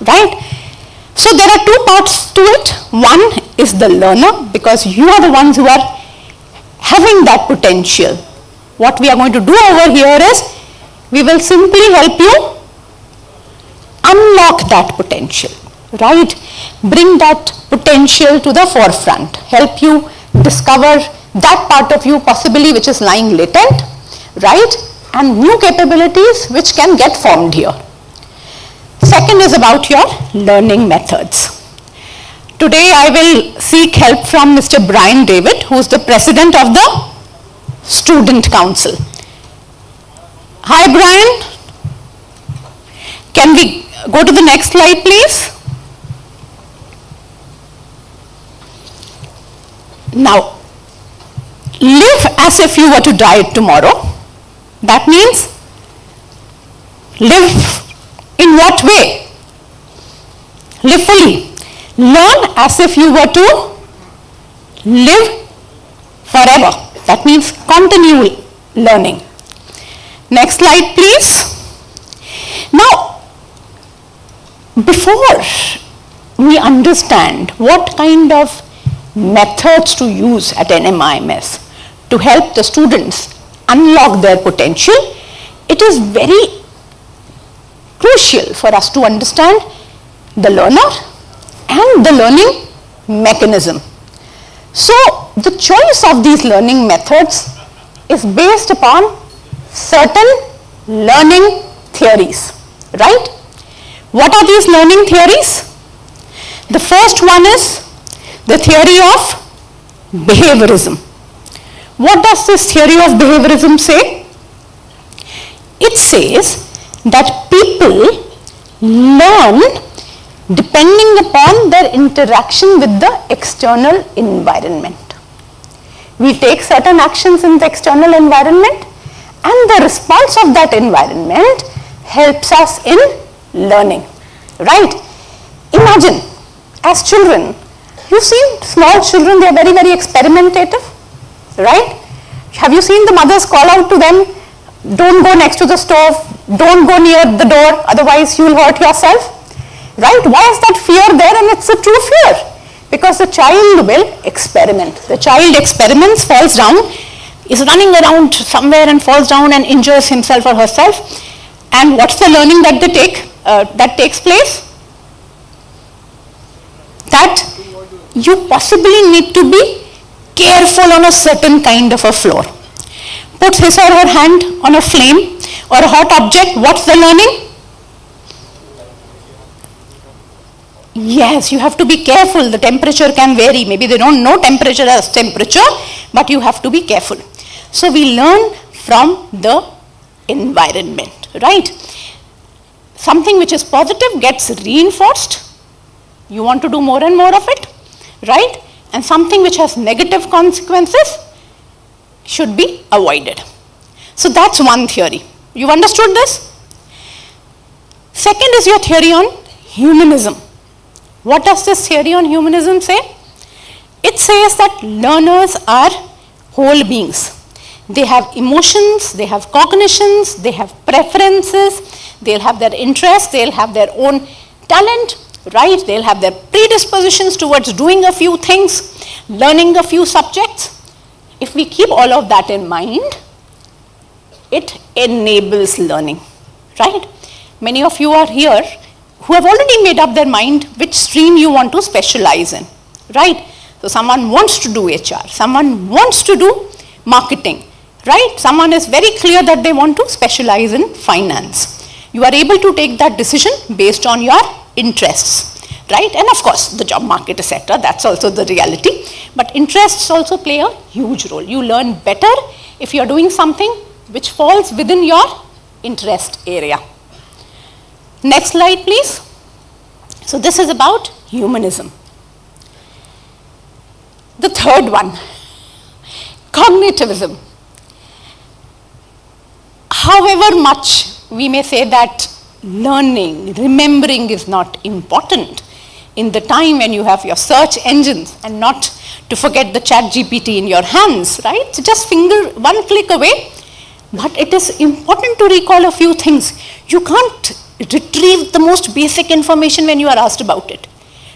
right? So there are two parts to it. One is the learner, because you are the ones who are having that potential. What we are going to do over here is, we will simply help you unlock that potential, right? Bring that potential to the forefront, help you discover that part of you possibly which is lying latent, right? And new capabilities which can get formed here. Second is about your learning methods. Today I will seek help from Mr. Brian David, who is the president of the Student Council. Hi Brian, can we go to the next slide please? Now, live as if you were to die tomorrow. That means, live in what way? Live fully. Learn as if you were to live forever. That means continue learning. Next slide please. Now, before we understand what kind of methods to use at NMIMS to help the students unlock their potential, it is very crucial for us to understand the learner and the learning mechanism. So the choice of these learning methods is based upon certain learning theories, right? What are these learning theories? The first one is the theory of behaviorism. What does this theory of behaviorism say? It says that people learn depending upon their interaction with the external environment. We take certain actions in the external environment, and the response of that environment helps us in learning, right? Imagine, as children, you've seen small children, they are very, very experimentative, right? Have you seen the mothers call out to them, don't go next to the stove, don't go near the door, otherwise you'll hurt yourself, right? Why is that fear there? And it's a true fear, because the child will experiment. The child experiments, falls down, is running around somewhere and falls down and injures himself or herself. And what's the learning that they take, that takes place? That you possibly need to be careful on a certain kind of a floor. Puts his or her hand on a flame or a hot object, what's the learning? Yes, you have to be careful. The temperature can vary. Maybe they don't know temperature as temperature, but you have to be careful. So we learn from the environment, right? Something which is positive gets reinforced. You want to do more and more of it, right? And something which has negative consequences should be avoided. So that's one theory. You've understood this? Second is your theory on humanism. What does this theory on humanism say? It says that learners are whole beings. They have emotions, they have cognitions, they have preferences, they'll have their interests, they'll have their own talent, right? They'll have their predispositions towards doing a few things, learning a few subjects. If we keep all of that in mind, it enables learning, right? Many of you are here who have already made up their mind which stream you want to specialize in, right? So someone wants to do HR, someone wants to do marketing, right? Someone is very clear that they want to specialize in finance. You are able to take that decision based on your interests, right? And of course, the job market, etc., that's also the reality. But interests also play a huge role. You learn better if you are doing something which falls within your interest area. Next slide, please. So this is about humanism. The third one, cognitivism. However much we may say that learning, remembering is not important in the time when you have your search engines and not to forget the chat GPT in your hands, right? So just one click away, But it is important to recall a few things. You can't retrieve the most basic information when you are asked about it.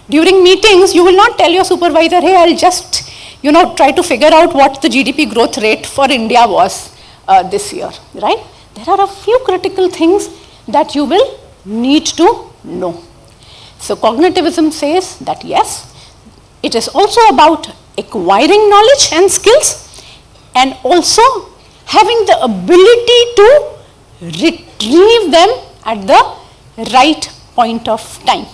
During meetings, you will not tell your supervisor, hey, I'll just, try to figure out what the GDP growth rate for India was this year, right? There are a few critical things that you will need to know. So cognitivism says that yes, it is also about acquiring knowledge and skills, and also having the ability to retrieve them at the right point of time,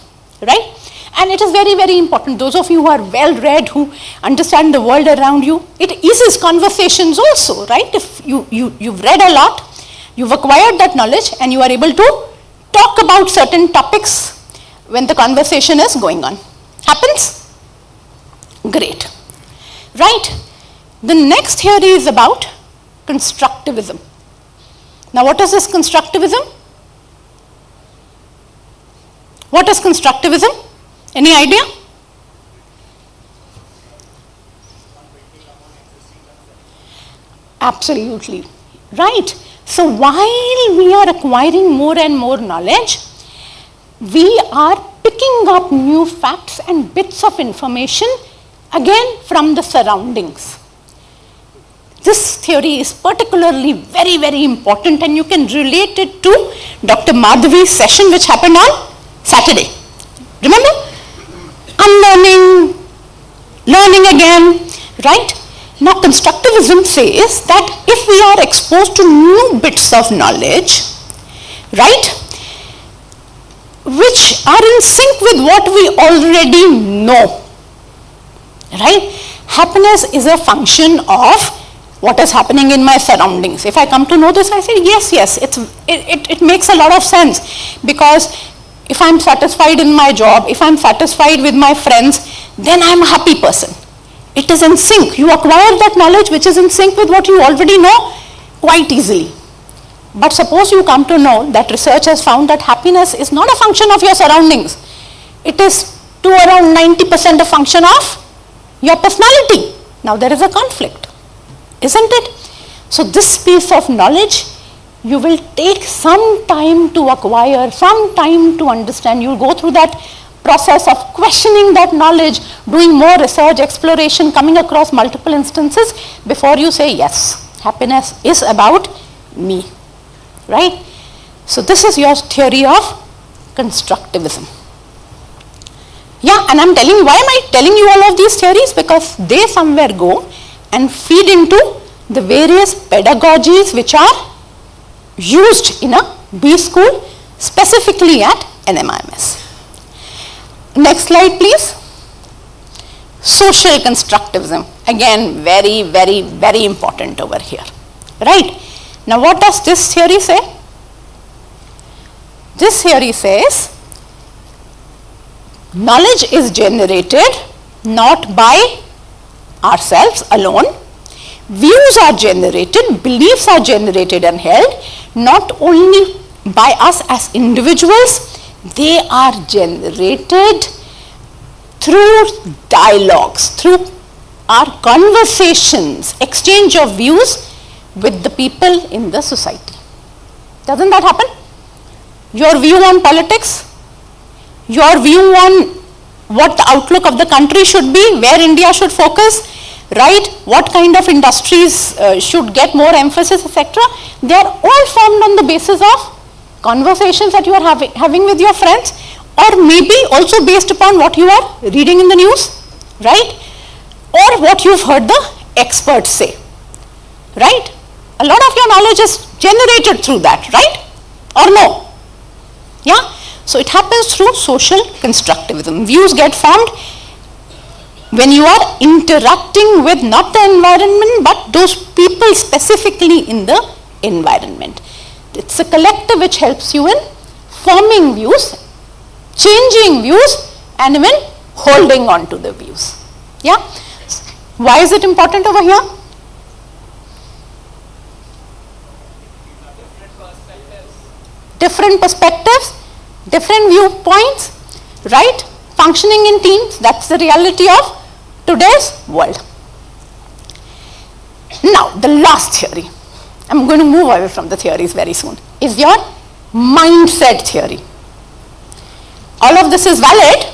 right? And it is very, very important. Those of you who are well-read, who understand the world around you, it eases conversations also, right? If you've read a lot, you've acquired that knowledge, and you are able to talk about certain topics when the conversation is going on. Happens? Great. Right? The next theory is about constructivism. Now, what is this constructivism? What is constructivism? Any idea? Absolutely. Right. So while we are acquiring more and more knowledge, we are picking up new facts and bits of information again from the surroundings. This theory is particularly very, very important, and you can relate it to Dr. Madhavi's session which happened on Saturday. Remember? Unlearning, learning again, right? Now constructivism says that if we are exposed to new bits of knowledge, right, which are in sync with what we already know, right? Happiness is a function of what is happening in my surroundings. If I come to know this, I say, yes, it makes a lot of sense, because if I'm satisfied in my job, if I'm satisfied with my friends, then I'm a happy person. It is in sync. You acquire that knowledge which is in sync with what you already know quite easily. But suppose you come to know that research has found that happiness is not a function of your surroundings. It is to around 90% a function of your personality. Now there is a conflict, isn't it? So this piece of knowledge, you will take some time to acquire, some time to understand. You'll go through that process of questioning that knowledge, doing more research, exploration, coming across multiple instances before you say, yes, happiness is about me, right? So this is your theory of constructivism. Yeah, and I'm telling you, why am I telling you all of these theories? Because they somewhere go and feed into the various pedagogies which are used in a B school, specifically at NMIMS. Next slide, please. Social constructivism. Again, very, very, very important over here. Right? Now, what does this theory say? This theory says knowledge is generated not by ourselves alone. Views are generated, beliefs are generated and held not only by us as individuals, they are generated through dialogues, through our conversations, exchange of views with the people in the society. Doesn't that happen? Your view on politics, your view on what the outlook of the country should be, where India should focus, right? What kind of industries should get more emphasis, etc. They are all formed on the basis of conversations that you are having with your friends, or maybe also based upon what you are reading in the news, right? Or what you've heard the experts say, right? A lot of your knowledge is generated through that, right? Or no? Yeah? So it happens through social constructivism. Views get formed when you are interacting with not the environment, but those people specifically in the environment. It's a collective which helps you in forming views, changing views, and even holding on to the views. Yeah? Why is it important over here? Different perspectives, different viewpoints, right? Functioning in teams, that's the reality of today's world. Now, the last theory. I'm going to move away from the theories very soon, is your mindset theory. All of this is valid,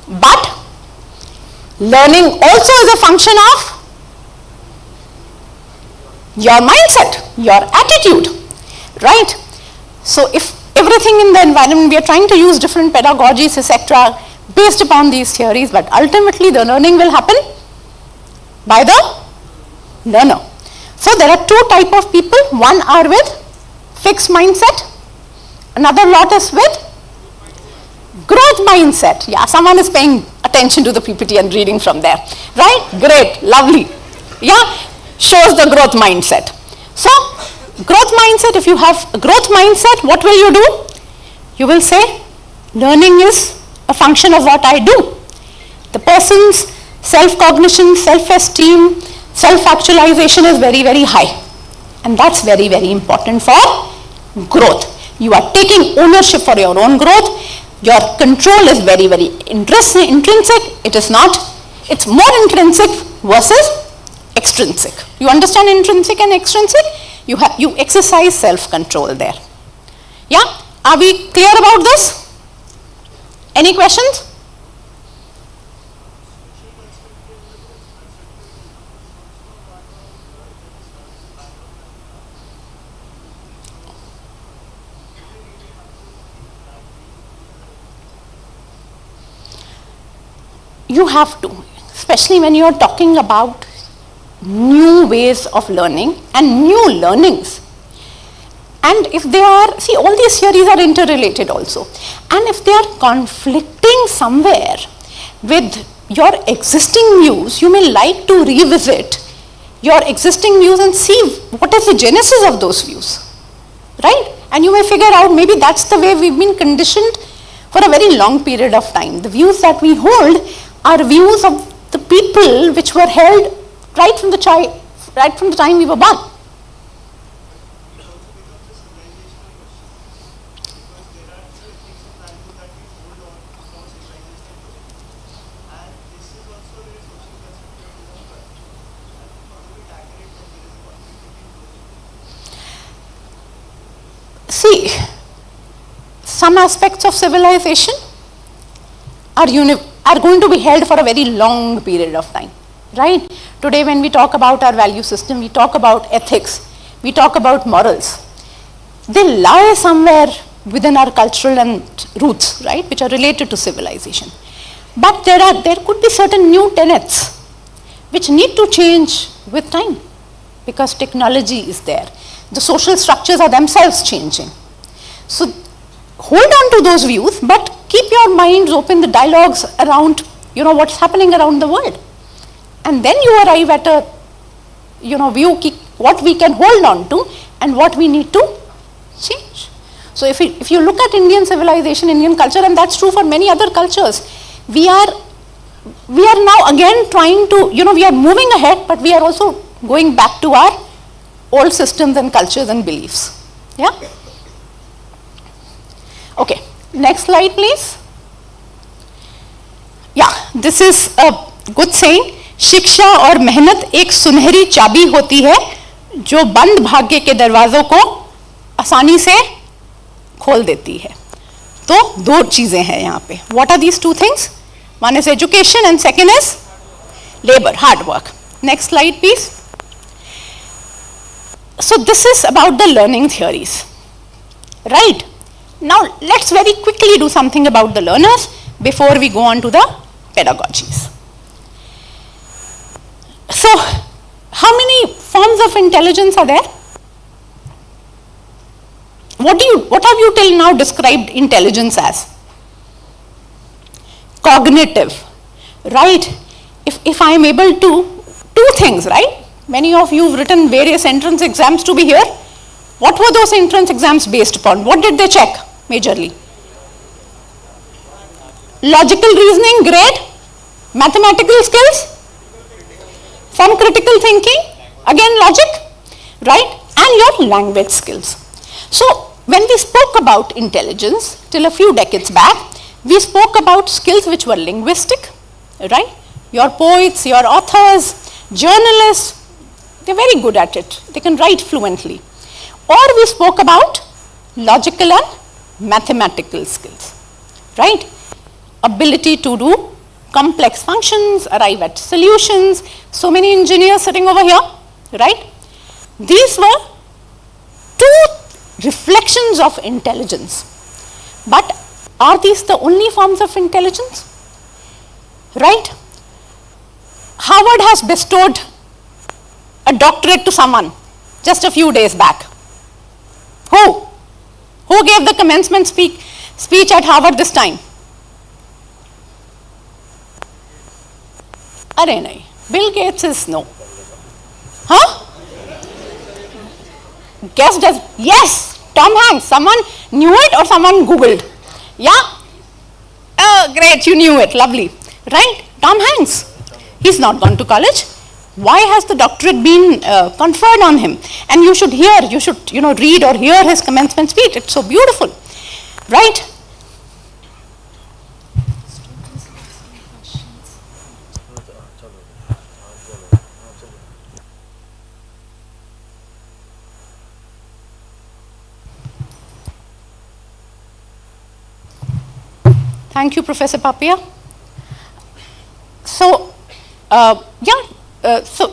but learning also is a function of your mindset, your attitude, right? So if everything in the environment, we are trying to use different pedagogies, etc., based upon these theories, but ultimately the learning will happen by the learner. So there are two types of people. One are with fixed mindset, another lot is with growth mindset. Yeah, someone is paying attention to the PPT and reading from there, right? Great, lovely. Yeah, shows the growth mindset. So growth mindset, if you have a growth mindset, what will you do? You will say, learning is a function of what I do. The person's self-cognition, self-esteem, self-actualization is very, very high. And that's very, very important for growth. You are taking ownership for your own growth. Your control is very, very intrinsic. It is not, it's more intrinsic versus extrinsic. You understand intrinsic and extrinsic? You exercise self-control there. Yeah? Are we clear about this? Any questions? You have to, especially when you are talking about new ways of learning and new learnings. And if they are, see, all these theories are interrelated also. And if they are conflicting somewhere with your existing views, you may like to revisit your existing views and see what is the genesis of those views, right? And you may figure out maybe that's the way we've been conditioned for a very long period of time. The views that we hold are views of the people which were held right from the time we were born. See, some aspects of civilization are going to be held for a very long period of time, right? Today when we talk about our value system, we talk about ethics, we talk about morals. They lie somewhere within our cultural and roots, right, which are related to civilization. But there could be certain new tenets which need to change with time because technology is there. The social structures are themselves changing. So hold on to those views, but keep your minds open, the dialogues around, what's happening around the world. And then you arrive at a, view, what we can hold on to and what we need to change. So if you look at Indian civilization, Indian culture, and that's true for many other cultures, we are now again trying to, we are moving ahead, but we are also going back to our old systems and cultures and beliefs. Yeah? Okay, next slide please. Yeah, this is a good saying. शिक्षा और मेहनत एक सुनहरी चाबी होती है जो बंद भाग्य के दरवाजों को आसानी से खोल देती है. तो दो चीजें हैं यहाँ पे. What are these two things? One is education and second is labor, hard work. Next slide please. So this is about the learning theories, right? Now let's very quickly do something about the learners before we go on to the pedagogies. So how many forms of intelligence are there? What have you till now described intelligence as? Cognitive, right? If I am able to, two things, right? Many of you have written various entrance exams to be here. What were those entrance exams based upon? What did they check majorly? Logical reasoning, great. Mathematical skills, some critical thinking, again logic, right? And your language skills. So when we spoke about intelligence till a few decades back, we spoke about skills which were linguistic, right? Your poets, your authors, journalists, They're very good at it. They can write fluently. Or we spoke about logical and mathematical skills, right? Ability to do complex functions, arrive at solutions. So many engineers sitting over here, right? These were two reflections of intelligence. But are these the only forms of intelligence? Right? Harvard has bestowed a doctorate to someone just a few days back. Who? Who gave the commencement speech at Harvard this time? Arey nahi. Bill Gates is no. Huh? Guess does, yes, Tom Hanks. Someone knew it or someone Googled? Yeah? Oh, great, you knew it, lovely. Right? Tom Hanks. He's not gone to college. Why has the doctorate been conferred on him? And you should hear, you should, read or hear his commencement speech. It's so beautiful. Right? Thank you, Professor Papia. So,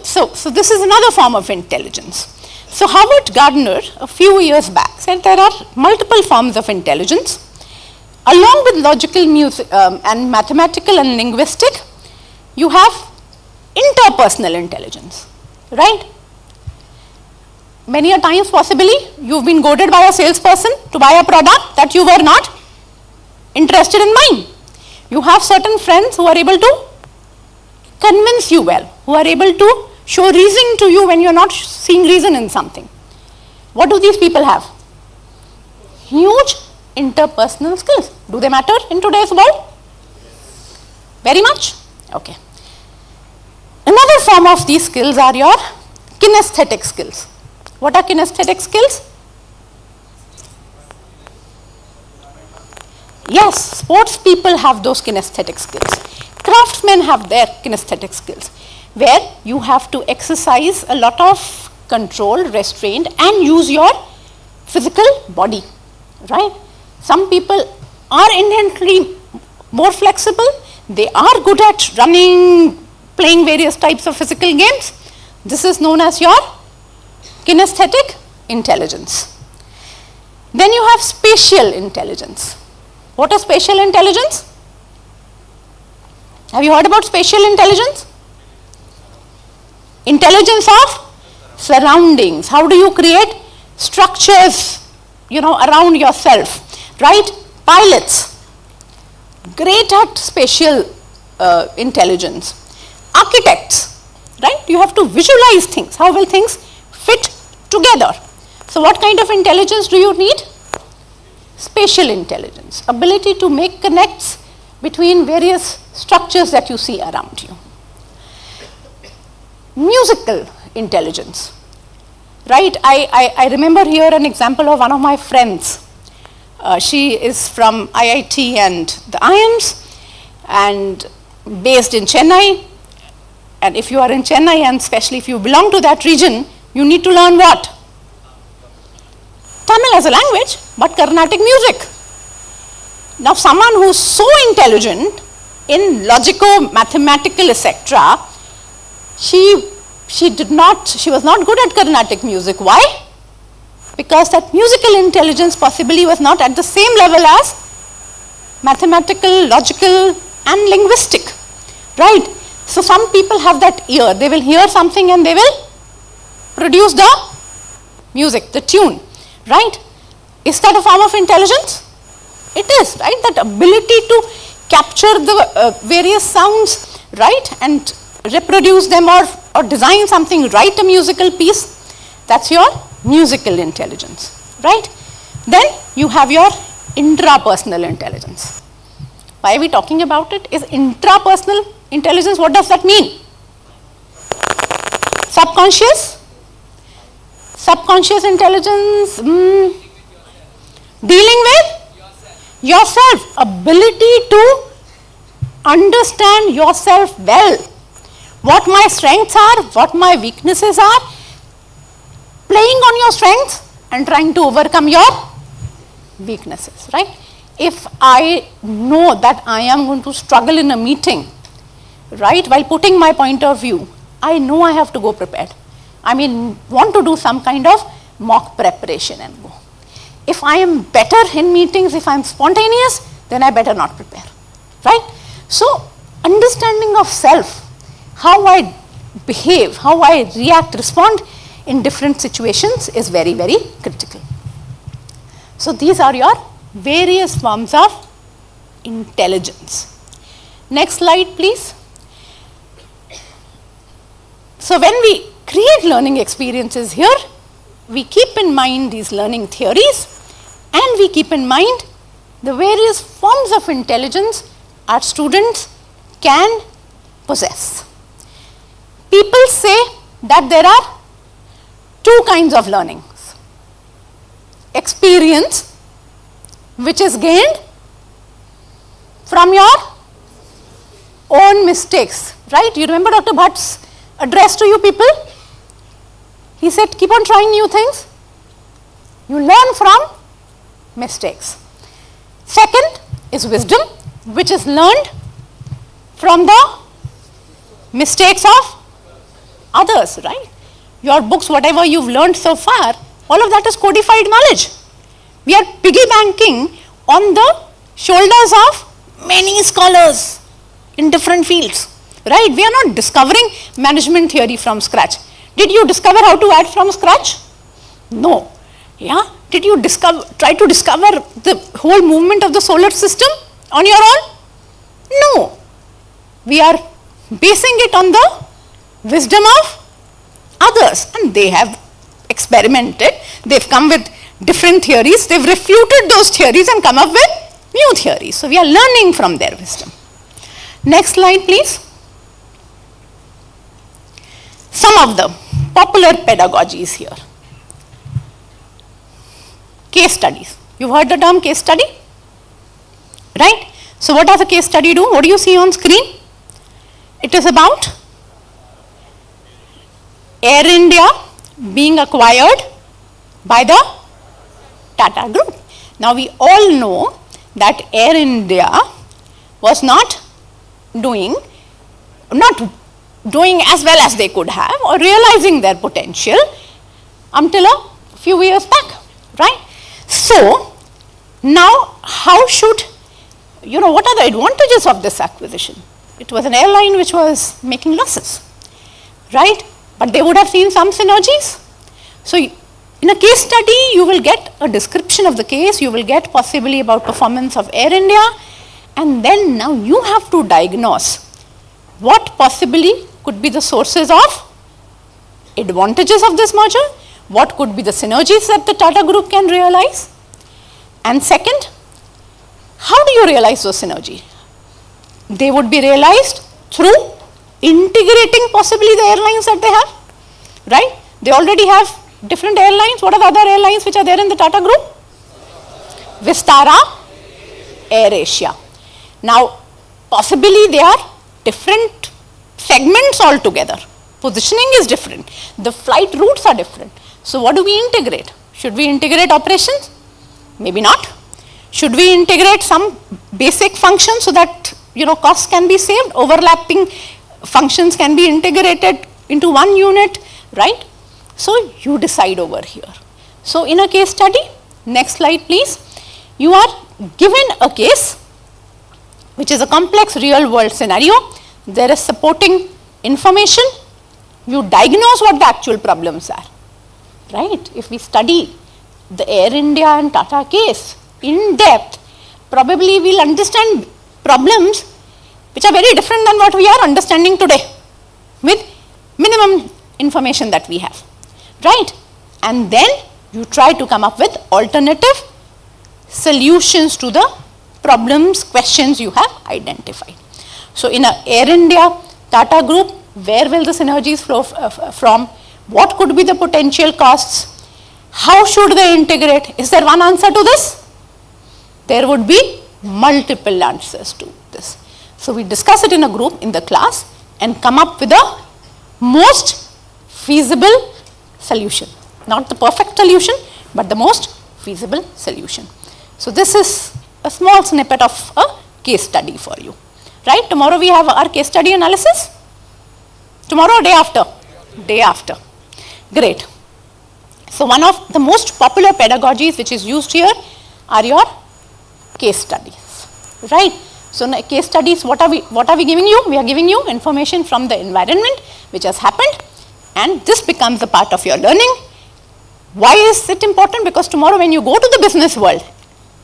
so this is another form of intelligence. So Howard Gardner, a few years back, said there are multiple forms of intelligence. Along with logical, and mathematical and linguistic, you have interpersonal intelligence, right? Many a times possibly, you've been goaded by a salesperson to buy a product that you were not interested in buying. You have certain friends who are able to convince you well, who are able to show reason to you when you're not seeing reason in something. What do these people have? Huge interpersonal skills. Do they matter in today's world? Very much? Okay. Another form of these skills are your kinesthetic skills. What are kinesthetic skills? Yes, sports people have those kinesthetic skills. Craftsmen have their kinesthetic skills, where you have to exercise a lot of control, restraint, and use your physical body, right? Some people are inherently more flexible. They are good at running, playing various types of physical games. This is known as your kinesthetic intelligence. Then you have spatial intelligence. What is spatial intelligence? Have you heard about spatial intelligence? Intelligence of surroundings. How do you create structures, around yourself, right? Pilots, great at spatial intelligence. Architects, right? You have to visualize things. How will things fit together? So what kind of intelligence do you need? Spatial intelligence, ability to make connects between various structures that you see around you. Musical intelligence, right? I remember here an example of one of my friends. She is from IIT and the IIMS and based in Chennai. And if you are in Chennai, and especially if you belong to that region, you need to learn what? Tamil as a language, but Carnatic music. Now someone who's so intelligent in logico, mathematical, etc., she was not good at Carnatic music. Why? Because that musical intelligence possibly was not at the same level as mathematical, logical, and linguistic, right? So some people have that ear. They will hear something and they will produce the music, the tune, right? Is that a form of intelligence? It is, right? That ability to capture the various sounds, right? And reproduce them or design something, write a musical piece. That's your musical intelligence, right? Then you have your intrapersonal intelligence. Why are we talking about it? Is intrapersonal intelligence, what does that mean? Subconscious? Subconscious intelligence, dealing with yourself, ability to understand yourself well. What my strengths are, what my weaknesses are, playing on your strengths and trying to overcome your weaknesses, right? If I know that I am going to struggle in a meeting, right, while putting my point of view, I know I have to go prepared. I mean, want to do some kind of mock preparation and go. If I am better in meetings, if I am spontaneous, then I better not prepare, right? So, understanding of self, how I behave, how I react, respond in different situations is very, very critical. So, these are your various forms of intelligence. Next slide, please. So, when we create learning experiences here, we keep in mind these learning theories and we keep in mind the various forms of intelligence our students can possess. People say that there are two kinds of learnings. Experience, which is gained from your own mistakes, right? You remember Dr. Bhatt's address to you people? He said, keep on trying new things. You learn from mistakes. Second is wisdom, which is learned from the mistakes of others, right? Your books, whatever you've learned so far, all of that is codified knowledge. We are piggy banking on the shoulders of many scholars in different fields, right? We are not discovering management theory from scratch. Did you discover how to add from scratch? No. Yeah? Did you try to discover the whole movement of the solar system on your own? No. We are basing it on the wisdom of others, and they have experimented, they've come with different theories, they've refuted those theories and come up with new theories. So, we are learning from their wisdom. Next slide, please. Some of the popular pedagogies here. Case studies. You've heard the term case study? Right? So, what does a case study do? What do you see on screen? It is about Air India being acquired by the Tata Group. Now, we all know that Air India was not doing as well as they could have or realizing their potential until a few years back, right? So, now how should, what are the advantages of this acquisition? It was an airline which was making losses, right? But they would have seen some synergies. So, in a case study, you will get a description of the case, you will get possibly about performance of Air India, and then now you have to diagnose what possibly could be the sources of advantages of this merger, what could be the synergies that the Tata Group can realize, and second, how do you realize those synergies? They would be realized through integrating possibly the airlines that they have, right? They already have different airlines. What are the other airlines which are there in the Tata Group? Vistara, Air Asia. Now, possibly they are different segments altogether. Positioning is different. The flight routes are different. So, what do we integrate? Should we integrate operations? Maybe not. Should we integrate some basic functions so that costs can be saved? Overlapping functions can be integrated into one unit, right? So, you decide over here. So, in a case study, next slide please, you are given a case which is a complex real world scenario. There is supporting information, you diagnose what the actual problems are, right? If we study the Air India and Tata case in depth, probably we will understand problems which are very different than what we are understanding today with minimum information that we have, right? And then you try to come up with alternative solutions to the problems, questions you have identified. So, in a Air India, Tata Group, where will the synergies flow from? What could be the potential costs? How should they integrate? Is there one answer to this? There would be multiple answers to this. So, we discuss it in a group in the class and come up with the most feasible solution, Not the perfect solution, but the most feasible solution. So this is a small snippet of a case study for you. Right? Tomorrow we have our case study analysis. Tomorrow or day after? Day after. Great. So one of the most popular pedagogies which is used here are your case studies. Right? So case studies, what are we giving you? We are giving you information from the environment which has happened, and this becomes a part of your learning. Why is it important? Because tomorrow when you go to the business world,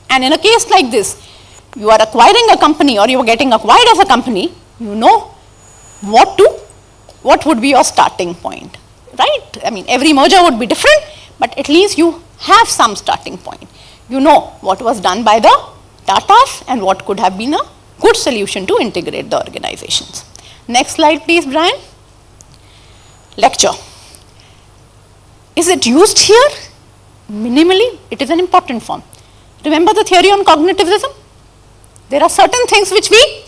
and in a case like this, you are acquiring a company or you are getting acquired as a company, you know what would be your starting point, right? I mean, every merger would be different, but at least you have some starting point. You know what was done by the Tatas and what could have been a good solution to integrate the organizations. Next slide, please, Brian. Lecture. Is it used here? Minimally, it is an important form. Remember the theory on cognitivism? There are certain things which we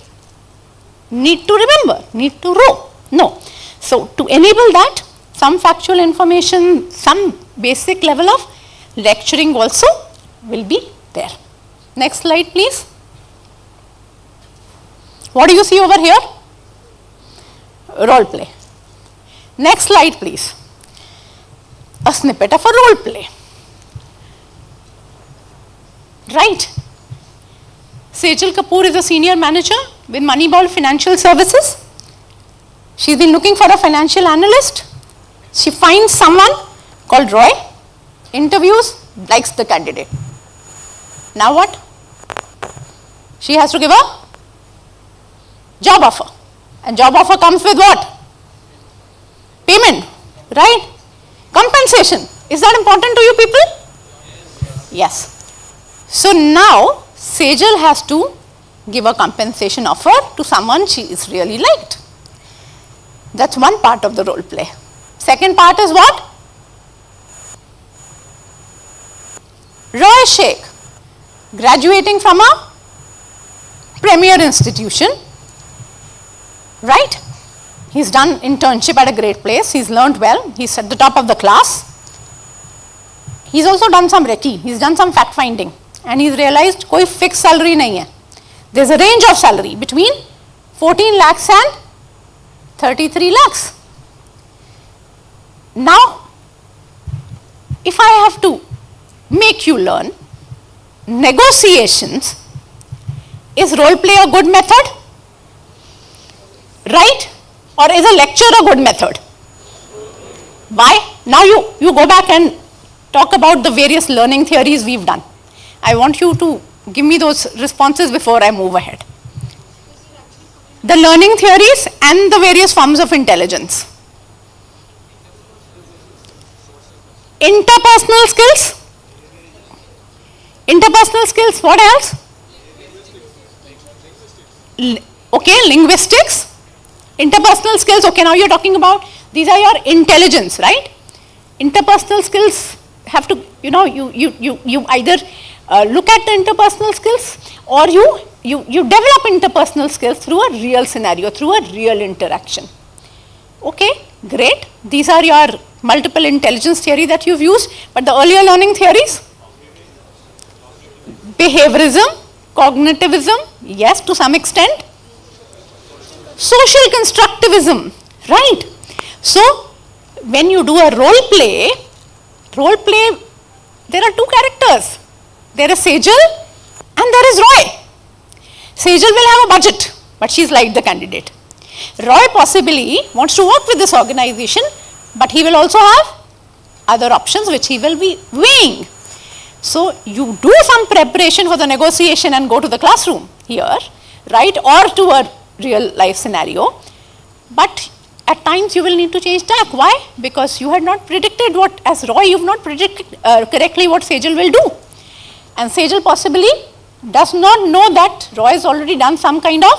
need to remember, need to know. So to enable that, some factual information, some basic level of lecturing also will be there. Next slide, please. What do you see over here? Role play. Next slide, please. A snippet of a role play. Right? Sejal Kapoor is a senior manager with Moneyball Financial Services. She's been looking for a financial analyst. She finds someone called Roy, interviews, likes the candidate. Now what? She has to give a job offer. And job offer comes with what? Payment, right? Compensation. Is that important to you people? Yes. So now Sejal has to give a compensation offer to someone she is really liked. That's one part of the role play. Second part is what? Roy Sheikh, graduating from a premier institution, right? He's done internship at a great place. He's learned well. He's at the top of the class. He's also done some recce. He's done some fact finding. And he's realized koi fixed salary nahi hai. There's a range of salary between 14 lakhs and 33 lakhs. Now, if I have to make you learn negotiations, is role play a good method? Right? Or is a lecture a good method? Why? Now you go back and talk about the various learning theories we've done. I want you to give me those responses before I move ahead. The learning theories and the various forms of intelligence. Interpersonal skills. Interpersonal skills, what else? Okay, linguistics. Interpersonal skills, okay, now you're talking about, these are your intelligence, right? Interpersonal skills have to, you either look at the interpersonal skills or you develop interpersonal skills through a real scenario, through a real interaction. Okay, great. These are your multiple intelligence theory that you've used, but the earlier learning theories? Behaviorism, cognitivism, yes, to some extent. Social constructivism, right? So, when you do a role play, there are two characters. There is Sejal and there is Roy. Sejal will have a budget, but she's like the candidate. Roy possibly wants to work with this organization, but he will also have other options which he will be weighing. So, you do some preparation for the negotiation and go to the classroom here, right, or to a real life scenario, but at times you will need to change tack. Why? Because you had not predicted what, as Roy, you have not predicted correctly what Sejal will do. And Sejal possibly does not know that Roy has already done some kind of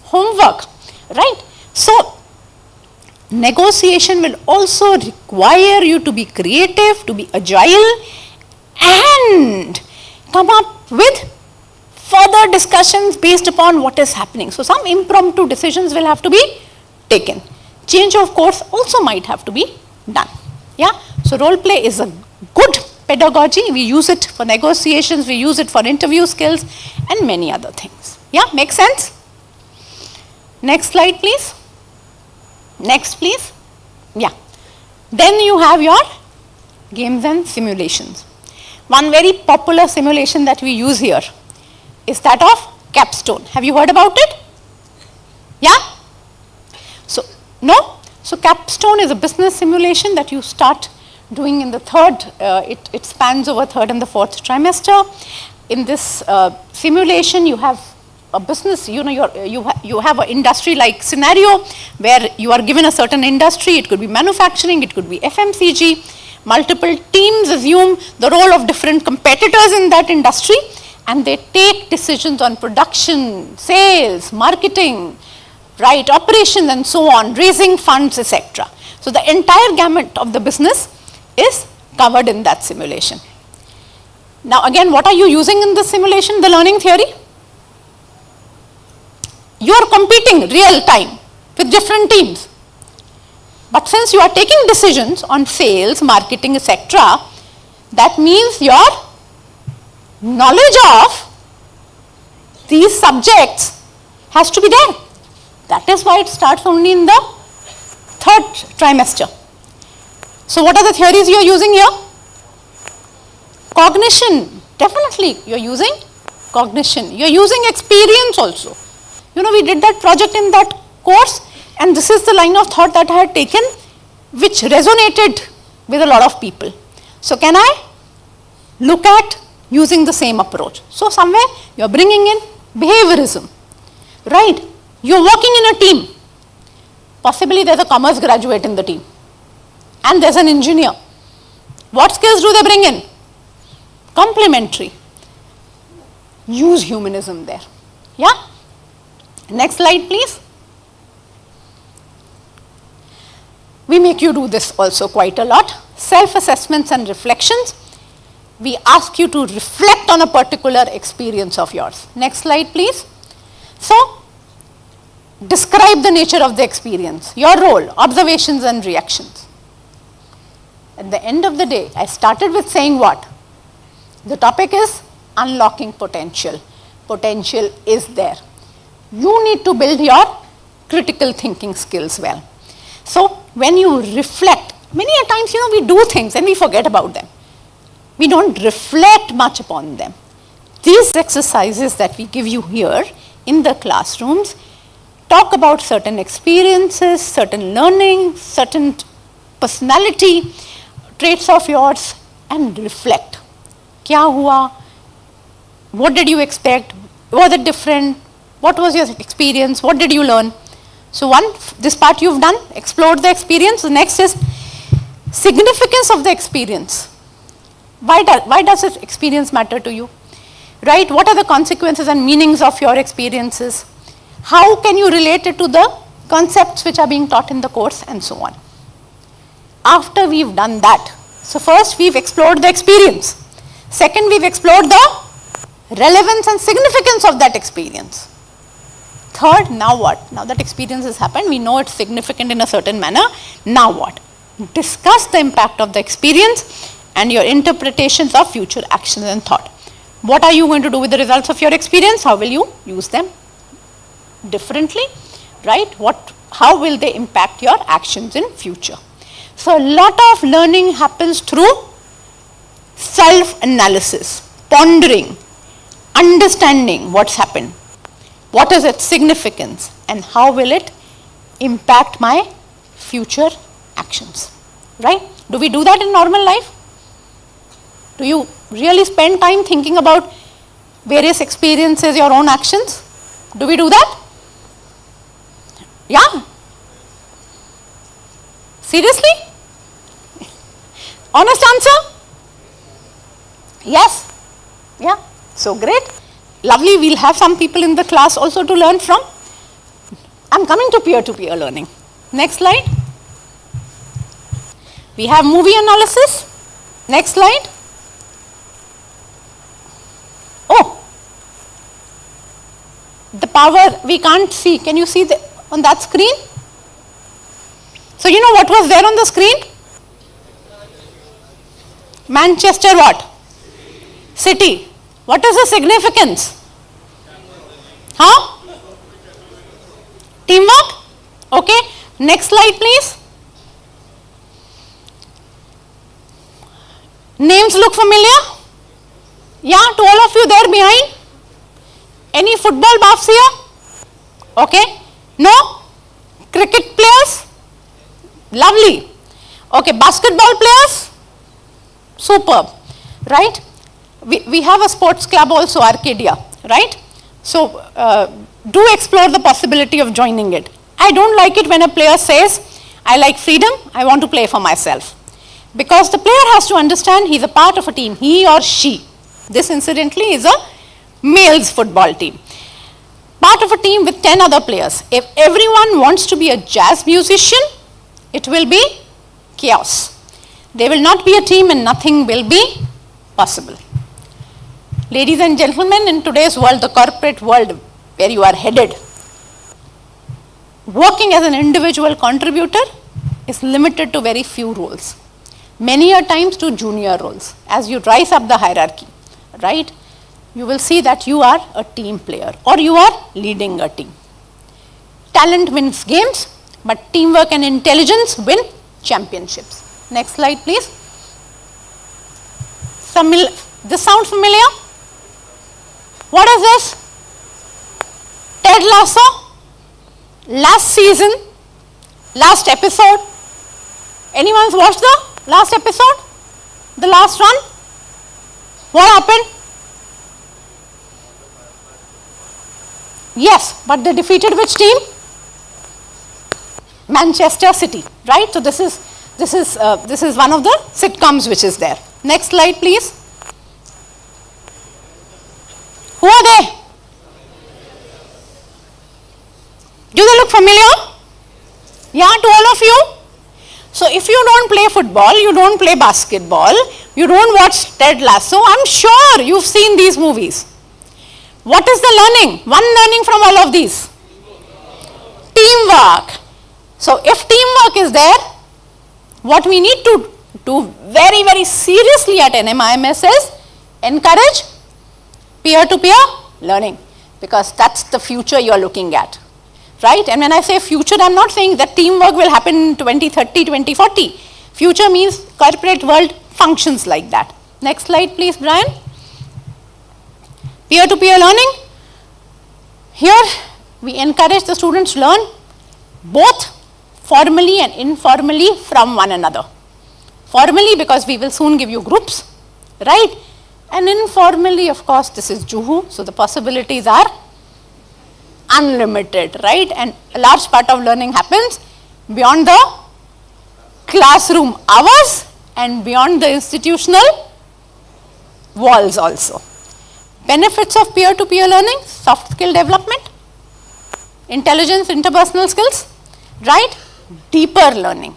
homework, right? So, negotiation will also require you to be creative, to be agile, and come up with further discussions based upon what is happening. So, some impromptu decisions will have to be taken. Change of course also might have to be done. Yeah. So role play is a good pedagogy. We use it for negotiations, we use it for interview skills and many other things. Yeah, make sense? Next slide please. Next please. Yeah. Then you have your games and simulations. One very popular simulation that we use here is that of capstone. Have you heard about it? Yeah? So, no? So capstone is a business simulation that you start doing in the third, it spans over third and the fourth trimester. In this simulation, you have a business, you have an industry-like scenario where you are given a certain industry. It could be manufacturing, it could be FMCG. Multiple teams assume the role of different competitors in that industry, and they take decisions on production, sales, marketing, right, operations and so on, raising funds, etc. So the entire gamut of the business is covered in that simulation. Now again, what are you using in this simulation, the learning theory? You are competing real time with different teams. But since you are taking decisions on sales, marketing, etc., that means your knowledge of these subjects has to be there. That is why it starts only in the third trimester. So what are the theories you are using here? Cognition, definitely you are using cognition. You are using experience also. You know, we did that project in that course, and this is the line of thought that I had taken, which resonated with a lot of people. So can I look at using the same approach? So somewhere you are bringing in behaviorism, right? You are working in a team. Possibly there is a commerce graduate in the team, and there is an engineer. What skills do they bring in? Complementary. Use humanism there. Yeah? Next slide please. We make you do this also quite a lot. Self-assessments and reflections. We ask you to reflect on a particular experience of yours. Next slide please. So, describe the nature of the experience, your role, observations and reactions. At the end of the day, I started with saying what? The topic is unlocking potential. Potential is there. You need to build your critical thinking skills well. So when you reflect, many a times, we do things and we forget about them. We don't reflect much upon them. These exercises that we give you here in the classrooms talk about certain experiences, certain learning, certain personality traits of yours, and reflect. Kya hua? What did you expect? Was it different? What was your experience? What did you learn? So this part you've done, explored the experience. The next is significance of the experience. Why does this experience matter to you? Right? What are the consequences and meanings of your experiences? How can you relate it to the concepts which are being taught in the course, and so on. After we've done that, so first we've explored the experience. Second, we've explored the relevance and significance of that experience. Third, now what? Now that experience has happened, we know it's significant in a certain manner. Now what? Discuss the impact of the experience and your interpretations of future actions and thought. What are you going to do with the results of your experience? How will you use them differently, right? How will they impact your actions in future? So a lot of learning happens through self-analysis, pondering, understanding what's happened, what is its significance, and how will it impact my future actions, right? Do we do that in normal life? Do you really spend time thinking about various experiences, your own actions? Do we do that? Yeah? Seriously? Honest answer? Yes? Yeah? So great. Lovely, we'll have some people in the class also to learn from. I'm coming to peer-to-peer learning. Next slide. We have movie analysis. Next slide. Oh, the power we can't see. Can you see on that screen? So you know what was there on the screen? Manchester what? City. What is the significance? Huh? Teamwork? Okay. Next slide please. Names look familiar? Yeah, to all of you there behind? Any football buffs here? Okay. No? Cricket players? Lovely. Okay, basketball players? Superb. Right? We have a sports club also, Arcadia. Right? So, do explore the possibility of joining it. I don't like it when a player says, I like freedom, I want to play for myself. Because the player has to understand he's a part of a team, he or she. This incidentally is a male's football team. Part of a team with 10 other players. If everyone wants to be a jazz musician, it will be chaos. There will not be a team and nothing will be possible. Ladies and gentlemen, in today's world, the corporate world where you are headed, working as an individual contributor is limited to very few roles. Many a times to junior roles. As you rise up the hierarchy, right, you will see that you are a team player or you are leading a team. Talent wins games, but teamwork and intelligence win championships. Next slide, please. This sound familiar? What is this? Ted Lasso? Last season, last episode. Anyone's watched the last episode? The last one? What happened? Yes, but they defeated which team? Manchester City, right? So this is one of the sitcoms which is there. Next slide, please. Who are they? Do they look familiar? Yeah, to all of you? So if you don't play football, you don't play basketball, you don't watch Ted Lasso, I'm sure you've seen these movies. What is the learning? One learning from all of these? Teamwork. So if teamwork is there, what we need to do very, very seriously at NMIMS is encourage peer-to-peer learning, because that's the future you're looking at. Right? And when I say future, I'm not saying that teamwork will happen in 2030, 2040. Future means corporate world functions like that. Next slide, please, Brian. Peer-to-peer learning. Here, we encourage the students to learn both formally and informally from one another. Formally, because we will soon give you groups, right? And informally, of course, this is Juhu, so the possibilities are unlimited, right? And a large part of learning happens beyond the classroom hours and beyond the institutional walls also. Benefits of peer-to-peer learning: soft skill development, intelligence, interpersonal skills, right? Deeper learning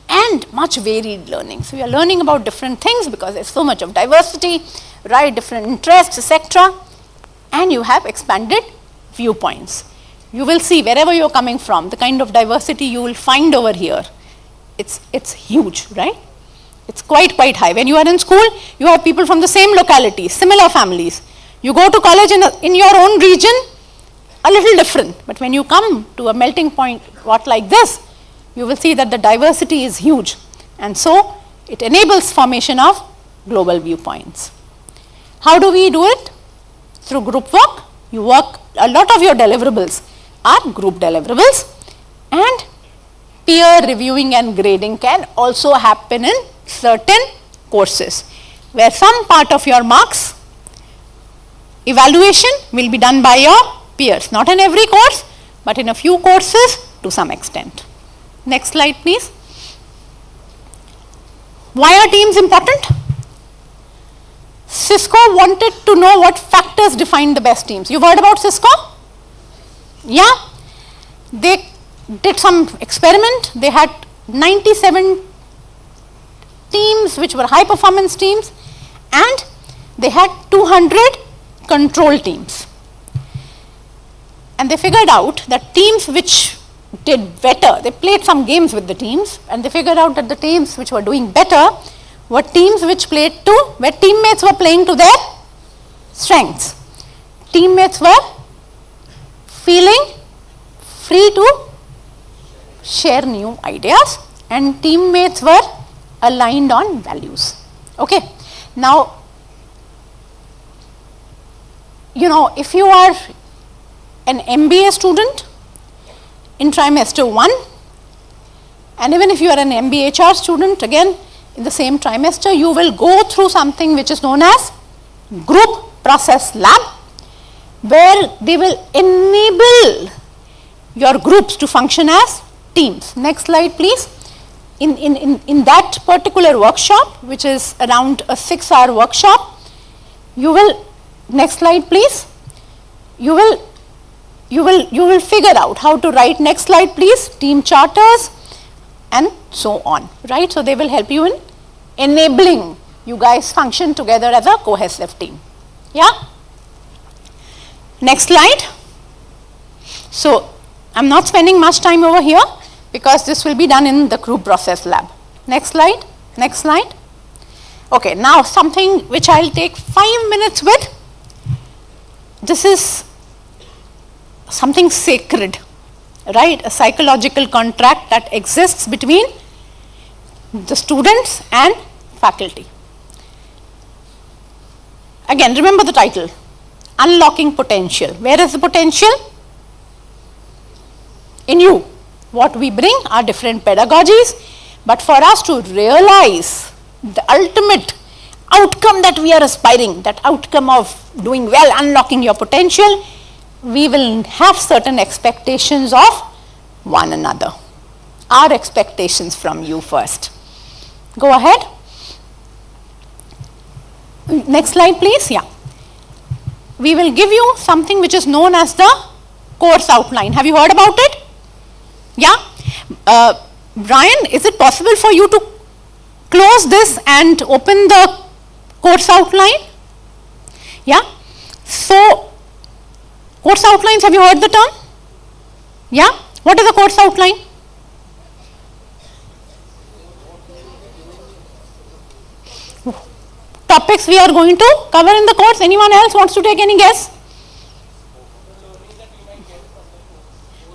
and much varied learning. So we are learning about different things because there's so much of diversity, right? Different interests, etc. And you have expanded viewpoints. You will see wherever you're coming from, the kind of diversity you will find over here. It's huge, right? It's quite high. When you are in school, you have people from the same locality, similar families. You go to college in your own region, a little different. But when you come to a melting point, what like this, you will see that the diversity is huge. And so, it enables formation of global viewpoints. How do we do it? Through group work. You work, a lot of your deliverables are group deliverables, and peer reviewing and grading can also happen in certain courses, where some part of your marks evaluation will be done by your peers. Not in every course, but in a few courses to some extent. Next slide, please. Why are teams important? Cisco wanted to know what factors define the best teams. You've heard about Cisco? Yeah? They did some experiment. They had 97 teams which were high performance teams, and they had 200 control teams. And they figured out that teams which did better, they played some games with the teams, and they figured out that the teams which were doing better were teams which played to, where teammates were playing to their strengths. Teammates were feeling free to share new ideas, and teammates were aligned on values. Okay. Now, you know, if you are an MBA student in trimester 1, and even if you are an MBHR student, again in the same trimester, you will go through something which is known as group process lab, where they will enable your groups to function as teams. Next slide, please. In that particular workshop, which is around a 6-hour workshop, you will, next slide please, you will figure out how to write, next slide please, team charters and so on, right? So they will help you in enabling you guys function together as a cohesive team. Yeah? Next slide. So I'm not spending much time over here because this will be done in the group process lab. Next slide. Next slide. Okay, now something which I'll take 5 minutes with. This is something sacred, right? A psychological contract that exists between the students and faculty. Again, remember the title, Unlocking Potential. Where is the potential? In you. What we bring are different pedagogies, but for us to realize the ultimate outcome that we are aspiring, that outcome of doing well, unlocking your potential, we will have certain expectations of one another. Our expectations from you first. Go ahead. Next slide please. Yeah. We will give you something which is known as the course outline. Have you heard about it? Yeah? Brian, is it possible for you to close this and open the course outline? Yeah? So, course outlines, have you heard the term? Yeah? What is a course outline? Topics we are going to cover in the course. Anyone else wants to take any guess?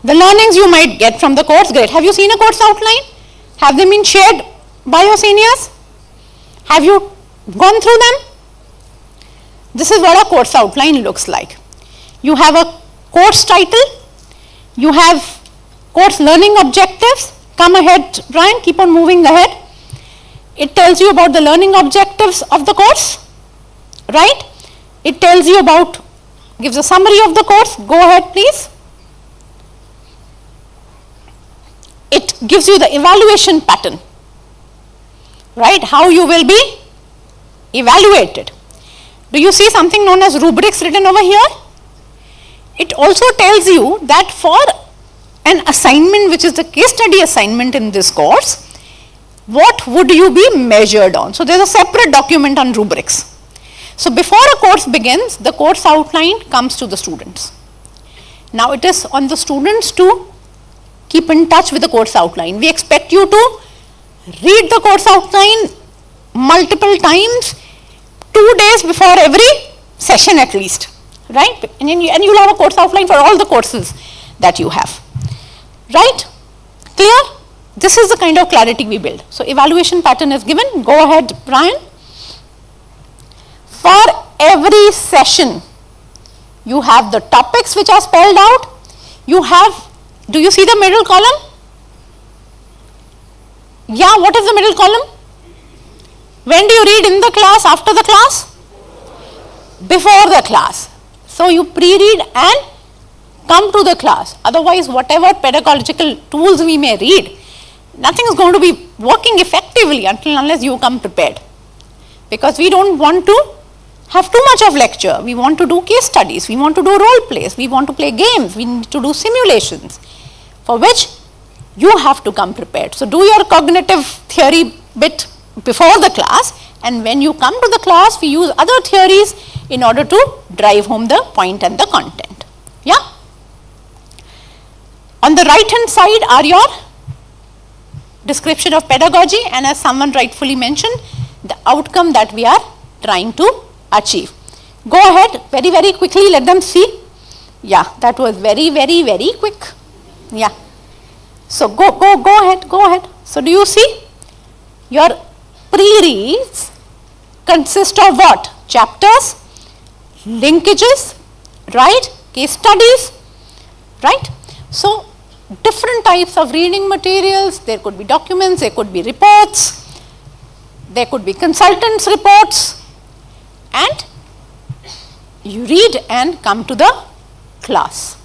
The learnings you might get from the course. Great. Have you seen a course outline? Have they been shared by your seniors? Have you gone through them? This is what a course outline looks like. You have a course title. You have course learning objectives. Come ahead, Brian, keep on moving ahead. It tells you about the learning objectives of the course, right? It tells you about, gives a summary of the course. Go ahead, please. It gives you the evaluation pattern, right? How you will be evaluated. Do you see something known as rubrics written over here? It also tells you that for an assignment, which is the case study assignment in this course, what would you be measured on? So there's a separate document on rubrics. So before a course begins, the course outline comes to the students. Now it is on the students to keep in touch with the course outline. We expect you to read the course outline multiple times, 2 days before every session at least, right? And you'll have a course outline for all the courses that you have, right? Clear? This is the kind of clarity we build. So evaluation pattern is given. Go ahead, Brian. For every session, you have the topics which are spelled out. You have, do you see the middle column? Yeah, what is the middle column? When do you read? In the class, after the class? Before the class. So you pre-read and come to the class. Otherwise, whatever pedagogical tools we may read, nothing is going to be working effectively unless you come prepared. Because we don't want to have too much of lecture. We want to do case studies. We want to do role plays. We want to play games. We need to do simulations, for which you have to come prepared. So do your cognitive theory bit before the class, and when you come to the class, we use other theories in order to drive home the point and the content. Yeah? On the right hand side are your description of pedagogy, and as someone rightfully mentioned, outcome that we are trying to achieve. Go ahead, very, very quickly, let them see. Yeah, that was very, very, very quick. Yeah. So go ahead. So do you see? Your pre-reads consist of what? Chapters, linkages, right? Case studies, right? So different types of reading materials, there could be documents, there could be reports, there could be consultants' reports, and you read and come to the class.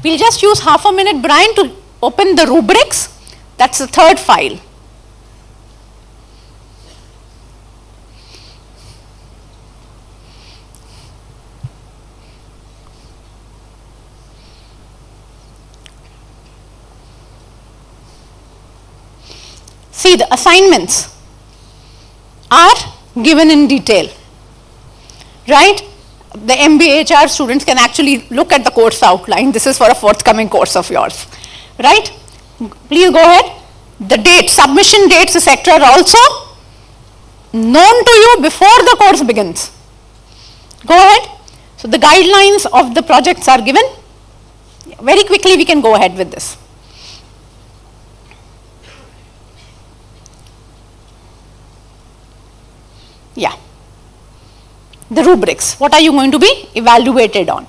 We'll just use half a minute, Brian, to open the rubrics. That's the third file. See, the assignments are given in detail, right? The MBA HR students can actually look at the course outline. This is for a forthcoming course of yours, right? Please go ahead. The dates, submission dates, etc. are also known to you before the course begins. Go ahead. So the guidelines of the projects are given. Very quickly we can go ahead with this. Yeah. The rubrics, what are you going to be evaluated on?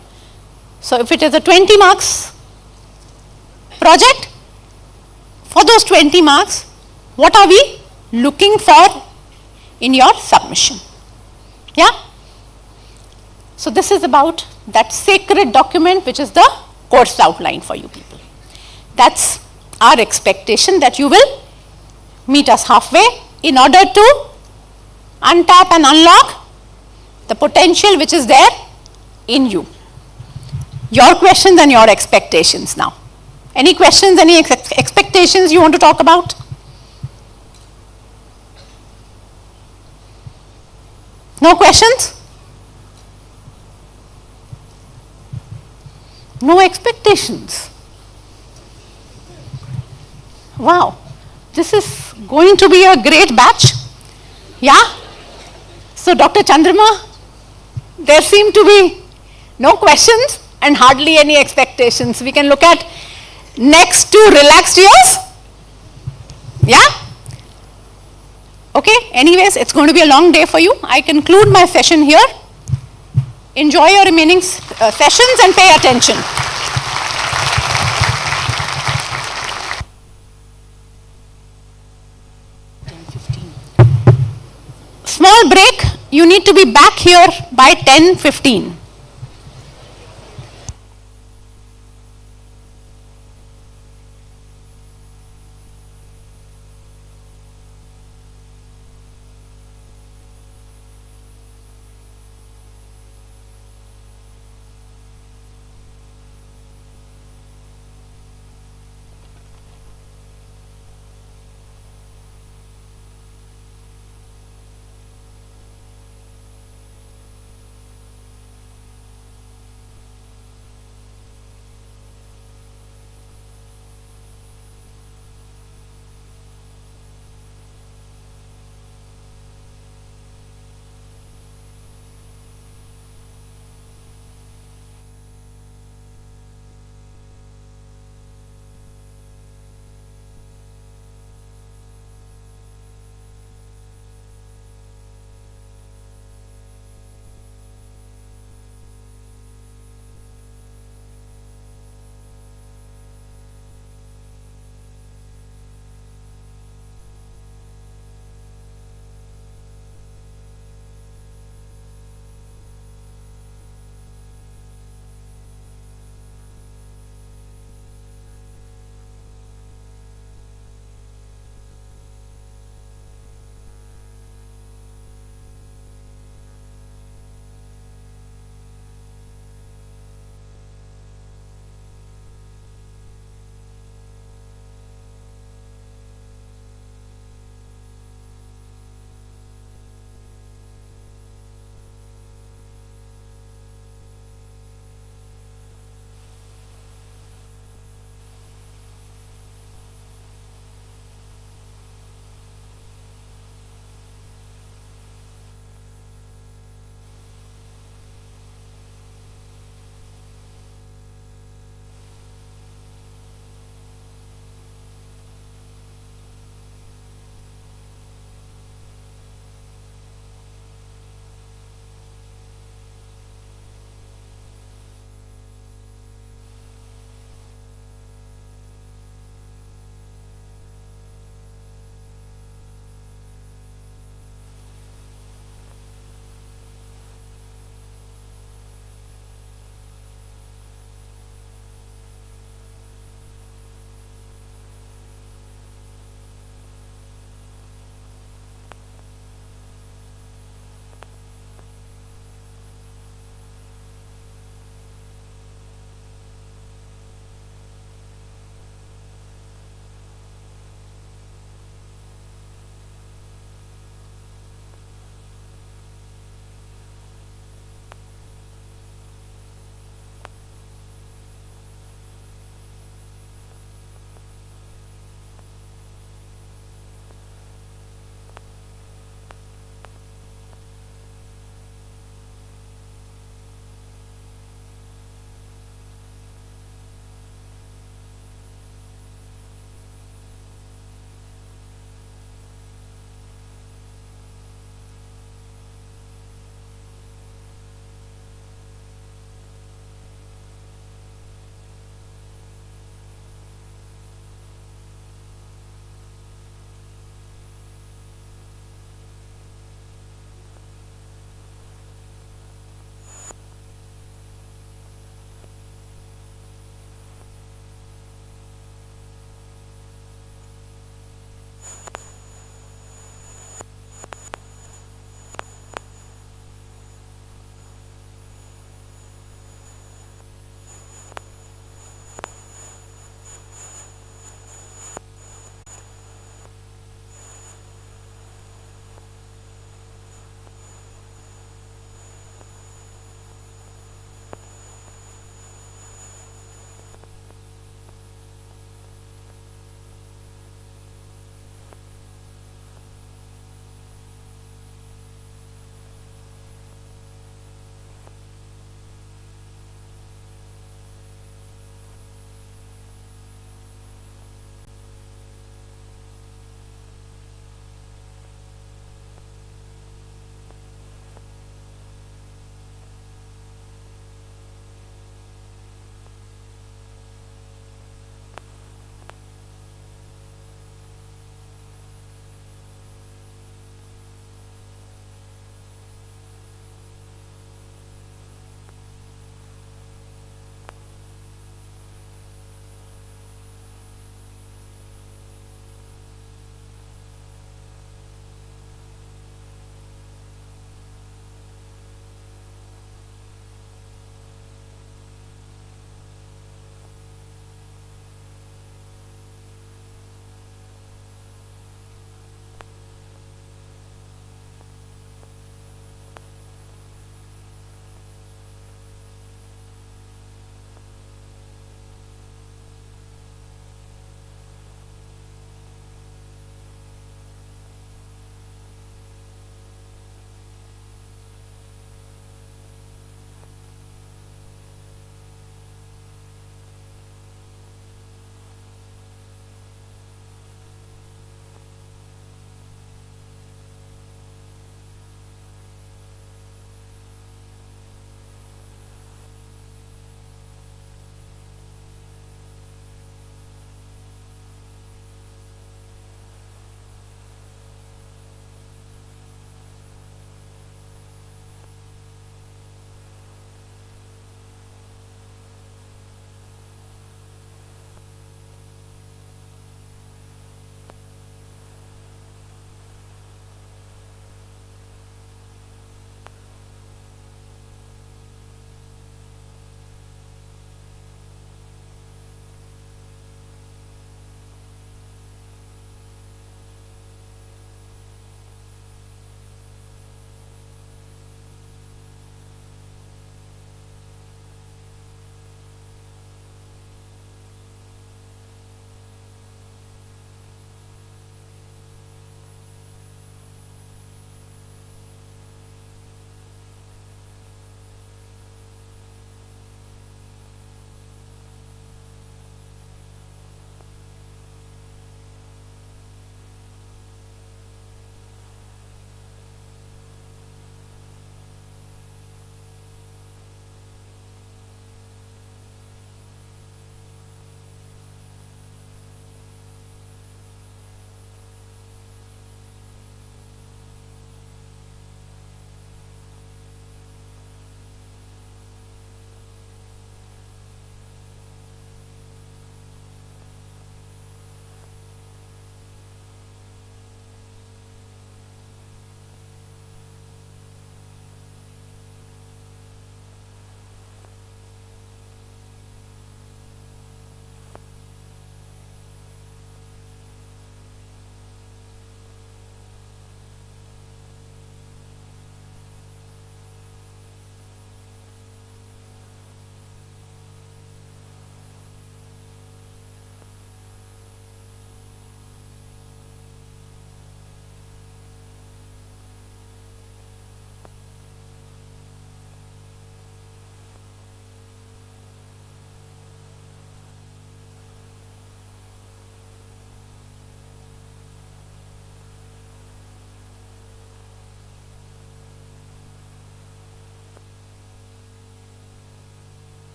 So if it is a 20 marks project, for those 20 marks, what are we looking for in your submission? Yeah? So this is about that sacred document which is the course outline for you people. That's our expectation, that you will meet us halfway in order to untap and unlock the potential which is there in you. Your questions and your expectations now. Any questions, any expectations you want to talk about? No questions? No expectations. Wow, this is going to be a great batch. Yeah? So Dr. Chandrama, there seem to be no questions and hardly any expectations. We can look at next 2 relaxed years. Yeah? Okay, anyways, it's going to be a long day for you. I conclude my session here. Enjoy your remaining sessions and pay attention. Small break, you need to be back here by 10:15.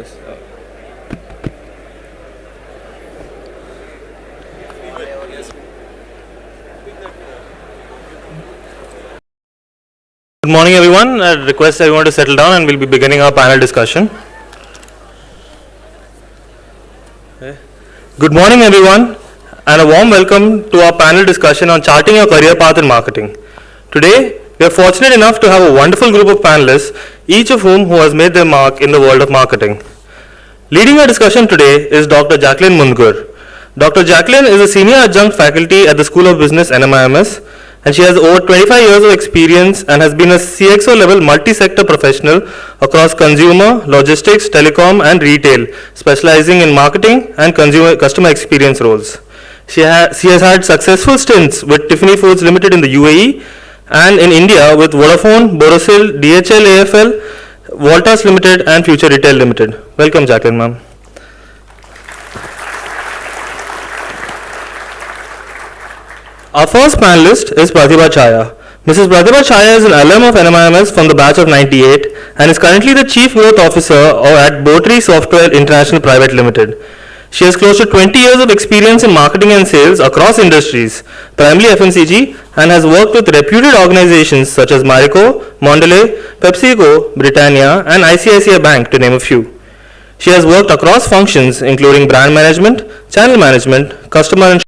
this. Good morning, everyone. I request everyone to settle down and we'll be beginning our panel discussion. Good morning, everyone, and a warm welcome to our panel discussion on charting your career path in marketing. Today, we are fortunate enough to have a wonderful group of panelists, each of whom who has made their mark in the world of marketing. Leading our discussion today is Dr. Jacqueline Mundgur. Dr. Jacqueline is a senior adjunct faculty at the School of Business NMIMS, and she has over 25 years of experience and has been a CXO level multi-sector professional across consumer, logistics, telecom and retail, specializing in marketing and customer experience roles. She has had successful stints with Tiffany Foods Limited in the UAE and in India with Vodafone, Borosil, DHL AFL, Voltas Limited and Future Retail Limited. Welcome, Jacqueline, ma'am. Our first panelist is Pratibha Chaya. Mrs. Pratibha Chaya is an alum of NMIMS from the batch of 98 and is currently the Chief Growth Officer at Botry Software International Private Limited. She has close to 20 years of experience in marketing and sales across industries, primarily FMCG, and has worked with reputed organizations such as Marico, Mondelez, PepsiCo, Britannia, and ICICI Bank, to name a few. She has worked across functions including brand management, channel management, customer and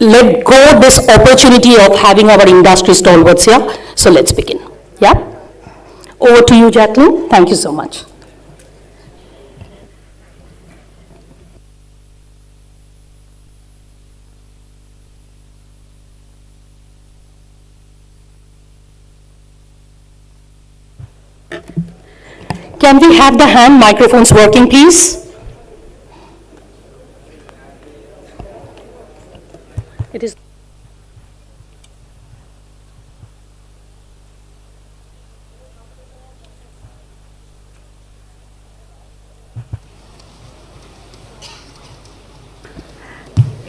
let go this opportunity of having our industry stalwarts here. So let's begin. Yeah? Over to you, Jacqueline. Thank you so much. Can we have the hand microphones working, please? It is.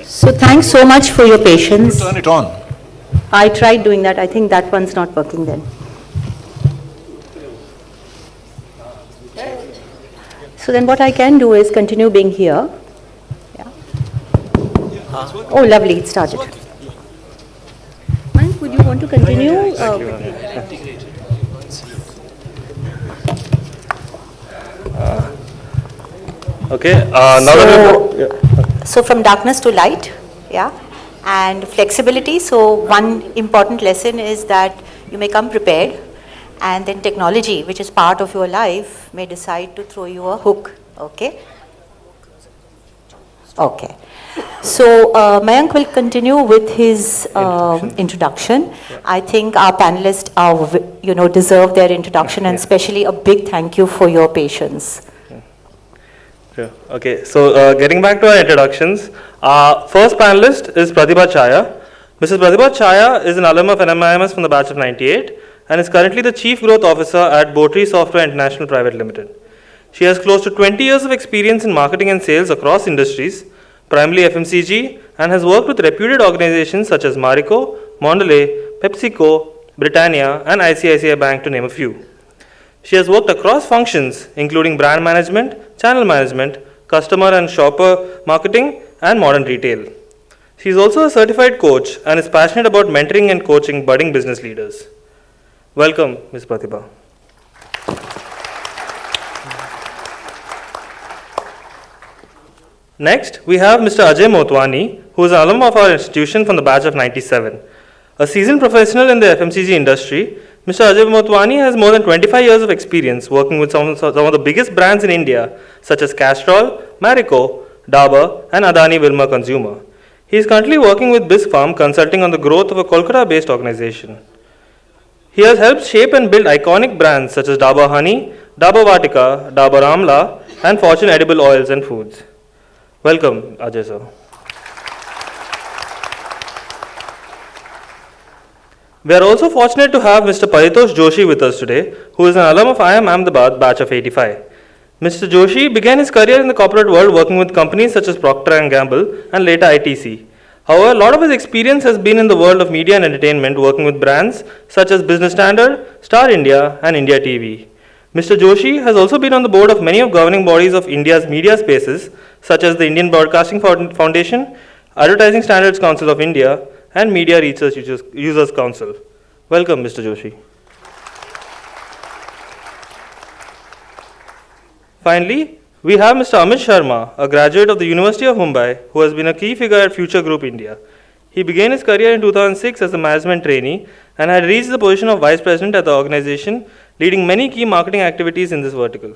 So thanks so much for your patience. Turn it on. I tried doing that. I think that one's not working then. So then what I can do is continue being here. Yeah. Oh, lovely. It started. Mike, would you want to continue? Okay, now that we're... So from darkness to light, yeah, and flexibility. So one important lesson is that you may come prepared, and then technology, which is part of your life, may decide to throw you a hook. Okay. Okay. So Mayank will continue with his introduction. I think our panelists are, deserve their introduction, and especially a big thank you for your patience. Sure. Okay, so getting back to our introductions, our first panelist is Pratibha Chaya. Mrs. Pratibha Chaya is an alum of NMIMS from the batch of 98 and is currently the Chief Growth Officer at Botry Software International Private Limited. She has close to 20 years of experience in marketing and sales across industries, primarily FMCG, and has worked with reputed organizations such as Marico, Mondelez, PepsiCo, Britannia, and ICICI Bank, to name a few. She has worked across functions, including brand management, channel management, customer and shopper marketing, and modern retail. She is also a certified coach and is passionate about mentoring and coaching budding business leaders. Welcome, Ms. Pratibha. Next, we have Mr. Ajay Motwani, who is an alum of our institution from the batch of 97. A seasoned professional in the FMCG industry, Mr. Ajay Motwani has more than 25 years of experience working with some of the biggest brands in India, such as Castrol, Marico, Dabur, and Adani Wilmar Consumer. He is currently working with Bisque Farm, consulting on the growth of a Kolkata-based organization. He has helped shape and build iconic brands such as Dabur Honey, Dabur Vatika, Dabur Amla, and Fortune Edible Oils and Foods. Welcome, Ajay sir. We are also fortunate to have Mr. Paritosh Joshi with us today, who is an alum of IIM Ahmedabad, batch of 85. Mr. Joshi began his career in the corporate world working with companies such as Procter & Gamble and later ITC. However, a lot of his experience has been in the world of media and entertainment, working with brands such as Business Standard, Star India, and India TV. Mr. Joshi has also been on the board of many of governing bodies of India's media spaces, such as the Indian Broadcasting Foundation, Advertising Standards Council of India, and Media Research Users Council. Welcome, Mr. Joshi. Finally, we have Mr. Amit Sharma, a graduate of the University of Mumbai, who has been a key figure at Future Group India. He began his career in 2006 as a management trainee and had reached the position of vice president at the organization, leading many key marketing activities in this vertical.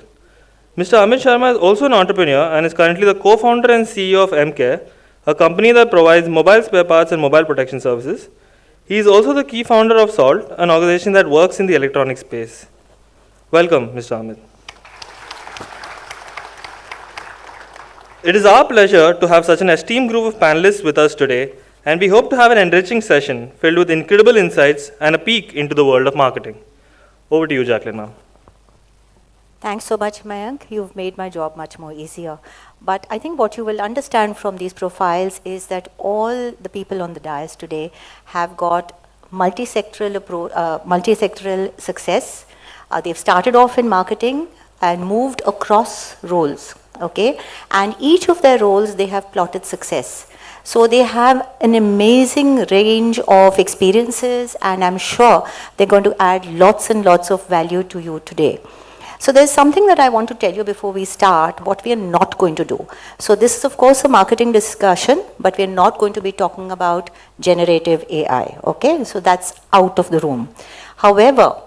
Mr. Amit Sharma is also an entrepreneur and is currently the co-founder and CEO of MCare, a company that provides mobile spare parts and mobile protection services. He is also the key founder of Salt, an organization that works in the electronic space. Welcome, Mr. Amit. It is our pleasure to have such an esteemed group of panelists with us today, and we hope to have an enriching session filled with incredible insights and a peek into the world of marketing. Over to you, Jacqueline, ma'am. Thanks so much, Mayank. You've made my job much more easier. But I think what you will understand from these profiles is that all the people on the dais today have got multi-sectoral success. They've started off in marketing and moved across roles, okay? And each of their roles, they have plotted success. So they have an amazing range of experiences, and I'm sure they're going to add lots and lots of value to you today. So there's something that I want to tell you before we start, what we are not going to do. So this is of course a marketing discussion, but we are not going to be talking about generative AI, okay? So that's out of the room. However,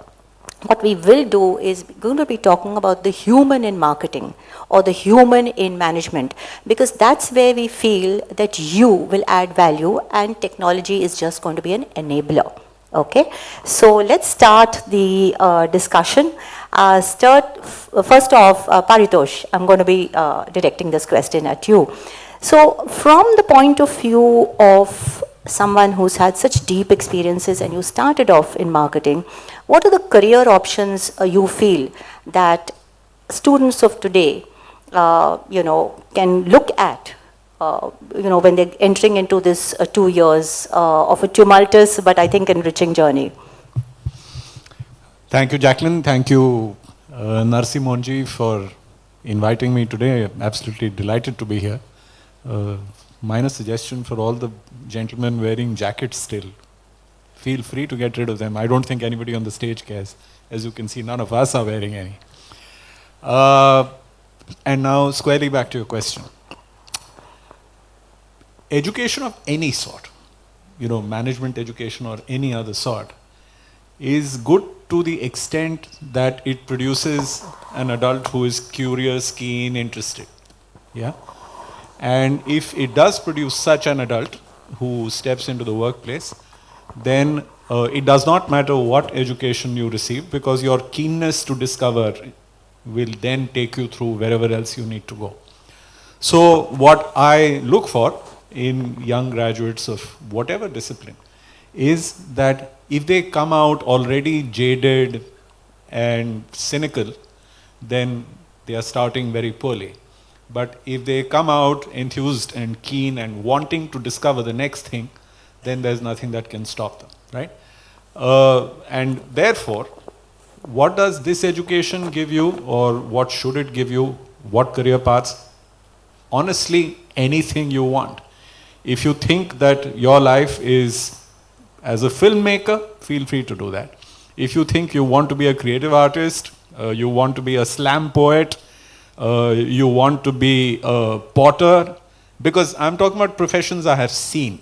what we will do is going to be talking about the human in marketing or the human in management, because that's where we feel that you will add value and technology is just going to be an enabler. Okay, so let's start the discussion. First off, Paritosh, I'm going to be directing this question at you. So from the point of view of someone who's had such deep experiences and you started off in marketing, what are the career options you feel that students of today, can look at, when they're entering into this 2 years of a tumultuous but I think enriching journey? Thank you, Jacqueline. Thank you, Narsi Monji, for inviting me today. I'm absolutely delighted to be here. Minor suggestion for all the gentlemen wearing jackets still. Feel free to get rid of them. I don't think anybody on the stage cares. As you can see, none of us are wearing any. And now, squarely back to your question. Education of any sort, management education or any other sort, is good to the extent that it produces an adult who is curious, keen, interested. Yeah? And if it does produce such an adult who steps into the workplace, then it does not matter what education you receive, because your keenness to discover will then take you through wherever else you need to go. So what I look for in young graduates of whatever discipline is that if they come out already jaded and cynical, then they are starting very poorly. But if they come out enthused and keen and wanting to discover the next thing, then there's nothing that can stop them, right? And therefore, what does this education give you, or what should it give you? What career paths? Honestly, anything you want. If you think that your life is as a filmmaker, feel free to do that. If you think you want to be a creative artist, you want to be a slam poet, you want to be a potter, because I'm talking about professions I have seen.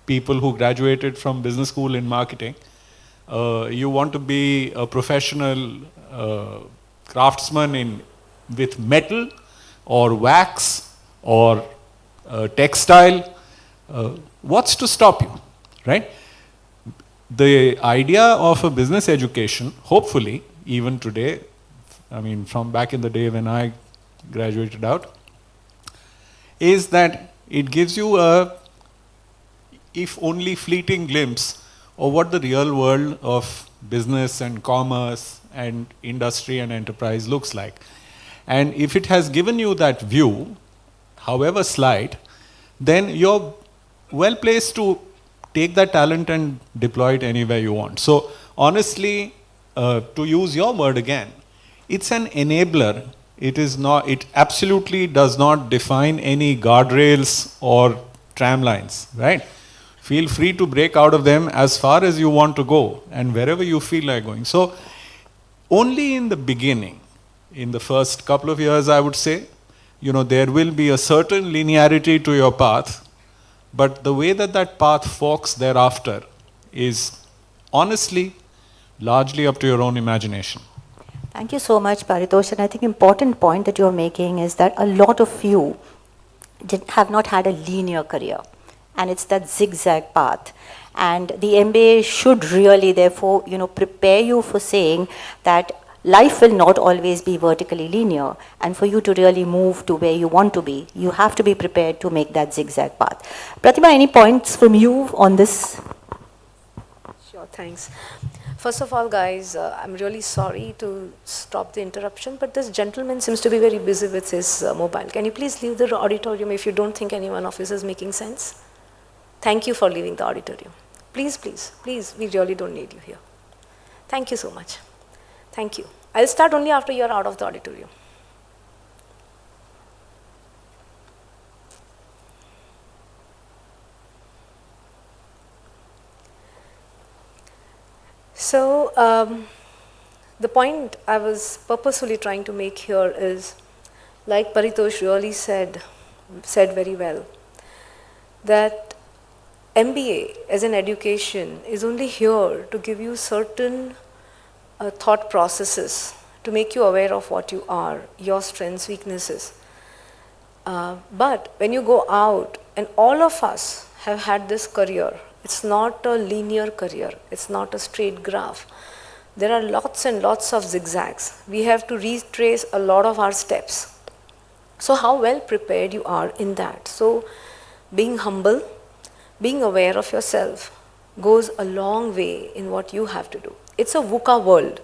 People who graduated from business school in marketing. You want to be a professional craftsman with metal or wax or textile. What's to stop you, right? The idea of a business education, hopefully, even today, I mean, from back in the day when I graduated out, is that it gives you a, if only fleeting glimpse of what the real world of business and commerce and industry and enterprise looks like. And if it has given you that view, however slight, then you're well placed to take that talent and deploy it anywhere you want. So honestly, to use your word again, it's an enabler. It is not, it absolutely does not define any guardrails or tram lines, right? Feel free to break out of them as far as you want to go and wherever you feel like going. So only in the beginning, in the first couple of years, I would say, there will be a certain linearity to your path, but the way that that path forks thereafter is honestly largely up to your own imagination. Thank you so much, Paritosh. And I think important point that you're making is that a lot of you have not had a linear career, and it's that zigzag path. And the MBA should really, therefore, prepare you for saying that life will not always be vertically linear, and for you to really move to where you want to be, you have to be prepared to make that zigzag path. Pratima, any points from you on this? Sure, thanks. First of all, guys, I'm really sorry to stop the interruption, but this gentleman seems to be very busy with his mobile. Can you please leave the auditorium if you don't think anyone of this is making sense? Thank you for leaving the auditorium. Please, please, please, we really don't need you here. Thank you so much. Thank you. I'll start only after you're out of the auditorium. So, the point I was purposefully trying to make here is, like Paritosh really said very well, that MBA as an education is only here to give you certain thought processes, to make you aware of what you are, your strengths, weaknesses. But when you go out, and all of us have had this career, it's not a linear career, it's not a straight graph. There are lots and lots of zigzags. We have to retrace a lot of our steps. So how well prepared you are in that. So being humble, being aware of yourself goes a long way in what you have to do. It's a VUCA world.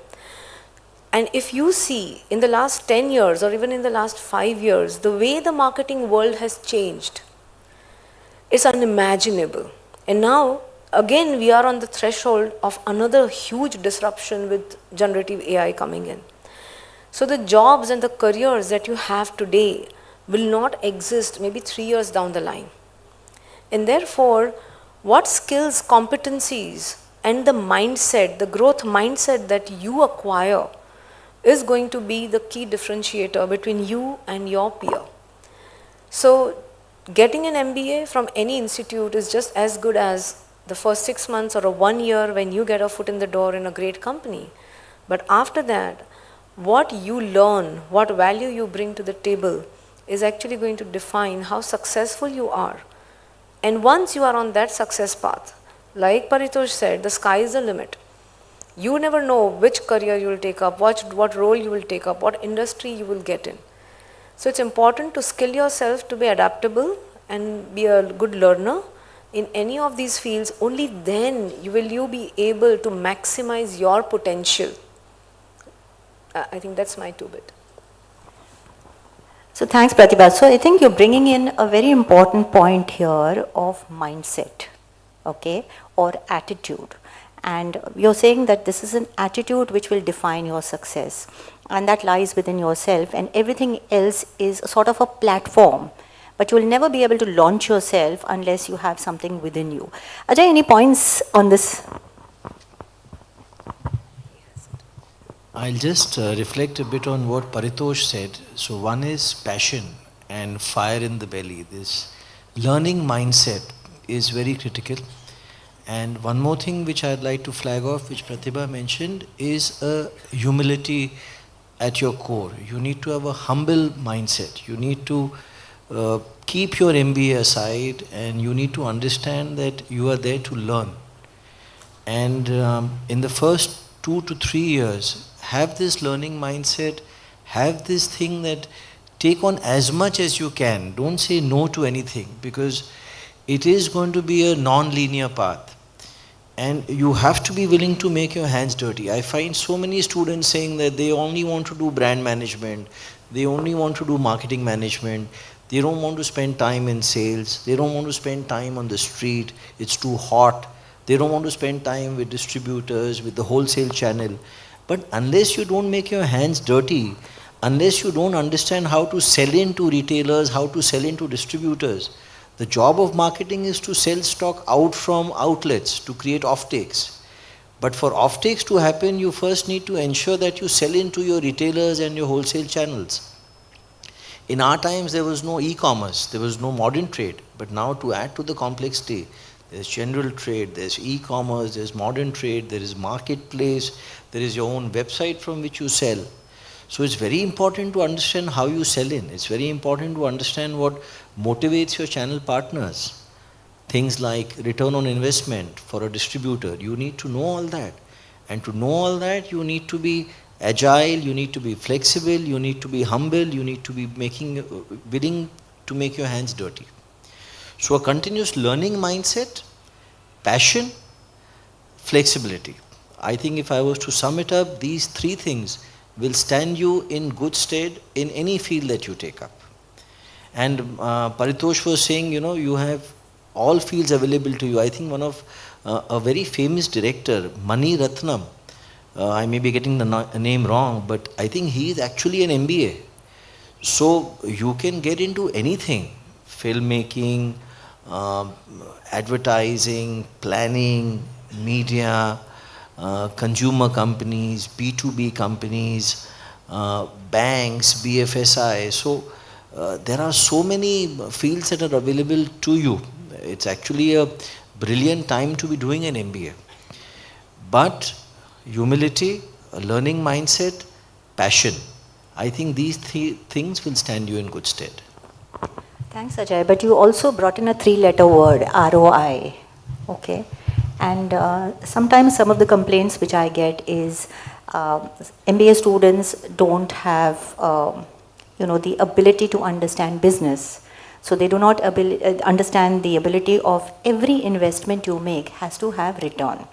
And if you see in the last 10 years or even in the last 5 years, the way the marketing world has changed, it's unimaginable. And now, again, we are on the threshold of another huge disruption with generative AI coming in. So the jobs and the careers that you have today will not exist maybe 3 years down the line. And therefore, what skills, competencies, and the mindset, the growth mindset that you acquire is going to be the key differentiator between you and your peer. So getting an MBA from any institute is just as good as the first 6 months or a 1 year when you get a foot in the door in a great company. But after that, what you learn, what value you bring to the table is actually going to define how successful you are. And once you are on that success path, like Paritosh said, the sky is the limit. You never know which career you will take up, what role you will take up, what industry you will get in. So it's important to skill yourself to be adaptable and be a good learner in any of these fields. Only then will you be able to maximize your potential. I think that's my 2-bit. So thanks, Pratibha. So I think you're bringing in a very important point here of mindset, okay, or attitude. And you're saying that this is an attitude which will define your success, and that lies within yourself, and everything else is sort of a platform. But you will never be able to launch yourself unless you have something within you. Ajay, any points on this? I'll just reflect a bit on what Paritosh said. So one is passion and fire in the belly. This learning mindset is very critical. And one more thing which I'd like to flag off, which Pratibha mentioned, is a humility at your core. You need to have a humble mindset. You need to keep your MBA aside, and you need to understand that you are there to learn. And in the first 2 to 3 years, have this learning mindset, have this thing that take on as much as you can. Don't say no to anything, because it is going to be a non-linear path. And you have to be willing to make your hands dirty. I find so many students saying that they only want to do brand management, they only want to do marketing management, they don't want to spend time in sales, they don't want to spend time on the street, it's too hot, they don't want to spend time with distributors, with the wholesale channel. But unless you don't make your hands dirty, unless you don't understand how to sell into retailers, how to sell into distributors, the job of marketing is to sell stock out from outlets to create offtakes. But for offtakes to happen, you first need to ensure that you sell into your retailers and your wholesale channels. In our times, there was no e-commerce, there was no modern trade. But now, to add to the complexity, there's general trade, there's e-commerce, there's modern trade, there is marketplace, there is your own website from which you sell. So it's very important to understand how you sell in. It's very important to understand what motivates your channel partners. Things like return on investment for a distributor. You need to know all that. And to know all that, you need to be agile, you need to be flexible, you need to be humble, you need to be willing to make your hands dirty. So a continuous learning mindset, passion, flexibility. I think if I was to sum it up, these 3 things will stand you in good stead in any field that you take up. And Paritosh was saying, you have all fields available to you. I think one of a very famous director, Mani Ratnam, I may be getting the name wrong, but I think he is actually an MBA. So you can get into anything, filmmaking, advertising, planning, media, consumer companies, B2B companies, banks, BFSI. So there are so many fields that are available to you. It's actually a brilliant time to be doing an MBA. But humility, a learning mindset, passion, I think these things will stand you in good stead. Thanks, Ajay. But you also brought in a three-letter word, ROI. Okay? And sometimes some of the complaints which I get is MBA students don't have, the ability to understand business. So they do not understand the ability of every investment you make has to have return.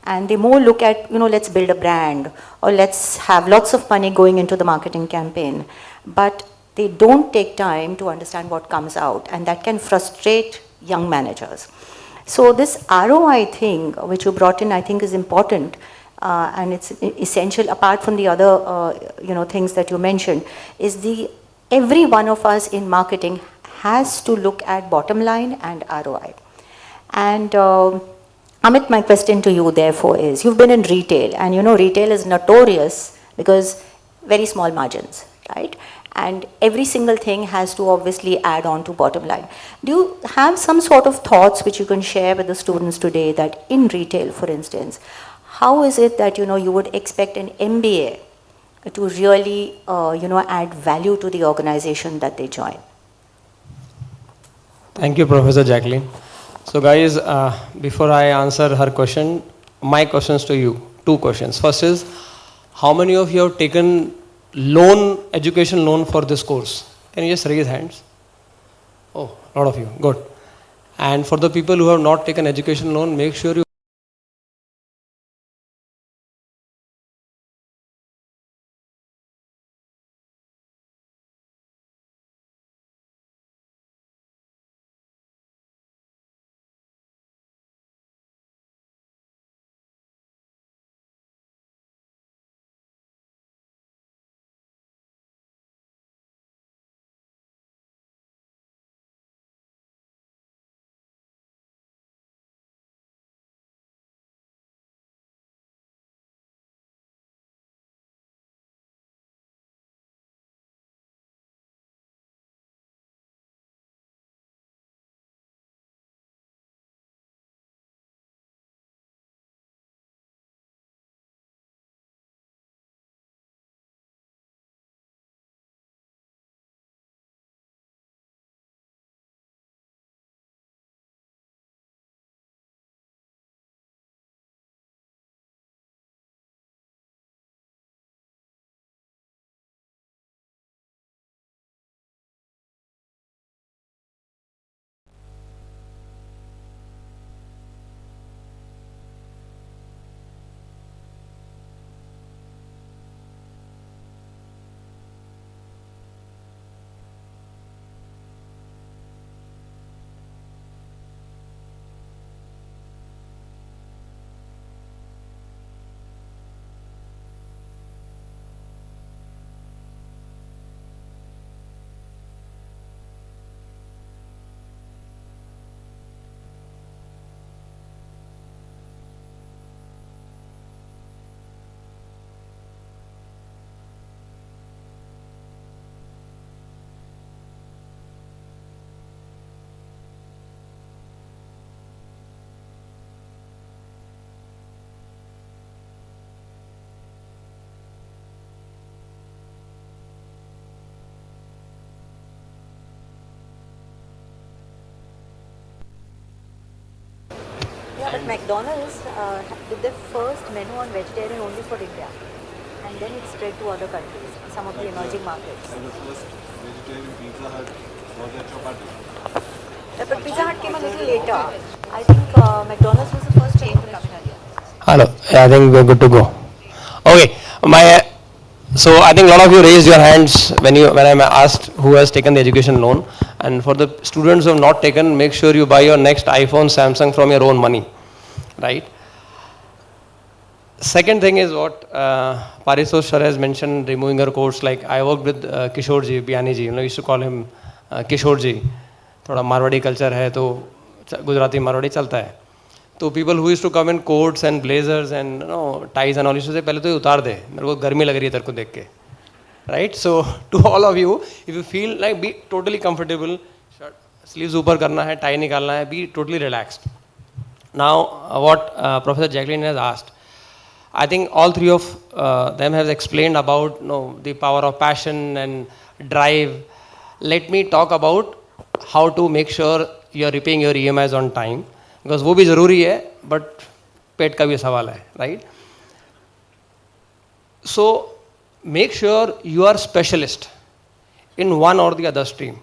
And they more look at, let's build a brand or let's have lots of money going into the marketing campaign. But they don't take time to understand what comes out, and that can frustrate young managers. So this ROI thing, which you brought in, I think is important, and it's essential apart from the other, things that you mentioned, is every one of us in marketing has to look at bottom line and ROI. And Amit, my question to you therefore is, you've been in retail, and retail is notorious because very small margins, right? And every single thing has to obviously add on to bottom line. Do you have some sort of thoughts which you can share with the students today that in retail, for instance, how is it that, you would expect an MBA to really, add value to the organization that they join? Thank you, Professor Jacqueline. So guys, before I answer her question, my questions to you, two questions. First is, how many of you have taken education loan for this course? Can you just raise hands? Oh, a lot of you, good. And for the people who have not taken education loan, make sure you Yeah, but McDonald's did their first menu on vegetarian only for India, and then it spread to other countries, some of the emerging markets. And the first vegetarian Pizza Hut was at Chapati. Yeah, but Pizza Hut came a little later. I think McDonald's was the first chain to come in India. hello, I think we're good to go. Okay, so I think a lot of you raised your hands when I asked who has taken the education loan. And for the students who have not taken, make sure you buy your next iPhone, Samsung from your own money, right? Second thing is what Paritosh sir has mentioned, removing her course. Like I worked with Kishore ji, Biani ji, used to call him Kishore ji. थोड़ा Marwari culture है तो गुजराती मारवाड़ी चलता है. तो people who used to come in coats and blazers and ties and all used to say पहले तो ये उतार दे, मेरे को गर्मी लग रही है तेरे को देख के, right? So to all of you, if you feel like be totally comfortable, shirt, sleeves ऊपर करना है, tie निकालना है, be totally relaxed. Now what Professor Jacqueline has asked, I think all three of them have explained about the power of passion and drive. Let me talk about how to make sure you are repaying your EMIs on time, because वो भी ज़रूरी है, but पेट का भी सवाल है, right? So make sure you are specialist in one or the other stream.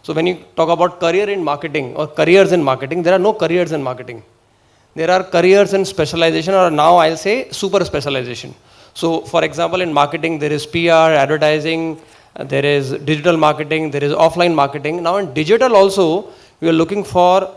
So when you talk about career in marketing or careers in marketing, there are no careers in marketing. There are careers in specialization, or now I'll say super specialization. So for example, in marketing, there is PR, advertising, there is digital marketing, there is offline marketing. Now in digital also, we are looking for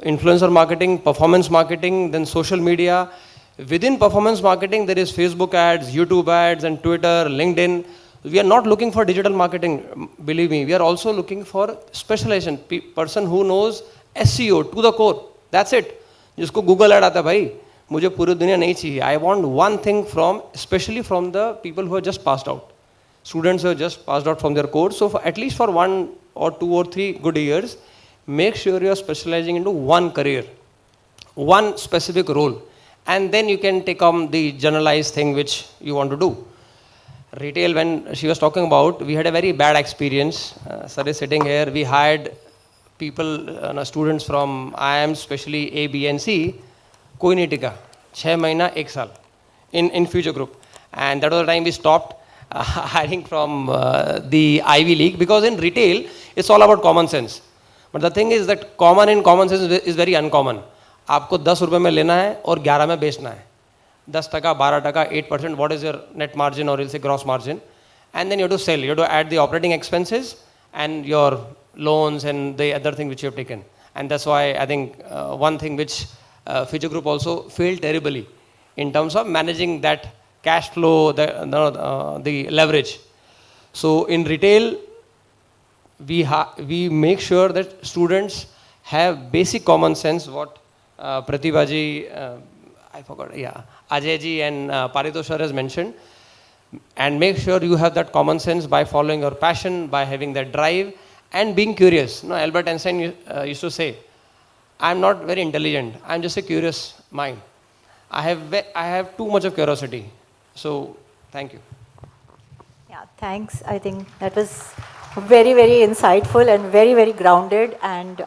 influencer marketing, performance marketing, then social media. Within performance marketing, there is Facebook ads, YouTube ads, and Twitter, LinkedIn. We are not looking for digital marketing, believe me. We are also looking for specialization, person who knows SEO to the core. That's it. जिसको Google ad आता है भाई, मुझे पूरी दुनिया नहीं चाहिए. I want one thing from, especially from the people who have just passed out. Students who have just passed out from their course. So at least for 1 or 2 or 3 good years, make sure you are specializing into one career, one specific role. And then you can take on the generalized thing which you want to do. Retail, when she was talking about, we had a very bad experience. Sir is sitting here, we hired people, students from IIM, especially A, B and C, koi nahi tika, 6 mahina, 1 saal, in Future Group. And that was the time we stopped hiring from the Ivy League, because in retail, it's all about common sense. But the thing is that common sense is very uncommon. आपको 10 रुपए में लेना है और 11 में बेचना है. 10%, 12%, 8%, what is your net margin or you'll say gross margin? And then you have to sell, you have to add the operating expenses and your loans and the other thing which you have taken. And that's why I think one thing which Future Group also failed terribly in terms of managing that cash flow, the leverage. So in retail, we make sure that students have basic common sense, what Pratibha ji, I forgot, yeah, Ajay ji and Paritosh sir has mentioned, and make sure you have that common sense by following your passion, by having that drive and being curious. Albert Einstein used to say, I'm not very intelligent, I'm just a curious mind. I have too much of curiosity. So thank you. Yeah, thanks. I think that was very, very insightful and very, very grounded, and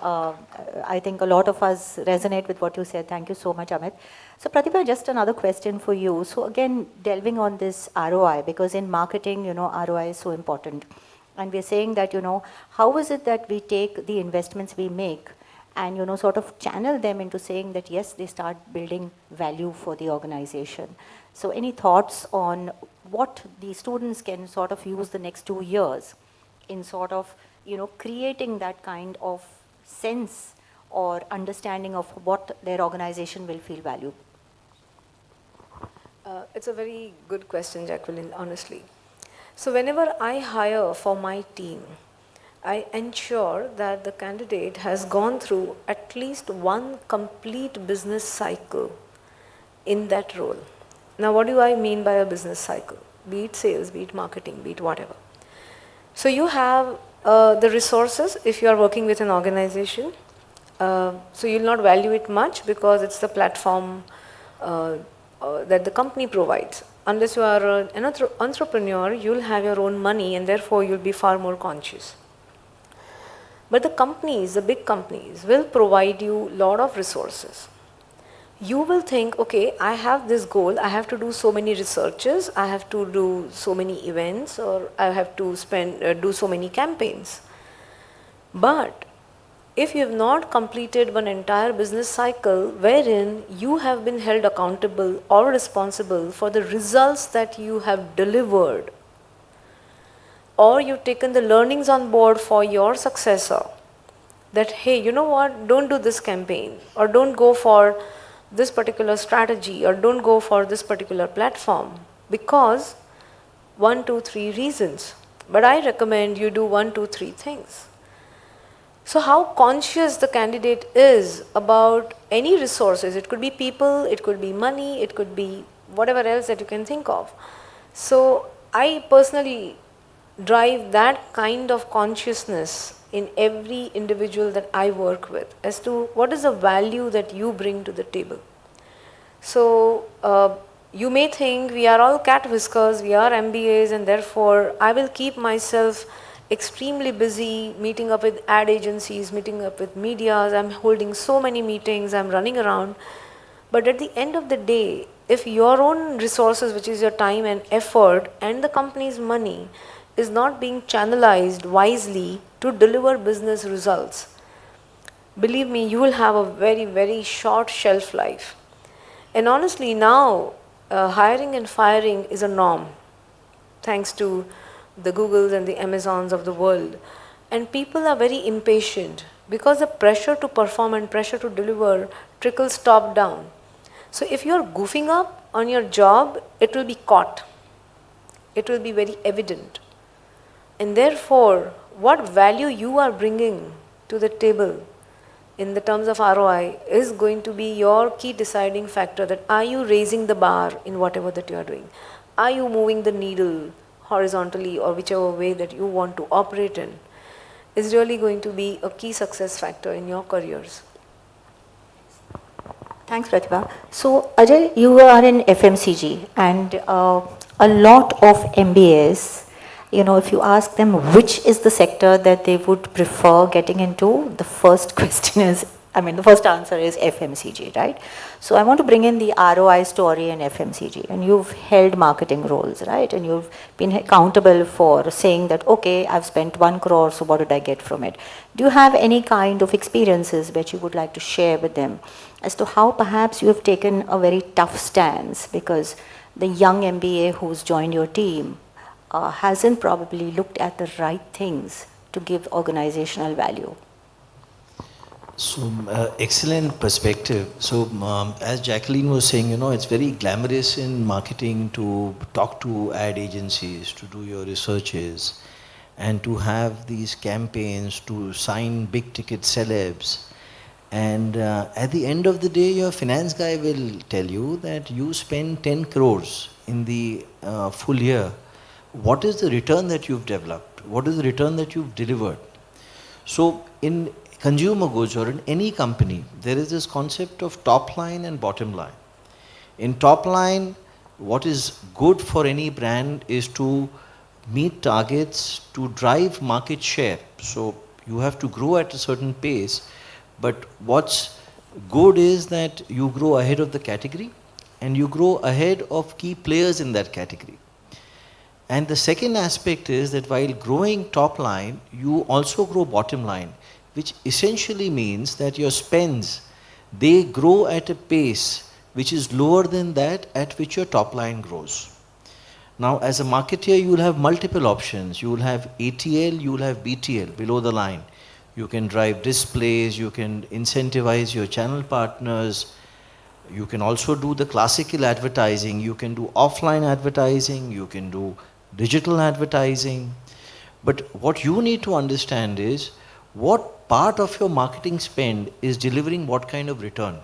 I think a lot of us resonate with what you said. Thank you so much, Amit. So Pratibha, just another question for you. So again, delving on this ROI, because in marketing, ROI is so important. And we're saying that, how is it that we take the investments we make and, sort of channel them into saying that, yes, they start building value for the organization. So any thoughts on what the students can sort of use the next 2 years in sort of, creating that kind of sense or understanding of what their organization will feel value? It's a very good question, Jacqueline, honestly. So whenever I hire for my team, I ensure that the candidate has gone through at least one complete business cycle in that role. Now, what do I mean by a business cycle? Be it sales, be it marketing, be it whatever. So you have the resources if you are working with an organization. So you'll not value it much because it's the platform that the company provides. Unless you are an entrepreneur, you'll have your own money and therefore you'll be far more conscious. But the companies, the big companies, will provide you a lot of resources. You will think, okay, I have this goal, I have to do so many researches, I have to do so many events, or I have to do so many campaigns. But if you have not completed one entire business cycle wherein you have been held accountable or responsible for the results that you have delivered, or you've taken the learnings on board for your successor, that hey, you know what, don't do this campaign, or don't go for this particular strategy, or don't go for this particular platform, because 1, 2, 3 reasons. But I recommend you do 1, 2, 3 things. So how conscious the candidate is about any resources, it could be people, it could be money, it could be whatever else that you can think of. So I personally drive that kind of consciousness in every individual that I work with as to what is the value that you bring to the table. So you may think we are all cat whiskers, we are MBAs, and therefore I will keep myself extremely busy meeting up with ad agencies, meeting up with medias, I'm holding so many meetings, I'm running around. But at the end of the day, if your own resources, which is your time and effort, and the company's money is not being channelized wisely to deliver business results, believe me, you will have a very, very short shelf life. And honestly, now hiring and firing is a norm, thanks to the Googles and the Amazons of the world. And people are very impatient because the pressure to perform and pressure to deliver trickles top down. So if you're goofing up on your job, it will be caught. It will be very evident. And therefore, what value you are bringing to the table in the terms of ROI is going to be your key deciding factor, that are you raising the bar in whatever that you are doing? Are you moving the needle horizontally or whichever way that you want to operate in, is really going to be a key success factor in your careers. Thanks, Pratibha. So, Ajay, you are in FMCG, and a lot of MBAs, you know, if you ask them which is the sector that they would prefer getting into, the first question is, the first answer is FMCG, right? So I want to bring in the ROI story in FMCG, and you've held marketing roles, right? And you've been accountable for saying that, okay, I've spent 1 crore, so what did I get from it? Do you have any kind of experiences which you would like to share with them as to how perhaps you have taken a very tough stance, because the young MBA who's joined your team hasn't probably looked at the right things to give organizational value? So, excellent perspective. So, as Jacqueline was saying, it's very glamorous in marketing to talk to ad agencies, to do your researches, and to have these campaigns, to sign big ticket celebs. And at the end of the day, your finance guy will tell you that you spend 10 crores in the full year. What is the return that you've developed? What is the return that you've delivered? So, in consumer goods or in any company, there is this concept of top line and bottom line. In top line, what is good for any brand is to meet targets, to drive market share. So you have to grow at a certain pace, but what's good is that you grow ahead of the category and you grow ahead of key players in that category. And the second aspect is that while growing top line, you also grow bottom line, which essentially means that your spends, they grow at a pace which is lower than that at which your top line grows. Now, as a marketer, you will have multiple options. You will have ATL, you will have BTL, below the line. You can drive displays, you can incentivize your channel partners, you can also do the classical advertising, you can do offline advertising, you can do digital advertising. But what you need to understand is what part of your marketing spend is delivering what kind of return.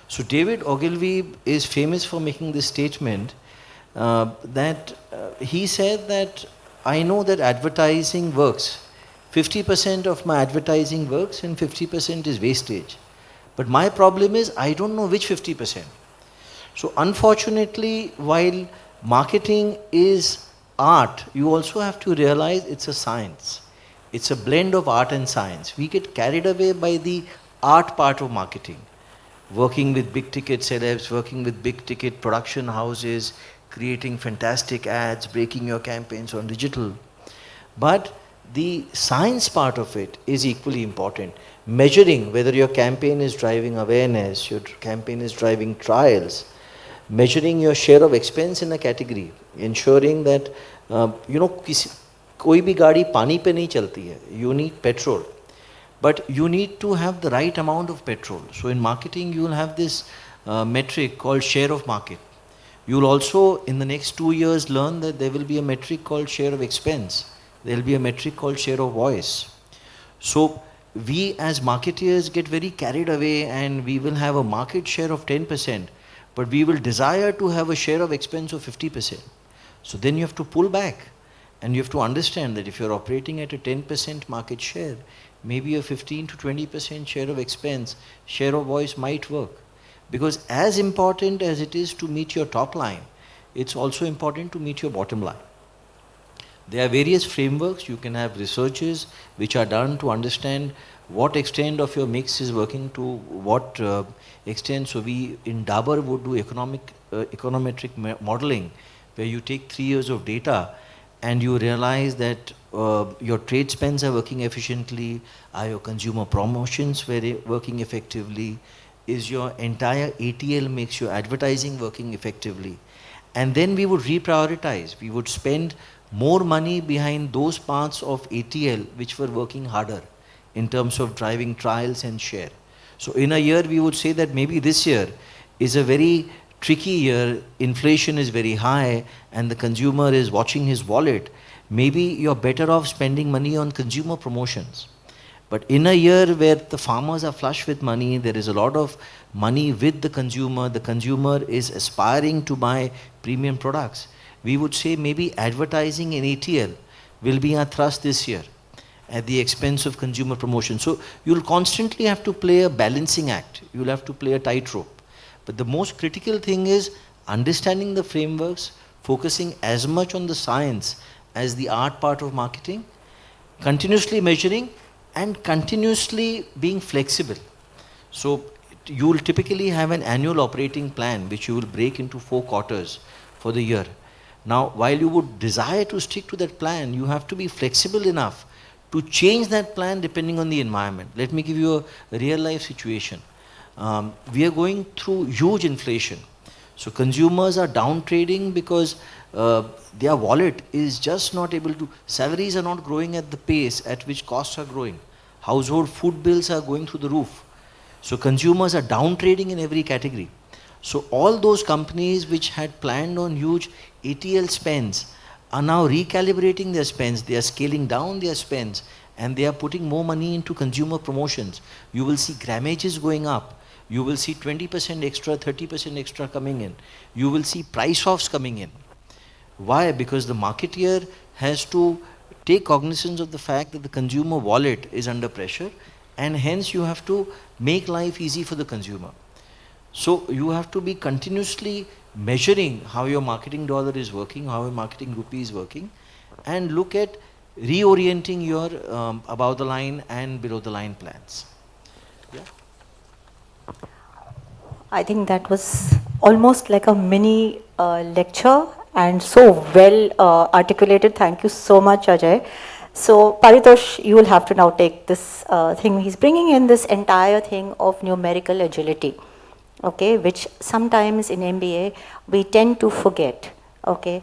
So David Ogilvy is famous for making this statement that he said that I know that advertising works. 50% of my advertising works and 50% is wastage. But my problem is I don't know which 50%. So unfortunately, while marketing is art, you also have to realize it's a science. It's a blend of art and science. We get carried away by the art part of marketing. Working with big ticket celebs, working with big ticket production houses, creating fantastic ads, breaking your campaigns on digital. But the science part of it is equally important. Measuring whether your campaign is driving awareness, your campaign is driving trials, measuring your share of expense in a category, ensuring that कोई भी गाड़ी पानी पे नहीं चलती है. You need petrol, but you need to have the right amount of petrol. So in marketing, you will have this metric called share of market. You will also, in the next 2 years, learn that there will be a metric called share of expense. There will be a metric called share of voice. So we as marketeers get very carried away and we will have a market share of 10%, but we will desire to have a share of expense of 50%. So then you have to pull back and you have to understand that if you're operating at a 10% market share, maybe a 15 to 20% share of expense, share of voice might work. Because as important as it is to meet your top line, it's also important to meet your bottom line. There are various frameworks. You can have researches which are done to understand what extent of your mix is working to what extent. So we in Dabur would do econometric modeling, where you take 3 years of data and you realize that your trade spends are working efficiently, are your consumer promotions working effectively, is your entire ATL mix, your advertising working effectively. And then we would reprioritize. We would spend more money behind those parts of ATL which were working harder in terms of driving trials and share. So in a year, we would say that maybe this year is a very tricky year, inflation is very high and the consumer is watching his wallet. Maybe you're better off spending money on consumer promotions. But in a year where the farmers are flush with money, there is a lot of money with the consumer is aspiring to buy premium products. We would say maybe advertising in ATL will be our thrust this year at the expense of consumer promotion. So you'll constantly have to play a balancing act. You'll have to play a tightrope. But the most critical thing is understanding the frameworks, focusing as much on the science as the art part of marketing, continuously measuring and continuously being flexible. So you will typically have an annual operating plan which you will break into 4 quarters for the year. Now, while you would desire to stick to that plan, you have to be flexible enough to change that plan depending on the environment. Let me give you a real life situation. We are going through huge inflation. So consumers are down trading because their wallet is just not able to, salaries are not growing at the pace at which costs are growing. Household food bills are going through the roof. So consumers are down trading in every category. So all those companies which had planned on huge ATL spends are now recalibrating their spends. They are scaling down their spends and they are putting more money into consumer promotions. You will see grammages going up. You will see 20% extra, 30% extra coming in. You will see price offs coming in. Why? Because the marketeer has to take cognizance of the fact that the consumer wallet is under pressure and hence you have to make life easy for the consumer. So you have to be continuously measuring how your marketing dollar is working, how your marketing rupee is working, and look at reorienting your above the line and below the line plans. Yeah. I think that was almost like a mini lecture and so well articulated. Thank you so much, Ajay. So Paritosh, you will have to now take this thing. He's bringing in this entire thing of numerical agility, okay, which sometimes in MBA we tend to forget. Okay,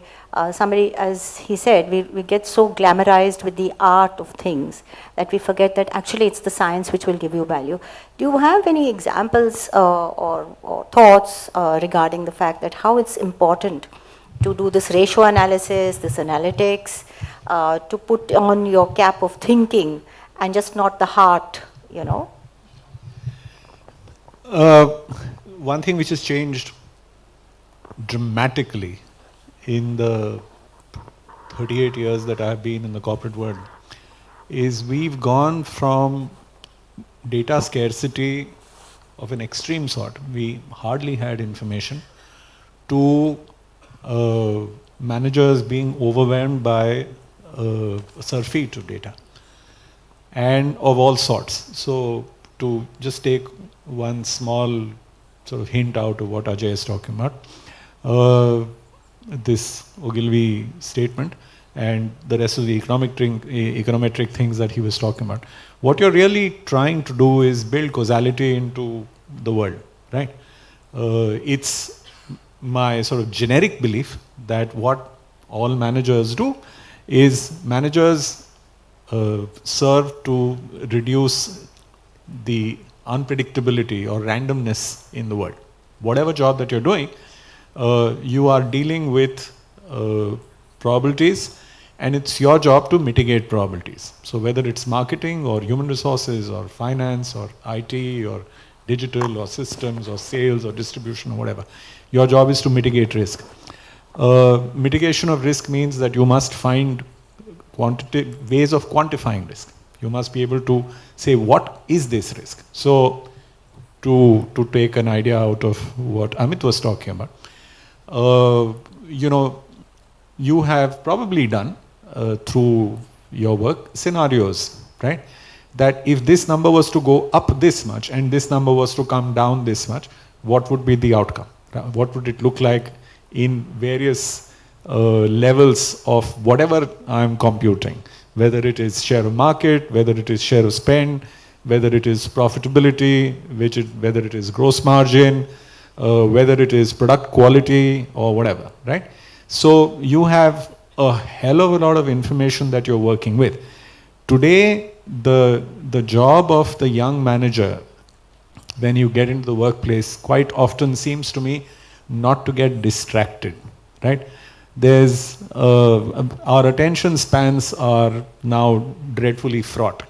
somebody, as he said, we get so glamorized with the art of things that we forget that actually it's the science which will give you value. Do you have any examples or thoughts regarding the fact that how it's important to do this ratio analysis, this analytics, to put on your cap of thinking and just not the heart, you know? One thing which has changed dramatically in the 38 years that I have been in the corporate world is we've gone from data scarcity of an extreme sort, we hardly had information, to managers being overwhelmed by a surfeit of data and of all sorts. So to just take one small sort of hint out of what Ajay is talking about, this Ogilvy statement and the rest of the econometric things that he was talking about. What you're really trying to do is build causality into the world, right? It's my sort of generic belief that what all managers do is managers serve to reduce the unpredictability or randomness in the world. Whatever job that you're doing, you are dealing with probabilities and it's your job to mitigate probabilities. So whether it's marketing or human resources or finance or IT or digital or systems or sales or distribution or whatever, your job is to mitigate risk. Mitigation of risk means that you must find ways of quantifying risk. You must be able to say, what is this risk? So to take an idea out of what Amit was talking about, you have probably done through your work scenarios, right? That if this number was to go up this much and this number was to come down this much, what would be the outcome? What would it look like in various levels of whatever I'm computing, whether it is share of market, whether it is share of spend, whether it is profitability, whether it is gross margin, whether it is product quality or whatever, right? So you have a hell of a lot of information that you're working with. Today, the job of the young manager when you get into the workplace quite often seems to me not to get distracted, right? There's, our attention spans are now dreadfully fraught.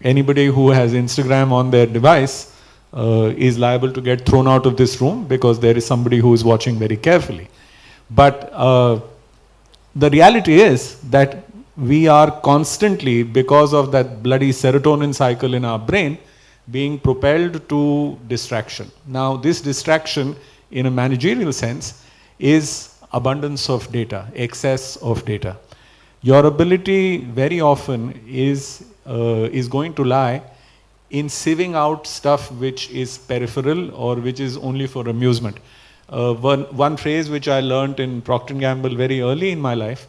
Anybody who has Instagram on their device is liable to get thrown out of this room because there is somebody who is watching very carefully. But the reality is that we are constantly, because of that bloody serotonin cycle in our brain, being propelled to distraction. Now, this distraction, in a managerial sense, is abundance of data, excess of data. Your ability very often is going to lie in sieving out stuff which is peripheral or which is only for amusement. One phrase which I learned in Procter & Gamble very early in my life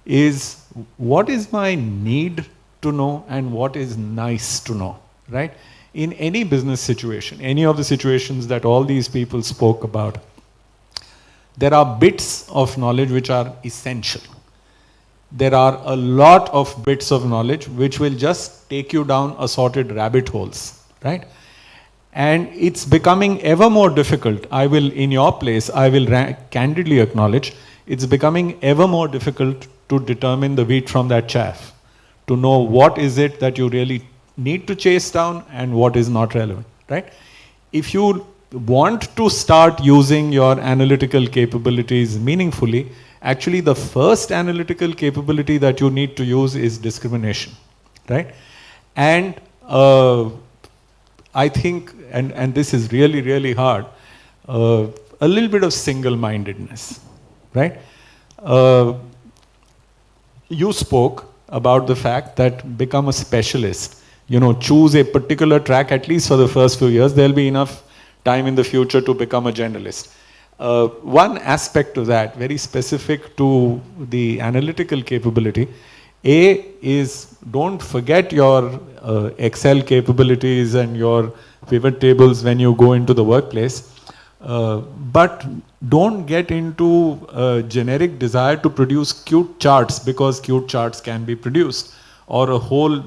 is, what is my need to know and what is nice to know, right? In any business situation, any of the situations that all these people spoke about, there are bits of knowledge which are essential. There are a lot of bits of knowledge which will just take you down assorted rabbit holes, right? And it's becoming ever more difficult. I will, in your place, I will candidly acknowledge, it's becoming ever more difficult to determine the wheat from that chaff, to know what is it that you really need to chase down and what is not relevant, right? If you want to start using your analytical capabilities meaningfully, actually the first analytical capability that you need to use is discrimination, right? And I think, and this is really, really hard, a little bit of single-mindedness, right? You spoke about the fact that become a specialist, choose a particular track, at least for the first few years. There'll be enough time in the future to become a generalist. One aspect of that, very specific to the analytical capability, is don't forget your Excel capabilities and your pivot tables when you go into the workplace, but don't get into a generic desire to produce cute charts because cute charts can be produced, or a whole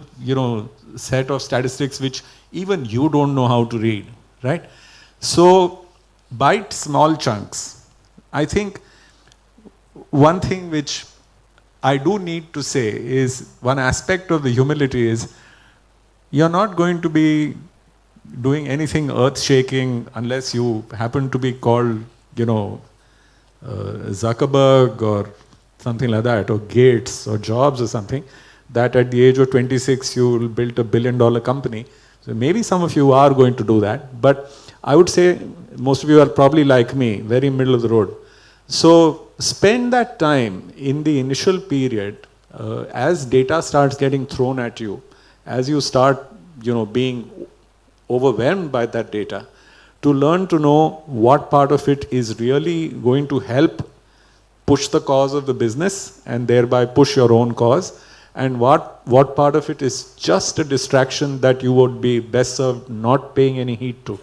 set of statistics which even you don't know how to read, right? So bite small chunks. I think one thing which I do need to say is, one aspect of the humility is, you're not going to be doing anything earth-shaking unless you happen to be called, Zuckerberg or something like that, or Gates or Jobs or something, that at the age of 26 you will build $1 billion company. So maybe some of you are going to do that, but I would say most of you are probably like me, very middle of the road. So spend that time in the initial period, as data starts getting thrown at you, as you start, being overwhelmed by that data, to learn to know what part of it is really going to help push the cause of the business and thereby push your own cause, and what part of it is just a distraction that you would be best served not paying any heed to.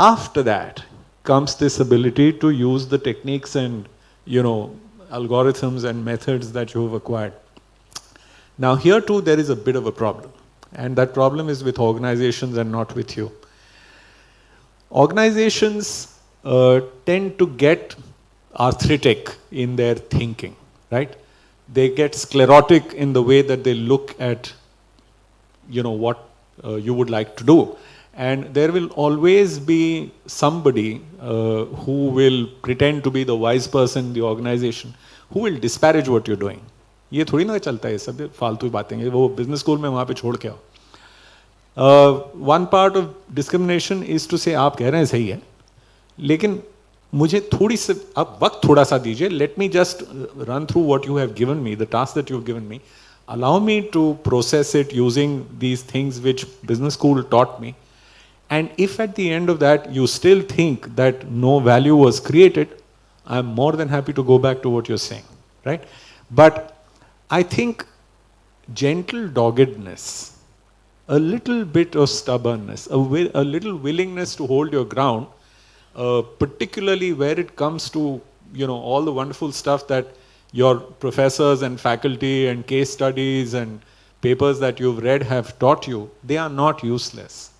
After that comes this ability to use the techniques and algorithms and methods that you have acquired. Now here too there is a bit of a problem, and that problem is with organizations and not with you. Organizations tend to get arthritic in their thinking, right? They get sclerotic in the way that they look at, what you would like to do. And there will always be somebody who will pretend to be the wise person in the organization, who will disparage what you're doing. ये थोड़ी ना चलता है, सब फालतू बातें हैं, वो बिजनेस स्कूल में वहाँ पे छोड़ के आओ. One part of discrimination is to say आप कह रहे हैं सही है, लेकिन मुझे थोड़ी सी अब वक्त थोड़ा सा दीजिए. Let me just run through what you have given me, the task that you have given me. Allow me to process it using these things which business school taught me. And if at the end of that you still think that no value was created, I'm more than happy to go back to what you're saying, right? But I think gentle doggedness, a little bit of stubbornness, a little willingness to hold your ground, particularly where it comes to, all the wonderful stuff that your professors and faculty and case studies and papers that you've read have taught you, they are not useless.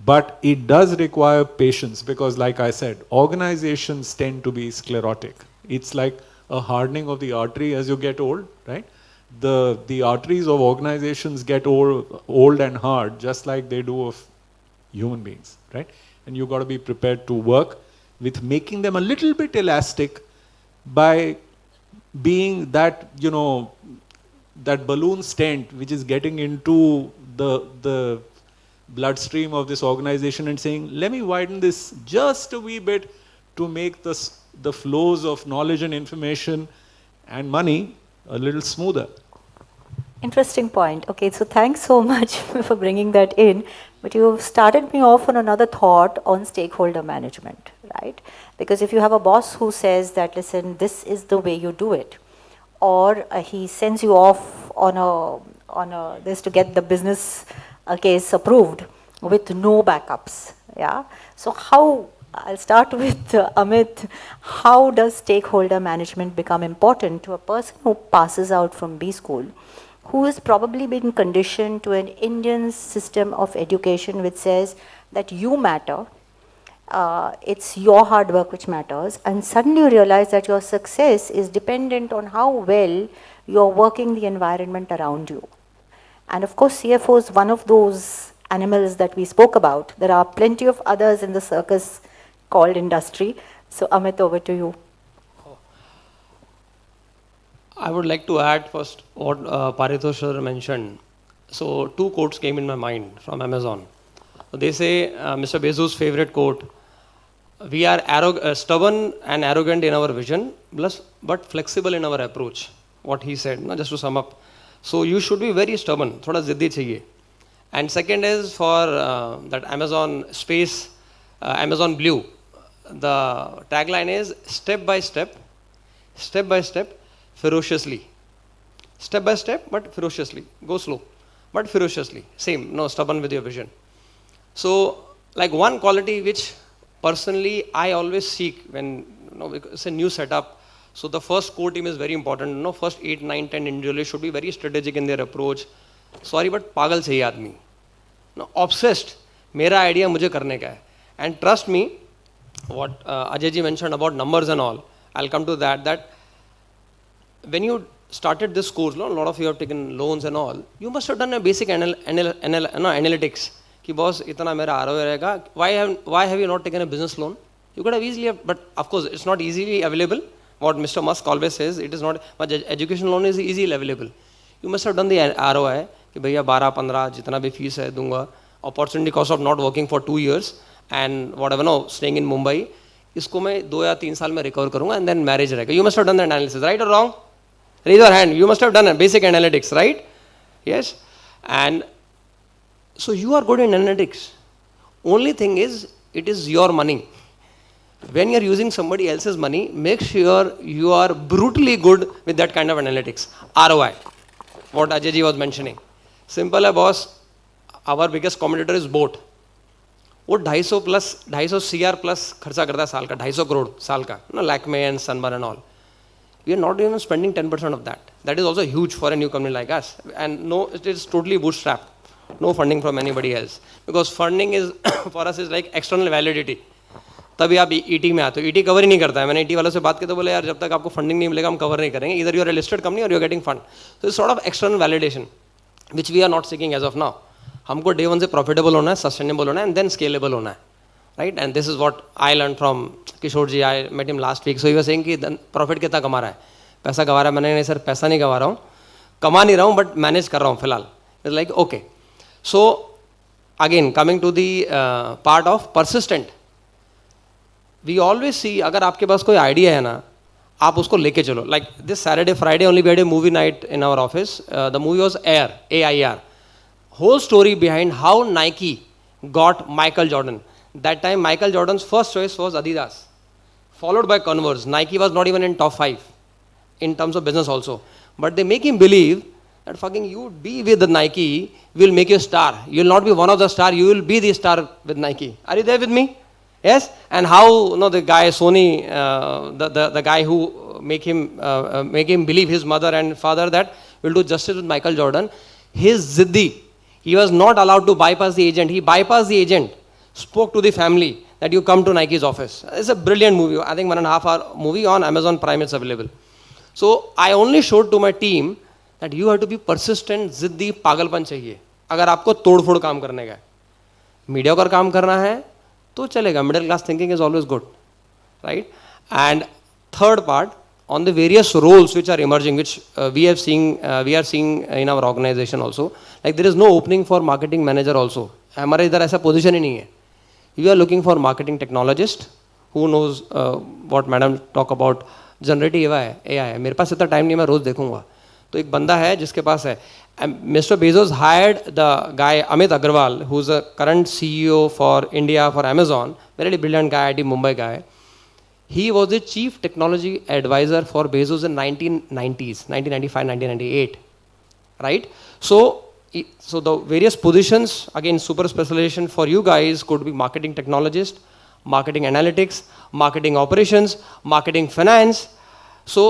But it does require patience because, like I said, organizations tend to be sclerotic. It's like a hardening of the artery as you get old, right? The arteries of organizations get old and hard, just like they do of human beings, right? And you've got to be prepared to work with making them a little bit elastic by being that, that balloon stent which is getting into the bloodstream of this organization and saying, let me widen this just a wee bit to make the flows of knowledge and information and money a little smoother. Interesting point. Okay, so thanks so much for bringing that in. But you've started me off on another thought on stakeholder management, right? Because if you have a boss who says that, listen, this is the way you do it, or he sends you off on a this to get the business case approved with no backups, yeah? So I'll start with Amit. How does stakeholder management become important to a person who passes out from B school, who has probably been conditioned to an Indian system of education which says that you matter, it's your hard work which matters, and suddenly you realize that your success is dependent on how well you're working the environment around you. And of course, CFO is one of those animals that we spoke about. There are plenty of others in the circus called industry. So Amit, over to you. I would like to add first what Paritosh sir mentioned. So 2 quotes came in my mind from Amazon. They say, Mr. Bezos' favorite quote, we are stubborn and arrogant in our vision, but flexible in our approach. What he said, just to sum up. So you should be very stubborn, thoda ziddi chahiye. And second is for that Amazon space, Amazon Blue. The tagline is step by step, ferociously. Step by step, but ferociously. Go slow, but ferociously. Same, stubborn with your vision. So, like one quality which personally I always seek when it's a new setup. So the first core team is very important. First 8, 9, 10 individuals should be very strategic in their approach. Sorry, but pagal chahiye aadmi. Obsessed. Mera idea mujhe karne ka hai. And trust me, what Ajay ji mentioned about numbers and all, I'll come to that when you started this course, a lot of you have taken loans and all, you must have done a basic analytics. Ki boss, itna mera ROI rahega. Why have you not taken a business loan? You could have easily, but of course, it's not easily available. What Mr. Musk always says, it is not, but education loan is easily available. You must have done the ROI, कि भैया 12-15 जितना भी fees है दूंगा, opportunity cost of not working for 2 years and whatever, staying in Mumbai, इसको मैं 2 या 3 साल में recover करूँगा and then marriage रहेगा. You must have done the analysis, right or wrong? Raise your hand. You must have done a basic analytics, right? Yes. And so you are good in analytics. Only thing is, it is your money. When you are using somebody else's money, make sure you are brutally good with that kind of analytics. ROI, what Ajay ji was mentioning. Simple है boss, our biggest competitor is boat. वो 250 CR plus खर्चा करता है साल का, 250 crore साल का, Lakme and Sunburn and all. We are not even spending 10% of that. That is also huge for a new company like us. And no, it is totally bootstrapped. No funding from anybody else. Because funding is, for us, is like external validity. तभी आप ET में आते हो. ET cover ही नहीं करता है. मैंने ET वालों से बात की तो बोले यार जब तक आपको फंडिंग नहीं मिलेगा हम कवर नहीं करेंगे. इधर यू आर लिस्टेड कंपनी और you are getting fund. So sort of external validation which we are not seeking as of now. हमको डे वन से प्रॉफिटेबल होना है, सस्टेनेबल होना है एंड देन स्केलेबल होना है. Right. And this is what I learn from Kishore ji. I met him last week. So he was saying कि profit कितना कमा रहा है, पैसा कमा रहा है. मैंने नहीं सर पैसा नहीं कमा रहा हूँ, कमा नहीं रहा हूँ बट मैनेज कर रहा हूँ फिलहाल. It's like okay. So again coming to the part of persistent. We always see अगर आपके पास कोई आइडिया है ना आप उसको लेके चलो. Like this Saturday Friday only we had a movie night in our office. The movie was air, AIR. Whole story behind how Nike got Michael Jordan. That time Michael Jordan's first choice was Adidas, followed by Converse. Nike was not even in top 5 in terms of business also. But they make him believe that fucking you be with the Nike, will make you a star. You will not be one of the star, you will be the star with Nike. Are you there with me? Yes? And how the guy Sony, the guy who make him believe his mother and father that will do justice with Michael Jordan. His ziddi. He was not allowed to bypass the agent. He bypassed the agent, spoke to the family that you come to Nike's office. It's a brilliant movie. I think 1.5 hour movie on Amazon Prime it's available. So I only showed to my team that you have to be persistent, जिद्दी, पागलपन चाहिए अगर आपको तोड़-फोड़ काम करने का है. Mediocre काम करना है तो चलेगा. Middle class thinking is always good, right. And third part on the various roles which are emerging, which we are seeing in our organization also. Like there is no opening for marketing manager also. हमारे इधर ऐसा position ही नहीं है. We are looking for marketing technologist who knows what madam talk about generative AI. मेरे पास इतना time नहीं, मैं रोज देखूंगा. तो एक बंदा है जिसके पास है. Mr. Bezos hired the guy Amit Agarwal, who's a current CEO for India for Amazon. Very brilliant guy, IT Mumbai guy. He was the chief technology advisor for Bezos in 1990s, 1995, 1998, right? So the various positions, again, super specialization for you guys could be marketing technologist, marketing analytics, marketing operations, marketing finance. So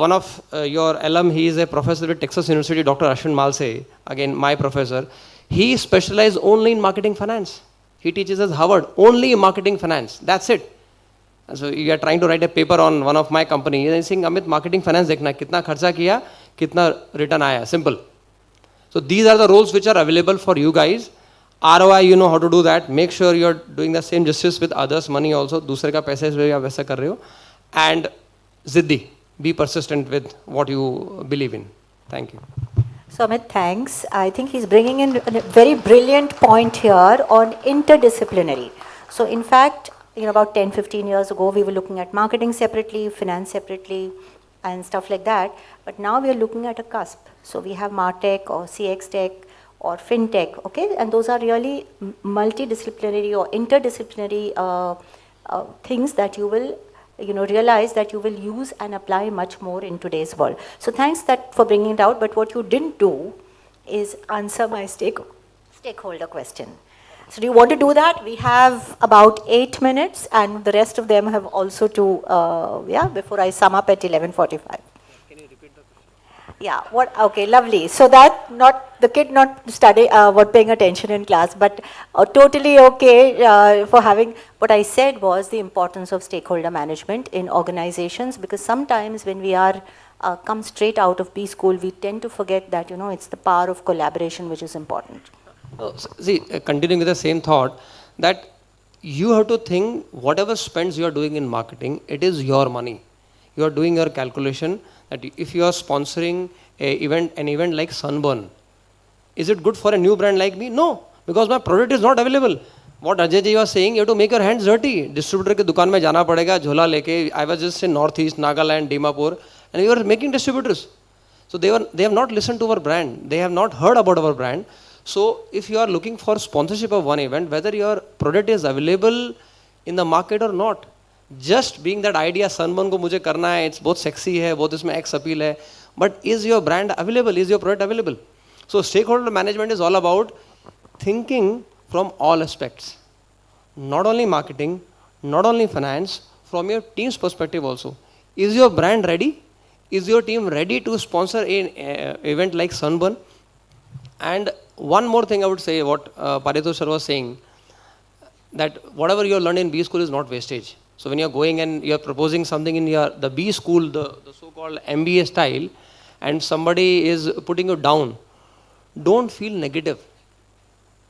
one of your alum, he is a professor at Texas University, Dr. Ashwin Malse, again, my professor. He specialized only in marketing finance. He teaches at Harvard, only in marketing finance. That's it. So you are trying to write a paper on one of my company. You are saying, Amit, marketing finance देखना कितना खर्चा किया, कितना return आया, simple. So these are the roles which are available for you guys. ROI, you know how to do that. Make sure you are doing the same justice with others' money also. दूसरे का पैसे से आप वैसा कर रहे हो. And ज़िद्दी, be persistent with what you believe in. Thank you. So Amit, thanks. I think he's bringing in a very brilliant point here on interdisciplinary. So in fact, about 10-15 years ago, we were looking at marketing separately, finance separately, and stuff like that. But now we are looking at a cusp. So we have MarTech or CX Tech or FinTech, okay? And those are really multidisciplinary or interdisciplinary things that you will, realize that you will use and apply much more in today's world. So thanks for bringing it out. But what you didn't do is answer my stakeholder question. So do you want to do that? We have about 8 minutes and the rest of them have also to, before I sum up at 11:45. Can you repeat the question? Yeah, okay, lovely. So that the kid not paying attention in class, but totally okay for having, what I said was the importance of stakeholder management in organizations, because sometimes when we are come straight out of B school, we tend to forget that, it's the power of collaboration which is important. See, continuing with the same thought, that you have to think whatever spends you are doing in marketing, it is your money. You are doing your calculation that if you are sponsoring an event like Sunburn, is it good for a new brand like me? No, because my product is not available. What Ajay ji was saying, you have to make your hands dirty. Distributor ke dukaan mein jana padega, jhola leke. I was just in Northeast, Nagaland, Dimapur, and we were making distributors. So they have not listened to our brand. They have not heard about our brand. So if you are looking for sponsorship of one event, whether your product is available in the market or not, just being that idea, Sunburn ko mujhe karna hai, it's both sexy hai, both isme X appeal hai, but is your brand available? Is your product available? So stakeholder management is all about thinking from all aspects, not only marketing, not only finance, from your team's perspective also. Is your brand ready? Is your team ready to sponsor an event like Sunburn? And one more thing I would say, what Paritosh sir was saying, that whatever you have learned in B school is not wastage. So when you're going and you're proposing something in the B school, the so-called MBA style, and somebody is putting you down, don't feel negative.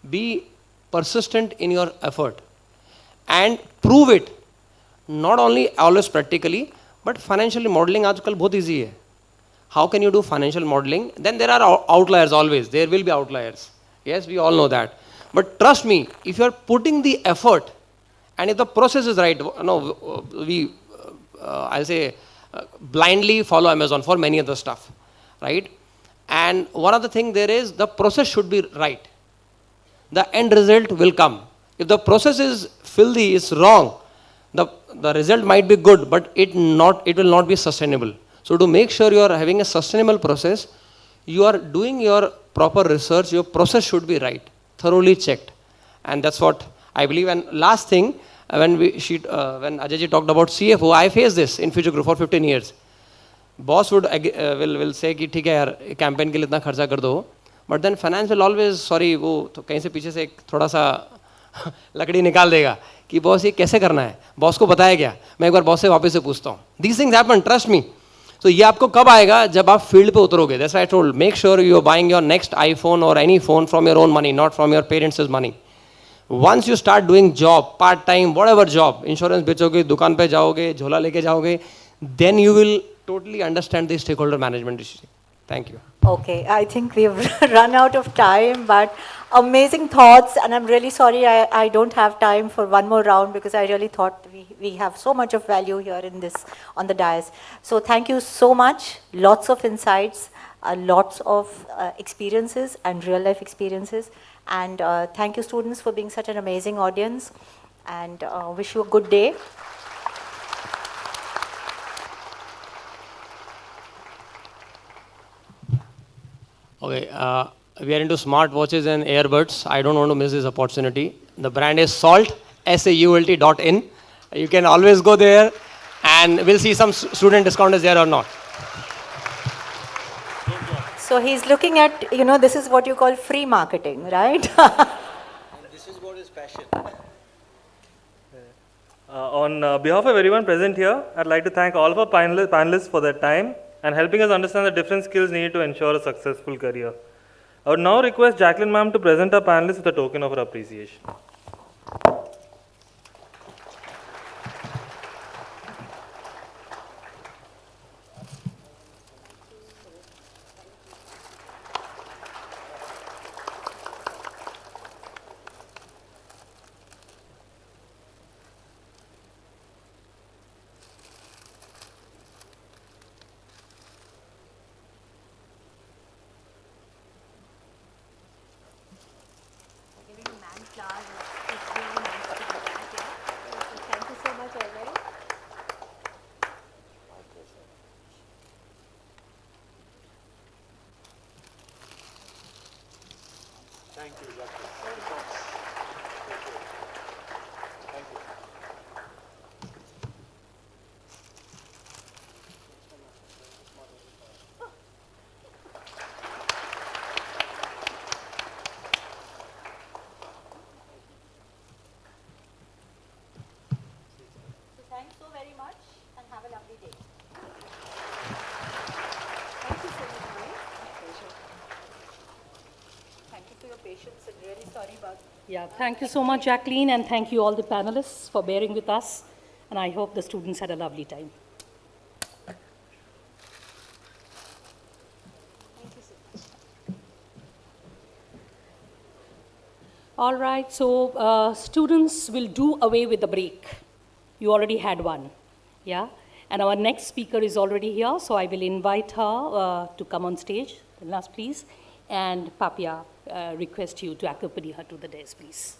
Be persistent in your effort and prove it. Not only always practically, but financially modeling aajkal bahut easy hai. How can you do financial modeling? Then there are outliers always. There will be outliers. Yes, we all know that. But trust me, if you are putting the effort, and if the process is right, no, I'll say, blindly follow Amazon for many other stuff, right? And one of the things there is, the process should be right. The end result will come. If the process is filthy, is wrong, the result might be good, but it will not be sustainable. So to make sure you are having a sustainable process, you are doing your proper research, your process should be right, thoroughly checked. And that's what I believe. And last thing, when Ajay ji talked about CFO, I faced this in Future Group for 15 years. Boss will say कि ठीक है यार campaign के लिए इतना खर्चा कर दो, but then finance will always, sorry, वो तो कहीं से पीछे से एक थोड़ा सा लकड़ी निकाल देगा कि बॉस ये कैसे करना है, बॉस को बताया क्या, मैं एक बार बॉस से वापस से पूछता हूँ. These things happen, trust me. So ये आपको कब आएगा, जब आप फील्ड पे उतरोगे. That's why I told, make sure you are buying your next iPhone or any phone from your own money, not from your parents' money. Once you start doing job, part time, whatever job, insurance बेचोगे, दुकान पे जाओगे, झोला लेके जाओगे, then you will totally understand the stakeholder management issue. Thank you. Okay, I think we've run out of time, but amazing thoughts, and I'm really sorry I don't have time for one more round because I really thought we have so much of value here in this, on the dais. So thank you so much, lots of insights, lots of experiences and real life experiences, and thank you students for being such an amazing audience, and wish you a good day. Okay, we are into smart watches and earbuds. I don't want to miss this opportunity. The brand is Salt, SAULT.in. You can always go there, and we'll see some student discount is there or not. So he's looking at, this is what you call free marketing, right? This is what is passion. On behalf of everyone present here, I'd like to thank all of our panelists for their time and helping us understand the different skills needed to ensure a successful career. I would now request Jacqueline ma'am to present our panelists with a token of her appreciation. Thank you, Jacqueline. Thank you. So thanks so very much and have a lovely day. Thank you so much. Thank you for your patience and really sorry about. Yeah, thank you so much, Jacqueline, and thank you all the panelists for bearing with us. And I hope the students had a lovely time. Thank you so much. All right, so students will do away with the break. You already had one, yeah? And our next speaker is already here, so I will invite her to come on stage. Last, please. And Papia, request you to accompany her to the dais, please.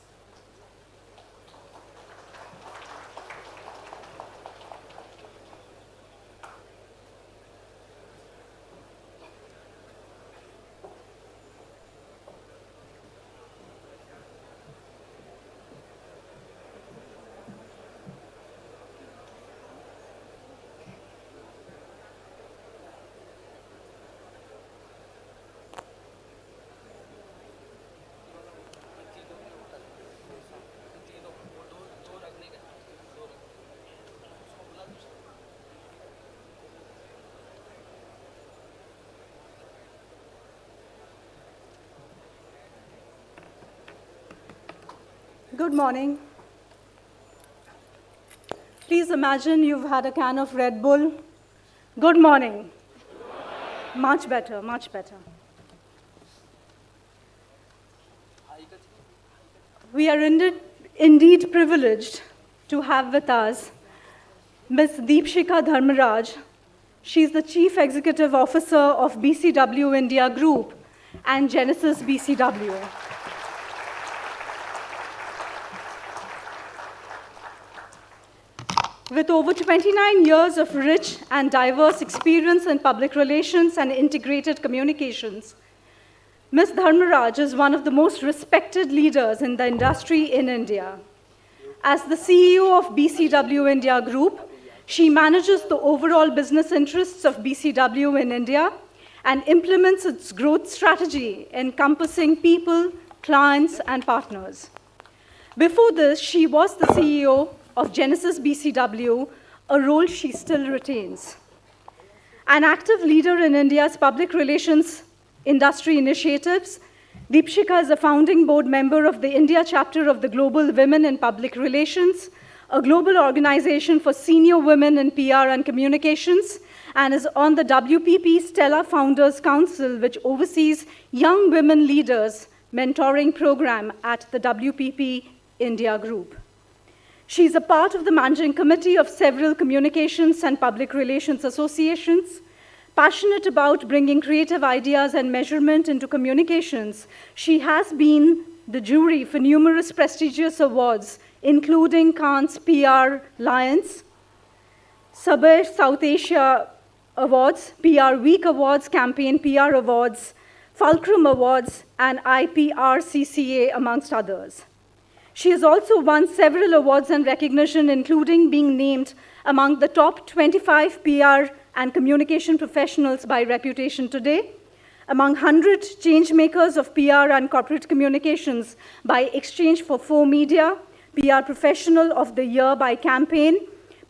Good morning. Please imagine you've had a can of Red Bull. Good morning. Much better, much better. We are indeed privileged to have with us Ms. Deepshika Dharmaraj. She's the Chief Executive Officer of BCW India Group and Genesis BCW. With over 29 years of rich and diverse experience in public relations and integrated communications, Ms. Dharmaraj is one of the most respected leaders in the industry in India. As the CEO of BCW India Group, she manages the overall business interests of BCW in India and implements its growth strategy encompassing people, clients, and partners. Before this, she was the CEO of Genesis BCW, a role she still retains. An active leader in India's public relations industry initiatives, Deepshika is a founding board member of the India chapter of the Global Women in Public Relations, a global organization for senior women in PR and communications, and is on the WPP Stella Founders Council, which oversees young women leaders mentoring program at the WPP India Group. She's a part of the managing committee of several communications and public relations associations. Passionate about bringing creative ideas and measurement into communications, she has been the jury for numerous prestigious awards, including Cannes PR Lions, Sabre South Asia Awards, PR Week Awards, Campaign PR Awards, Fulcrum Awards, and IPRCCA, amongst others. She has also won several awards and recognition, including being named among the top 25 PR and communication professionals by Reputation Today, among 100 changemakers of PR and corporate communications by Exchange for 4Media, PR Professional of the Year by Campaign,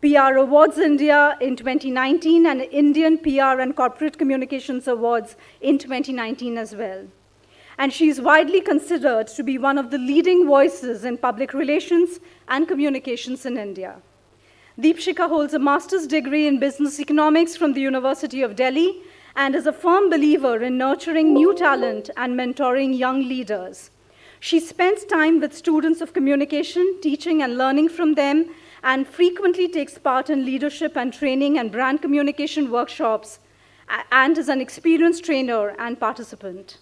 PR Awards India in 2019, and Indian PR and Corporate Communications Awards in 2019 as well. And she is widely considered to be one of the leading voices in public relations and communications in India. Deepshika holds a master's degree in business economics from the University of Delhi and is a firm believer in nurturing new talent and mentoring young leaders. She spends time with students of communication, teaching and learning from them, and frequently takes part in leadership and training and brand communication workshops, and is an experienced trainer and participant.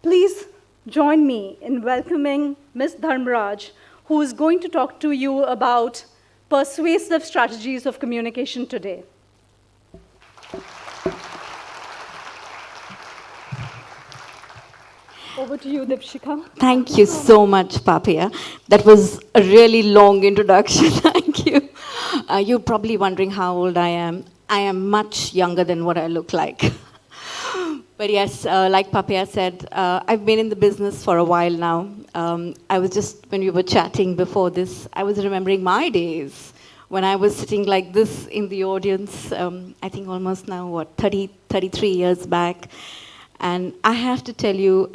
Please join me in welcoming Ms. Dharmaraj, who is going to talk to you about persuasive strategies of communication today. Over to you, Deepshika. Thank you so much, Papia. That was a really long introduction. Thank you. You're probably wondering how old I am. I am much younger than what I look like. But yes, like Papia said, I've been in the business for a while now. I was just, when we were chatting before this, I was remembering my days when I was sitting like this in the audience, I think almost now, 33 years back. And I have to tell you,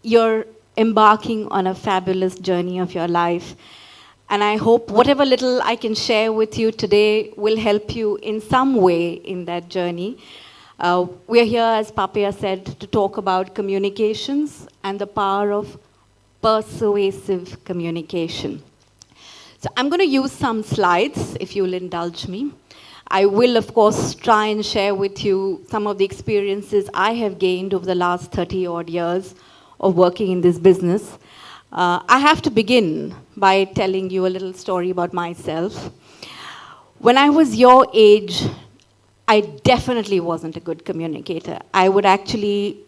you're embarking on a fabulous journey of your life. And I hope whatever little I can share with you today will help you in some way in that journey. We're here, as Papia said, to talk about communications and the power of persuasive communication. So I'm going to use some slides, if you'll indulge me. I will, of course, try and share with you some of the experiences I have gained over the last 30-odd years of working in this business. I have to begin by telling you a little story about myself. When I was your age, I definitely wasn't a good communicator. I would actually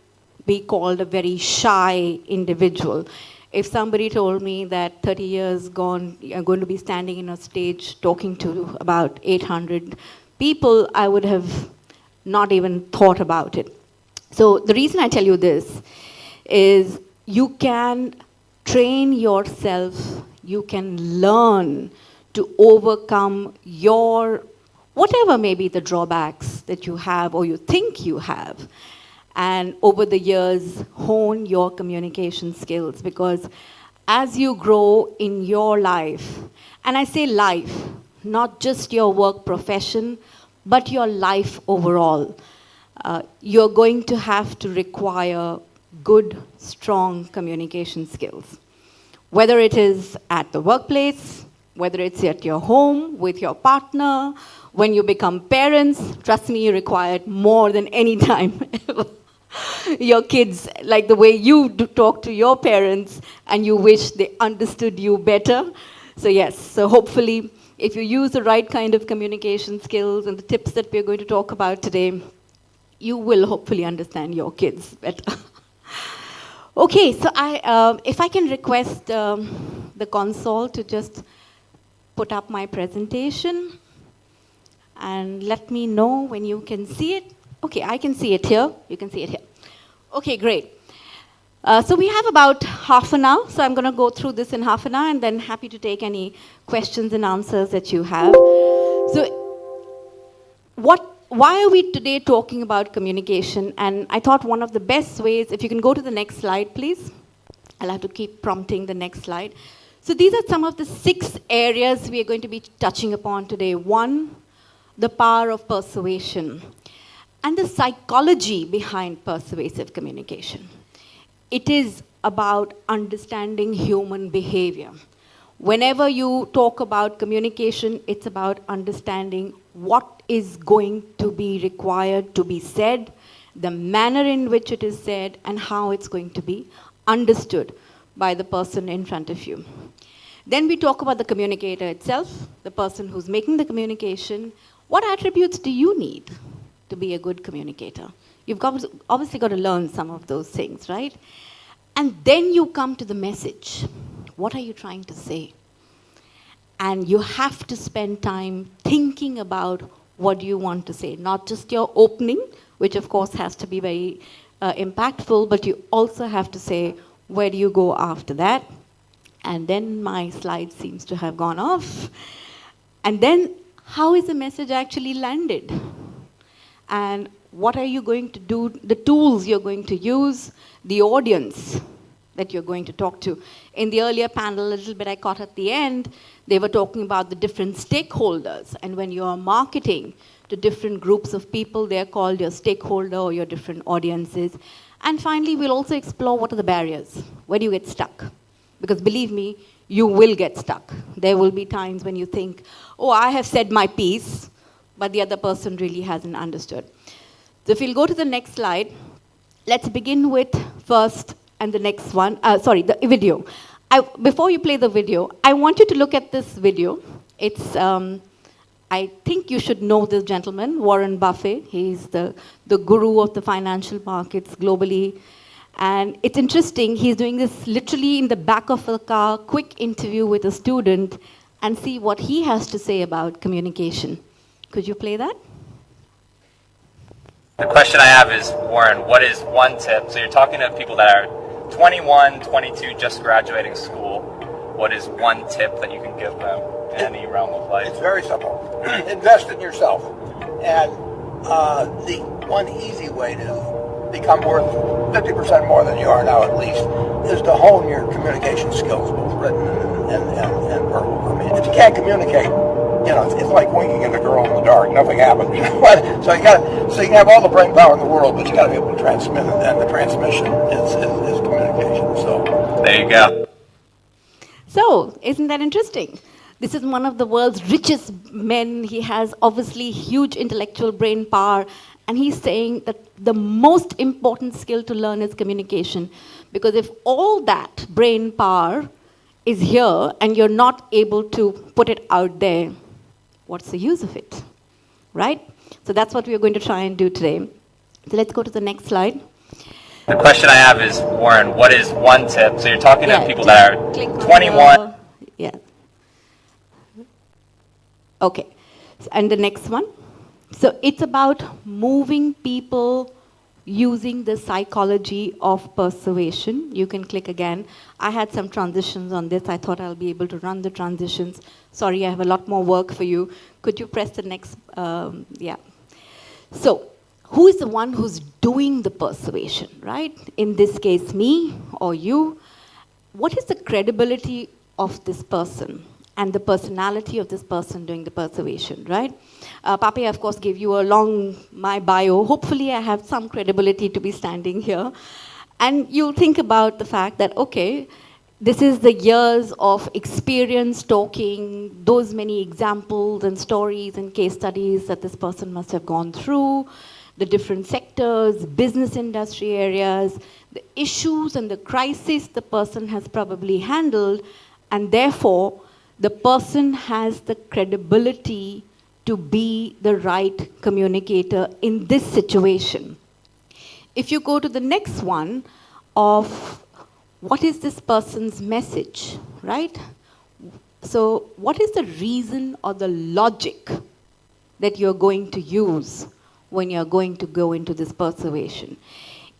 be called a very shy individual. If somebody told me that 30 years gone, you're going to be standing in a stage talking to about 800 people, I would have not even thought about it. So the reason I tell you this is you can train yourself, you can learn to overcome your whatever may be the drawbacks that you have or you think you have, and over the years hone your communication skills, because as you grow in your life, and I say life, not just your work profession, but your life overall, you're going to have to require good, strong communication skills. Whether it is at the workplace, whether it's at your home, with your partner, when you become parents, trust me, you require it more than any time ever. Your kids, like the way you talk to your parents and you wish they understood you better. So yes, so hopefully if you use the right kind of communication skills and the tips that we're going to talk about today, you will hopefully understand your kids better. Okay, so if I can request the console to just put up my presentation and let me know when you can see it. Okay, I can see it here. You can see it here. Okay, great. So we have about half an hour, so I'm going to go through this in half an hour and then happy to take any questions and answers that you have. So why are we today talking about communication? And I thought one of the best ways, if you can go to the next slide, please. I'll have to keep prompting the next slide. So these are some of the 6 areas we are going to be touching upon today. 1, the power of persuasion and the psychology behind persuasive communication. It is about understanding human behavior. Whenever you talk about communication, it's about understanding what is going to be required to be said, the manner in which it is said, and how it's going to be understood by the person in front of you. Then we talk about the communicator itself, the person who's making the communication. What attributes do you need to be a good communicator? You've obviously got to learn some of those things, right? And then you come to the message. What are you trying to say? And you have to spend time thinking about what you want to say, not just your opening, which of course has to be very impactful, but you also have to say, where do you go after that? And then my slide seems to have gone off. And then, how is the message actually landed? And what are you going to do, the tools you're going to use, the audience that you're going to talk to. In the earlier panel, a little bit I caught at the end, they were talking about the different stakeholders. And when you're marketing to different groups of people, they're called your stakeholder or your different audiences. And finally, we'll also explore what are the barriers. Where do you get stuck? Because believe me, you will get stuck. There will be times when you think, oh, I have said my piece, but the other person really hasn't understood. So if we'll go to the next slide, let's begin with first and the next one, the video. Before you play the video, I want you to look at this video. It's, I think you should know this gentleman, Warren Buffett. He's the guru of the financial markets globally. And it's interesting, he's doing this literally in the back of a car, quick interview with a student, and see what he has to say about communication. Could you play that? The question I have is, Warren, what is one tip? So you're talking to people that are 21, 22, just graduating school. What is one tip that you can give them in any realm of life? It's very simple. Invest in yourself. And the one easy way to become worth 50% more than you are now at least is to hone your communication skills, both written and verbal. I mean, if you can't communicate, you know, it's like winking at a girl in the dark. Nothing happens. So you can have all the brain power in the world, but you got to be able to transmit it, and the transmission is communication. So there you go. So isn't that interesting? This is one of the world's richest men. He has obviously huge intellectual brain power, and he's saying that the most important skill to learn is communication, because if all that brain power is here and you're not able to put it out there, what's the use of it, right? So that's what we're going to try and do today. So let's go to the next slide. The question I have is, Warren, what is one tip? So you're talking to people that are 21. Yeah. Okay. And the next one. So it's about moving people using the psychology of persuasion. You can click again. I had some transitions on this. I thought I'll be able to run the transitions. Sorry, I have a lot more work for you. Could you press the next? Yeah. So who is the one who's doing the persuasion, right? In this case, me or you. what is the credibility of this person and the personality of this person doing the persuasion, right? Papi, of course, gave you my bio. Hopefully, I have some credibility to be standing here. And you think about the fact that, okay, this is the years of experience talking, those many examples and stories and case studies that this person must have gone through, the different sectors, business industry areas, the issues and the crises the person has probably handled, and therefore, the person has the credibility to be the right communicator in this situation. If you go to the next one of what is this person's message, right? So what is the reason or the logic that you're going to use when you're going to go into this persuasion?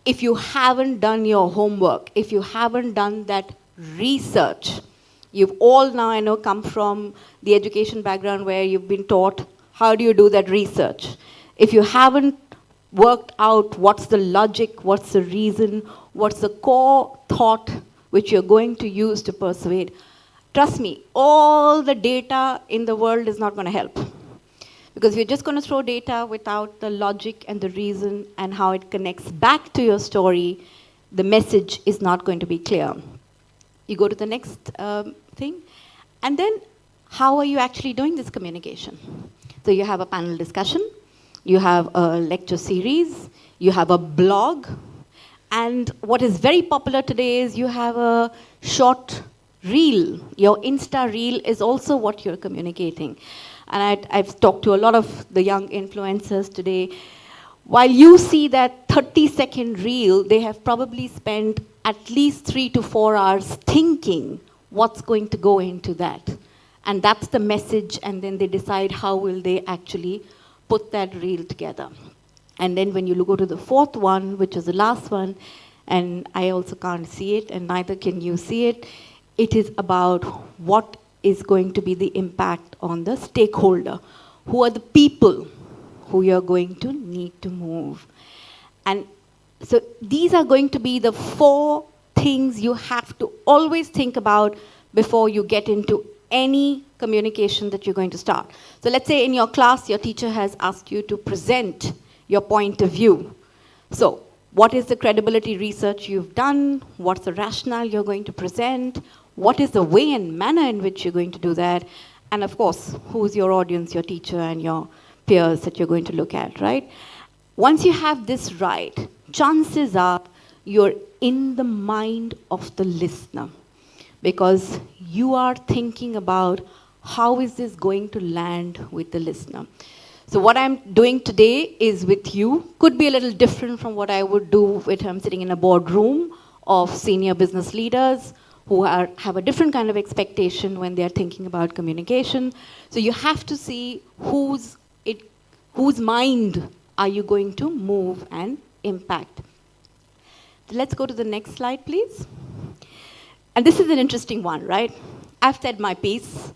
If you haven't done your homework, if you haven't done that research, you've all now, I know, come from the education background where you've been taught, how do you do that research? If you haven't worked out what's the logic, what's the reason, what's the core thought which you're going to use to persuade, trust me, all the data in the world is not going to help. Because if you're just going to throw data without the logic and the reason and how it connects back to your story, the message is not going to be clear. You go to the next thing, and then how are you actually doing this communication? So you have a panel discussion, you have a lecture series, you have a blog, and what is very popular today is you have a short reel. Your Insta reel is also what you're communicating. And I've talked to a lot of the young influencers today. While you see that 30-second reel, they have probably spent at least 3 to 4 hours thinking what's going to go into that. And that's the message, and then they decide how will they actually put that reel together. And then when you go to the fourth one, which is the last one, and I also can't see it, and neither can you see it, it is about what is going to be the impact on the stakeholder. Who are the people who you're going to need to move? And so these are going to be the 4 things you have to always think about before you get into any communication that you're going to start. So let's say in your class, your teacher has asked you to present your point of view. So what is the credibility research you've done? What's the rationale you're going to present? What is the way and manner in which you're going to do that? And of course, who's your audience, your teacher and your peers that you're going to look at, right? Once you have this right, chances are you're in the mind of the listener, because you are thinking about how is this going to land with the listener. So what I'm doing today is with you, could be a little different from what I would do if I'm sitting in a boardroom of senior business leaders who have a different kind of expectation when they're thinking about communication. So you have to see whose mind are you going to move and impact. Let's go to the next slide, please. And this is an interesting one, right? I've said my piece.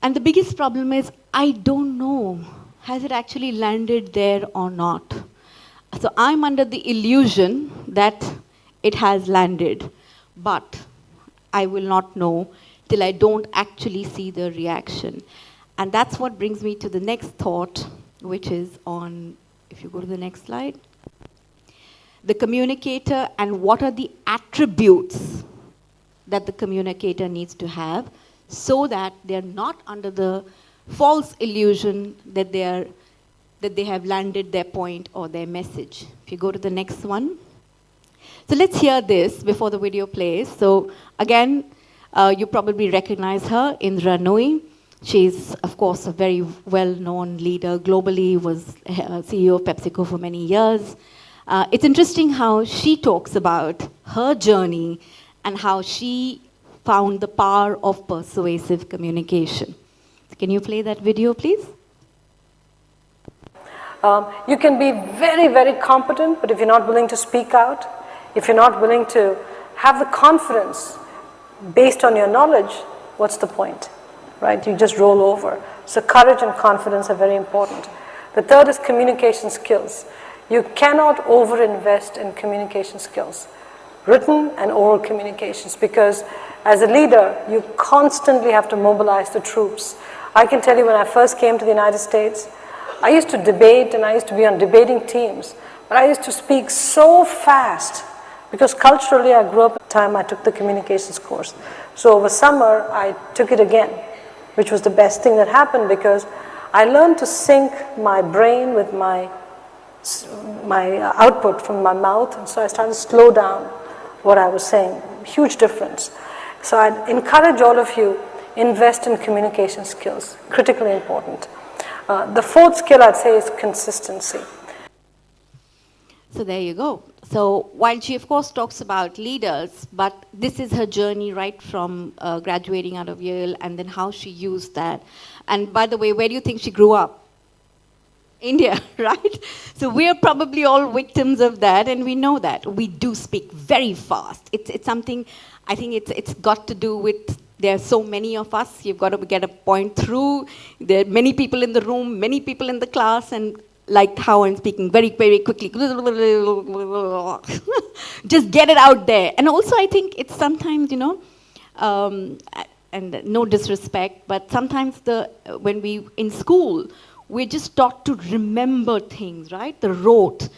And the biggest problem is, I don't know, has it actually landed there or not? So I'm under the illusion that it has landed, but I will not know till I don't actually see the reaction. And that's what brings me to the next thought, which is on, if you go to the next slide, the communicator and what are the attributes that the communicator needs to have so that they're not under the false illusion that they have landed their point or their message. If you go to the next one. So let's hear this before the video plays. So again, you probably recognize her, Indra Nooyi. She's, of course, a very well-known leader globally, was CEO of PepsiCo for many years. It's interesting how she talks about her journey and how she found the power of persuasive communication. Can you play that video, please? You can be very, very competent, but if you're not willing to speak out, if you're not willing to have the confidence based on your knowledge, what's the point, right? You just roll over. So courage and confidence are very important. The third is communication skills. You cannot overinvest in communication skills. written and oral communications, because as a leader, you constantly have to mobilize the troops. I can tell you when I first came to the United States, I used to debate and I used to be on debating teams, but I used to speak so fast because culturally I grew up at the time I took the communications course. So over summer, I took it again, which was the best thing that happened because I learned to sync my brain with my output from my mouth, and so I started to slow down what I was saying. Huge difference. So I'd encourage all of you, invest in communication skills, critically important. The fourth skill I'd say is consistency. So there you go. So while she of course talks about leaders, but this is her journey right from graduating out of Yale and then how she used that. And by the way, where do you think she grew up? India, right? So we're probably all victims of that, and we know that. We do speak very fast. It's something, I think it's got to do with, there are so many of us, you've got to get a point through. There are many people in the room, many people in the class, and like how I'm speaking very, very quickly. Just get it out there. And also I think it's sometimes, and no disrespect, but sometimes when we, in school, we're just taught to remember things, right? The rote.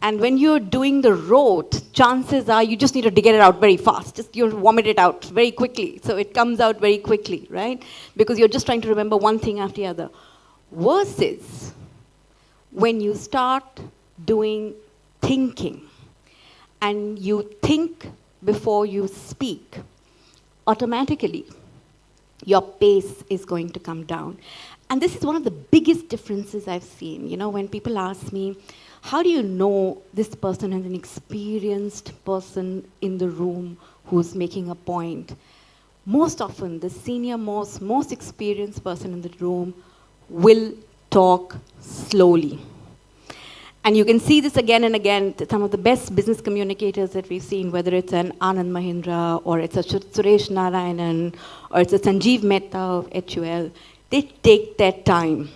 And when you're doing the rote, chances are you just need to get it out very fast. Just you vomit it out very quickly. So it comes out very quickly, right? Because you're just trying to remember one thing after the other. Versus when you start doing thinking and you think before you speak, automatically your pace is going to come down. And this is one of the biggest differences I've seen. When people ask me, how do you know this person is an experienced person in the room who's making a point? Most often, the senior most experienced person in the room will talk slowly. And you can see this again and again. Some of the best business communicators that we've seen, whether it's an Anand Mahindra, or it's a Suresh Narayanan, or it's a Sanjeev Mehta of HUL, they take their time.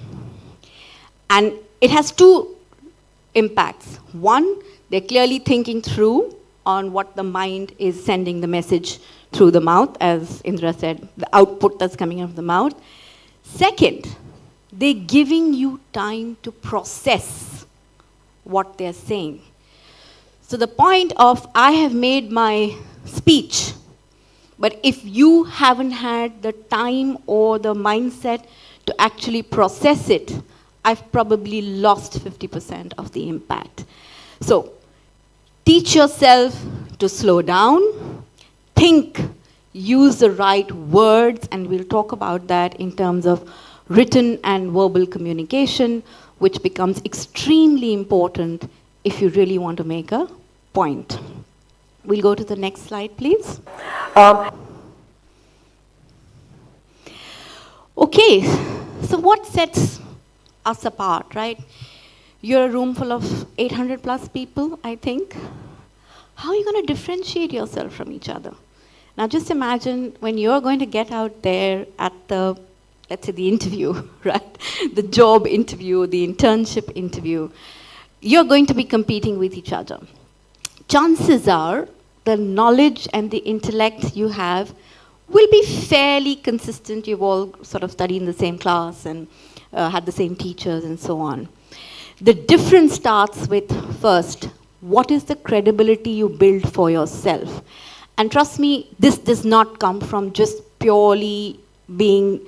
And it has two impacts. One, they're clearly thinking through on what the mind is sending the message through the mouth, as Indra said, the output that's coming out of the mouth. Second, they're giving you time to process what they're saying. So the point of, I have made my speech, but if you haven't had the time or the mindset to actually process it, I've probably lost 50% of the impact. So teach yourself to slow down, think, use the right words, and we'll talk about that in terms of written and verbal communication, which becomes extremely important if you really want to make a point. We'll go to the next slide, please. Okay, so what sets us apart, right? You're a room full of 800 plus people, I think. How are you going to differentiate yourself from each other? Now just imagine when you're going to get out there at the, let's say the interview, right? The job interview, the internship interview, you're going to be competing with each other. Chances are the knowledge and the intellect you have will be fairly consistent. You've all sort of studied in the same class and had the same teachers and so on. The difference starts with, first, what is the credibility you build for yourself? And trust me, this does not come from just purely being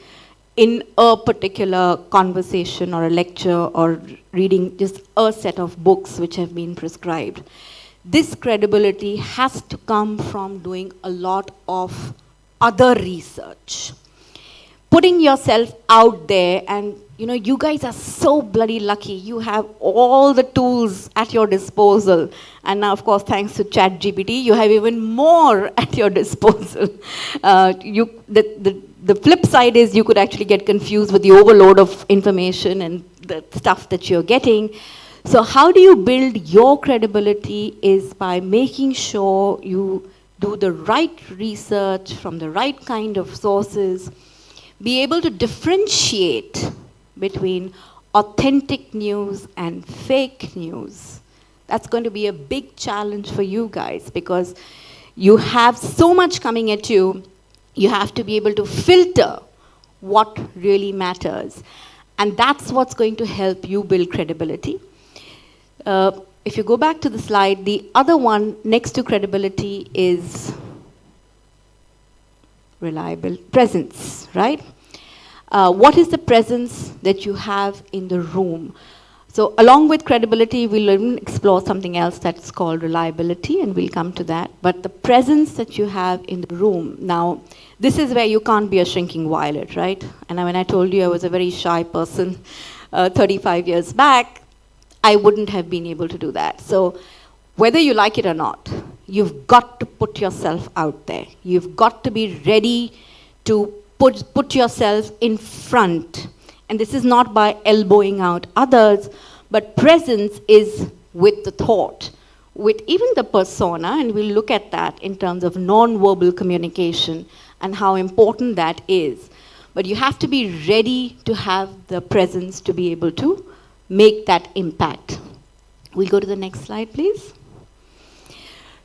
in a particular conversation or a lecture or reading just a set of books which have been prescribed. This credibility has to come from doing a lot of other research. Putting yourself out there, and you guys are so bloody lucky. You have all the tools at your disposal. And now, of course, thanks to ChatGPT, you have even more at your disposal. The flip side is you could actually get confused with the overload of information and the stuff that you're getting. So how do you build your credibility is by making sure you do the right research from the right kind of sources, be able to differentiate between authentic news and fake news. That's going to be a big challenge for you guys, because You have so much coming at you, you have to be able to filter what really matters. And that's what's going to help you build credibility. If you go back to the slide, the other one next to credibility is reliable presence, right? What is the presence that you have in the room? So along with credibility, we'll even explore something else that's called reliability, and we'll come to that. But the presence that you have in the room. Now, this is where you can't be a shrinking violet, right? And when I told you I was a very shy person 35 years back, I wouldn't have been able to do that. So whether you like it or not, you've got to put yourself out there. You've got to be ready to put yourself in front. And this is not by elbowing out others, but presence is with the thought, with even the persona, and we'll look at that in terms of non-verbal communication and how important that is. But you have to be ready to have the presence to be able to make that impact. We'll go to the next slide, please.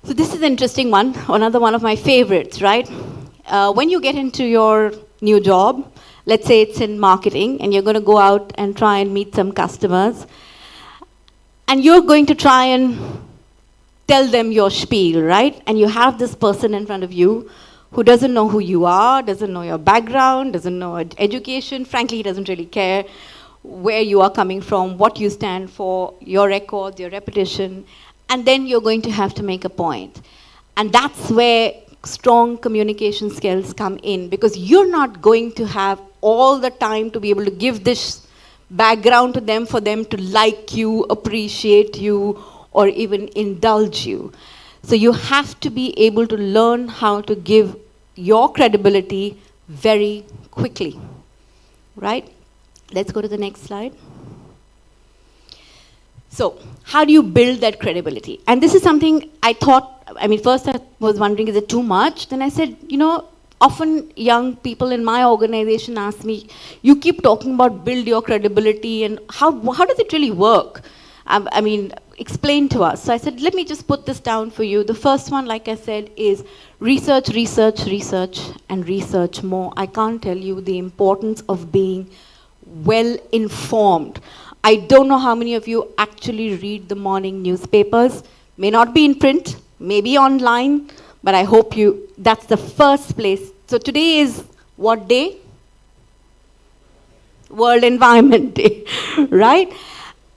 So this is an interesting one, another one of my favorites, right? When you get into your new job, let's say it's in marketing, and you're going to go out and try and meet some customers, and you're going to try and tell them your spiel, right? And you have this person in front of you who doesn't know who you are, doesn't know your background, doesn't know education. Frankly, he doesn't really care where you are coming from, what you stand for, your records, your reputation, and then you're going to have to make a point. And that's where strong communication skills come in, because you're not going to have all the time to be able to give this background to them for them to like you, appreciate you, or even indulge you. So you have to be able to learn how to give your credibility very quickly, right? Let's go to the next slide. So how do you build that credibility? And this is something I thought, first I was wondering, is it too much? Then I said, often young people in my organization ask me, you keep talking about build your credibility, and how does it really work? Explain to us. So I said, let me just put this down for you. The first one, like I said, is research, research, research, and research more. I can't tell you the importance of being well informed. I don't know how many of you actually read the morning newspapers. May not be in print, maybe online, but I hope that's the first place. So today is what day? World Environment Day, right?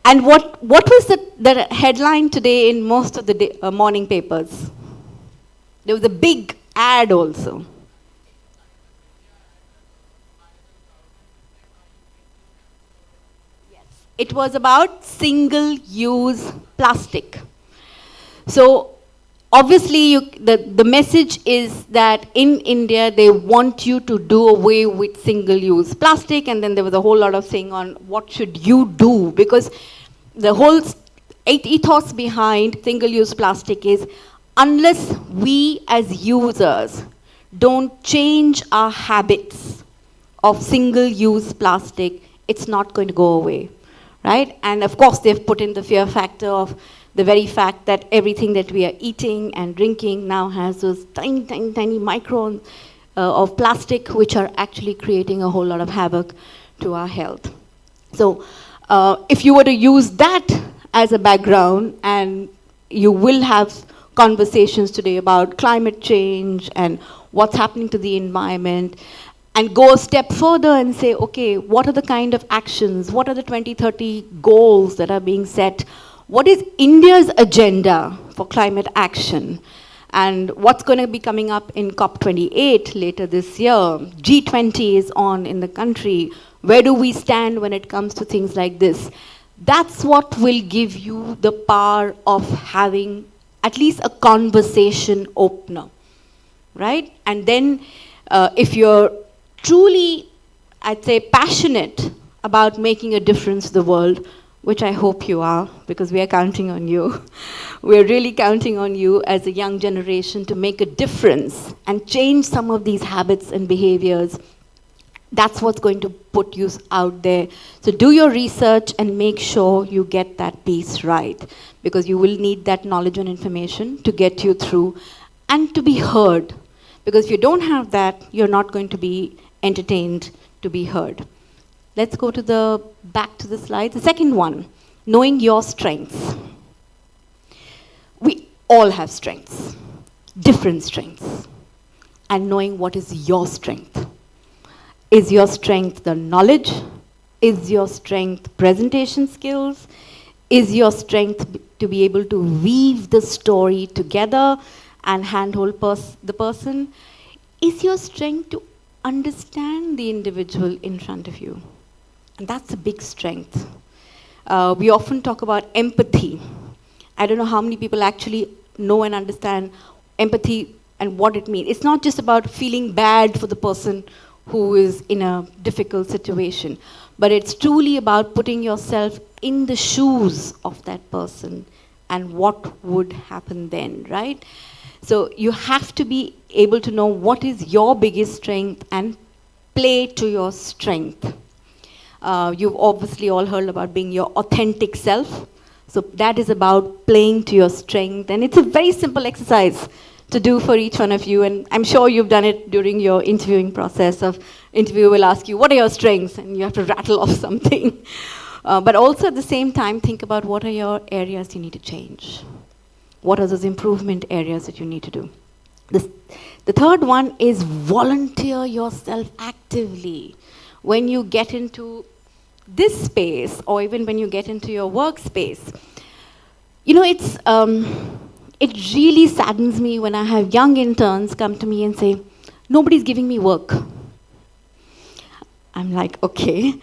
And what was the headline today in most of the morning papers? There was a big ad also. Yes. It was about single-use plastic. So obviously, the message is that in India, they want you to do away with single-use plastic, and then there was a whole lot of saying on what should you do, because the whole ethos behind single-use plastic is unless we as users don't change our habits of single-use plastic, it's not going to go away, right? And of course, they've put in the fear factor of the very fact that everything that we are eating and drinking now has those tiny, tiny, tiny microns of plastic, which are actually creating a whole lot of havoc to our health. So if you were to use that as a background, and you will have conversations today about climate change and what's happening to the environment, and go a step further and say, okay, what are the kind of actions, what are the 2030 goals that are being set? What is India's agenda for climate action? And what's going to be coming up in COP28 later this year? G20 is on in the country. Where do we stand when it comes to things like this? That's what will give you the power of having at least a conversation opener, right? And then if you're truly, I'd say, passionate about making a difference to the world, which I hope you are, because we are counting on you. We're really counting on you as a young generation to make a difference and change some of these habits and behaviors. That's what's going to put you out there. So do your research and make sure you get that piece right, because you will need that knowledge and information to get you through and to be heard. Because if you don't have that, you're not going to be entertained to be heard. Let's go to back to the slide. The second one, knowing your strengths. We all have strengths, different strengths, and knowing what is your strength. Is your strength the knowledge? Is your strength presentation skills? Is your strength to be able to weave the story together and handhold the person? Is your strength to understand the individual in front of you? And that's a big strength. We often talk about empathy. I don't know how many people actually know and understand empathy and what it means. It's not just about feeling bad for the person who is in a difficult situation, but it's truly about putting yourself in the shoes of that person and what would happen then, right? So you have to be able to know what is your biggest strength and play to your strength. You've obviously all heard about being your authentic self. So that is about playing to your strength. And it's a very simple exercise to do for each one of you. And I'm sure you've done it during your interviewing process. Interviewer will ask you, what are your strengths? And you have to rattle off something. But also at the same time, think about what are your areas you need to change. What are those improvement areas that you need to do? The third one is volunteer yourself actively. When you get into this space, or even when you get into your workspace, you know, it really saddens me when I have young interns come to me and say, nobody's giving me work. I'm like, okay.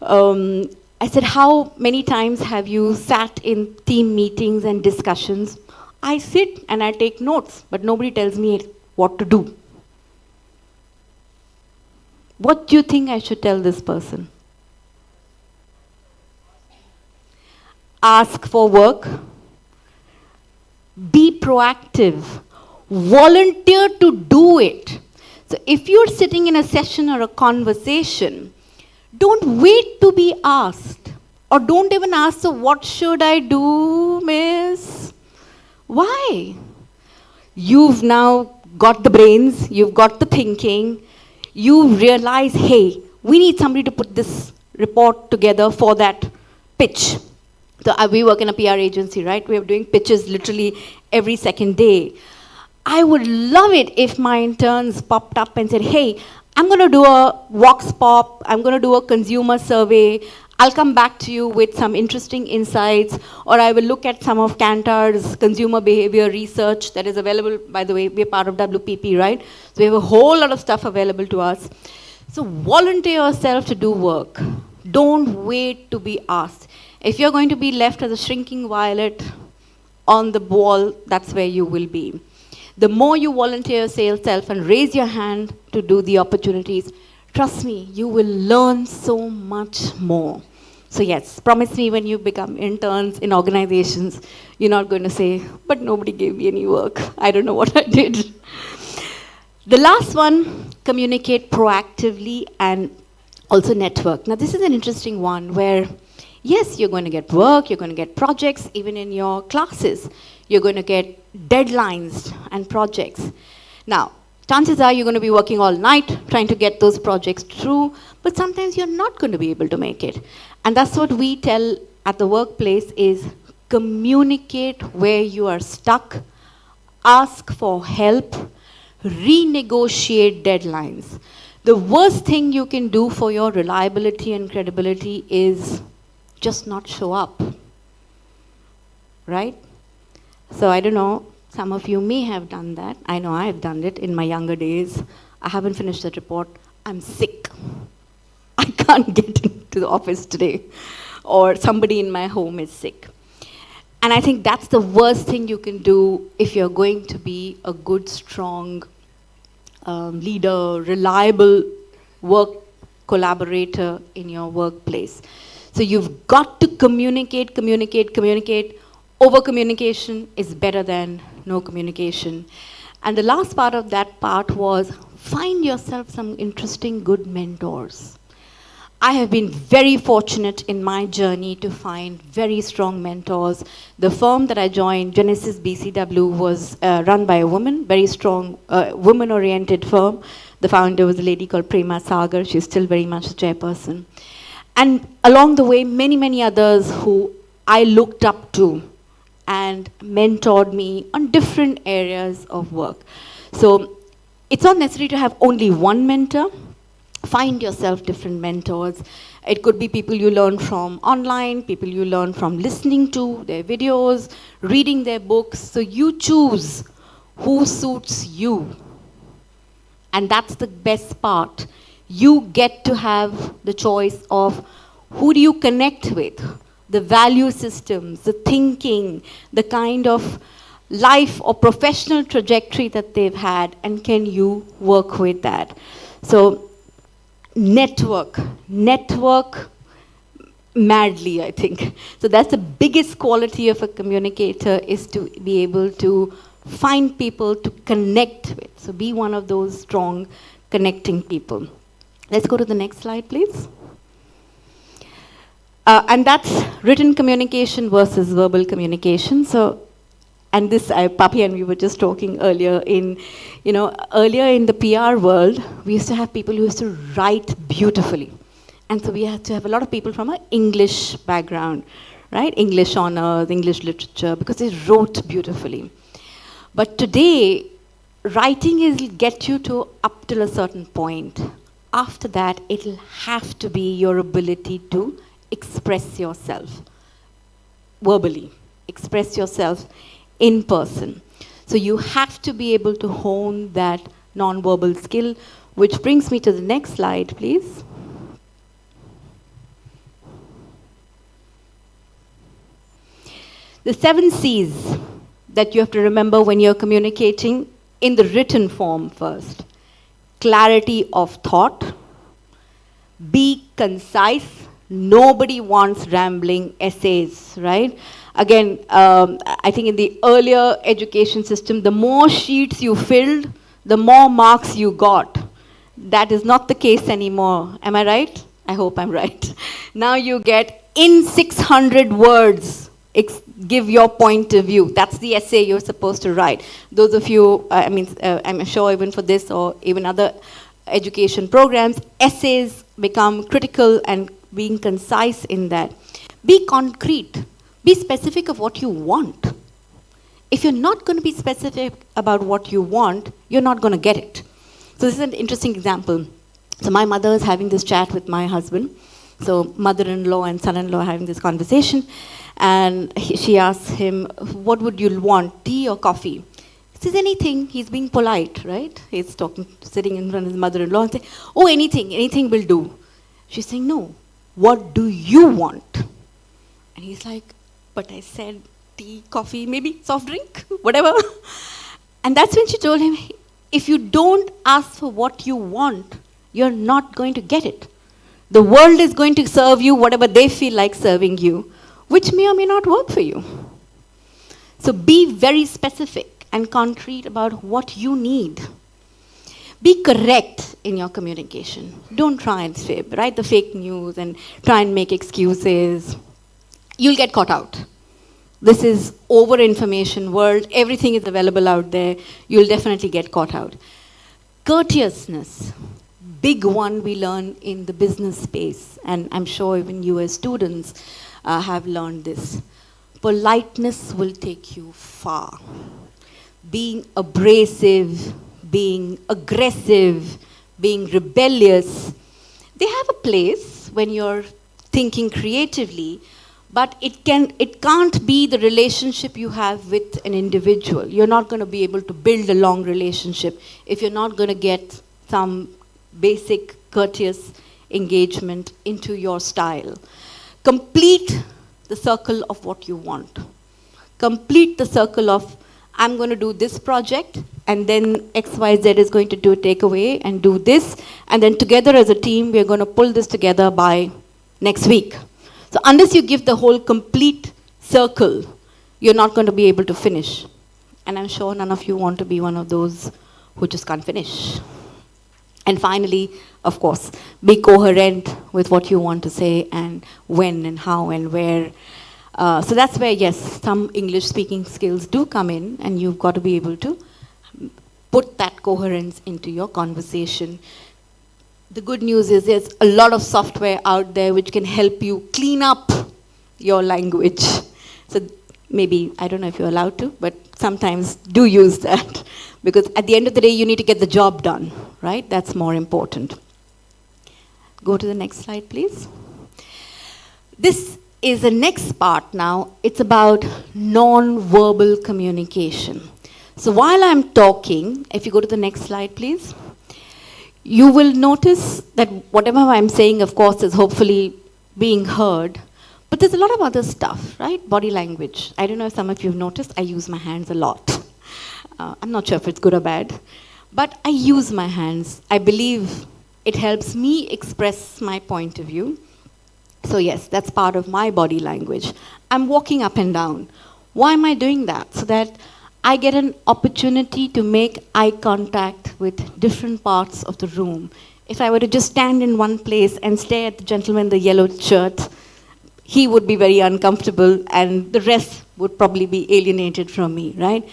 I said, how many times have you sat in team meetings and discussions? I sit and I take notes, but nobody tells me what to do. What do you think I should tell this person? Ask for work. Be proactive. Volunteer to do it. So if you're sitting in a session or a conversation, don't wait to be asked. Or don't even ask, so what should I do, miss? Why? You've now got the brains, you've got the thinking, you realize, hey, we need somebody to put this report together for that pitch. So we work in a PR agency, right? We are doing pitches literally every second day. I would love it if my interns popped up and said, hey, I'm going to do a Vox Pop, I'm going to do a consumer survey, I'll come back to you with some interesting insights, or I will look at some of Kantar's consumer behavior research that is available. By the way, we're part of WPP, right? So we have a whole lot of stuff available to us. So volunteer yourself to do work. Don't wait to be asked. If you're going to be left as a shrinking violet on the wall, that's where you will be. The more you volunteer yourself and raise your hand to do the opportunities, trust me, you will learn so much more. So yes, promise me when you become interns in organizations, you're not going to say, but nobody gave me any work. I don't know what I did. The last one, communicate proactively and also network. Now this is an interesting one where, yes, you're going to get work, you're going to get projects, even in your classes. You're going to get deadlines and projects. Now, chances are you're going to be working all night trying to get those projects through, but sometimes you're not going to be able to make it. And that's what we tell at the workplace is communicate where you are stuck, ask for help, renegotiate deadlines. The worst thing you can do for your reliability and credibility is just not show up, right? So I don't know, some of you may have done that. I know I have done it in my younger days. I haven't finished that report. I'm sick. I can't get into the office today. Or somebody in my home is sick. And I think that's the worst thing you can do if you're going to be a good, strong leader, reliable work collaborator in your workplace. So you've got to communicate. Over-communication is better than no communication. And the last part of that part was find yourself some interesting, good mentors. I have been very fortunate in my journey to find very strong mentors. The firm that I joined, Genesis BCW, was run by a woman, very strong woman-oriented firm. The founder was a lady called Prema Sagar. She's still very much the chairperson. And along the way, many, many others who I looked up to and mentored me on different areas of work. So it's not necessary to have only one mentor. Find yourself different mentors. It could be people you learn from online, people you learn from listening to their videos, reading their books. So you choose who suits you. And that's the best part. You get to have the choice of who do you connect with, the value systems, the thinking, the kind of life or professional trajectory that they've had, and can you work with that? So network madly, I think. So that's the biggest quality of a communicator, is to be able to find people to connect with. So be one of those strong connecting people. Let's go to the next slide, please. And that's written communication versus verbal communication. So, and this, Papi and we were just talking earlier earlier in the PR world, we used to have people who used to write beautifully. And so we had to have a lot of people from an English background, right? English honors, English literature, because they wrote beautifully. But today, writing will get you to up till a certain point. After that, it'll have to be your ability to express yourself verbally, express yourself in person. So you have to be able to hone that non-verbal skill, which brings me to the next slide, please. The 7 C's that you have to remember when you're communicating in the written form first. Clarity of thought. Be concise. Nobody wants rambling essays, right? Again, I think in the earlier education system, the more sheets you filled, the more marks you got. That is not the case anymore. Am I right? I hope I'm right. Now you get in 600 words, give your point of view. That's the essay you're supposed to write. Those of you, I'm sure even for this or even other education programs, essays become critical, and being concise in that. Be concrete. Be specific of what you want. If you're not going to be specific about what you want, you're not going to get it. So this is an interesting example. So my mother is having this chat with my husband. So mother-in-law and son-in-law are having this conversation. And she asks him, what would you want, tea or coffee? He says anything. He's being polite, right? He's sitting in front of his mother-in-law and saying, oh, anything will do. She's saying, no, what do you want? And he's like, but I said tea, coffee, maybe soft drink, whatever. And that's when she told him, if you don't ask for what you want, you're not going to get it. The world is going to serve you whatever they feel like serving you, which may or may not work for you. So be very specific and concrete about what you need. Be correct in your communication. Don't try and fib, write the fake news and try and make excuses. You'll get caught out. This is over-information world. Everything is available out there. You'll definitely get caught out. Courteousness, big one we learn in the business space, and I'm sure even you as students have learned this. Politeness will take you far. Being abrasive, being aggressive, being rebellious, they have a place when you're thinking creatively, but it can't be the relationship you have with an individual. You're not going to be able to build a long relationship if you're not going to get some basic courteous engagement into your style. Complete the circle of what you want. Complete the circle of, I'm going to do this project, and then XYZ is going to take away and do this, and then together as a team, we're going to pull this together by next week. So unless you give the whole complete circle, you're not going to be able to finish. And I'm sure none of you want to be one of those who just can't finish. And finally, of course, be coherent with what you want to say and when and how and where. So that's where, yes, some English speaking skills do come in, and you've got to be able to put that coherence into your conversation. The good news is there's a lot of software out there which can help you clean up your language. So maybe, I don't know if you're allowed to, but sometimes do use that. Because at the end of the day, you need to get the job done, right? That's more important. Go to the next slide, please. This is the next part now. It's about non-verbal communication. So while I'm talking, if you go to the next slide, please, you will notice that whatever I'm saying, of course, is hopefully being heard. But there's a lot of other stuff, right? Body language. I don't know if some of you have noticed, I use my hands a lot. I'm not sure if it's good or bad, but I use my hands. I believe it helps me express my point of view. So yes, that's part of my body language. I'm walking up and down. Why am I doing that? So that I get an opportunity to make eye contact with different parts of the room. If I were to just stand in one place and stare at the gentleman in the yellow shirt, he would be very uncomfortable and the rest would probably be alienated from me, right?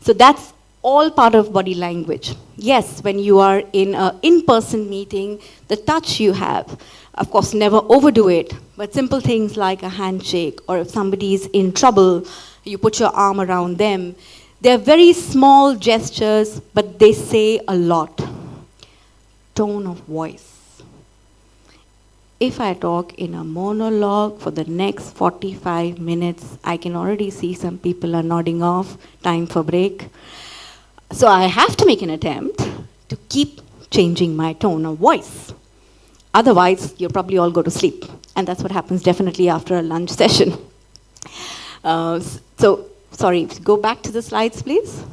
So that's all part of body language. Yes, when you are in an in-person meeting, the touch you have, of course, never overdo it, but simple things like a handshake, or if somebody is in trouble, you put your arm around them. They're very small gestures, but they say a lot. Tone of voice. If I talk in a monologue for the next 45 minutes, I can already see some people are nodding off, time for break. So I have to make an attempt to keep changing my tone of voice. Otherwise, you'll probably all go to sleep. And that's what happens definitely after a lunch session. Sorry, go back to the slides, please.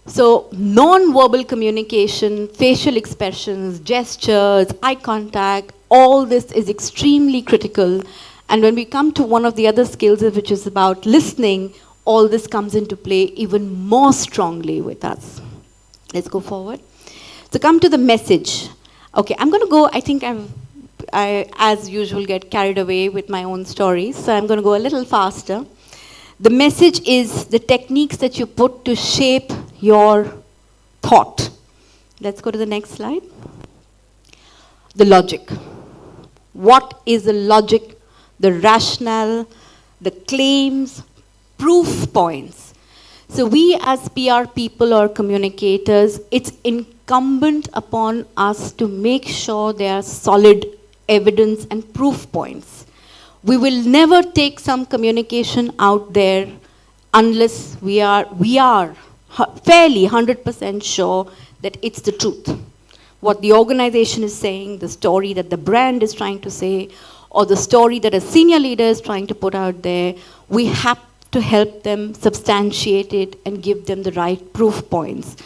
So non-verbal communication, facial expressions, gestures, eye contact, all this is extremely critical. And when we come to one of the other skills, which is about listening, all this comes into play even more strongly with us. Let's go forward. So come to the message. Okay, I'm going to go, I think I, as usual, get carried away with my own stories, so I'm going to go a little faster. The message is the techniques that you put to shape your thought. Let's go to the next slide. The logic. What is the logic, the rationale, the claims, proof points? So we as PR people or communicators, it's incumbent upon us to make sure there are solid evidence and proof points. We will never take some communication out there unless we are fairly 100% sure that it's the truth. What the organization is saying, the story that the brand is trying to say, or the story that a senior leader is trying to put out there, we have to help them substantiate it and give them the right proof points.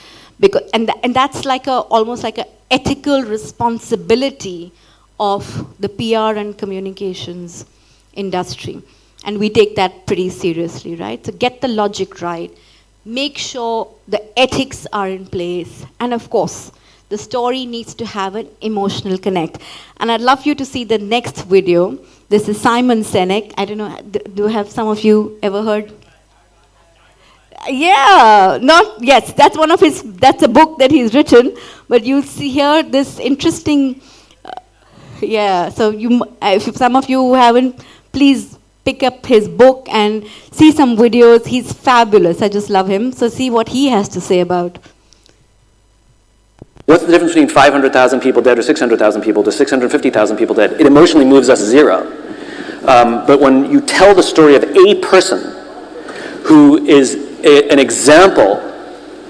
And that's like almost like an ethical responsibility of the PR and communications industry. And we take that pretty seriously, right? So get the logic right. Make sure the ethics are in place. And of course, the story needs to have an emotional connect. And I'd love you to see the next video. This is Simon Sinek. I don't know, do have some of you ever heard? Yeah, yes, that's one of his, that's a book that he's written. But you see here this interesting, so if some of you haven't, please pick up his book and see some videos. He's fabulous. I just love him. So see what he has to say about. What's the difference between 500,000 people dead or 600,000 people to 650,000 people dead? It emotionally moves us zero. But when you tell the story of a person who is an example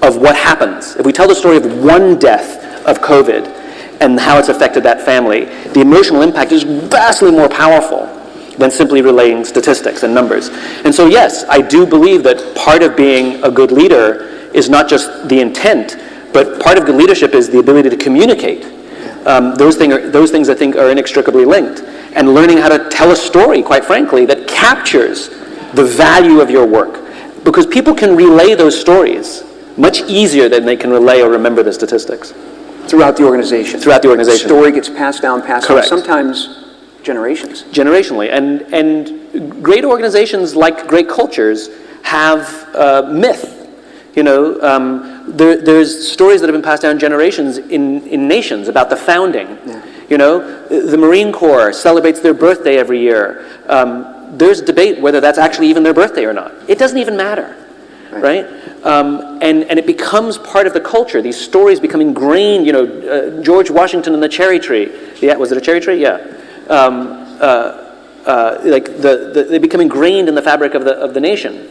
of what happens, if we tell the story of one death of COVID and how it's affected that family, the emotional impact is vastly more powerful than simply relaying statistics and numbers. And so yes, I do believe that part of being a good leader is not just the intent, but part of good leadership is the ability to communicate. Those things I think are inextricably linked. And learning how to tell a story, quite frankly, that captures the value of your work. Because people can relay those stories much easier than they can relay or remember the statistics. Throughout the organization. Throughout the organization. Story gets passed down, Correct. sometimes generations. Generationally. And great organizations, like great cultures, have myth. You know, there's stories that have been passed down generations in nations about the founding. Yeah. You know, the Marine Corps celebrates their birthday every year. There's debate whether that's actually even their birthday or not. It doesn't even matter, right? And it becomes part of the culture. These stories become ingrained. You know, George Washington and the cherry tree. Yeah, was it a cherry tree? Yeah. They become ingrained in the fabric of the nation.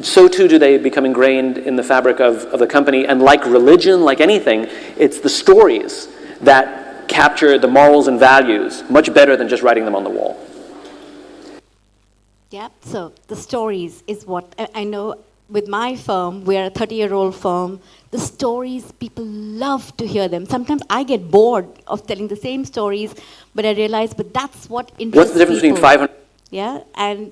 So too do they become ingrained in the fabric of the company. And like religion, like anything, it's the stories that capture the morals and values much better than just writing them on the wall. Yeah, so the stories is what I know. With my firm, we're a 30-year-old firm. The stories, people love to hear them. Sometimes I get bored of telling the same stories, but I realize, but that's what interests What's the difference people. between 500? Yeah, and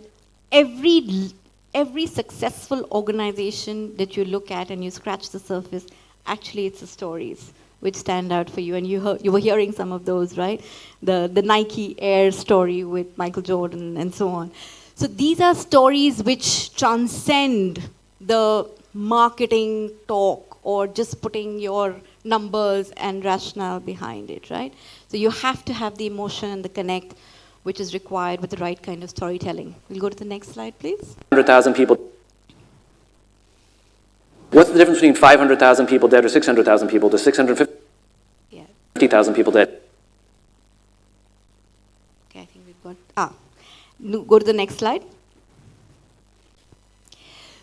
every successful organization that you look at and you scratch the surface, actually it's the stories which stand out for you. And you were hearing some of those, right? The Nike Air story with Michael Jordan and so on. So these are stories which transcend the marketing talk or just putting your numbers and rationale behind it, right? So you have to have the emotion and the connect which is required with the right kind of storytelling. We'll go to the next slide, please. 100,000 people. What's the difference between 500,000 people dead or 600,000 people to 650,000 people dead? Okay, I think we've got, go to the next slide.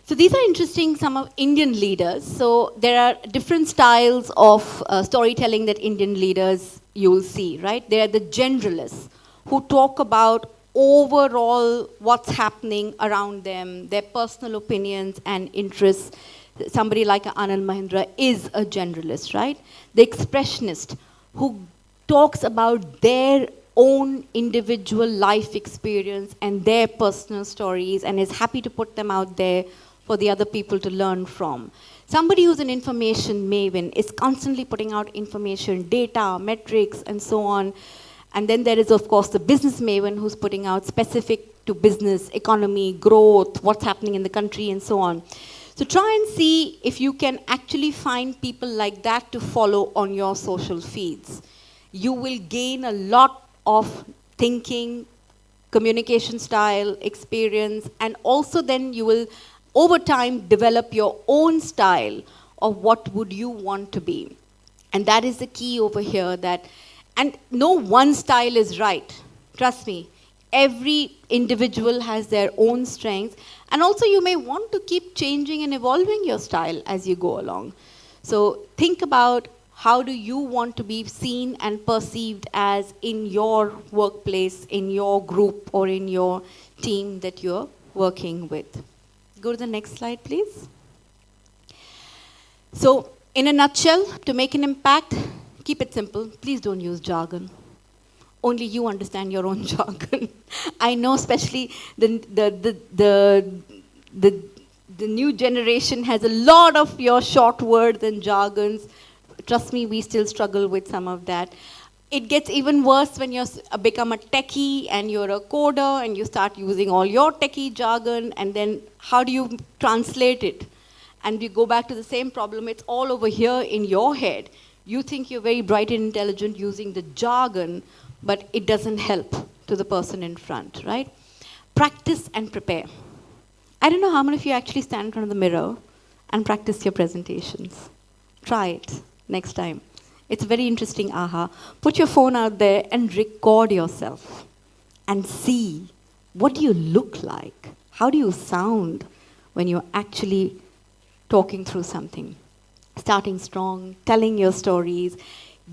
So these are interesting, some of Indian leaders. So there are different styles of storytelling that Indian leaders you'll see, right? They are the generalists who talk about overall what's happening around them, their personal opinions and interests. Somebody like Anand Mahindra is a generalist, right? The expressionist who talks about their own individual life experience and their personal stories and is happy to put them out there for the other people to learn from. Somebody who's an information maven is constantly putting out information, data, metrics, and so on. And then there is, of course, the business maven who's putting out specific to business, economy, growth, what's happening in the country, and so on. So try and see if you can actually find people like that to follow on your social feeds. You will gain a lot of thinking, communication style, experience, and also then you will, over time, develop your own style of what would you want to be. And that is the key over here, that, and no one style is right. Trust me, every individual has their own strengths, and also you may want to keep changing and evolving your style as you go along. So think about how do you want to be seen and perceived as in your workplace, in your group, or in your team that you're working with. Go to the next slide, please. So, in a nutshell, to make an impact, keep it simple. Please don't use jargon. Only you understand your own jargon. I know, especially the new generation has a lot of your short words and jargons. Trust me, we still struggle with some of that. It gets even worse when you become a techie and you're a coder and you start using all your techie jargon, and then how do you translate it? And we go back to the same problem. It's all over here in your head. You think you're very bright and intelligent using the jargon, but it doesn't help to the person in front, right? Practice and prepare. I don't know how many of you actually stand in front of the mirror and practice your presentations. Try it next time. It's very interesting, aha. Put your phone out there and record yourself and see, what do you look like? How do you sound when you're actually talking through something? Starting strong, telling your stories,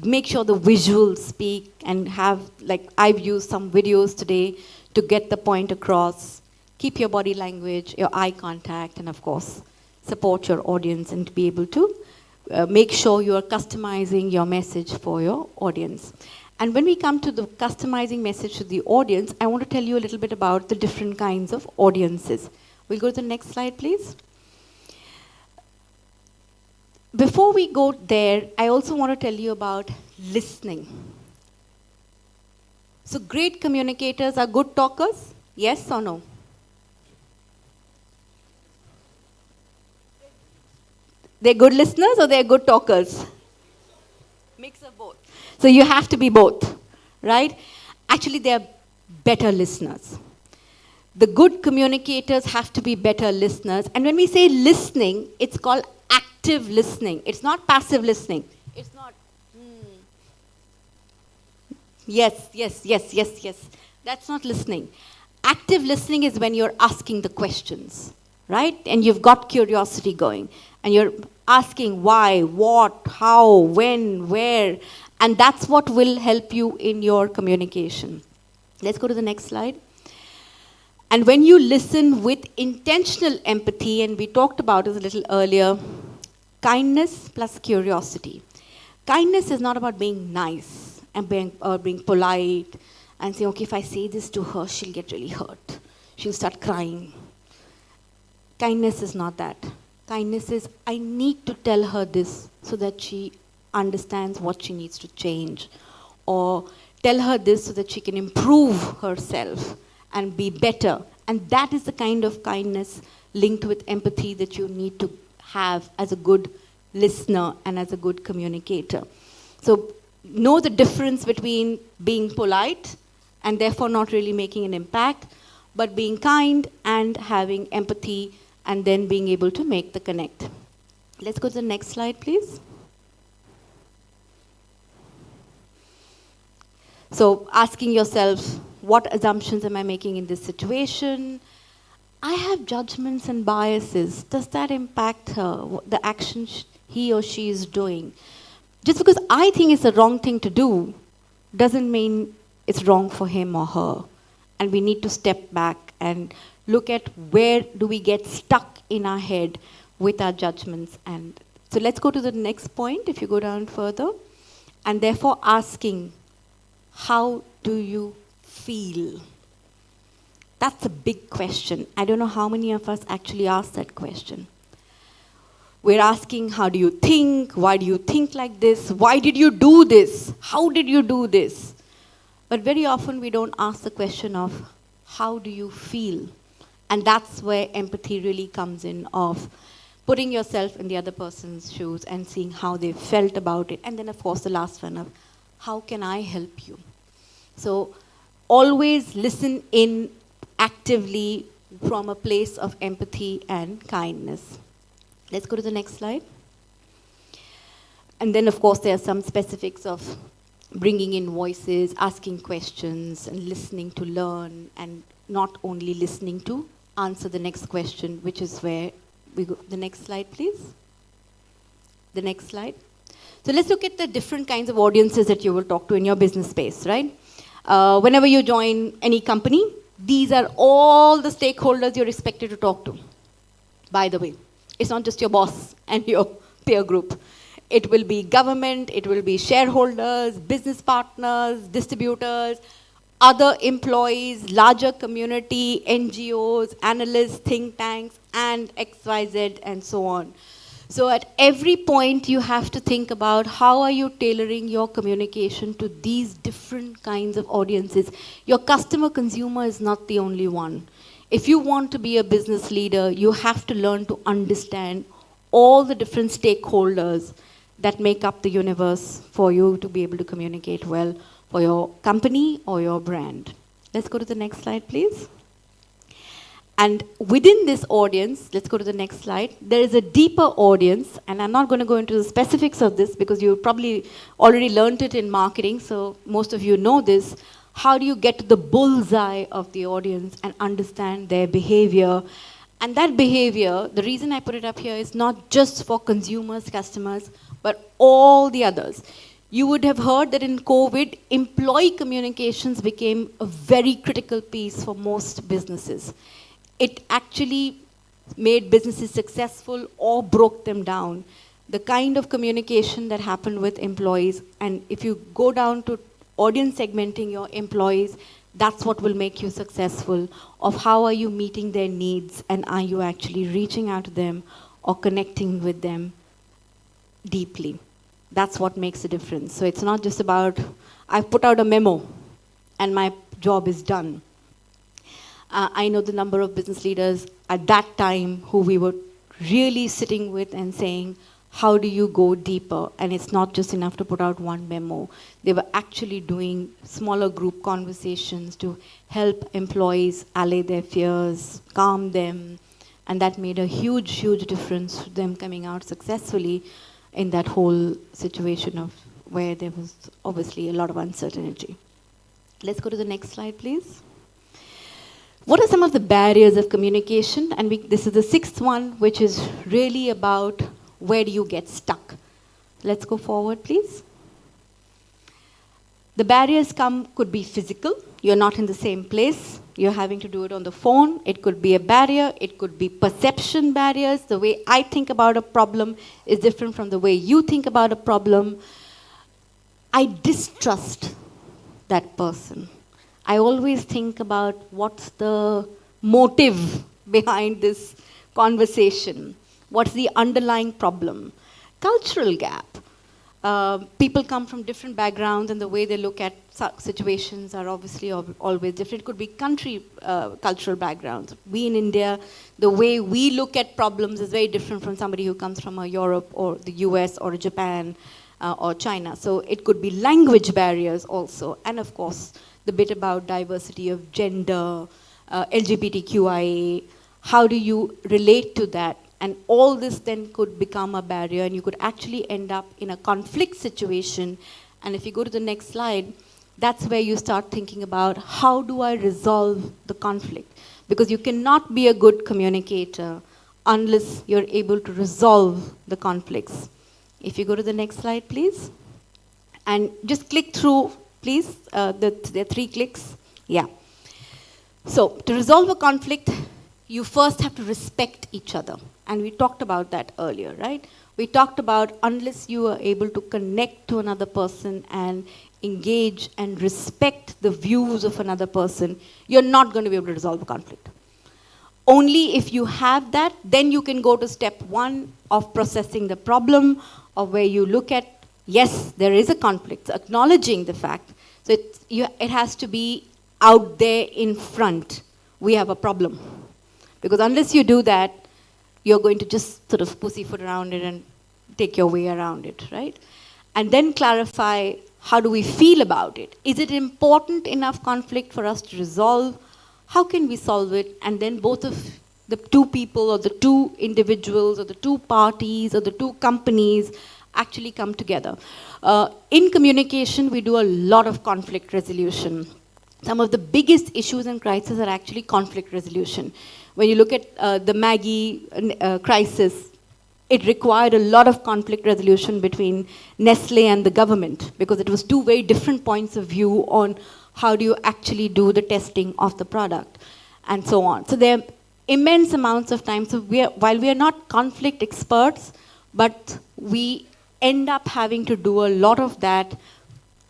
make sure the visuals speak, and have, like I've used some videos today to get the point across. Keep your body language, your eye contact, and of course, support your audience and to be able to make sure you are customizing your message for your audience. And when we come to the customizing message to the audience, I want to tell you a little bit about the different kinds of audiences. We'll go to the next slide, please. before we go there, I also want to tell you about listening. So great communicators are good talkers, yes or no? They're good listeners or they're good talkers? Mix of both. So you have to be both, right? Actually, they're better listeners. The good communicators have to be better listeners. And when we say listening, it's called active listening. It's not passive listening. It's not, yes, yes, yes, yes, yes. That's not listening. Active listening is when you're asking the questions, right? And you've got curiosity going. And you're asking why, what, how, when, where. And that's what will help you in your communication. Let's go to the next slide. And when you listen with intentional empathy, and we talked about this a little earlier, kindness plus curiosity. Kindness is not about being nice and being polite and saying, okay, if I say this to her, she'll get really hurt. She'll start crying. Kindness is not that. Kindness is, I need to tell her this so that she understands what she needs to change. Or tell her this so that she can improve herself and be better. And that is the kind of kindness linked with empathy that you need to have as a good listener and as a good communicator. So know the difference between being polite and therefore not really making an impact, but being kind and having empathy and then being able to make the connect. Let's go to the next slide, please. So asking yourself, what assumptions am I making in this situation? I have judgments and biases. Does that impact her, the action he or she is doing? Just because I think it's the wrong thing to do doesn't mean it's wrong for him or her. And we need to step back and look at where do we get stuck in our head with our judgments. And so let's go to the next point, if you go down further. And therefore asking, how do you feel? That's a big question. I don't know how many of us actually ask that question. We're asking, how do you think? Why do you think like this? Why did you do this? How did you do this? But very often we don't ask the question of, how do you feel? And that's where empathy really comes in, of putting yourself in the other person's shoes and seeing how they felt about it. And then of course the last one of, how can I help you? So always listen in actively from a place of empathy and kindness. Let's go to the next slide. And then of course there are some specifics of bringing in voices, asking questions, and listening to learn, and not only listening to answer the next question, which is where we go. The next slide, please. The next slide. So let's look at the different kinds of audiences that you will talk to in your business space, right? Whenever you join any company, these are all the stakeholders you're expected to talk to. By the way, it's not just your boss and your peer group. It will be government, it will be shareholders, business partners, distributors, other employees, larger community, NGOs, analysts, think tanks, and XYZ, and so on. So at every point, you have to think about how are you tailoring your communication to these different kinds of audiences. Your customer consumer is not the only one. If you want to be a business leader, you have to learn to understand all the different stakeholders that make up the universe for you to be able to communicate well for your company or your brand. Let's go to the next slide, please. And within this audience, let's go to the next slide, there is a deeper audience, and I'm not going to go into the specifics of this because you probably already learned it in marketing, so most of you know this. How do you get to the bullseye of the audience and understand their behavior? And that behavior, the reason I put it up here is not just for consumers, customers, but all the others. You would have heard that in COVID, employee communications became a very critical piece for most businesses. It actually made businesses successful or broke them down. The kind of communication that happened with employees, and if you go down to audience segmenting your employees, that's what will make you successful, of how are you meeting their needs and are you actually reaching out to them or connecting with them deeply. That's what makes a difference. So it's not just about, I've put out a memo and my job is done. I know the number of business leaders at that time who we were really sitting with and saying, how do you go deeper? And it's not just enough to put out one memo. They were actually doing smaller group conversations to help employees allay their fears, calm them, and that made a huge, huge difference to them coming out successfully in that whole situation of where there was obviously a lot of uncertainty. Let's go to the next slide, please. What are some of the barriers of communication? And this is the sixth one, which is really about where do you get stuck. Let's go forward, please. The barriers could be physical. You're not in the same place. You're having to do it on the phone. It could be a barrier. It could be perception barriers. The way I think about a problem is different from the way you think about a problem. I distrust that person. I always think about what's the motive behind this conversation. What's the underlying problem? Cultural gap. People come from different backgrounds and the way they look at situations are obviously always different. It could be cultural backgrounds. We in India, the way we look at problems is very different from somebody who comes from Europe or the US or Japan or China. So it could be language barriers also. And of course, the bit about diversity of gender, LGBTQIA, how do you relate to that? And all this then could become a barrier and you could actually end up in a conflict situation. And if you go to the next slide, that's where you start thinking about how do I resolve the conflict? Because you cannot be a good communicator unless you're able to resolve the conflicts. If you go to the next slide, please. And just click through, please. There are 3 clicks. Yeah. So to resolve a conflict, you first have to respect each other. And we talked about that earlier, right? We talked about unless you are able to connect to another person and engage and respect the views of another person, you're not going to be able to resolve a conflict. Only if you have that, then you can go to step 1 of processing the problem, or where you look at, yes, there is a conflict, acknowledging the fact. So it has to be out there in front. We have a problem. Because unless you do that, you're going to just sort of pussyfoot around it and take your way around it, right? And then clarify, how do we feel about it? Is it important enough conflict for us to resolve? How can we solve it? And then both of the 2 people or the 2 individuals or the 2 parties or the 2 companies actually come together. In communication, we do a lot of conflict resolution. Some of the biggest issues and crises are actually conflict resolution. When you look at the Maggie crisis, it required a lot of conflict resolution between Nestle and the government, because it was 2 very different points of view on how do you actually do the testing of the product, and so on. So there are immense amounts of time. So while we are not conflict experts, but we end up having to do a lot of that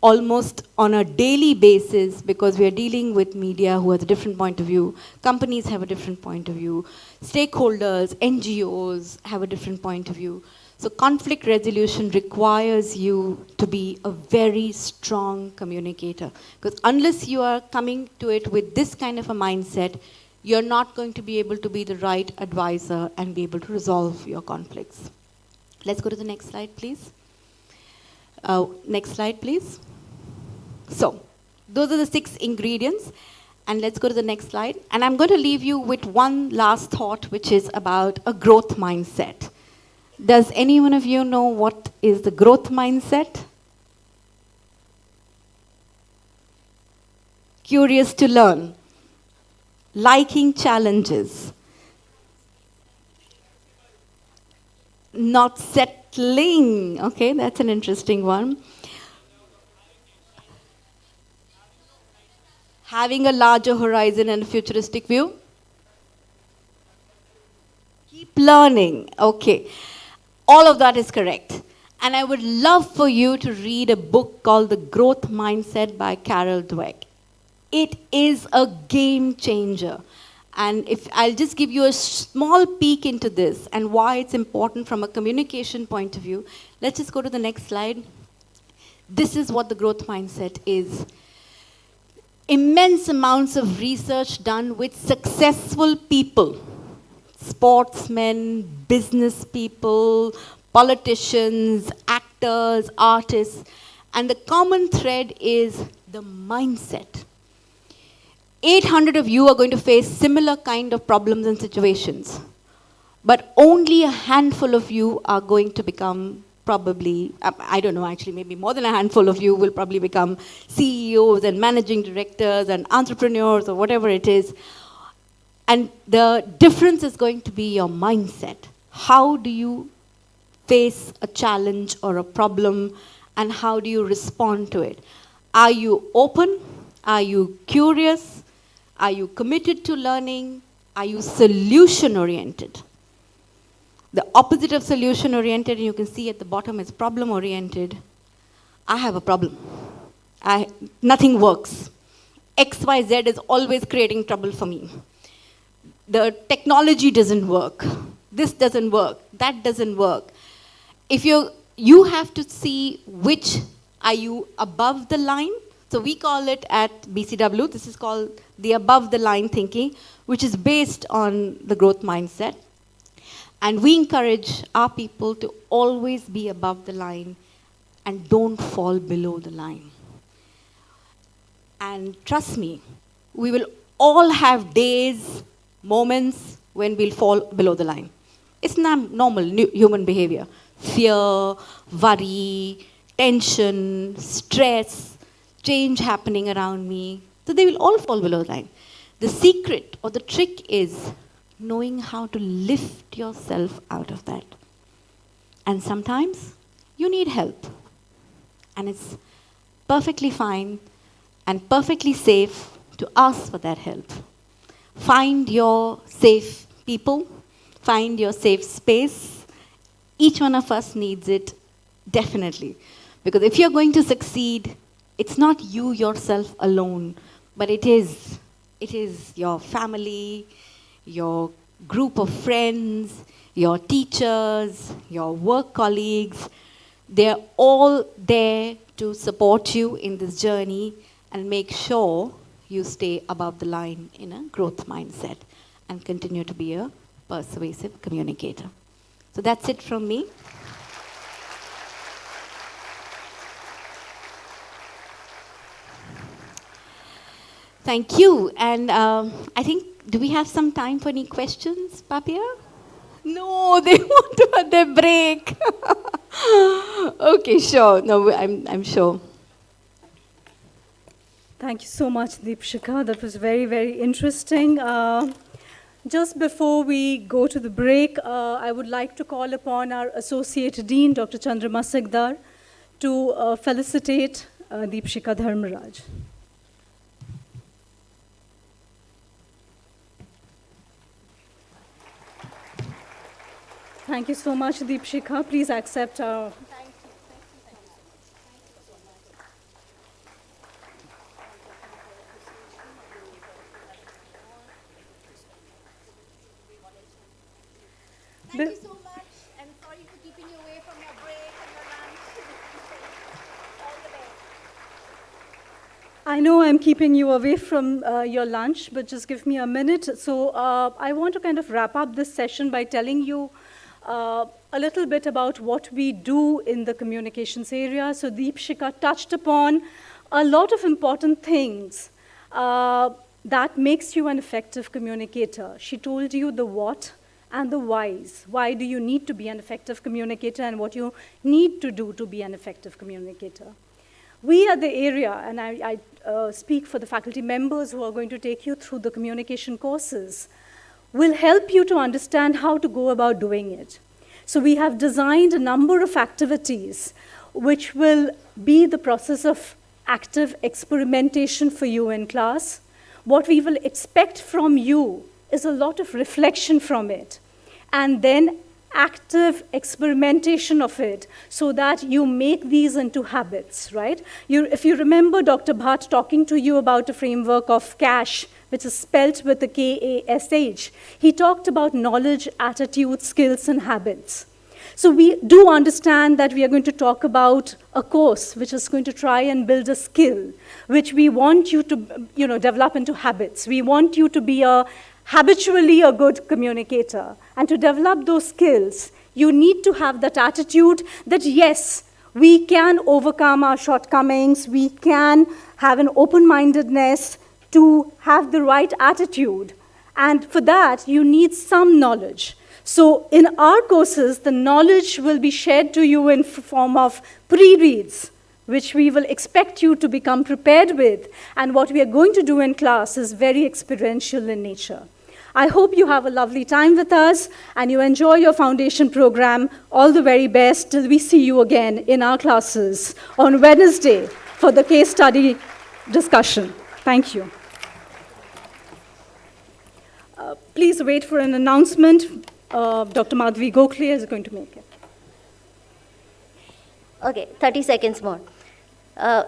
almost on a daily basis, because we are dealing with media who has a different point of view, companies have a different point of view, stakeholders, NGOs have a different point of view. So conflict resolution requires you to be a very strong communicator, because unless you are coming to it with this kind of a mindset, you're not going to be able to be the right advisor and be able to resolve your conflicts. Let's go to the next slide, please. Next slide, please. So, those are the 6 ingredients. And let's go to the next slide. And I'm going to leave you with one last thought, which is about a growth mindset. Does any one of you know what is the growth mindset? Curious to learn. Liking challenges. Not settling. Okay, that's an interesting one. Having a larger horizon and a futuristic view. Keep learning. Okay. All of that is correct. And I would love for you to read a book called The Growth Mindset by Carol Dweck. It is a game changer. And if I'll just give you a small peek into this and why it's important from a communication point of view. Let's just go to the next slide. This is what the growth mindset is. Immense amounts of research done with successful people, sportsmen, business people, politicians, actors, artists, and the common thread is the mindset. 800 of you are going to face similar kind of problems and situations, but only a handful of you are going to become probably, I don't know, actually maybe more than a handful of you will probably become CEOs and managing directors and entrepreneurs or whatever it is. And the difference is going to be your mindset. How do you face a challenge or a problem, and how do you respond to it? Are you open? Are you curious? Are you committed to learning? Are you solution-oriented? The opposite of solution-oriented, and you can see at the bottom, is problem-oriented. I have a problem. Nothing works. XYZ is always creating trouble for me. The technology doesn't work. This doesn't work. That doesn't work. If you have to see which are you above the line. So we call it at BCW, this is called the above the line thinking, which is based on the growth mindset. And we encourage our people to always be above the line and don't fall below the line. And trust me, we will all have days, moments when we'll fall below the line. It's normal human behavior. Fear, worry, tension, stress, change happening around me. So they will all fall below the line. The secret or the trick is knowing how to lift yourself out of that. And sometimes you need help. And it's perfectly fine and perfectly safe to ask for that help. Find your safe people, find your safe space. Each one of us needs it, definitely. Because if you're going to succeed, it's not you yourself alone, but it is your family, your group of friends, your teachers, your work colleagues. They're all there to support you in this journey and make sure you stay above the line in a growth mindset and continue to be a persuasive communicator. So that's it from me. Thank you. And I think, do we have some time for any questions, Papia? No, they want to have their break. Okay, sure. No, I'm sure. Thank you so much, Deepshika. That was very, very interesting. Just before we go to the break, I would like to call upon our Associate Dean, Dr. Chandrama Sikdar, to felicitate Deepshika Dharmaraj. Thank you so much, Deepshika. Please accept our... Thank you so much, and sorry for keeping you away from your break and your lunch. All the best. I know I'm keeping you away from your lunch, but just give me a minute. So I want to kind of wrap up this session by telling you a little bit about what we do in the communications area. So Deepshika touched upon a lot of important things that makes you an effective communicator. She told you the what and the whys. Why do you need to be an effective communicator and what you need to do to be an effective communicator. We at the area, and I speak for the faculty members who are going to take you through the communication courses, will help you to understand how to go about doing it. So we have designed a number of activities which will be the process of active experimentation for you in class. What we will expect from you is a lot of reflection from it, and then active experimentation of it so that you make these into habits, right? If you remember Dr. Bhatt talking to you about a framework of CASH, which is spelt with a K-A-S-H, he talked about knowledge, attitude, skills, and habits. So we do understand that we are going to talk about a course which is going to try and build a skill, which we want you to develop into habits. We want you to be habitually a good communicator. And to develop those skills, you need to have that attitude that yes, we can overcome our shortcomings, we can have an open-mindedness to have the right attitude. And for that, you need some knowledge. So in our courses, the knowledge will be shared to you in form of pre-reads, which we will expect you to become prepared with. And what we are going to do in class is very experiential in nature. I hope you have a lovely time with us and you enjoy your foundation program. All the very best till we see you again in our classes on Wednesday for the case study discussion. Thank you. Please wait for an announcement. Dr. Madhvi Gokhale is going to make it. Okay, 30 seconds more.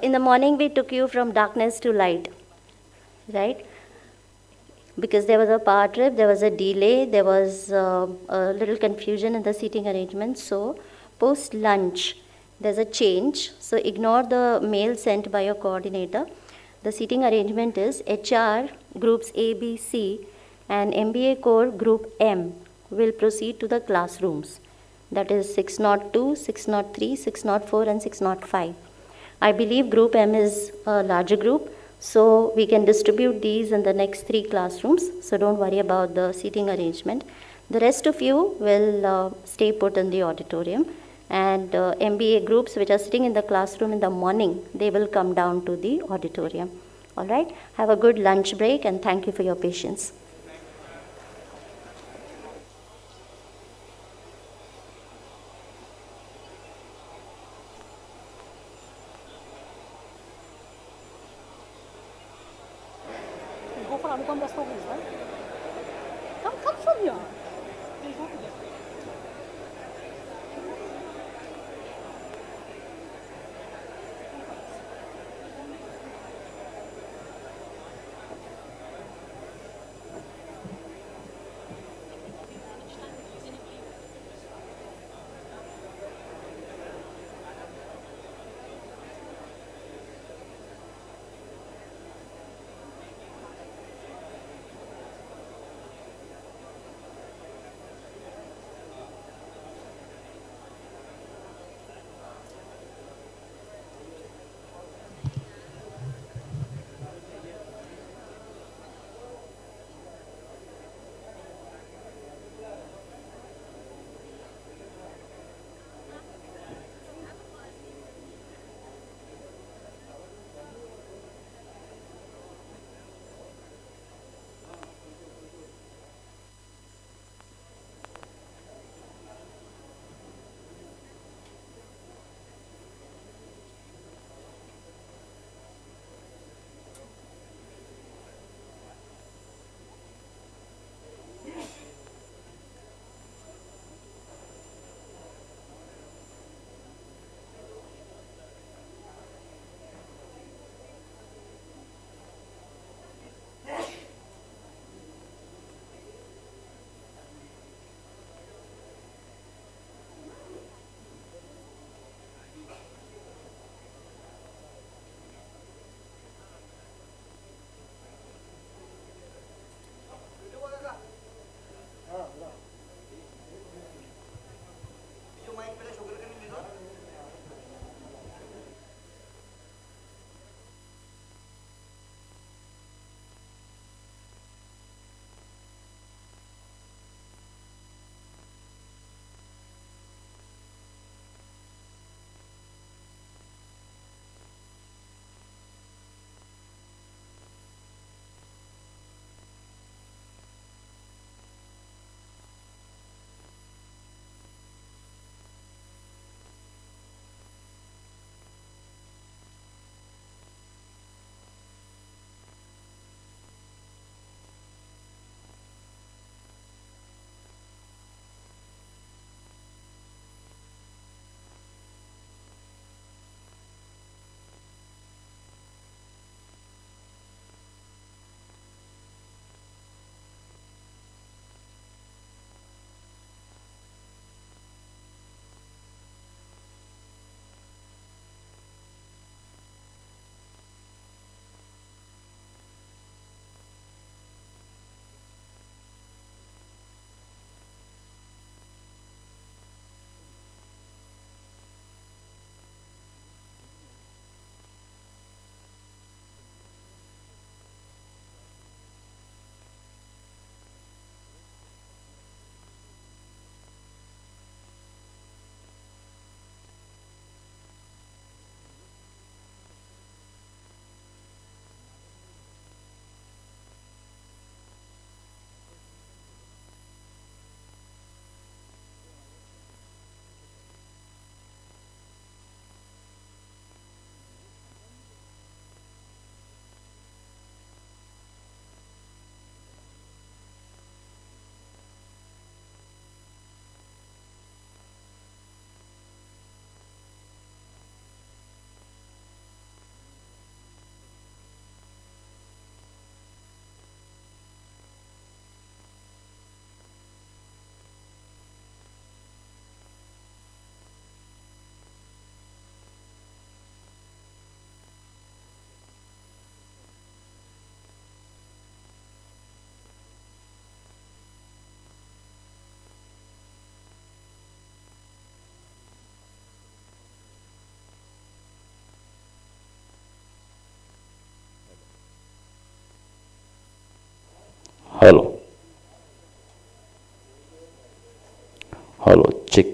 In the morning, we took you from darkness to light, right? Because there was a power trip, there was a delay, there was a little confusion in the seating arrangement. So post-lunch, there's a change. So ignore the mail sent by your coordinator. The seating arrangement is HR groups A, B, C, and MBA core group M will proceed to the classrooms. That is 602, 603, 604, and 605. I believe group M is a larger group, so we can distribute these in the next 3 classrooms. So don't worry about the seating arrangement. The rest of you will stay put in the auditorium. And MBA groups which are sitting in the classroom in the morning, they will come down to the auditorium. All right? Have a good lunch break and thank you for your patience. Go for Anupam Rastogi's, right? Come from here. Hello. Hello, check.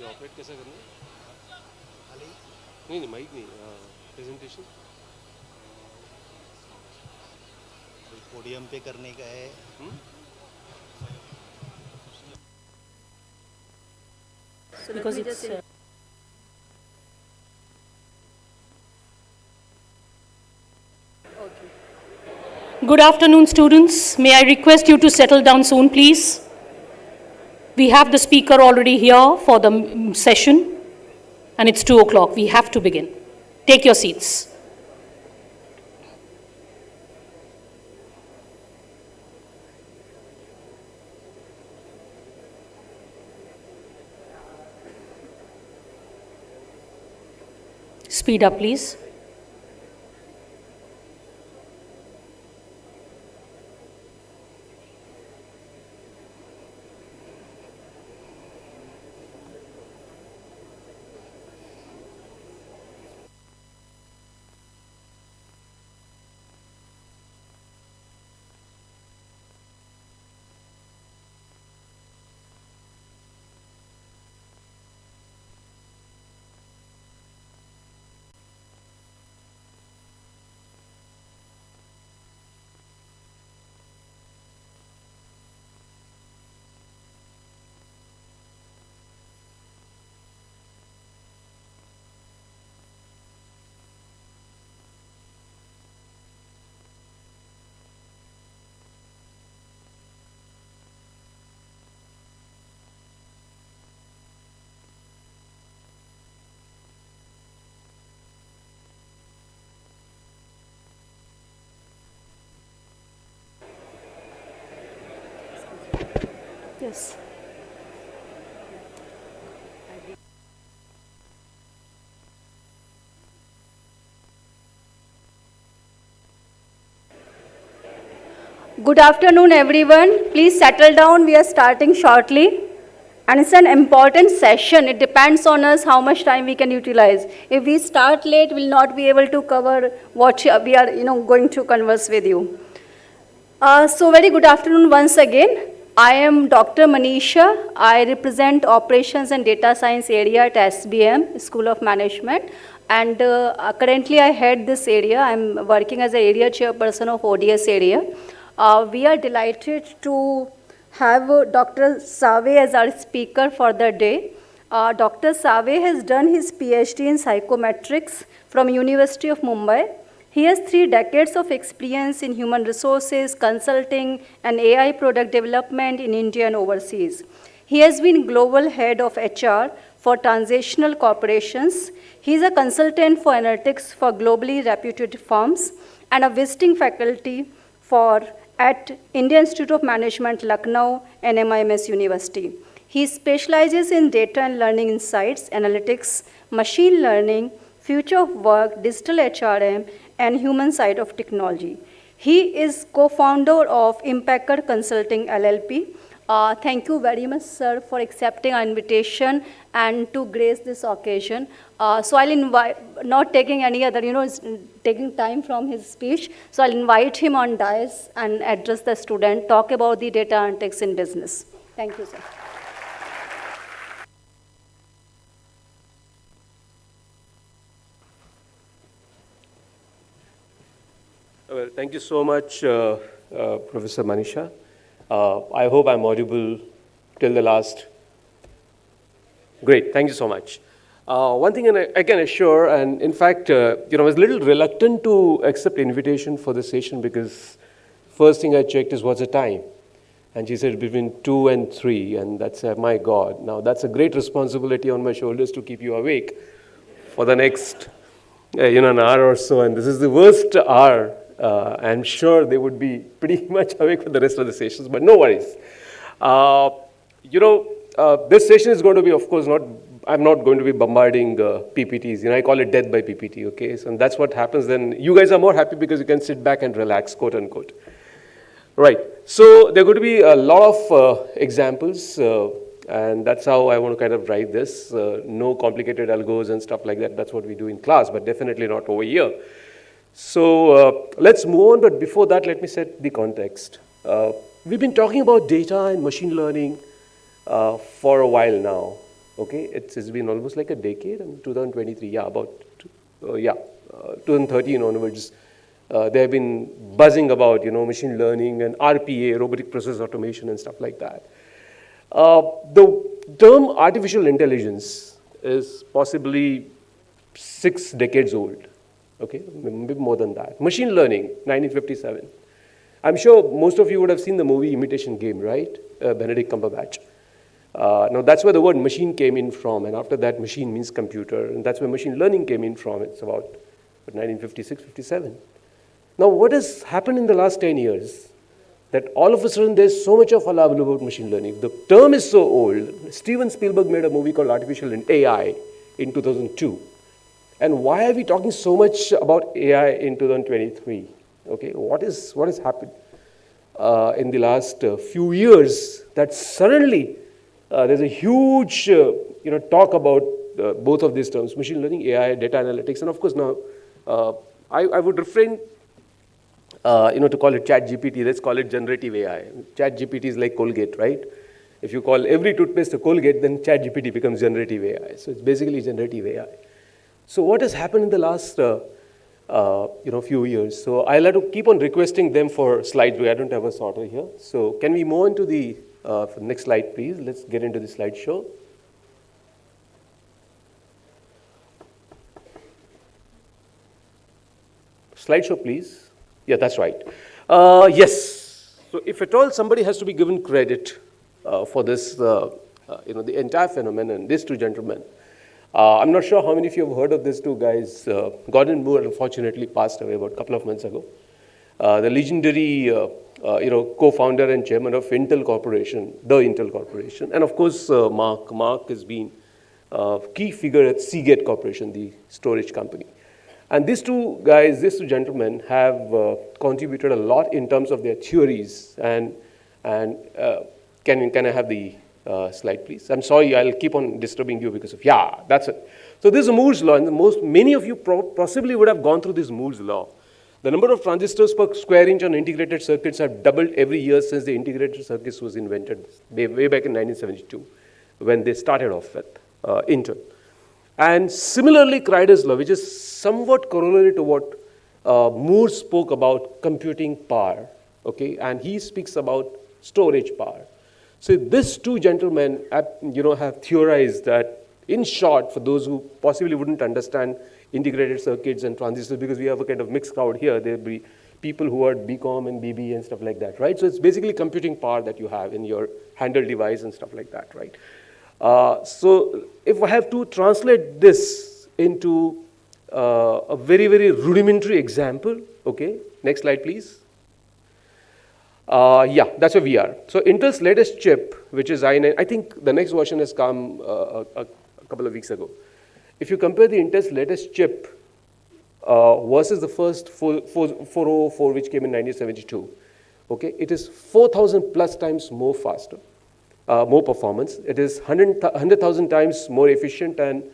ये operate कैसा करना है? नहीं mic नहीं, presentation podium पे करने का है। Because it's Good afternoon, students. May I request you to settle down soon, please? We have the speaker already here for the session, and it's 2 o'clock. We have to begin. Take your seats. Speed up, please. Yes. Good afternoon, everyone. Please settle down. We are starting shortly. And it's an important session. It depends on us how much time we can utilize. If we start late, we'll not be able to cover what we are going to converse with you. So very good afternoon once again. I am Dr. Manisha. I represent Operations and Data Science area at SBM, School of Management. And currently I head this area. I'm working as an area chairperson of ODS area. We are delighted to have Dr. Save as our speaker for the day. Dr. Save has done his PhD in psychometrics from University of Mumbai. He has 3 decades of experience in human resources, consulting, and AI product development in India and overseas. He has been global head of HR for transitional corporations. He is a consultant for analytics for globally reputed firms and a visiting faculty at Indian Institute of Management, Lucknow, NMIMS University. He specializes in data and learning insights, analytics, machine learning, future of work, digital HRM, and human side of technology. He is co-founder of Impacker Consulting LLP. Thank you very much, sir, for accepting our invitation and to grace this occasion. So I'll invite, not taking any other, taking time from his speech, so I'll invite him on dais and address the student, talk about the data analytics in business. Thank you, sir. Well, thank you so much, Professor Manisha. I hope I'm audible till the last. Great, thank you so much. One thing I can assure, and in fact, I was a little reluctant to accept invitation for the session because first thing I checked is what's the time. And she said between 2 and 3, and that's, my God. Now that's a great responsibility on my shoulders to keep you awake for the next, an hour or so, and this is the worst hour. I'm sure they would be pretty much awake for the rest of the sessions, but no worries. This session is going to be, of course, I'm not going to be bombarding PPTs. I call it death by PPT, okay? So that's what happens then. You guys are more happy because you can sit back and relax, quote unquote. Right, so there are going to be a lot of examples, and that's how I want to kind of write this. No complicated algos and stuff like that. That's what we do in class, but definitely not over here. So let's move on, but before that, let me set the context. We've been talking about data and machine learning for a while now, Okay, it's been almost like a decade, 2023, yeah, 2013 onwards. They have been buzzing about, machine learning and RPA, robotic process automation and stuff like that. The term artificial intelligence is possibly 6 decades old, okay, maybe more than that. Machine learning, 1957. I'm sure most of you would have seen the movie Imitation Game, right? Benedict Cumberbatch. Now that's where the word machine came in from, and after that machine means computer, and that's where machine learning came in from. It's about 1956, 57. Now what has happened in the last 10 years? That all of a sudden there's so much of hullabaloo about machine learning. The term is so old. Steven Spielberg made a movie called Artificial AI in 2002. And why are we talking so much about AI in 2023? Okay, what has happened in the last few years that suddenly there's a huge talk about both of these terms, machine learning, AI, data analytics, and of course now I would refrain to call it chat GPT, let's call it generative AI. Chat GPT is like Colgate, right? If you call every toothpaste a Colgate, then chat GPT becomes generative AI. So it's basically generative AI. So what has happened in the last few years? So I'll have to keep on requesting them for slides. I don't have a sorter here. So can we move on to the next slide, please? Let's get into the slideshow. Slideshow, please. Yeah, that's right. Yes. So if at all somebody has to be given credit for this, the entire phenomenon, these two gentlemen, I'm not sure how many of you have heard of these two guys. Gordon Moore unfortunately passed away about a couple of months ago. The legendary, co-founder and chairman of Intel Corporation, the Intel Corporation, and of course Mark. Mark has been a key figure at Seagate Corporation, the storage company. And these two guys, these two gentlemen have contributed a lot in terms of their theories. And can I have the slide, please? I'm sorry, I'll keep on disturbing you because of, that's it. So this is Moore's law, and many of you possibly would have gone through this Moore's law. The number of transistors per square inch on integrated circuits have doubled every year since the integrated circuits was invented way back in 1972, when they started off with Intel. And similarly, Kryder's law, which is somewhat corollary to what Moore spoke about computing power, okay, and he speaks about storage power. So these two gentlemen, have theorized that, in short, for those who possibly wouldn't understand integrated circuits and transistors, because we have a kind of mixed crowd here, there'll be people who are BCom and BB and stuff like that, right? So it's basically computing power that you have in your handheld device and stuff like that, right? So if I have to translate this into a very, very rudimentary example, okay, next slide, please. That's where we are. So Intel's latest chip, which is i9, I think the next version has come a couple of weeks ago. If you compare the Intel's latest chip versus the first 404, which came in 1972, okay, it is 4,000 plus times more faster. More performance. It is 100,000 times more efficient, and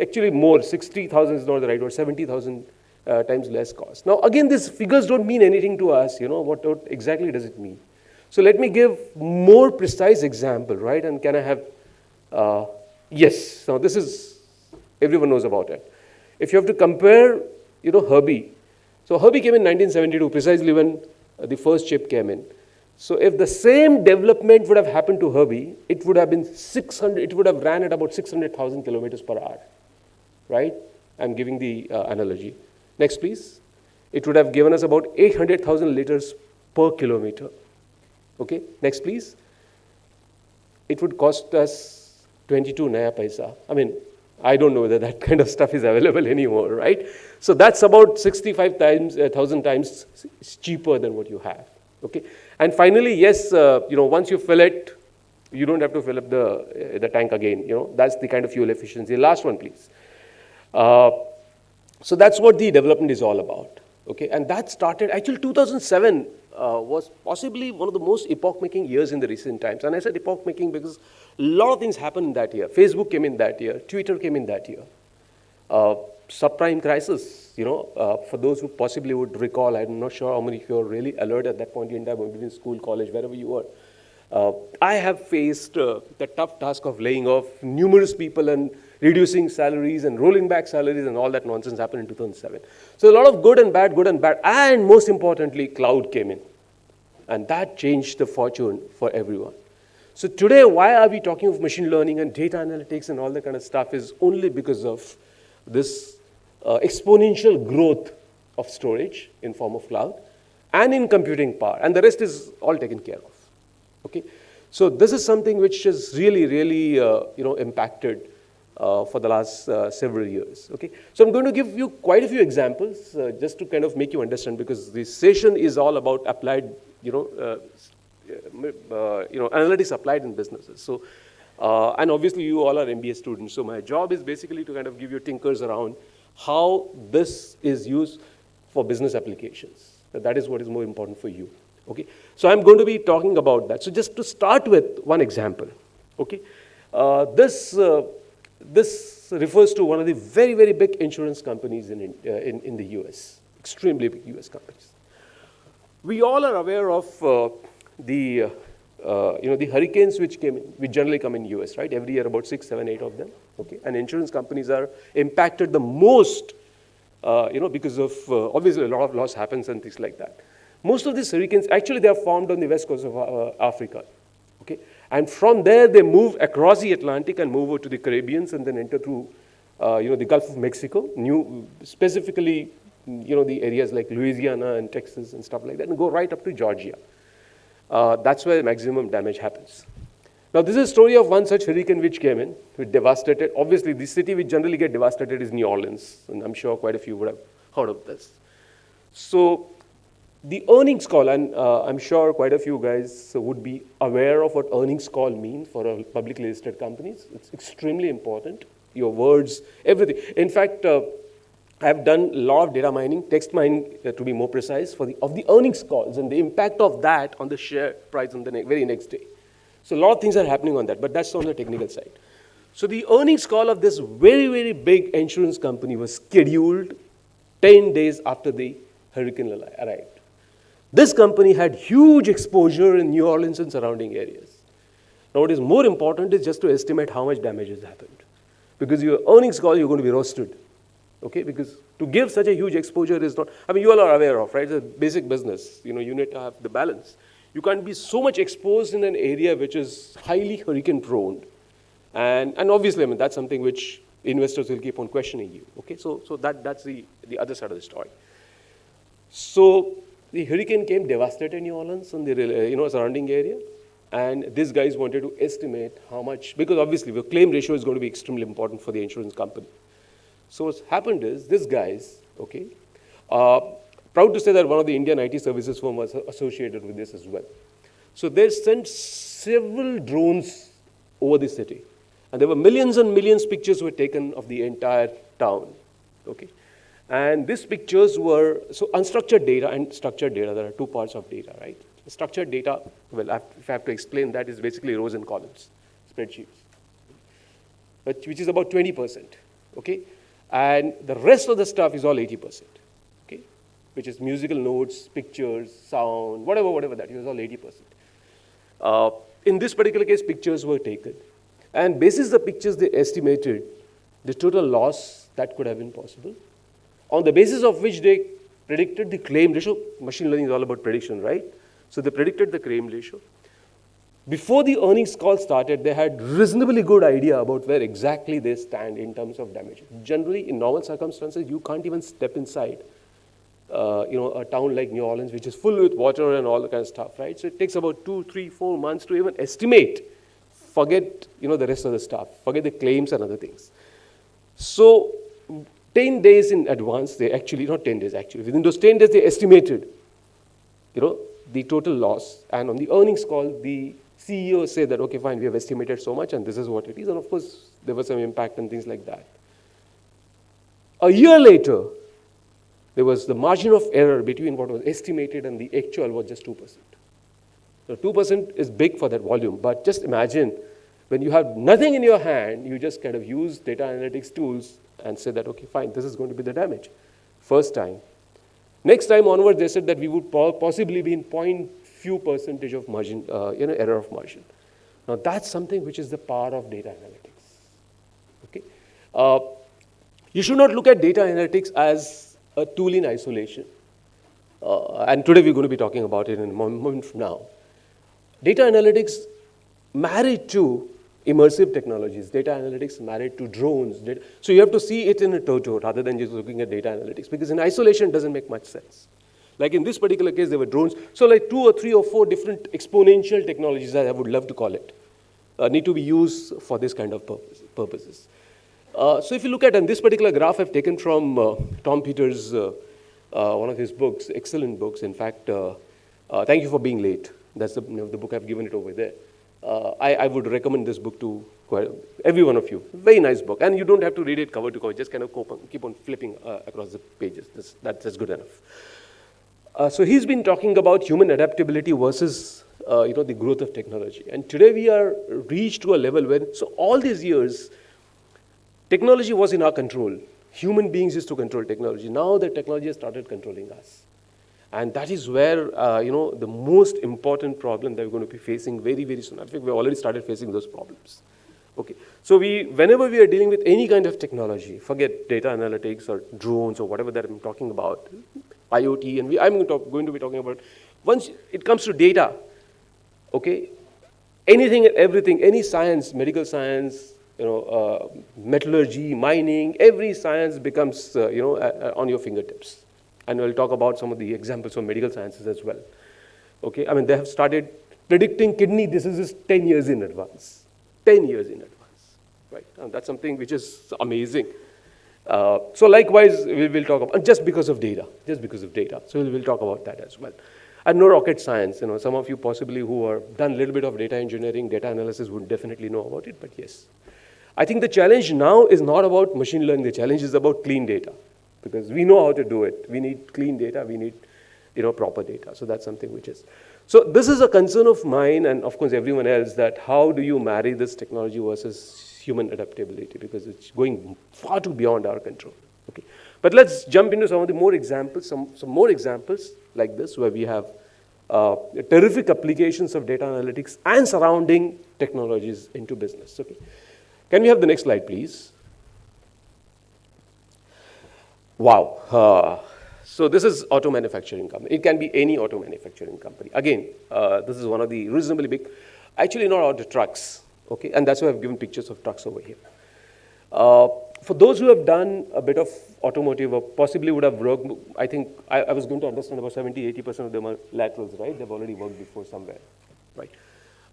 actually more, 60,000 is not the right word, 70,000 times less cost. Now again, these figures don't mean anything to us, what exactly does it mean? So let me give more precise example, right? And can I have, yes, now this is, everyone knows about it. If you have to compare, Herbie. So Herbie came in 1972, precisely when the first chip came in. So if the same development would have happened to Herbie, it would have been 600, it would have ran at about 600,000 kilometers per hour, right? I'm giving the analogy. Next, please. It would have given us about 800,000 liters per kilometer. Okay, next, please. It would cost us 22 naya paisa. I mean, I don't know whether that kind of stuff is available anymore, right? So that's about 65,000 times cheaper than what you have. Okay, and finally, yes, once you fill it, you don't have to fill up the tank again. That's the kind of fuel efficiency. Last one, please. So that's what the development is all about. Okay, and that started actually 2007 was possibly one of the most epoch-making years in the recent times. And I said epoch-making because a lot of things happened that year. Facebook came in that year. Twitter came in that year. Subprime crisis, for those who possibly would recall, I'm not sure how many of you are really alert at that point in time, maybe in school, college, wherever you were. I have faced the tough task of laying off numerous people and reducing salaries and rolling back salaries, and all that nonsense happened in 2007. So a lot of good and bad, and most importantly, cloud came in. And that changed the fortune for everyone. So today, why are we talking of machine learning and data analytics and all that kind of stuff is only because of this exponential growth of storage in form of cloud and in computing power. And the rest is all taken care of. Okay? So this is something which has really impacted for the last several years. Okay? So I'm going to give you quite a few examples just to kind of make you understand, because this session is all about applied, analytics applied in businesses. So, and obviously you all are MBA students. So my job is basically to kind of give you tinkers around how this is used for business applications. That is what is more important for you. Okay? So I'm going to be talking about that. So just to start with one example. Okay? This refers to one of the very big insurance companies in the US, extremely big US companies. We all are aware of the hurricanes which generally come in US, right? Every year about 6, 7, 8 of them. Okay? And insurance companies are impacted the most, because of obviously a lot of loss happens and things like that. Most of these hurricanes, actually they are formed on the west coast of Africa. Okay? And from there they move across the Atlantic and move over to the Caribbean and then enter through the Gulf of Mexico, specifically the areas like Louisiana and Texas and stuff like that, and go right up to Georgia. That's where maximum damage happens. Now this is a story of one such hurricane which came in, which devastated. Obviously the city which generally get devastated is New Orleans, and I'm sure quite a few would have heard of this. So the earnings call, and I'm sure quite a few guys would be aware of what earnings call means for a publicly listed companies. It's extremely important. Your words, everything. In fact, I've done a lot of data mining, text mining to be more precise, of the earnings calls and the impact of that on the share price on the very next day. So a lot of things are happening on that, but that's on the technical side. So the earnings call of this very big insurance company was scheduled 10 days after the hurricane arrived. This company had huge exposure in New Orleans and surrounding areas. Now what is more important is just to estimate how much damage has happened. Because your earnings call, you're going to be roasted. Okay, because to give such a huge exposure is not, you all are aware of, right? It's a basic business. You need to have the balance. You can't be so much exposed in an area which is highly hurricane prone. And obviously, that's something which investors will keep on questioning you. Okay, so that's the other side of the story. So the hurricane came, devastated New Orleans and the surrounding area. And these guys wanted to estimate how much, because obviously the claim ratio is going to be extremely important for the insurance company. So what's happened is, these guys, okay, proud to say that one of the Indian IT services firm was associated with this as well. So they sent several drones over the city. And there were millions and millions of pictures were taken of the entire town, okay. And these pictures were, so unstructured data and structured data, there are two parts of data, right? The structured data, well, if I have to explain that, is basically rows and columns, spreadsheets, which is about 20%, okay? And the rest of the stuff is all 80%, okay? Which is musical notes, pictures, sound, whatever that, it was all 80%. In this particular case, pictures were taken. And basis the pictures, they estimated the total loss that could have been possible, on the basis of which they predicted the claim ratio. Machine learning is all about prediction, right? So they predicted the claim ratio. Before the earnings call started, they had reasonably good idea about where exactly they stand in terms of damage. Generally, in normal circumstances, you can't even step inside a town like New Orleans, which is full with water and all that kind of stuff, right? So it takes about 2, 3, 4 months to even estimate. Forget the rest of the stuff. Forget the claims and other things. So 10 days in advance, not 10 days actually, within those 10 days they estimated, the total loss. And on the earnings call, the CEO said that, okay, fine, we have estimated so much and this is what it is. And of course, there was some impact and things like that. A year later, there was the margin of error between what was estimated and the actual was just 2%. So 2% is big for that volume, but just imagine when you have nothing in your hand, you just kind of use data analytics tools and say that, okay, fine, this is going to be the damage. First time. Next time onward, they said that we would possibly be in few percentage of margin, error of margin. Now that's something which is the power of data analytics. Okay, you should not look at data analytics as a tool in isolation. And today we're going to be talking about it in a moment from now. Data analytics married to immersive technologies, data analytics married to drones. So you have to see it in a toto rather than just looking at data analytics, because in isolation it doesn't make much sense. Like in this particular case, there were drones. So like 2 or 3 or 4 different exponential technologies, as I would love to call it, need to be used for this kind of purposes. So if you look at, and this particular graph I've taken from Tom Peters' one of his books, excellent books. In fact, Thank You for Being Late. That's the book, I've given it over there. I would recommend this book to every one of you. Very nice book. And you don't have to read it cover to cover. Just kind of keep on flipping across the pages. That's good enough. So he's been talking about human adaptability versus the growth of technology. And today we are reached to a level where, so all these years, technology was in our control. Human beings used to control technology. Now the technology has started controlling us. And that is where, the most important problem that we're going to be facing very, very soon. I think we've already started facing those problems. Okay. So whenever we are dealing with any kind of technology, forget data analytics or drones or whatever that I'm talking about, IoT, and I'm going to be talking about, once it comes to data, okay, anything and everything, any science, medical science, metallurgy, mining, every science becomes, on your fingertips. And we'll talk about some of the examples from medical sciences as well. Okay, I mean, they have started predicting kidney diseases 10 years in advance. 10 years in advance, right? And that's something which is amazing. So likewise, we'll talk about, just because of data. So we'll talk about that as well. And no rocket science, some of you possibly who have done a little bit of data engineering, data analysis would definitely know about it, but yes. I think the challenge now is not about machine learning, the challenge is about clean data. Because we know how to do it. We need clean data, we need proper data. So that's something which is. So this is a concern of mine and of course everyone else, that how do you marry this technology versus human adaptability, because it's going far too beyond our control. Okay. But let's jump into some of the more examples, some more examples like this where we have terrific applications of data analytics and surrounding technologies into business. Okay. Can we have the next slide, please? Wow. So this is auto manufacturing company. It can be any auto manufacturing company. Again, this is one of the reasonably big, actually not auto trucks, okay? And that's why I've given pictures of trucks over here. For those who have done a bit of automotive or possibly would have worked, I think I was going to understand about 70-80% of them are laterals, right? They've already worked before somewhere, right?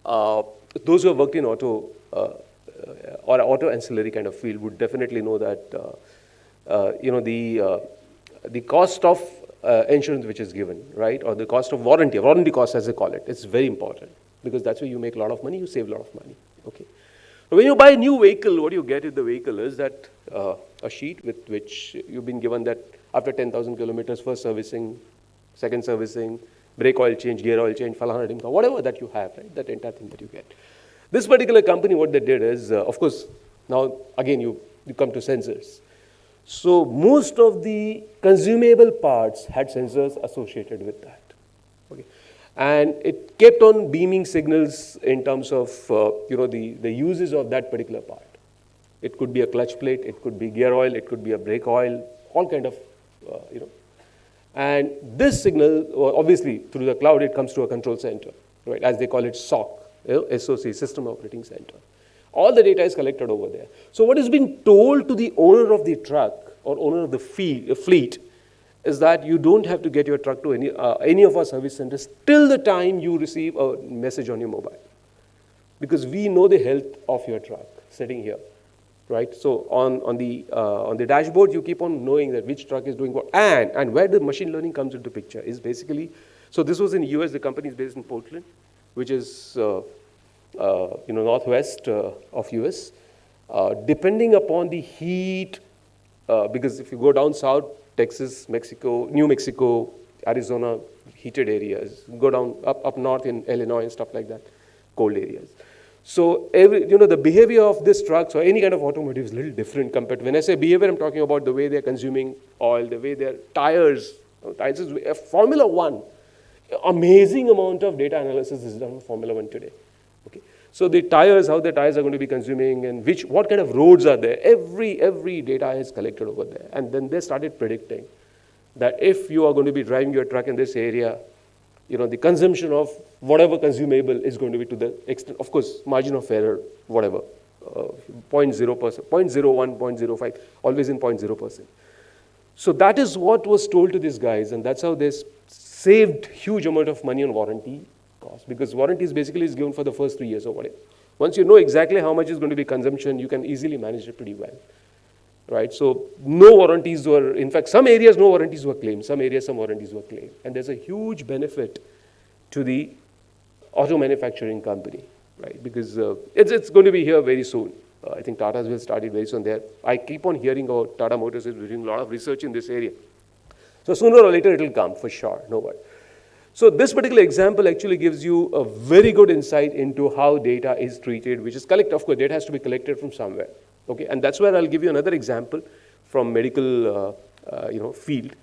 Those who have worked in auto or auto ancillary kind of field would definitely know that the cost of insurance which is given, right, or the cost of warranty cost as they call it, it's very important because that's where you make a lot of money, you save a lot of money. Okay. So when you buy a new vehicle, what you get with the vehicle is that a sheet with which you've been given that after 10,000 kilometers, first servicing, second servicing, brake oil change, gear oil change, falana dimka, whatever that you have, right, that entire thing that you get. This particular company, what they did is, of course, now again you come to sensors. So most of the consumable parts had sensors associated with that. Okay. And it kept on beaming signals in terms of the uses of that particular part. It could be a clutch plate, it could be gear oil, it could be a brake oil, all kind of, And this signal, obviously through the cloud, it comes to a control center, right? As they call it SOC, SOC, System Operating Center. All the data is collected over there. So what has been told to the owner of the truck or owner of the fleet is that you don't have to get your truck to any of our service centers till the time you receive a message on your mobile. Because we know the health of your truck sitting here, right? So on the dashboard, you keep on knowing that which truck is doing what. And where the machine learning comes into picture is basically, so this was in US, the company is based in Portland, which is northwest of US. Depending upon the heat, because if you go down south, Texas, Mexico, New Mexico, Arizona, heated areas. Go down up north in Illinois and stuff like that, cold areas. So the behavior of these trucks or any kind of automotive is a little different compared to, when I say behavior, I'm talking about the way they're consuming oil, the way their tires is Formula One. amazing amount of data analysis is done for Formula One today. Okay, so the tires, how the tires are going to be consuming, and what kind of roads are there. Every data is collected over there, and then they started predicting that if you are going to be driving your truck in this area, the consumption of whatever consumable is going to be to the extent, of course, margin of error, whatever, 0.0%, 0.01, 0.05, always in 0.0%. So that is what was told to these guys, and that's how they saved huge amount of money on warranty cost, because warranty is basically given for the first 3 years or whatever. Once you know exactly how much is going to be consumption, you can easily manage it pretty well, right? So no warranties were, in fact, some areas no warranties were claimed, some areas some warranties were claimed, and there's a huge benefit to the auto manufacturing company, right? Because it's going to be here very soon. I think Tata's will start it very soon there. I keep on hearing about Tata Motors is doing a lot of research in this area. So sooner or later it will come for sure, no word. So this particular example actually gives you a very good insight into how data is treated, which is collected. Of course, data has to be collected from somewhere. Okay, and that's where I'll give you another example from medical field.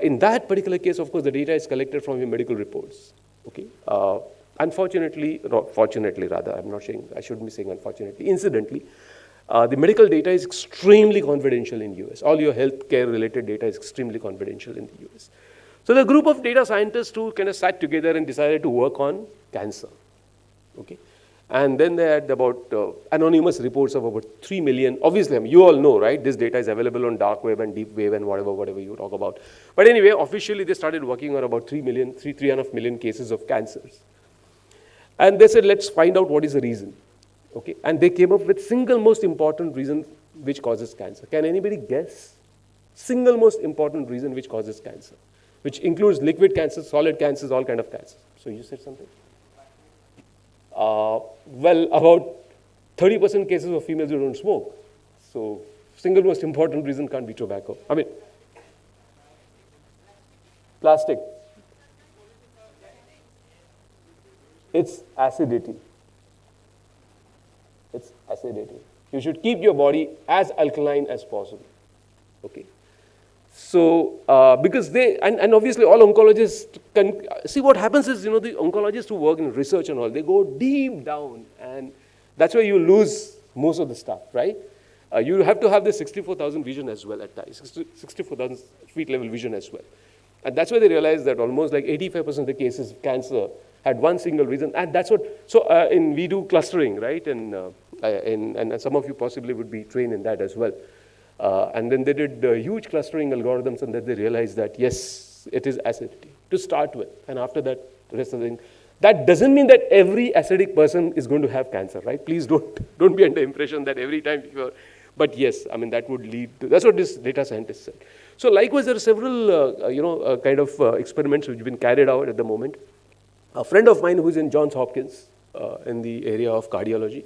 In that particular case, of course, the data is collected from your medical reports. Okay. Unfortunately, not fortunately rather, I'm not saying, I shouldn't be saying unfortunately, incidentally, the medical data is extremely confidential in US. All your healthcare related data is extremely confidential in the US. So the group of data scientists who kind of sat together and decided to work on cancer. Okay. And then they had about anonymous reports of about 3 million. Obviously, I mean, you all know, right? This data is available on dark web and deep web and whatever you talk about. But anyway, officially they started working on about 3.5 million cases of cancers. And they said, let's find out what is the reason. Okay, and they came up with single most important reason which causes cancer. Can anybody guess? Single most important reason which causes cancer, which includes liquid cancers, solid cancers, all kind of cancers. So you said something? Well, about 30% cases of females who don't smoke. So single most important reason can't be tobacco. I mean, plastic. It's acidity. It's acidity. You should keep your body as alkaline as possible. Okay. So, because and obviously all oncologists can, see what happens is, the oncologists who work in research and all, they go deep down, and that's where you lose most of the stuff, right? You have to have the 64,000 vision as well at times, 64,000 feet level vision as well. And that's where they realize that almost like 85% of the cases of cancer had one single reason, and that's what, so we do clustering, right? And some of you possibly would be trained in that as well. And then they did huge clustering algorithms, and then they realized that, yes, it is acidity to start with. And after that, the rest of the thing. That doesn't mean that every acidic person is going to have cancer, right? Please don't be under impression that every time you're, but yes, I mean, that would lead to, that's what this data scientist said. So likewise, there are several, kind of experiments which have been carried out at the moment. A friend of mine who's in Johns Hopkins in the area of cardiology,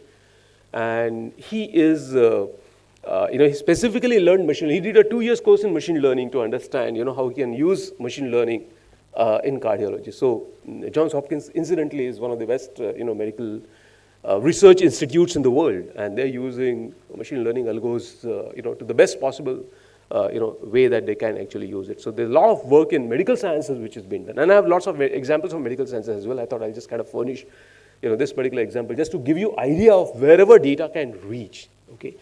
and he is, he specifically learned machine learning. He did a 2-year course in machine learning to understand, how he can use machine learning in cardiology. So Johns Hopkins, incidentally, is one of the best, medical research institutes in the world, and they're using machine learning algos, to the best possible way that they can actually use it. So there's a lot of work in medical sciences which has been done. And I have lots of examples of medical sciences as well. I thought I'll just kind of furnish, this particular example just to give you idea of wherever data can reach. Okay.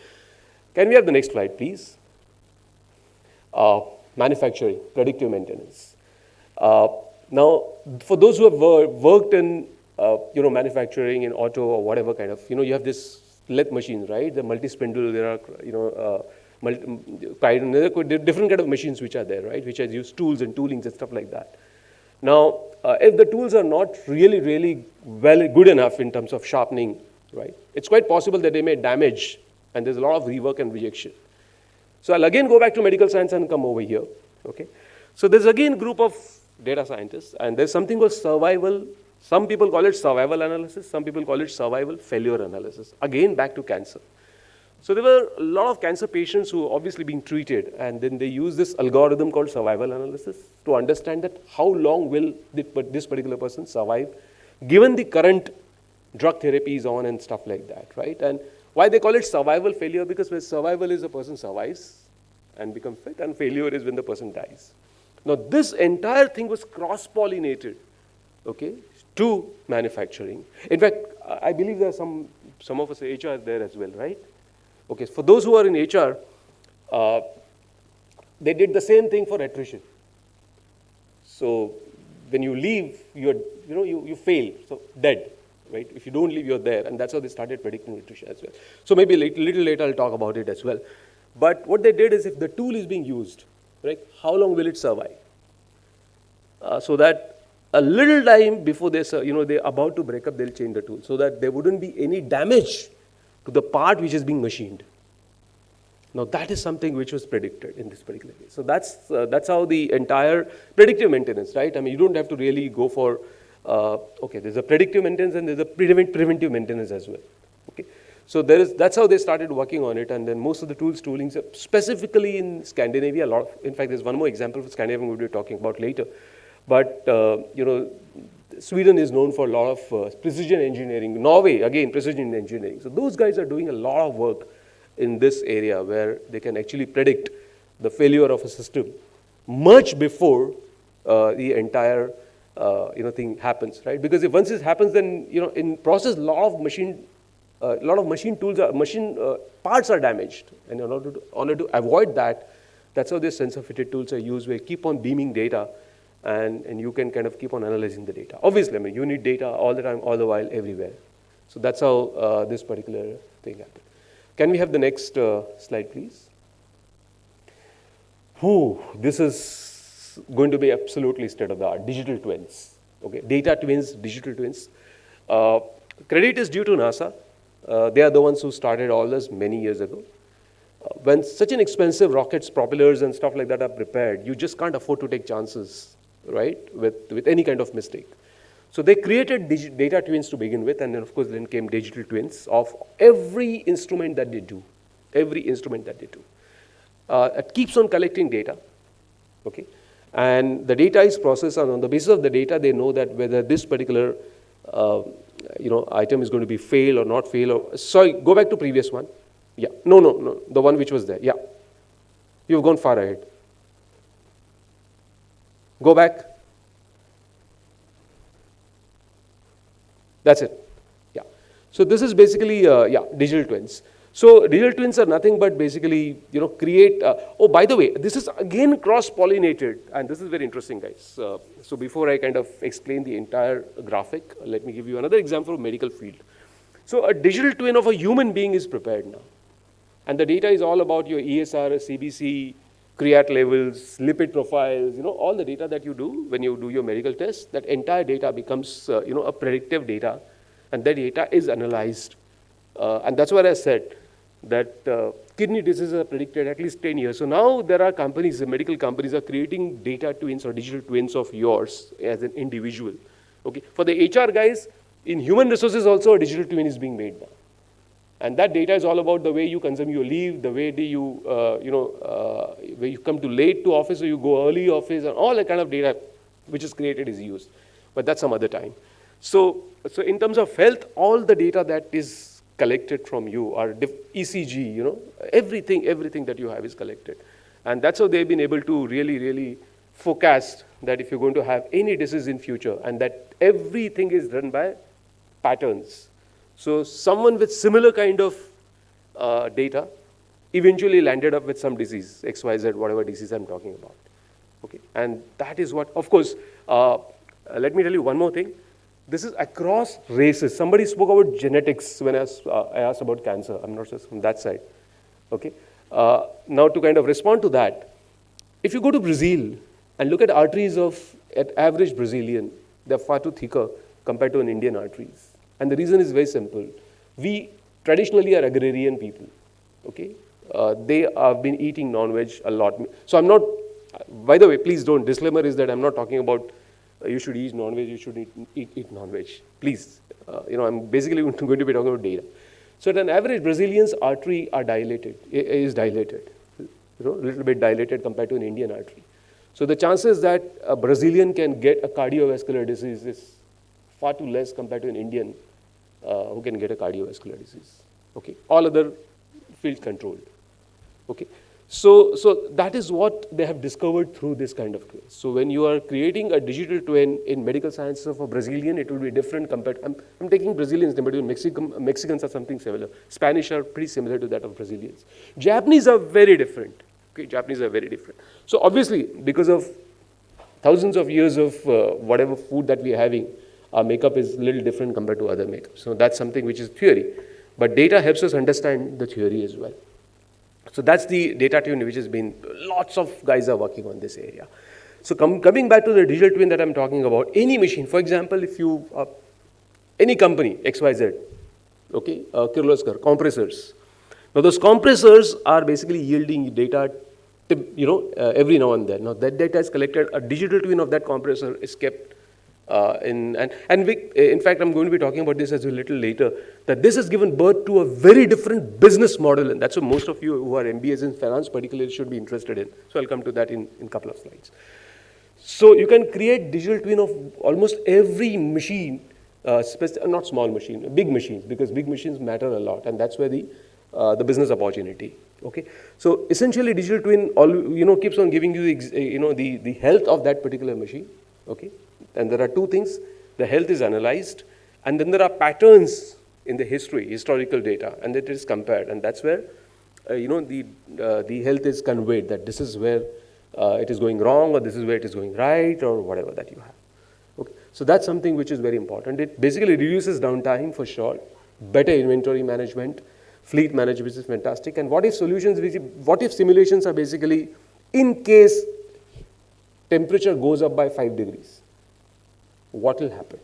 Can we have the next slide, please? Manufacturing, predictive maintenance. Now, for those who have worked in, manufacturing in auto or whatever kind of, you have this lathe machines, right? The multi-spindle, there are, different kind of machines which are there, right? Which has used tools and toolings and stuff like that. Now, if the tools are not really good enough in terms of sharpening, right? It's quite possible that they may damage, and there's a lot of rework and rejection. So I'll again go back to medical science and come over here, okay? So there's again a group of data scientists, and there's something called survival. Some people call it survival analysis, some people call it survival failure analysis. Again, back to cancer. So there were a lot of cancer patients who were obviously being treated, and then they use this algorithm called survival analysis to understand that how long will this particular person survive, given the current drug therapies on and stuff like that, right? And why they call it survival failure? Because when survival is a person survives and becomes fit, and failure is when the person dies. Now this entire thing was cross-pollinated, okay, to manufacturing. In fact, I believe there are some of us in HR there as well, right? Okay, for those who are in HR, they did the same thing for attrition. So when you leave, you fail, so dead, right? If you don't leave, you're there, and that's how they started predicting attrition as well. So maybe a little later I'll talk about it as well. But what they did is, if the tool is being used, right, how long will it survive? So that a little time before they're about to break up, they'll change the tool, so that there wouldn't be any damage to the part which is being machined. Now that is something which was predicted in this particular case. So that's how the entire predictive maintenance, right? I mean, you don't have to really go for, okay, there's a predictive maintenance and there's a preventive maintenance as well. Okay, so that's how they started working on it, and then most of the toolings, specifically in Scandinavia, in fact, there's one more example for Scandinavia we'll be talking about later. But Sweden is known for a lot of precision engineering. Norway, again, precision engineering. So those guys are doing a lot of work in this area where they can actually predict the failure of a system much before the entire thing happens, right? Because if once this happens, then in process, a lot of machine tools, parts are damaged, and in order to avoid that, that's how these sensor-fitted tools are used, where you keep on beaming data, and you can kind of keep on analyzing the data. Obviously, I mean, you need data all the time, all the while, everywhere. So that's how this particular thing happened. Can we have the next slide, please? This is going to be absolutely state-of-the-art, digital twins. Okay, data twins, digital twins. Credit is due to NASA. They are the ones who started all this many years ago. When such an expensive rockets, propellers, and stuff like that are prepared, you just can't afford to take chances, right, with any kind of mistake. So they created data twins to begin with, and then of course then came digital twins of every instrument that they do, It keeps on collecting data, okay, and the data is processed, and on the basis of the data, they know that whether this particular item is going to be fail or not fail. Or sorry, go back to previous one. Yeah, no, the one which was there. Yeah, you've gone far ahead. Go back. That's it. Yeah. So this is basically digital twins. So digital twins are nothing but basically create. Oh, by the way, this is again cross-pollinated, and this is very interesting, guys. So before I kind of explain the entire graphic, let me give you another example of medical field. So a digital twin of a human being is prepared now, and the data is all about your ESR, CBC, creat levels, lipid profiles, all the data that you do when you do your medical test. That entire data becomes a predictive data, and that data is analyzed, and that's what I said that kidney diseases are predicted at least 10 years. So now there are companies, the medical companies are creating data twins or digital twins of yours as an individual. Okay, for the HR guys, in human resources also a digital twin is being made now. And that data is all about the way you consume your leave, the way you, where you come too late to office or you go early office, and all that kind of data which is created is used. But that's some other time. So in terms of health, all the data that is collected from you are ECG, everything that you have is collected. And that's how they've been able to really forecast that if you're going to have any disease in future, and that everything is run by patterns. So someone with similar kind of data eventually landed up with some disease, XYZ, whatever disease I'm talking about. Okay, and that is what, of course, let me tell you one more thing. This is across races. Somebody spoke about genetics when I asked about cancer. I'm not just from that side. Okay, now to kind of respond to that, if you go to Brazil and look at arteries at average Brazilian, they're far too thicker compared to an Indian arteries. And the reason is very simple. We traditionally are agrarian people, okay? They have been eating non-veg a lot. So I'm not, by the way, please don't, disclaimer is that I'm not talking about you should eat non-veg, you should eat non-veg. Please, I'm basically going to be talking about data. So at an average, Brazilian's artery is dilated, a little bit dilated compared to an Indian artery. So the chances that a Brazilian can get a cardiovascular disease is far too less compared to an Indian who can get a cardiovascular disease. Okay, all other fields controlled. Okay, So that is what they have discovered through this kind of quiz. So when you are creating a digital twin in medical sciences of a Brazilian, it will be different compared, I'm taking Brazilians, but even Mexicans are something similar. Spanish are pretty similar to that of Brazilians. Japanese are very different. Okay, Japanese are very different. So obviously, because of thousands of years of whatever food that we are having, our makeup is a little different compared to other makeup. So that's something which is theory. But data helps us understand the theory as well. So that's the data twin, which has been, lots of guys are working on this area. So coming back to the digital twin that I'm talking about, any machine, for example, if you, any company, XYZ, okay, Kirloskar, compressors. Now those compressors are basically yielding data, every now and then. Now that data is collected, a digital twin of that compressor is kept in fact, I'm going to be talking about this as a little later, that this has given birth to a very different business model, and that's what most of you who are MBAs in finance particularly should be interested in. So I'll come to that in a couple of slides. So you can create digital twin of almost every machine, not small machine, big machines, because big machines matter a lot, and that's where the business opportunity. Okay, so essentially digital twin keeps on giving you the health of that particular machine. Okay, and there are two things: the health is analyzed, and then there are patterns in the historical data, and it is compared, and that's where the health is conveyed, that this is where it is going wrong, or this is where it is going right, or whatever that you have. Okay, so that's something which is very important. It basically reduces downtime for sure, better inventory management, fleet management, which is fantastic, and what if simulations are basically in case temperature goes up by 5 degrees, what will happen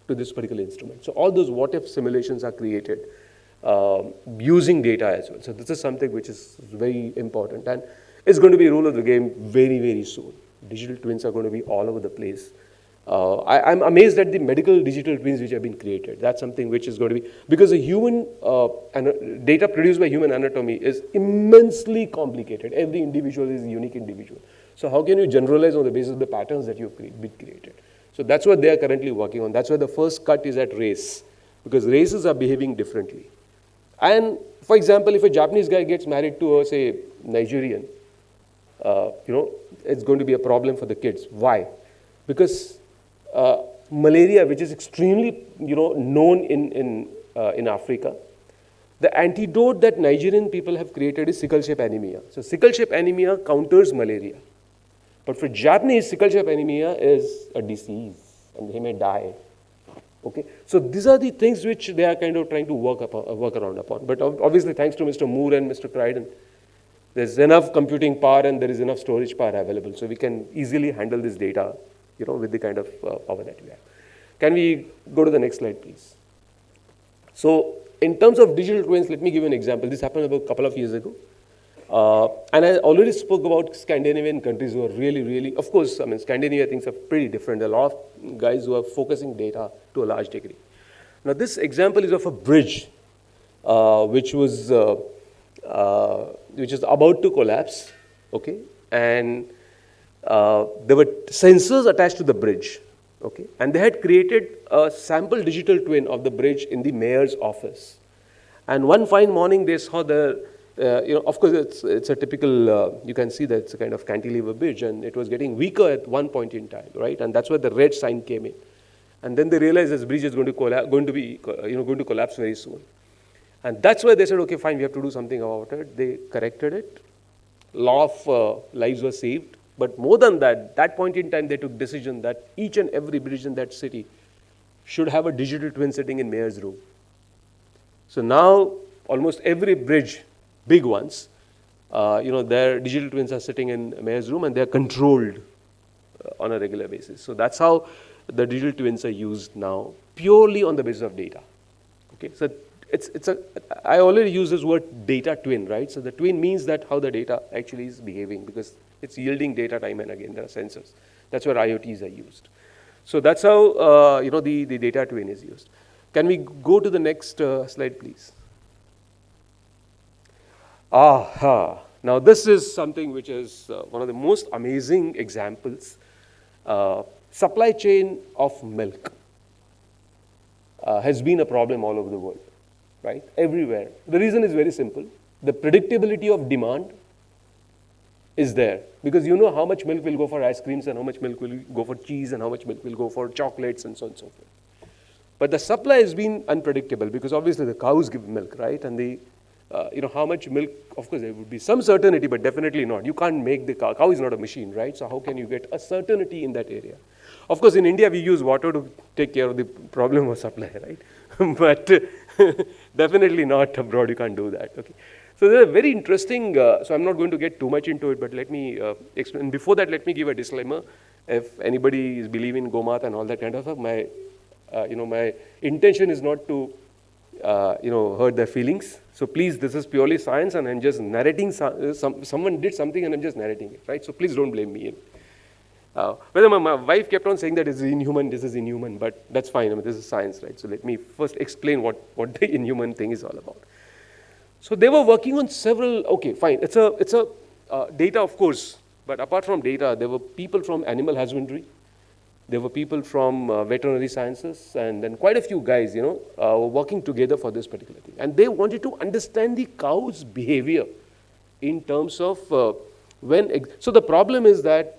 to this particular instrument? So all those what if simulations are created using data as well. So this is something which is very important, and it's going to be a rule of the game very, very soon. Digital twins are going to be all over the place. I'm amazed at the medical digital twins which have been created. That's something which is going to be, because the human data produced by human anatomy is immensely complicated. Every individual is a unique individual. So how can you generalize on the basis of the patterns that you've been created? So that's what they are currently working on. That's why the first cut is at race, because races are behaving differently. And for example, if a Japanese guy gets married to, say, Nigerian, it's going to be a problem for the kids. Why? Because malaria, which is extremely known in Africa, the antidote that Nigerian people have created is sickle-cell anemia. So sickle-cell anemia counters malaria. But for Japanese, sickle-cell anemia is a disease, and they may die. Okay, so these are the things which they are kind of trying to work around upon. But obviously, thanks to Mr. Moore and Mr. Crichton, there's enough computing power and there is enough storage power available, so we can easily handle this data, with the kind of power that we have. Can we go to the next slide, please? So, in terms of digital twins, let me give you an example. This happened about a couple of years ago. And I already spoke about Scandinavian countries who are really, really, of course, I mean, Scandinavia things are pretty different. There are a lot of guys who are focusing data to a large degree. Now, this example is of a bridge which was about to collapse, okay? And there were sensors attached to the bridge, okay? And they had created a sample digital twin of the bridge in the mayor's office. And one fine morning, they saw of course, it's a typical, you can see that it's a kind of cantilever bridge, and it was getting weaker at one point in time, right? And that's where the red sign came in. And then they realized this bridge is going to collapse very soon. And that's why they said, okay, fine, we have to do something about it. They corrected it. A lot of lives were saved. But more than that, that point in time, they took decision that each and every bridge in that city should have a digital twin sitting in mayor's room. So now, almost every bridge, big ones, their digital twins are sitting in mayor's room and they are controlled on a regular basis. So that's how the digital twins are used now, purely on the basis of data. Okay, so I already use this word data twin, right? So the twin means that how the data actually is behaving, because it's yielding data time and again. There are sensors. That's where IoTs are used. So that's how the data twin is used. Can we go to the next slide, please? Now this is something which is one of the most amazing examples. Supply chain of milk has been a problem all over the world, right? Everywhere. The reason is very simple. The predictability of demand is there, because you know how much milk will go for ice creams and how much milk will go for cheese and how much milk will go for chocolates and so on and so forth. But the supply has been unpredictable because obviously the cows give milk, right? And the, how much milk, of course there would be some certainty, but definitely not. You can't make the cow. Cow is not a machine, right? So how can you get a certainty in that area? Of course, in India, we use water to take care of the problem of supply, right? But definitely not abroad, you can't do that, okay? So they're very interesting, so I'm not going to get too much into it, but let me explain. Before that, let me give a disclaimer. If anybody is believing Gomat and all that kind of stuff, my intention is not to, hurt their feelings. So please, this is purely science and I'm just narrating, someone did something and I'm just narrating it, right? So please don't blame me. Whether my wife kept on saying that this is inhuman, but that's fine. I mean, this is science, right? So let me first explain what the inhuman thing is all about. So they were working on several, okay, fine. It's a data, of course, but apart from data, there were people from animal husbandry, there were people from veterinary sciences, and then quite a few guys, were working together for this particular thing. And they wanted to understand the cow's behavior in terms of so the problem is that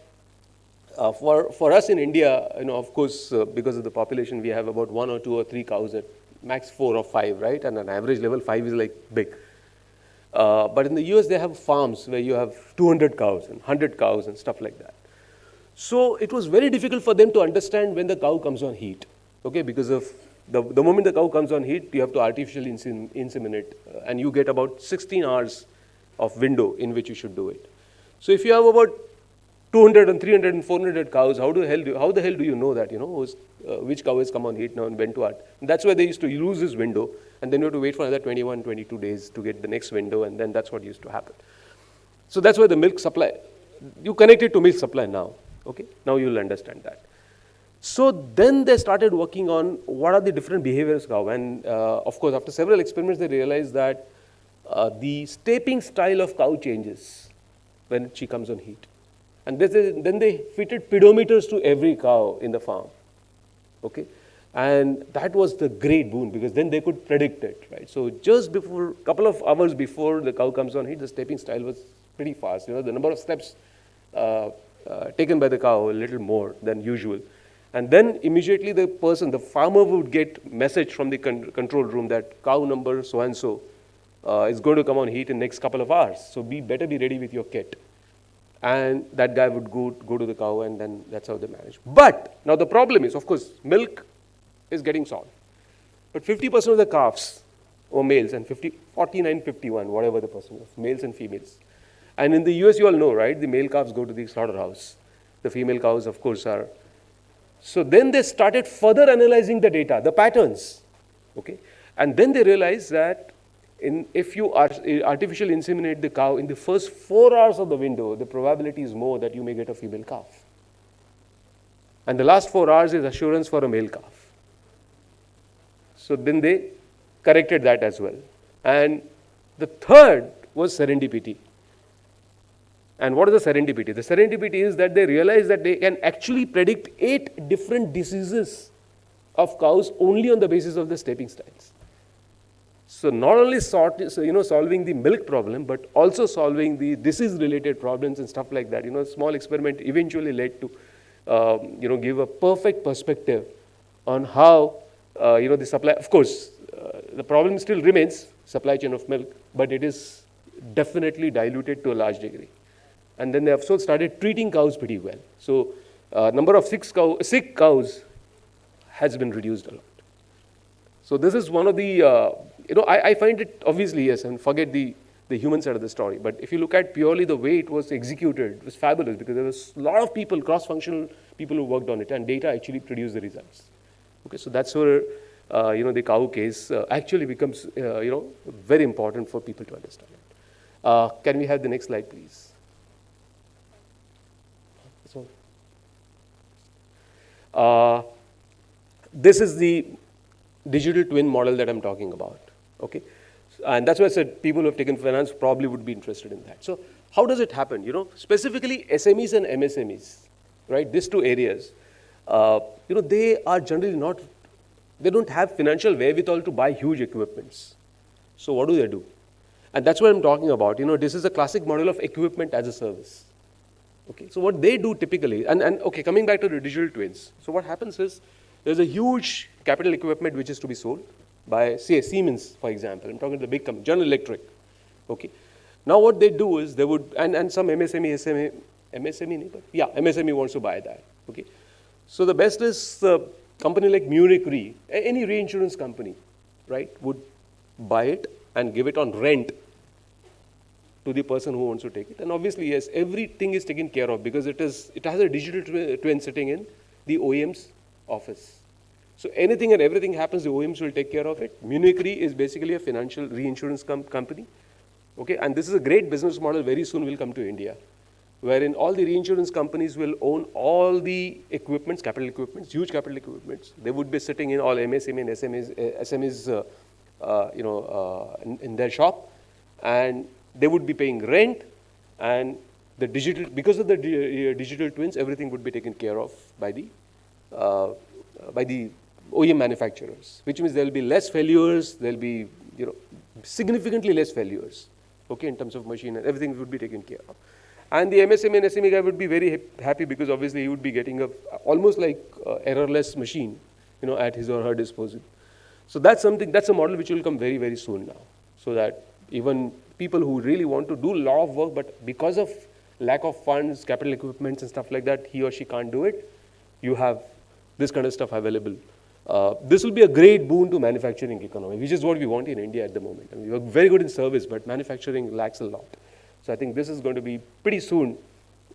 for us in India, of course, because of the population, we have about 1 or 2 or 3 cows at max 4 or 5, right? And an average level 5 is like big. But in the US, they have farms where you have 200 cows and 100 cows and stuff like that. So it was very difficult for them to understand when the cow comes on heat, okay? Because of the moment the cow comes on heat, you have to artificially inseminate, and you get about 16 hours of window in which you should do it. So if you have about 200 and 300 and 400 cows, how the hell do you know that, which cow has come on heat now and when to art? And that's why they used to use this window, and then you have to wait for another 21, 22 days to get the next window, and then that's what used to happen. So that's why the milk supply, you connect it to milk supply now, okay? Now you'll understand that. So then they started working on what are the different behaviors of cow, and of course after several experiments they realized that the stepping style of cow changes when she comes on heat. And then they fitted pedometers to every cow in the farm, okay? And that was the great boon because then they could predict it, right? So just before, a couple of hours before the cow comes on heat, the stepping style was pretty fast. The number of steps taken by the cow a little more than usual. And then immediately the farmer would get message from the control room that cow number so-and-so is going to come on heat in next couple of hours. So better be ready with your kit. And that guy would go to the cow, and then that's how they manage. But now the problem is, of course, milk is getting solved. But 50% of the calves were males, and 49, 51, whatever the percent of males and females. And in the US, you all know, right? The male calves go to the slaughterhouse. The female cows, of course, are. So then they started further analyzing the data, the patterns, okay? And then they realized that if you artificially inseminate the cow in the first 4 hours of the window, the probability is more that you may get a female calf. And the last 4 hours is assurance for a male calf. So then they corrected that as well. And the third was serendipity. And what is the serendipity? The serendipity is that they realized that they can actually predict 8 different diseases of cows only on the basis of the stepping styles. So not only solving the milk problem, but also solving the disease-related problems and stuff like that. A small experiment eventually led to, give a perfect perspective on how, the supply. Of course, the problem still remains supply chain of milk, but it is definitely diluted to a large degree. And then they have started treating cows pretty well. So number of sick cows has been reduced a lot. So this is one of the, I find it obviously, yes, and forget the human side of the story. But if you look at purely the way it was executed, it was fabulous because there was a lot of people, cross-functional people who worked on it, and data actually produced the results. Okay, so that's where, the cow case actually becomes, very important for people to understand. Can we have the next slide, please? This is the digital twin model that I'm talking about, okay? And that's why I said people who have taken finance probably would be interested in that. So how does it happen? Specifically SMEs and MSMEs, right? These two areas, they are generally they don't have financial wherewithal to buy huge equipments. So what do? And that's what I'm talking about. This is a classic model of equipment as a service. Okay, so what they do typically, and okay, coming back to the digital twins. So what happens is there's a huge capital equipment which is to be sold by, say, Siemens, for example. I'm talking to the big company, General Electric. Okay. Now what they do is they would, and some MSME wants to buy that. Okay. So the best is a company like Munich Re, any reinsurance company, right, would buy it and give it on rent to the person who wants to take it. And obviously, yes, everything is taken care of because it has a digital twin sitting in the OEM's office. So anything and everything happens, the OEMs will take care of it. Munich Re is basically a financial reinsurance company. Okay, and this is a great business model very soon will come to India, wherein all the reinsurance companies will own all the equipments, capital equipments, huge capital equipments. They would be sitting in all MSME and SMEs, in their shop, and they would be paying rent, and the digital, because of the digital twins, everything would be taken care of by the OEM manufacturers, which means there will be less failures, there will be significantly less failures, okay, in terms of machine, and everything would be taken care of. And the MSME and SME guy would be very happy because obviously he would be getting almost like errorless machine, at his or her disposal. So that's a model which will come very, very soon now, so that even people who really want to do a lot of work, but because of lack of funds, capital equipments and stuff like that, he or she can't do it, you have this kind of stuff available. This will be a great boon to manufacturing economy, which is what we want in India at the moment. I mean, we are very good in service, but manufacturing lacks a lot. So I think this is going to be pretty soon,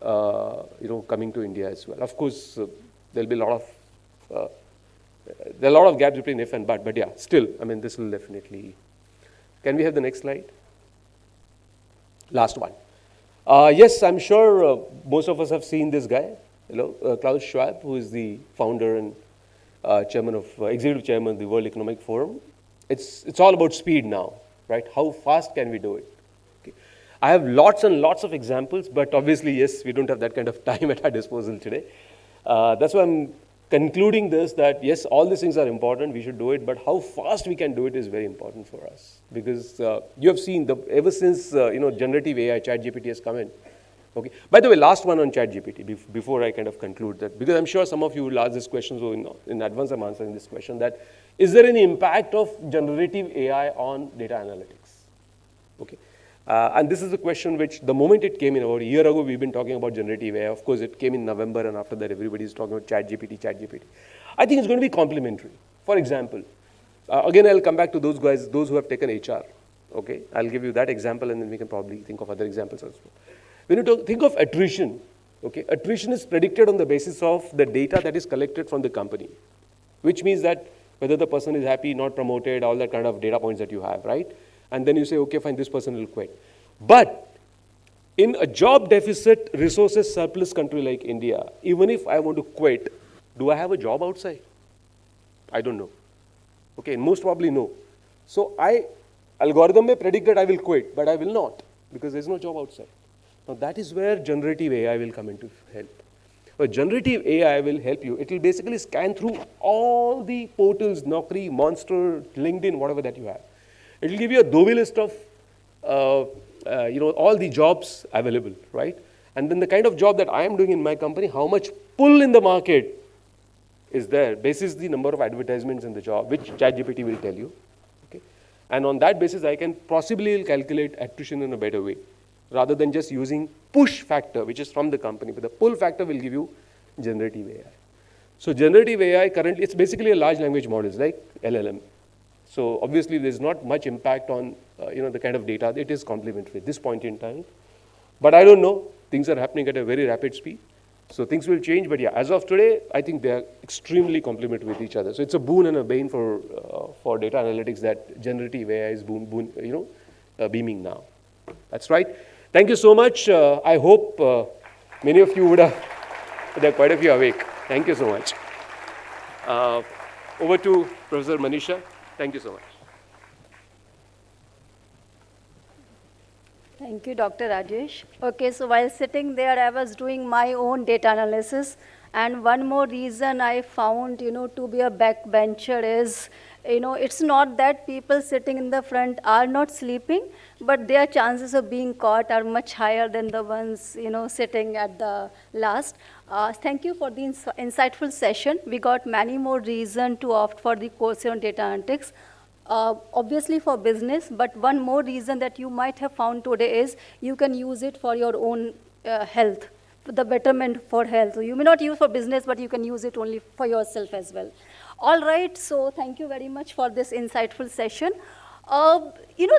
coming to India as well. Of course, there'll be a lot of gaps between if and but yeah, still, I mean, this will definitely. Can we have the next slide? Last one. Yes, I'm sure most of us have seen this guy, Klaus Schwab, who is the founder and executive chairman of the World Economic Forum. It's all about speed now, right? How fast can we do it? Okay. I have lots and lots of examples, but obviously, yes, we don't have that kind of time at our disposal today. That's why I'm concluding this, that yes, all these things are important, we should do it, but how fast we can do it is very important for us. Because you have seen, ever since generative AI, ChatGPT has come in. Okay. By the way, last one on ChatGPT, before I kind of conclude that, because I'm sure some of you will ask this question, so in advance I'm answering this question, that is there any impact of generative AI on data analytics? Okay. And this is a question which, the moment it came in, about a year ago, we've been talking about generative AI. Of course, it came in November, and after that, everybody is talking about ChatGPT. I think it's going to be complementary. For example, again, I'll come back to those guys, those who have taken HR. Okay, I'll give you that example, and then we can probably think of other examples as well. When you think of attrition, okay, attrition is predicted on the basis of the data that is collected from the company, which means that whether the person is happy, not promoted, all that kind of data points that you have, right? And then you say, okay, fine, this person will quit. But in a job deficit, resources surplus country like India, even if I want to quit, do I have a job outside? I don't know. Okay, most probably no. So algorithm may predict that I will quit, but I will not, because there's no job outside. Now that is where generative AI will come into help. Well, generative AI will help you. It will basically scan through all the portals, Naukri, Monster, LinkedIn, whatever that you have. It will give you a Dovey list of all the jobs available, right? And then the kind of job that I am doing in my company, how much pull in the market is there, basis the number of advertisements in the job, which ChatGPT will tell you. Okay? And on that basis, I can possibly calculate attrition in a better way, rather than just using push factor, which is from the company. But the pull factor will give you generative AI. So generative AI currently, it's basically a large language model, like LLM. So obviously, there's not much impact on the kind of data. It is complementary at this point in time. But I don't know. Things are happening at a very rapid speed. So things will change. But yeah, as of today, I think they are extremely complementary with each other. So it's a boon and a bane for data analytics that generative AI is beaming now. That's right. Thank you so much. I hope many of you there are quite a few awake. Thank you so much. Over to Professor Manisha. Thank you so much. Thank you, Dr. Rajesh. Okay, so while sitting there, I was doing my own data analysis. And one more reason I found, to be a backbencher is it's not that people sitting in the front are not sleeping, but their chances of being caught are much higher than the ones, sitting at the last. Thank you for the insightful session. We got many more reasons to opt for the course on data analytics. Obviously for business, but one more reason that you might have found today is you can use it for your own health, for the betterment for health. So you may not use for business, but you can use it only for yourself as well. All right, so thank you very much for this insightful session.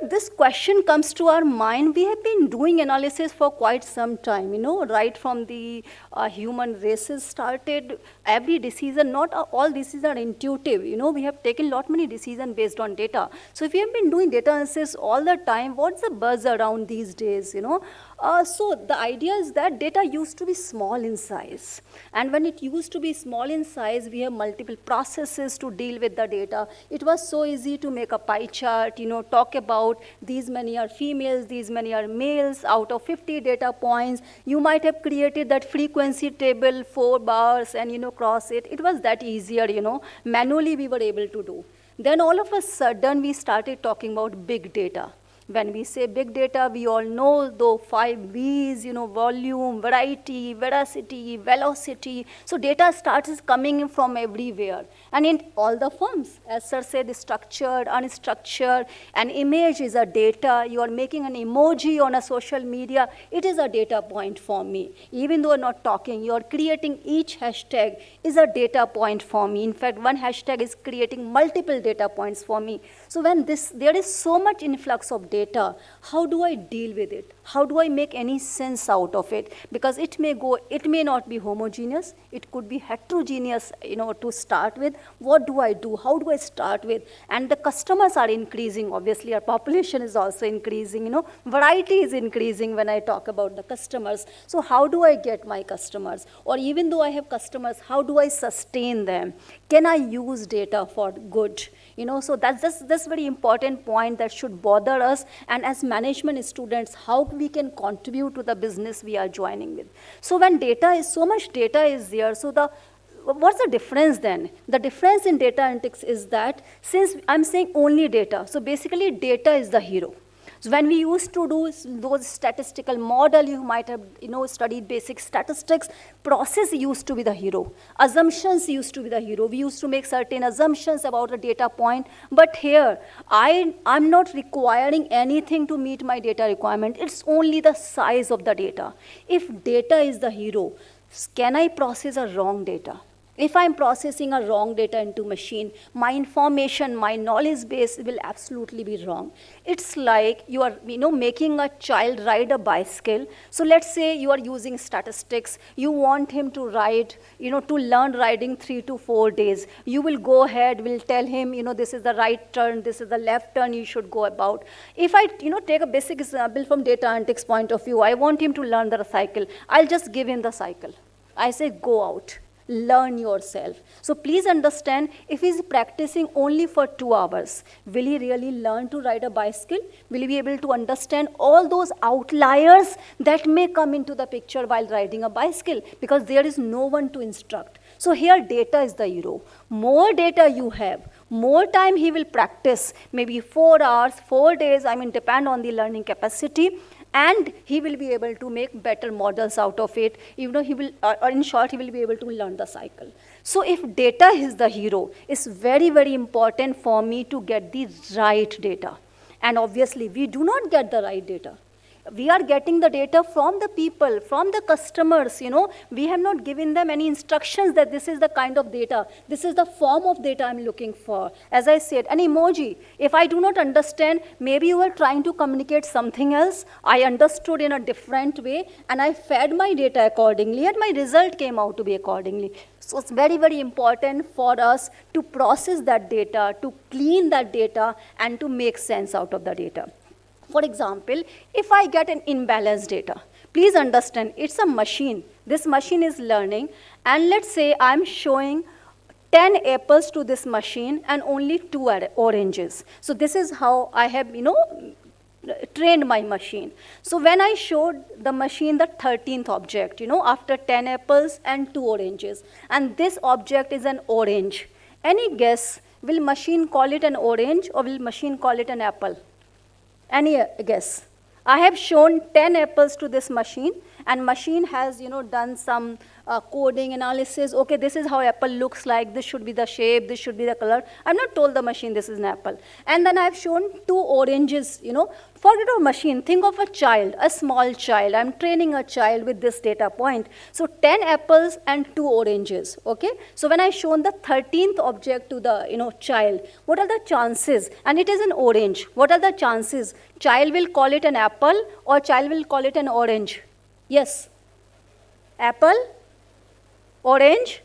This question comes to our mind. We have been doing analysis for quite some time, right from the human races started. Every decision, not all decisions are intuitive. We have taken many decisions based on data. So if you have been doing data analysis all the time, what's the buzz around these days, So the idea is that data used to be small in size. And when it used to be small in size, we have multiple processes to deal with the data. It was so easy to make a pie chart, talk about these many are females, these many are males. Out of 50 data points, you might have created that frequency table, 4 bars, and cross it. It was that easier, manually we were able to do. Then all of a sudden, we started talking about big data. When we say big data, we all know the 5 V's, volume, variety, veracity, velocity. So data starts coming from everywhere. And in all the forms, as sir said, structured, unstructured, an image is a data. You are making an emoji on a social media. It is a data point for me. Even though I'm not talking, you are creating each hashtag is a data point for me. In fact, one hashtag is creating multiple data points for me. So when there is so much influx of data, how do I deal with it? How do I make any sense out of it? Because it may not be homogeneous. It could be heterogeneous, to start with. What do I do? How do I start with? And the customers are increasing. Obviously, our population is also increasing. Variety is increasing when I talk about the customers. So how do I get my customers? Or even though I have customers, how do I sustain them? Can I use data for good? So that's very important point that should bother us. And as management students, how we can contribute to the business we are joining with. So when so much data is there, so what's the difference then? The difference in data analytics is that since I'm saying only data, so basically data is the hero. So when we used to do those statistical model, you might have studied basic statistics, process used to be the hero. Assumptions used to be the hero. We used to make certain assumptions about a data point. But here, I'm not requiring anything to meet my data requirement. It's only the size of the data. If data is the hero, can I process a wrong data? If I'm processing a wrong data into machine, my information, my knowledge base will absolutely be wrong. It's like you are, making a child ride a bicycle. So let's say you are using statistics. You want him to ride, to learn riding 3 to 4 days. You will go ahead, will tell him, this is the right turn, this is the left turn you should go about. If I, take a basic example from data analytics point of view, I want him to learn the cycle. I'll just give him the cycle. I say, go out. Learn yourself. So please understand, if he's practicing only for 2 hours, will he really learn to ride a bicycle? Will he be able to understand all those outliers that may come into the picture while riding a bicycle? Because there is no one to instruct. So here data is the hero. More data you have, more time he will practice, maybe 4 hours, 4 days, depend on the learning capacity. And he will be able to make better models out of it. He will, in short, he will be able to learn the cycle. So if data is the hero, it's very, very important for me to get the right data. And obviously, we do not get the right data. We are getting the data from the people, from the customers, We have not given them any instructions that this is the kind of data, this is the form of data I'm looking for. As I said, an emoji, if I do not understand, maybe you are trying to communicate something else, I understood in a different way, and I fed my data accordingly, and my result came out to be accordingly. So it's very, very important for us to process that data, to clean that data, and to make sense out of the data. For example, if I get an imbalanced data, please understand, it's a machine. This machine is learning, and let's say I'm showing 10 apples to this machine and only 2 oranges. So this is how I have, trained my machine. So when I showed the machine the 13th object, after 10 apples and 2 oranges, and this object is an orange, any guess Will machine call it an orange or will machine call it an apple? Any guess? I have shown 10 apples to this machine, and machine has, done some coding analysis. Okay, this is how apple looks like. This should be the shape. This should be the color. I've not told the machine this is an apple. And then I've shown 2 oranges, Forget of machine. Think of a child, a small child. I'm training a child with this data point. So 10 apples and 2 oranges, okay? So when I shown the 13th object to the, child, what are the chances? And it is an orange. What are the chances? Child will call it an apple or child will call it an orange? Yes. Apple? Orange?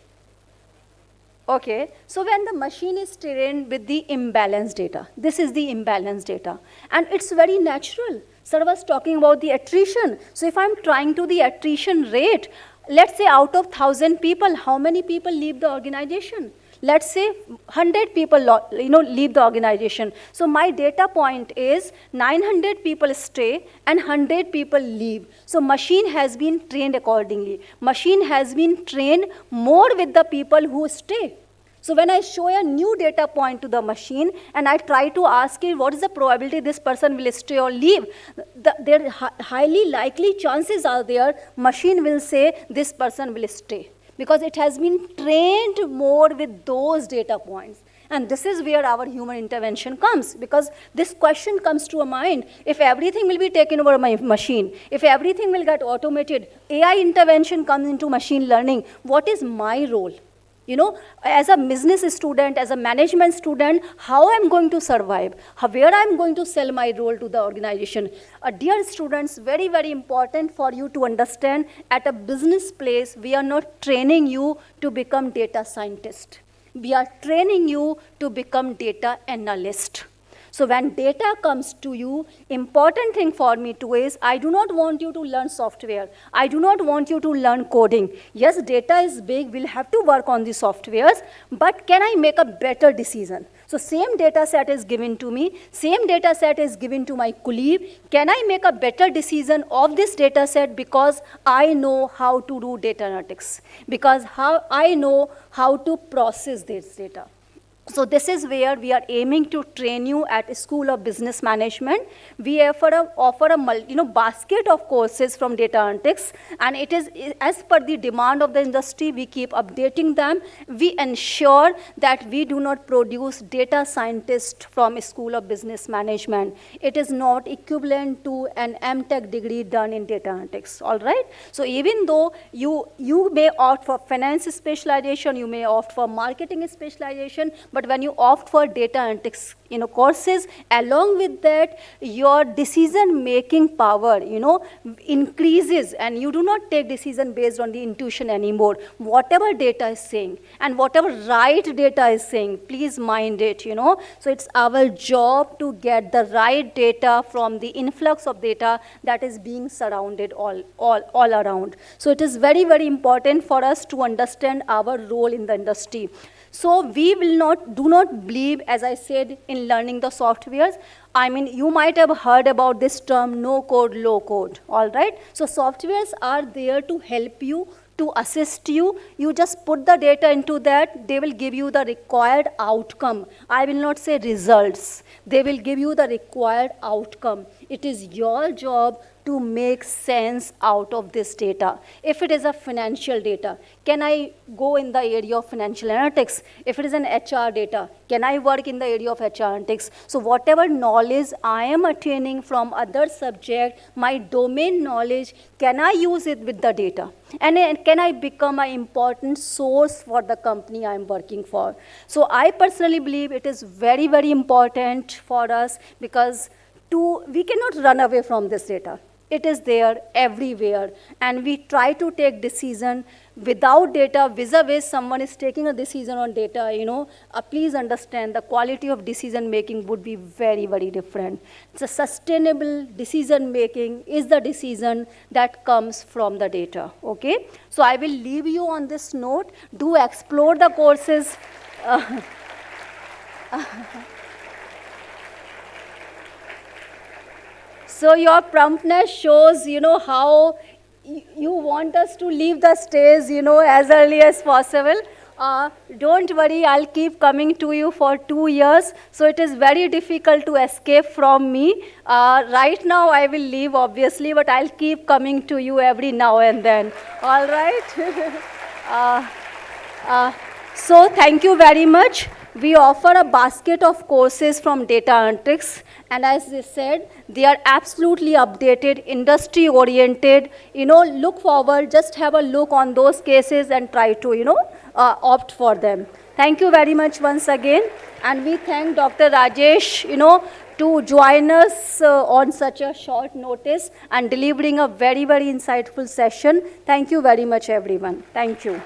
Okay, so when the machine is trained with the imbalanced data, this is the imbalanced data, and it's very natural. Sir was talking about the attrition. So if I'm trying to the attrition rate, let's say out of 1,000 people, how many people leave the organization? Let's say 100 people leave the organization. So my data point is 900 people stay and 100 people leave. So machine has been trained accordingly. Machine has been trained more with the people who stay. So when I show a new data point to the machine and I try to ask it what is the probability this person will stay or leave, there highly likely chances are there machine will say this person will stay, because it has been trained more with those data points. And this is where our human intervention comes, because this question comes to a mind. If everything will be taken over by machine, if everything will get automated, AI intervention comes into machine learning, what is my role? As a business student, as a management student, how I'm going to survive, where I'm going to sell my role to the organization. Dear students, very, very important for you to understand, at a business place, we are not training you to become data scientist. We are training you to become data analyst. So when data comes to you, important thing for me too is, I do not want you to learn software. I do not want you to learn coding. Yes, data is big, we'll have to work on the softwares, but can I make a better decision? So same data set is given to me, same data set is given to my colleague. Can I make a better decision of this data set because I know how to do data analytics, because I know how to process this data. So this is where we are aiming to train you at School of Business Management. We offer a basket of courses from data analytics, and it is as per the demand of the industry. We keep updating them. We ensure that we do not produce data scientists from School of Business Management. It is not equivalent to an MTech degree done in data analytics. All right. So even though you may opt for finance specialization, you may opt for marketing specialization, but when you opt for data analytics courses, along with that, your decision-making power, increases, and you do not take decision based on the intuition anymore. Whatever data is saying, and whatever right data is saying, please mind it, So it's our job to get the right data from the influx of data that is being surrounded all around. So it is very, very important for us to understand our role in the industry. So we do not believe, as I said, in learning the softwares. I mean, you might have heard about this term, no code, low code, all right? So softwares are there to help you, to assist you. You just put the data into that, they will give you the required outcome. I will not say results. They will give you the required outcome. It is your job to make sense out of this data. If it is a financial data, can I go in the area of financial analytics? If it is an HR data, can I work in the area of HR analytics? So whatever knowledge I am attaining from other subject, my domain knowledge, can I use it with the data? And can I become an important source for the company I'm working for? So I personally believe it is very, very important for us, because we cannot run away from this data. It is there everywhere, and we try to take decision without data. Vis-a-vis someone is taking a decision on data, please understand the quality of decision making would be very, very different. It's a sustainable decision making is the decision that comes from the data, okay? So I will leave you on this note. Do explore the courses. So your promptness shows, how you want us to leave the stage, as early as possible. Don't worry, I'll keep coming to you for 2 years. So it is very difficult to escape from me. Right now, I will leave, obviously, but I'll keep coming to you every now and then. All right? So thank you very much. We offer a basket of courses from data analytics, and as I said, they are absolutely updated, industry oriented. Look forward, just have a look on those cases and try to opt for them. Thank you very much once again, and we thank Dr. Rajesh to join us on such a short notice and delivering a very, very insightful session. Thank you very much, everyone. Thank you.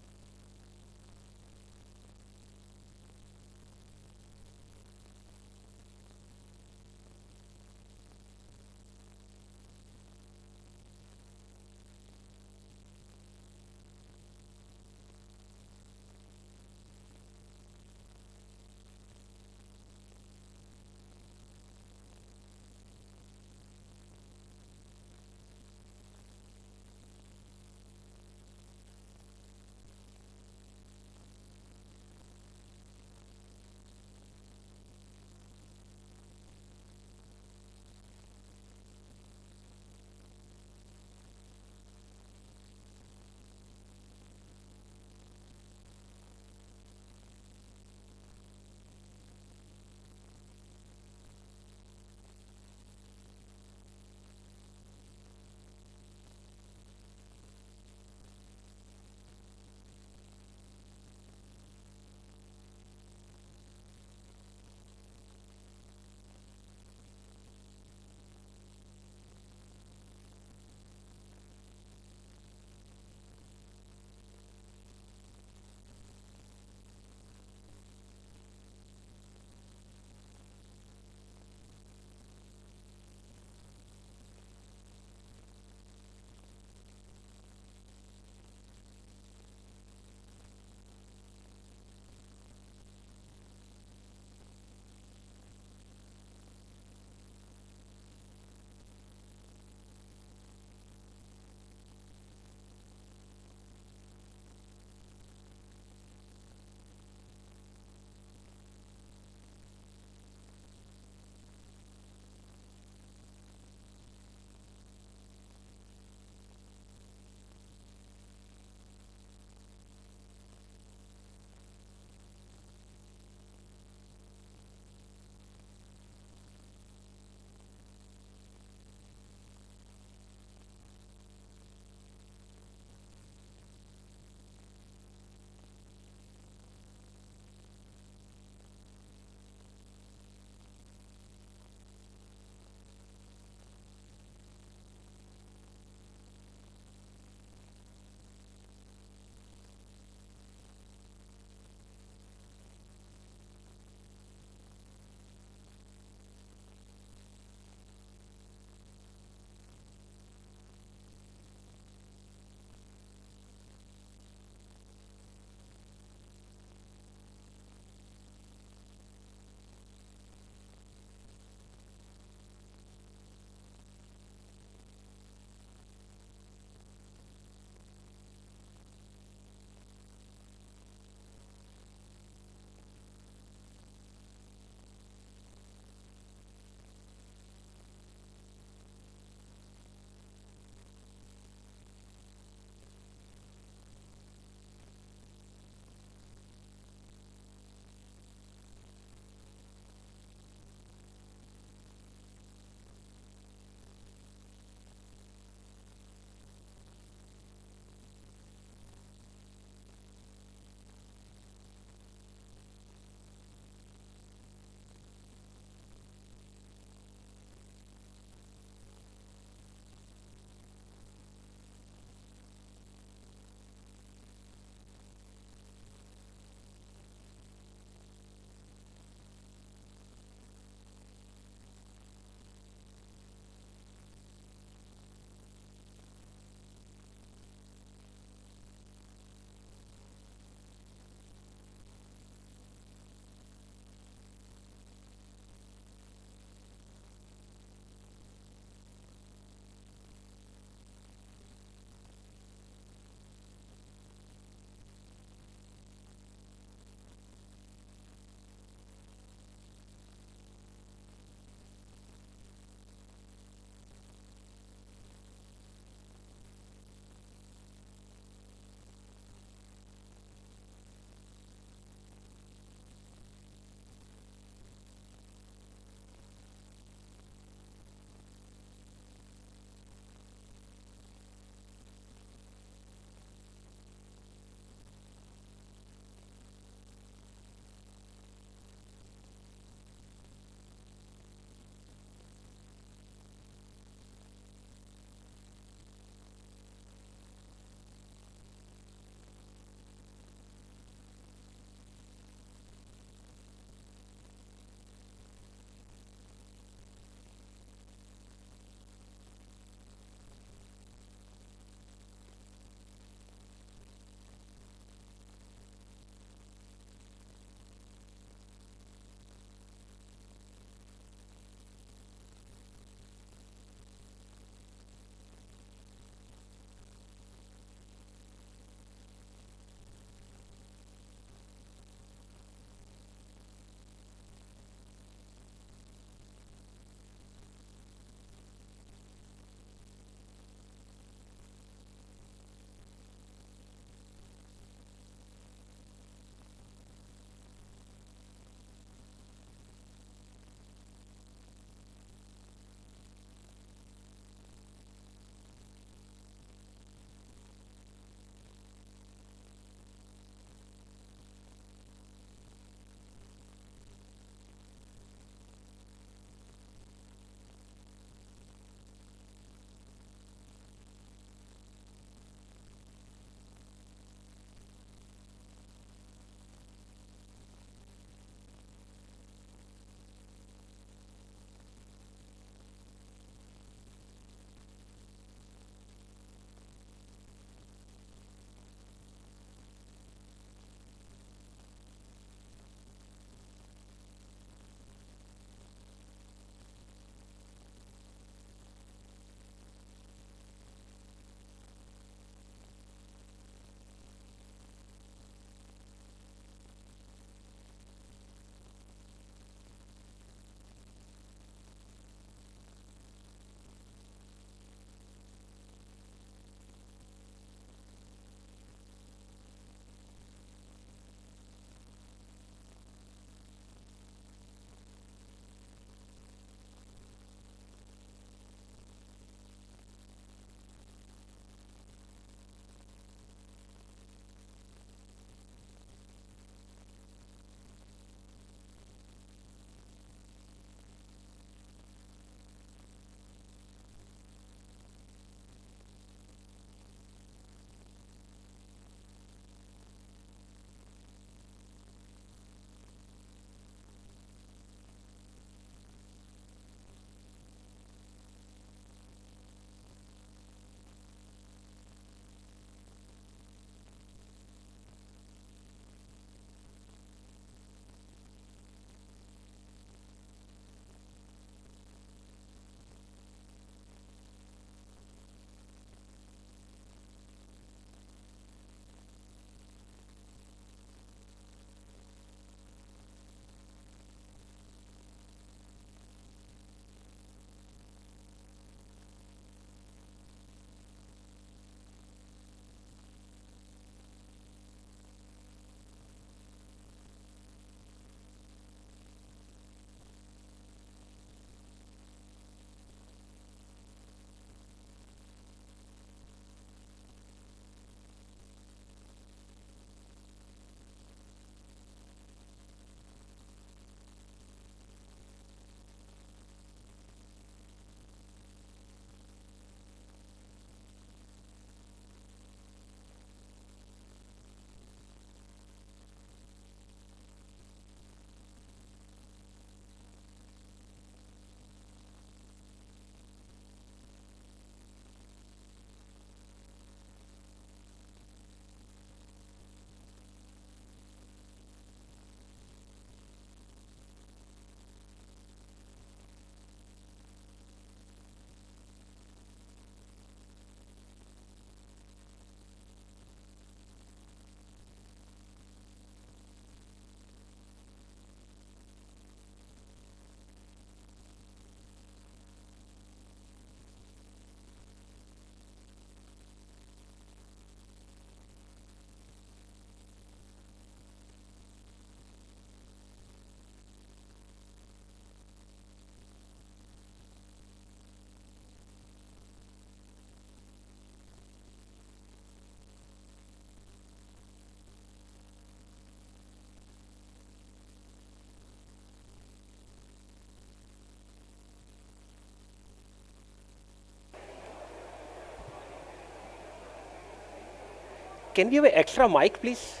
Can we have an extra mic, please?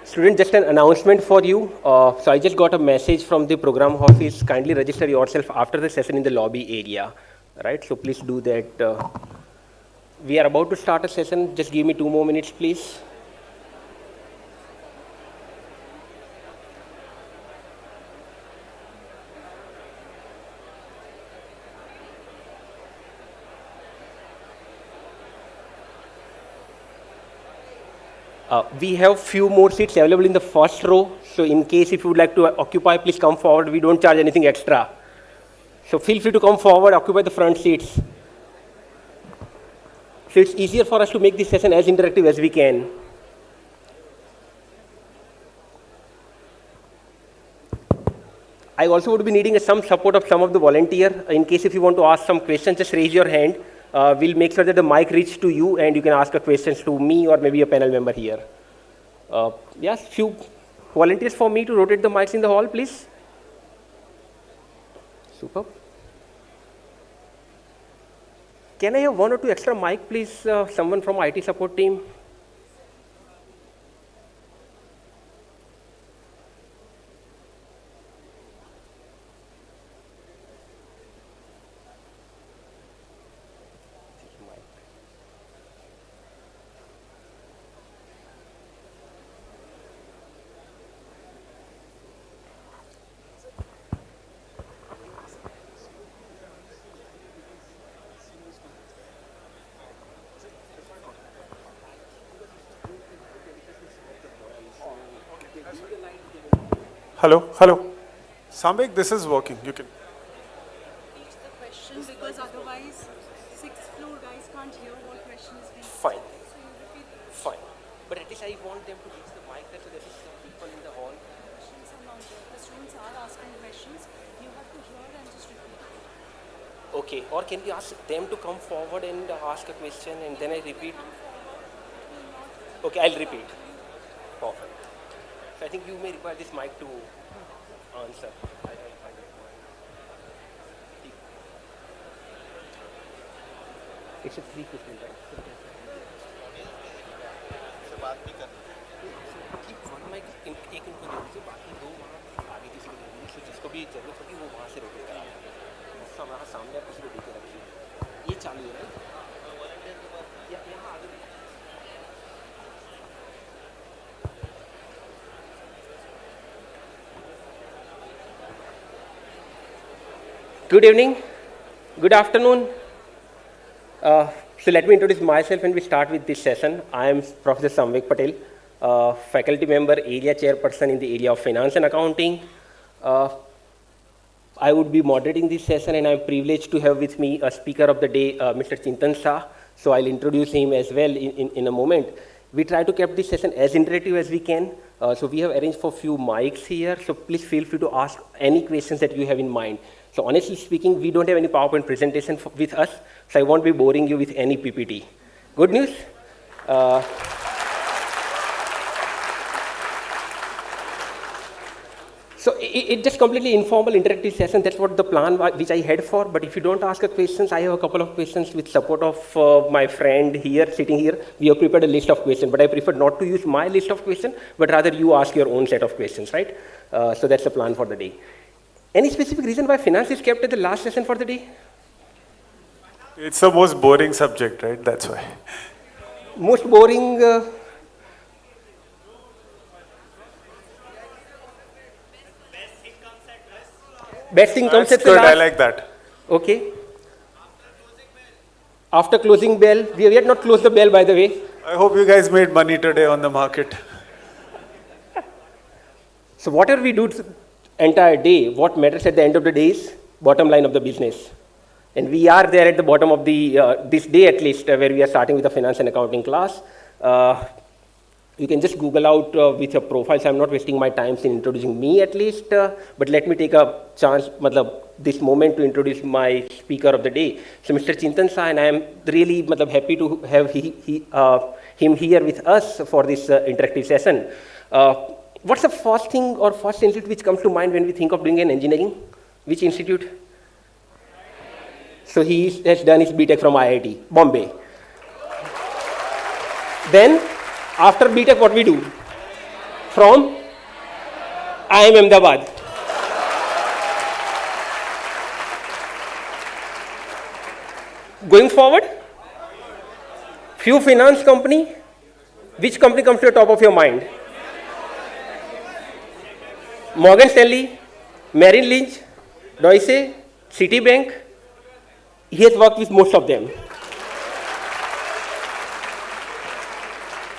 Student, just an announcement for you. So I just got a message from the program office. Kindly register yourself after the session in the lobby area, right? So please do that. We are about to start a session. Just give me 2 more minutes, please. We have few more seats available in the first row. So in case if you would like to occupy, please come forward. We don't charge anything extra. So feel free to come forward, occupy the front seats. So it's easier for us to make this session as interactive as we can. I also would be needing some support of some of the volunteers. In case if you want to ask some questions, just raise your hand. We'll make sure that the mic reaches to you and you can ask a questions to me or maybe a panel member here. Yes, few volunteers for me to rotate the mics in the hall, please. Super. Can I have 1 or 2 extra mic, please? Someone from IT support team. Hello, hello. Samvik, this is working. You can. Teach the question because otherwise 6th floor guys can't hear what question is being Fine. So you repeat the Fine. But at least I want them to reach the mic so there is some people in the hall. questions are not there. The students are asking questions. You have to hear and just repeat. Okay. Or can we ask them to come forward and ask a question and then I repeat? Okay, I'll repeat. Perfect. So I think you may require this mic to answer. It's a 350, right? से बात भी कर Keep one mic एक इनको दे दीजिए, बाकी 2 वहाँ आगे किसी को दे दीजिए, तो जिसको भी जरूरत होगी वो वहाँ से रोकेगा। बस हमारा सामने आप किसी को देके रखिए। ये चालू है ना? यहाँ आगे Good evening, good afternoon. So let me introduce myself and we start with this session. I am Professor Samvik Patel, faculty member, area chairperson in the area of finance and accounting. I would be moderating this session and I'm privileged to have with me a speaker of the day, Mr. Chintan Shah. So I'll introduce him as well in a moment. We try to keep this session as interactive as we can. So we have arranged for few mics here. So please feel free to ask any questions that you have in mind. So honestly speaking, we don't have any PowerPoint presentation with us. So I won't be boring you with any PPT. Good news? So it's just completely informal, interactive session. That's what the plan which I had for. But if you don't ask a questions, I have a couple of questions with support of my friend here, sitting here. We have prepared a list of questions, but I prefer not to use my list of questions, but rather you ask your own set of questions, right? So that's the plan for the day. Any specific reason why finance is kept at the last session for the day? It's the most boring subject, right? That's why. most boring. Best thing comes That's at the good. I last. like that. Okay. After closing bell, we have yet not closed the bell, by the way. I hope you guys made money today on the market. So whatever we do entire day, what matters at the end of the day is bottom line of the business. And we are there at the bottom of the this day at least, where we are starting with a finance and accounting class. You can just Google out with your profiles. I'm not wasting my time in introducing me at least, but let me take a chance, this moment to introduce my speaker of the day. So Mr. Chintan Shah, and I am really happy to have him here with us for this interactive session. What's the first thing or first institute which comes to mind when we think of doing an engineering? Which institute? So he has done his BTech from IIT, Bombay. Then, after BTech, what we do? From IIM Ahmedabad. Going forward, few finance company. Which company comes to the top of your mind? Morgan Stanley, Merrill Lynch, Deutsche, Citibank. He has worked with most of them.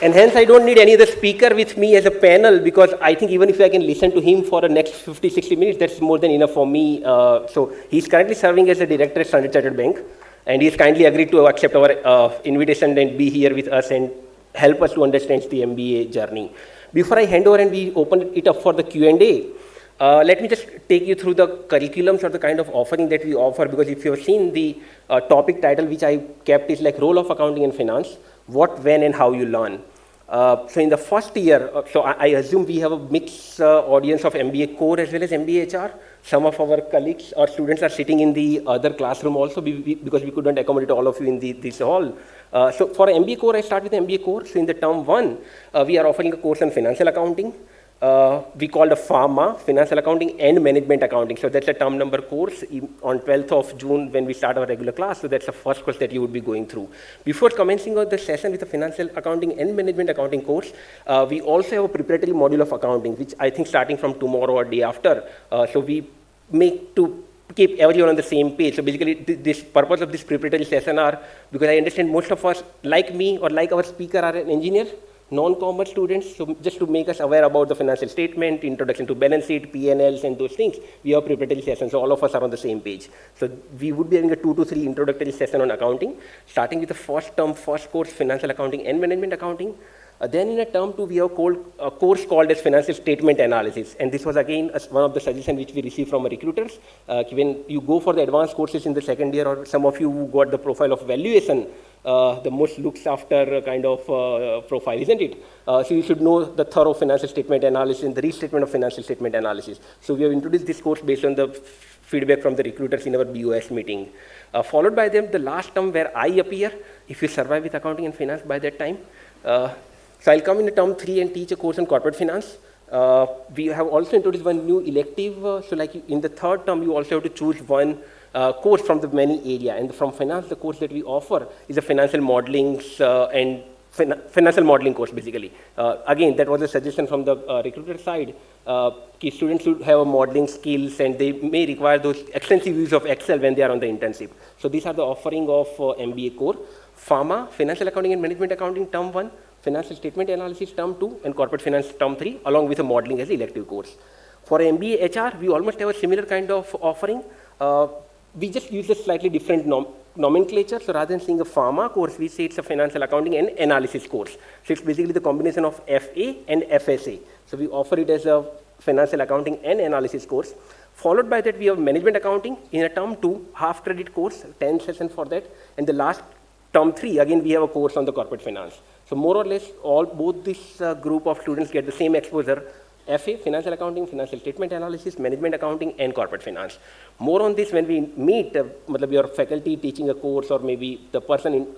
And hence I don't need any other speaker with me as a panel, because I think even if I can listen to him for the next 50, 60 minutes, that's more than enough for me. So he's currently serving as a director at Standard Chartered Bank, and he's kindly agreed to accept our invitation and be here with us and help us to understand the MBA journey. Before I hand over and we open it up for the Q&A, let me just take you through the curriculums or the kind of offering that we offer, because if you have seen the topic title which I kept is like role of accounting and finance, what, when and how you learn. So in the first year, so I assume we have a mixed audience of MBA core as well as MBA HR. Some of our colleagues or students are sitting in the other classroom also because we couldn't accommodate all of you in this hall. So for MBA core, I start with MBA core. So in the term 1, we are offering a course on financial accounting. We called a PHAMA, Financial Accounting and Management Accounting. So that's a term number course on 12th of June when we start our regular class. So that's the first course that you would be going through. Before commencing the session with the Financial Accounting and Management Accounting course, we also have a preparatory module of accounting, which I think starting from tomorrow or day after. So we make to keep everyone on the same page. So basically, this purpose of this preparatory session are, because I understand most of us, like me or like our speaker, are an engineer, non-commerce students, so just to make us aware about the financial statement, introduction to balance sheet, P&Ls and those things, we have preparatory sessions, so all of us are on the same page. So we would be having a 2 to 3 introductory session on accounting, starting with the first term, first course, financial accounting and management accounting. Then in a term 2, we have a course called as financial statement analysis, and this was again one of the suggestions which we received from our recruiters. When you go for the advanced courses in the second year, or some of you who got the profile of valuation, the most looks after kind of profile, isn't it? So you should know the thorough financial statement analysis and the restatement of financial statement analysis. So we have introduced this course based on the feedback from the recruiters in our BOS meeting. Followed by them, the last term where I appear, if you survive with accounting and finance by that time. So I'll come in term 3 and teach a course on corporate finance. We have also introduced one new elective. So like in the third term, you also have to choose one course from the many area. And from finance, the course that we offer is a financial modeling and financial modeling course, basically. Again, that was a suggestion from the recruiter side. Students should have a modeling skills, and they may require those extensive use of Excel when they are on the internship. So these are the offering of MBA core. PHAMA, Financial Accounting and Management Accounting, term 1. Financial Statement Analysis, term 2, and Corporate Finance, term 3, along with a modeling as elective course. For MBA HR, we almost have a similar kind of offering. We just use a slightly different nomenclature. So rather than saying a PHAMA course, we say it's a Financial Accounting and Analysis course. So it's basically the combination of FA and FSA. So we offer it as a Financial Accounting and Analysis course. Followed by that, we have Management Accounting in a term 2, half credit course, 10 sessions for that. And the last term 3, again, we have a course on the corporate finance. So more or less, both this group of students get the same exposure: FA, Financial Accounting, Financial Statement Analysis, Management Accounting, and Corporate Finance. More on this when we meet, your faculty teaching a course, or maybe the person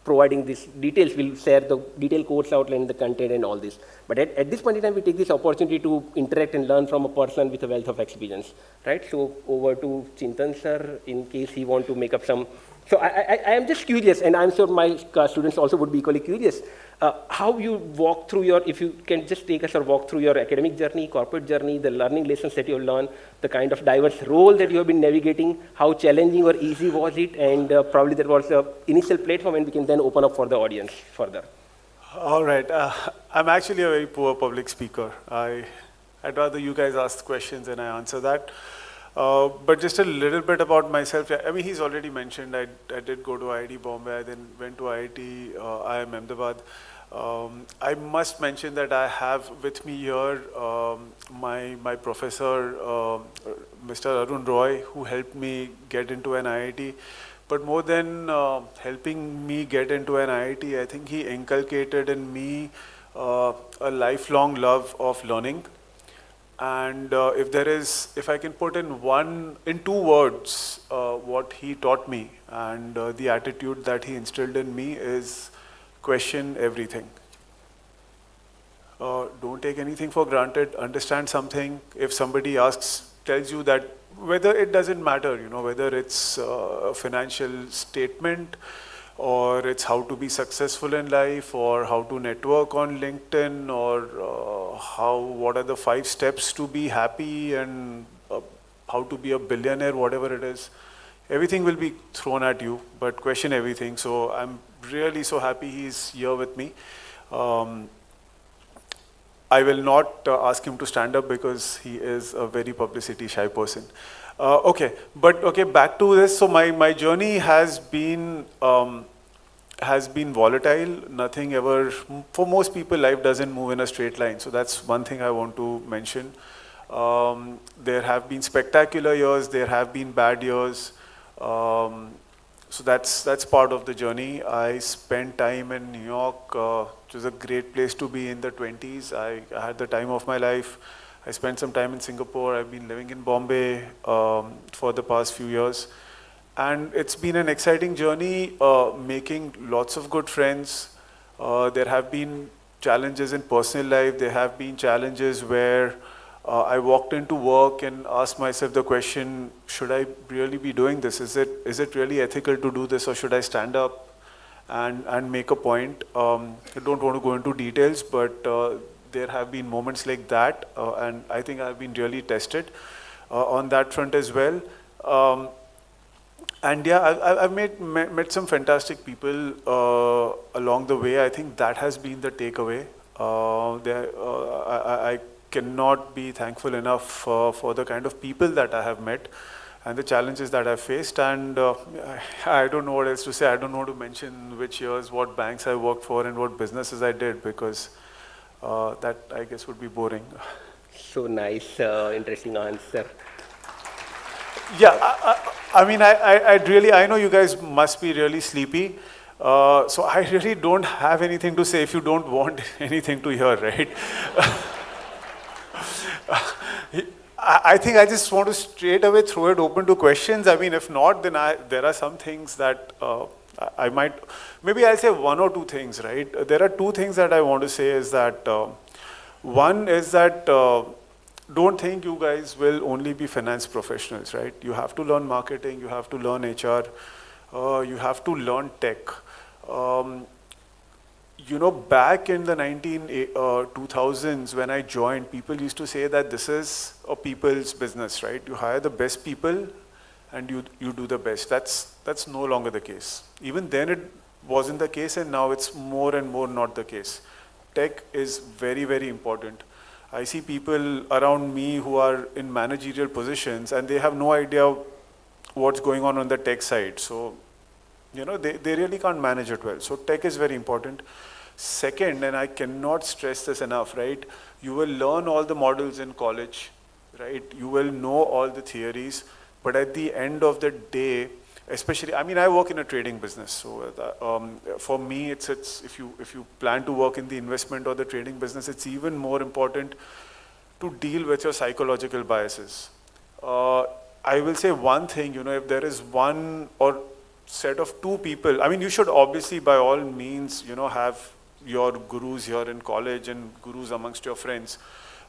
providing these details will share the detailed course outline, the content, and all this. But at this point in time, we take this opportunity to interact and learn from a person with a wealth of experience, right? So over to Chintan sir, in case he want to make up some So I am just curious, and I'm sure my students also would be equally curious, how you walk through your, if you can just take us or walk through your academic journey, corporate journey, the learning lessons that you learned, the kind of diverse role that you have been navigating, how challenging or easy was it, and probably there was an initial platform, and we can then open up for the audience further. All right. I'm actually a very poor public speaker. I'd rather you guys ask questions and I answer that. But just a little bit about myself. I mean, he's already mentioned I did go to IIT Bombay, I then went to IIT IIM Ahmedabad. I must mention that I have with me here my professor, Mr. Arun Roy, who helped me get into an IIT. But more than helping me get into an IIT, I think he inculcated in me a lifelong love of learning. And if I can put in two words, what he taught me and the attitude that he instilled in me is question everything. Don't take anything for granted, understand something. If somebody tells you that, whether it doesn't matter, whether it's a financial statement, or it's how to be successful in life, or how to network on LinkedIn, or what are the 5 steps to be happy, and how to be a billionaire, whatever it is. Everything will be thrown at you, but question everything. So I'm really so happy he's here with me. I will not ask him to stand up because he is a very publicity shy person. Back to this. So my journey has been volatile. Nothing ever, for most people, life doesn't move in a straight line. So that's one thing I want to mention. There have been spectacular years. There have been bad years. So that's part of the journey. I spent time in New York, which was a great place to be in the 20s. I had the time of my life. I spent some time in Singapore. I've been living in Bombay for the past few years. And it's been an exciting journey, making lots of good friends. There have been challenges in personal life. There have been challenges where I walked into work and asked myself the question, should I really be doing this? Is it really ethical to do this, or should I stand up and make a point? I don't want to go into details, but there have been moments like that, and I think I've been really tested on that front as well. And yeah, I've met some fantastic people along the way. I think that has been the takeaway. I cannot be thankful enough for the kind of people that I have met and the challenges that I've faced. And I don't know what else to say. I don't know to mention which years, what banks I worked for, and what businesses I did, because that, I guess, would be boring. So nice, interesting answer. Yeah, I mean, I know you guys must be really sleepy. So I really don't have anything to say if you don't want anything to hear, right? I think I just want to straight away throw it open to questions. I mean, if not, then there are some things that I might, maybe I'll say one or two things, right? There are two things that I want to say is that, one is that don't think you guys will only be finance professionals, right? You have to learn marketing, you have to learn HR, you have to learn tech. Back in the 2000s when I joined, people used to say that this is a people's business, right? You hire the best people and you do the best. That's no longer the case. Even then it wasn't the case, and now it's more and more not the case. Tech is very, very important. I see people around me who are in managerial positions and they have no idea what's going on the tech side. So, they really can't manage it well. So tech is very important. Second, and I cannot stress this enough, right? You will learn all the models in college, right? You will know all the theories, but at the end of the day, especially, I mean, I work in a trading business. So for me, it's if you plan to work in the investment or the trading business, it's even more important to deal with your psychological biases. I will say one thing, if there is one or set of two people, I mean, you should obviously by all means, have your gurus here in college and gurus amongst your friends.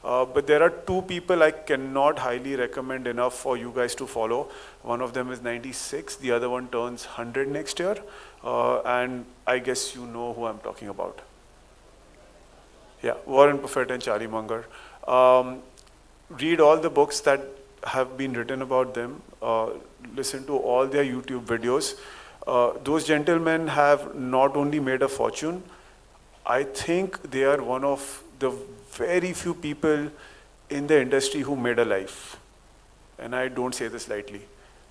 But there are two people I cannot highly recommend enough for you guys to follow. One of them is 96, the other one turns 100 next year. And I guess you know who I'm talking about. Yeah, Warren Buffett and Charlie Munger. Read all the books that have been written about them. Listen to all their YouTube videos. Those gentlemen have not only made a fortune, I think they are one of the very few people in the industry who made a life. And I don't say this lightly.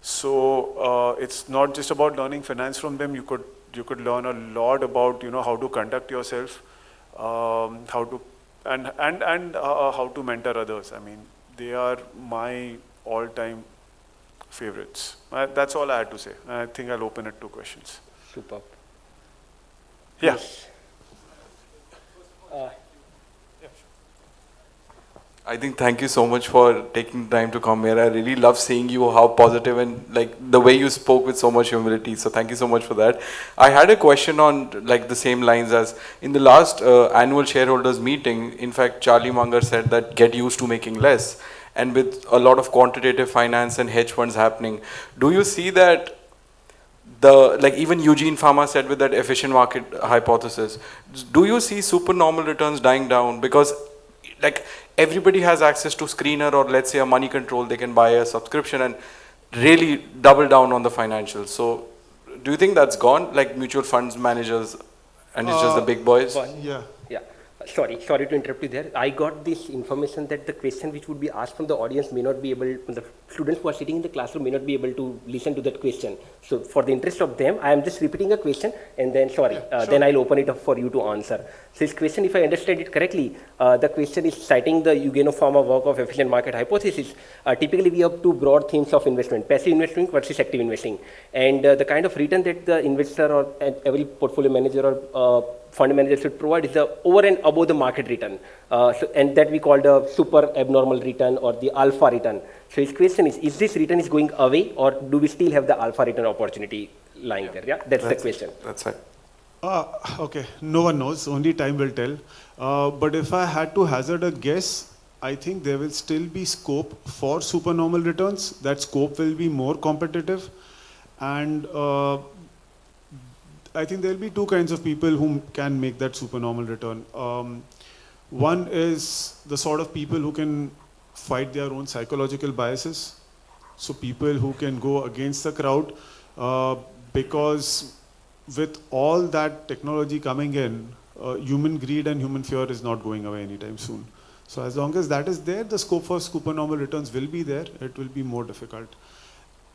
So it's not just about learning finance from them. You could learn a lot about how to conduct yourself, how to how to mentor others. I mean, they are my all-time favorites. That's all I had to say. I think I'll open it to questions. Superb. Yeah. Yes. I think thank you so much for taking time to come here. I really love seeing you, how positive and like the way you spoke with so much humility. So thank you so much for that. I had a question on like the same lines as in the last annual shareholders meeting. In fact, Charlie Munger said that get used to making less. And with a lot of quantitative finance and hedge funds happening, do you see that like even Eugene Fama said with that efficient market hypothesis, do you see supernormal returns dying down? Because like everybody has access to screener or let's say a money control, they can buy a subscription and really double down on the financials. So do you think that's gone, like mutual funds managers and it's just the big boys? Yeah. Yeah. Sorry to interrupt you there. I got this information that the question which would be asked from the audience may not be able, the students who are sitting in the classroom may not be able to listen to that question. So for the interest of them, I am just repeating a question and then, then I'll open it up for you to answer. So this question, if I understand it correctly, the question is citing the Eugene Fama work of efficient market hypothesis. Typically, we have two broad themes of investment, passive investing versus active investing. And the kind of return that the investor or every portfolio manager or fund manager should provide is the over and above the market return. And that we call the super abnormal return or the alpha return. So his question is this return is going away or do we still have the alpha return opportunity lying there? Yeah, that's the question. That's right. Okay, no one knows, only time will tell. But if I had to hazard a guess, I think there will still be scope for supernormal returns. That scope will be more competitive. And I think there will be two kinds of people who can make that supernormal return. One is the sort of people who can fight their own psychological biases. So people who can go against the crowd because with all that technology coming in, human greed and human fear is not going away anytime soon. So as long as that is there, the scope for supernormal returns will be there. It will be more difficult.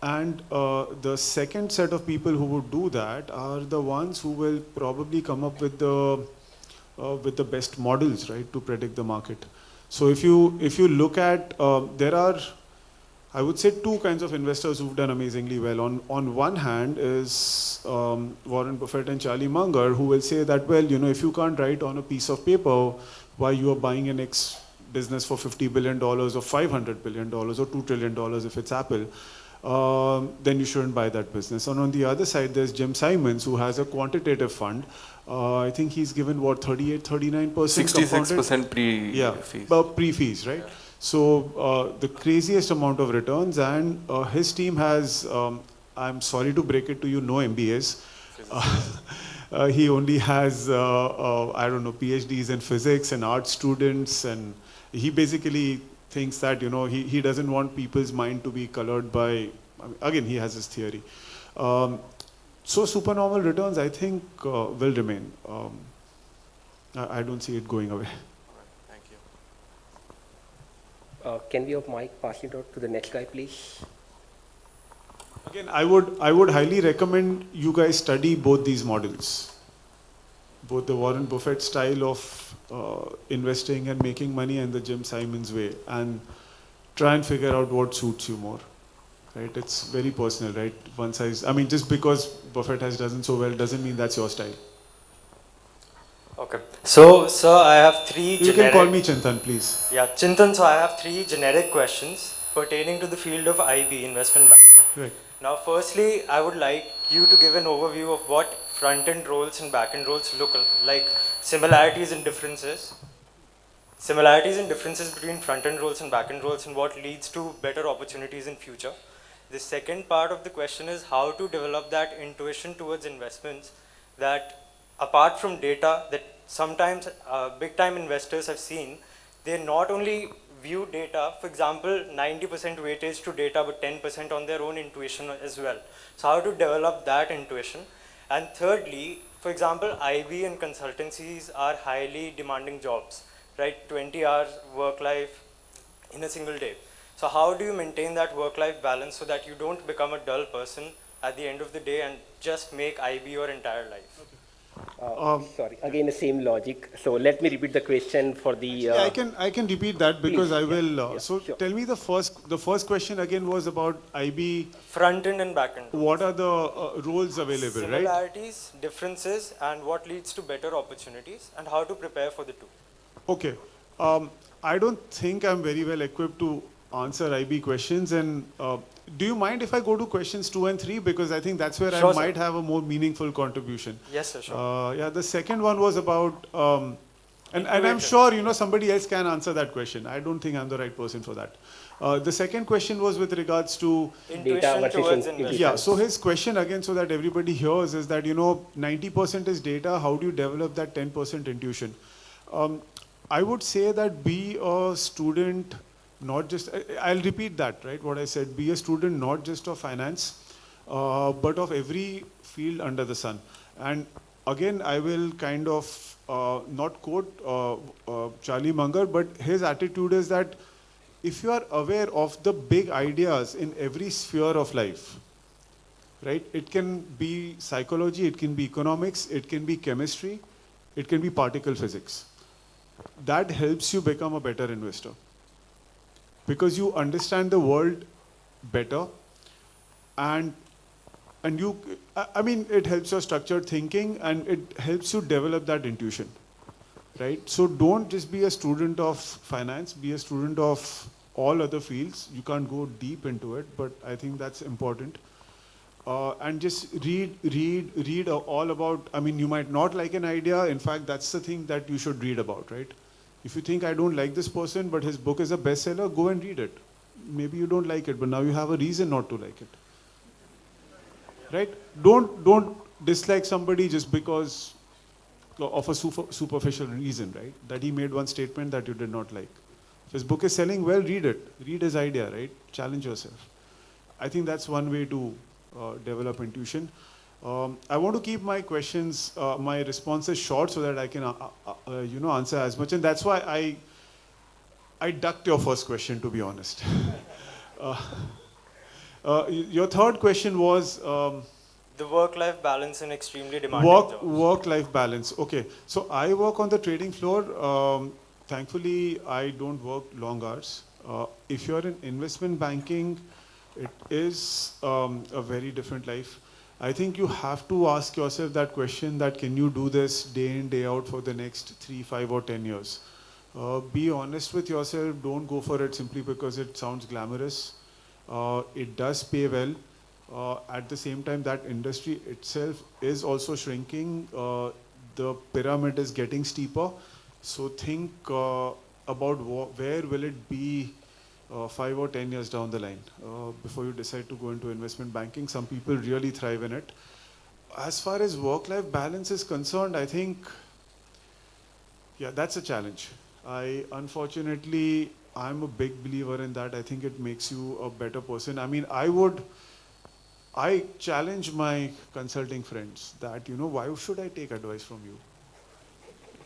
And the second set of people who would do that are the ones who will probably come up with the best models, right, to predict the market. So if you look at, there are, I would say, two kinds of investors who've done amazingly well. On one hand is Warren Buffett and Charlie Munger, who will say that, well, if you can't write on a piece of paper why you are buying an X business for $50 billion or $500 billion or $2 trillion if it's Apple, then you shouldn't buy that business. And on the other side, there's Jim Simons, who has a quantitative fund. I think he's given, 38, 39%? 66% pre-fees. Yeah, pre-fees, right? Yeah. So the craziest amount of returns, and his team has, I'm sorry to break it to you, no MBAs. He only has, I don't know, PhDs in physics and art students, and he basically thinks that, he doesn't want people's mind to be colored by, again, he has his theory. So supernormal returns, I think, will remain. I don't see it going away. Can we have Mike pass it out to the next guy, please? Again, I would highly recommend you guys study both these models. Both the Warren Buffett style of investing and making money and the Jim Simons way, and try and figure out what suits you more. Right? It's very personal, right? One size, just because Buffett has done so well doesn't mean that's your style. Okay. So, sir, I have three You can call me Chintan, please. Yeah, Chintan, so I have three generic questions pertaining to the field of IB, investment banking. Right. Now, firstly, I would like you to give an overview of what front-end roles and back-end roles look like, similarities and differences. similarities and differences between front-end roles and back-end roles, and what leads to better opportunities in future. The second part of the question is how to develop that intuition towards investments that, apart from data, that sometimes big-time investors have seen, they not only view data, for example, 90% weightage to data, but 10% on their own intuition as well. So how to develop that intuition. And thirdly, for example, IB and consultancies are highly demanding jobs, right? 20 hours work life in a single day. So how do you maintain that work-life balance so that you don't become a dull person at the end of the day and just make IB your entire life? Sorry, again the same logic. So let me repeat the question for the. Yeah, I can repeat that because please, I will. yeah, So sure. tell me the first question again was about IB. Front end and back end. What are the roles available, right? Similarities, differences, and what leads to better opportunities, and how to prepare for the two. Okay. I don't think I'm very well equipped to answer IB questions. And do you mind if I go to questions 2 and 3? Because I think that's where Sure, I sir. might have a more meaningful contribution. Yes, sir, sure. Yeah, the second one was about, and I'm sure, somebody else can answer that question. I don't think I'm the right person for that. The second question was with regards to Intuition towards investments. yeah, so his question again, so that everybody hears, is that 90% is data. How do you develop that 10% intuition? I would say that be a student, not just. I'll repeat that, right? What I said. Be a student not just of finance, but of every field under the sun. And again, I will kind of not quote Charlie Munger, but his attitude is that if you are aware of the big ideas in every sphere of life, right? It can be psychology, it can be economics, it can be chemistry, it can be particle physics. That helps you become a better investor because you understand the world better, and you, I mean, it helps your structured thinking and it helps you develop that intuition, right? So don't just be a student of finance, be a student of all other fields. You can't go deep into it, but I think that's important. And just read all about, I mean, you might not like an idea. In fact, that's the thing that you should read about, right? If you think I don't like this person, but his book is a bestseller, go and read it. Maybe you don't like it, but now you have a reason not to like it, right? Don't dislike somebody just because of a superficial reason, right? That he made one statement that you did not like. If his book is selling well, read it. Read his idea, right? Challenge yourself. I think that's one way to develop intuition. I want to keep my questions, my responses short so that I can, answer as much. And that's why I ducked your first question, to be honest. Your third question was The work-life balance in extremely demanding jobs. Work-life balance. Okay, so I work on the trading floor. Thankfully, I don't work long hours. If you're in investment banking, it is a very different life. I think you have to ask yourself that question, that can you do this day in, day out for the next 3, 5 or 10 years? Be honest with yourself. Don't go for it simply because it sounds glamorous. It does pay well. At the same time, that industry itself is also shrinking. The pyramid is getting steeper. So think about where will it be 5 or 10 years down the line before you decide to go into investment banking. Some people really thrive in it. As far as work-life balance is concerned, I think, yeah, that's a challenge. Unfortunately, I'm a big believer in that. I think it makes you a better person. I mean, I challenge my consulting friends that, why should I take advice from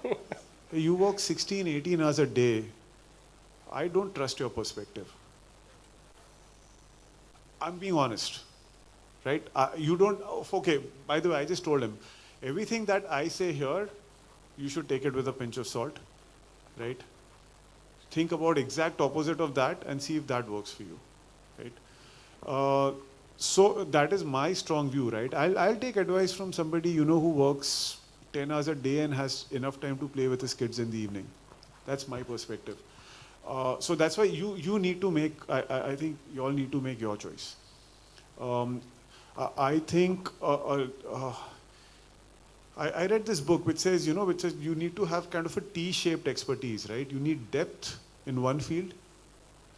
you? You work 16, 18 hours a day. I don't trust your perspective. I'm being honest, right? You don't, okay, by the way, I just told him, everything that I say here, you should take it with a pinch of salt, right? Think about exact opposite of that and see if that works for you, right? So that is my strong view, right? I'll take advice from somebody, who works 10 hours a day and has enough time to play with his kids in the evening. That's my perspective. So that's why you need to make, I think you all need to make your choice. I think I read this book which says, which says you need to have kind of a T-shaped expertise, right? You need depth in one field,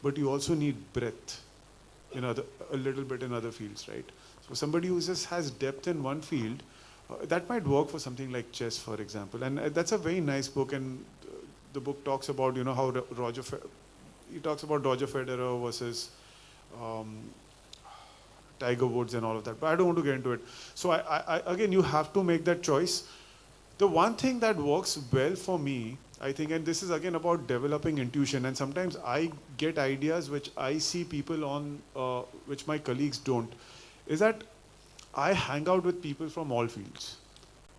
but you also need breadth in a little bit in other fields, right? So somebody who just has depth in one field, that might work for something like chess, for example. And that's a very nice book. And the book talks about, how he talks about Roger Federer versus Tiger Woods and all of that. But I don't want to get into it. So again, you have to make that choice. The one thing that works well for me, I think, and this is again about developing intuition, and sometimes I get ideas which I see people on, which my colleagues don't, is that I hang out with people from all fields.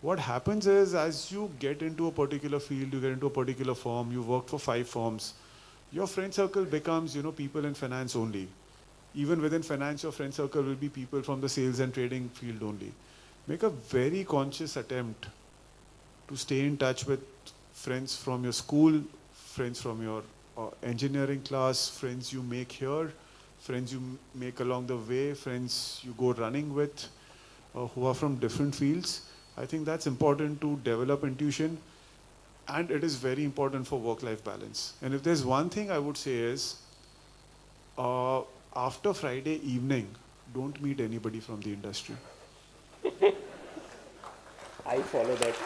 What happens is, as you get into a particular field, you get into a particular firm, you work for 5 firms, your friend circle becomes, people in finance only. Even within finance, your friend circle will be people from the sales and trading field only. Make a very conscious attempt to stay in touch with friends from your school, friends from your engineering class, friends you make here, friends you make along the way, friends you go running with, who are from different fields. I think that's important to develop intuition, and it is very important for work-life balance. And if there's one thing I would say is, after Friday evening, don't meet anybody from the industry. I follow that.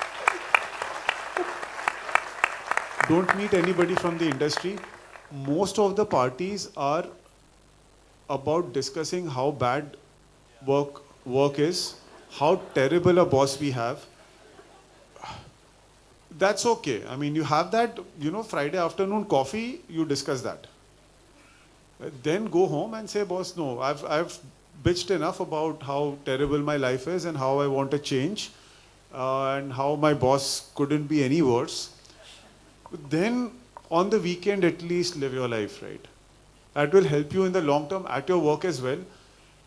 Don't meet anybody from the industry. Most of the parties are about discussing how bad work is, how terrible a boss we have. That's okay. I mean, you have that, Friday afternoon coffee, you discuss that. Then go home and say, boss, no, I've bitched enough about how terrible my life is and how I want to change and how my boss couldn't be any worse. Then on the weekend, at least live your life, right? That will help you in the long term at your work as well.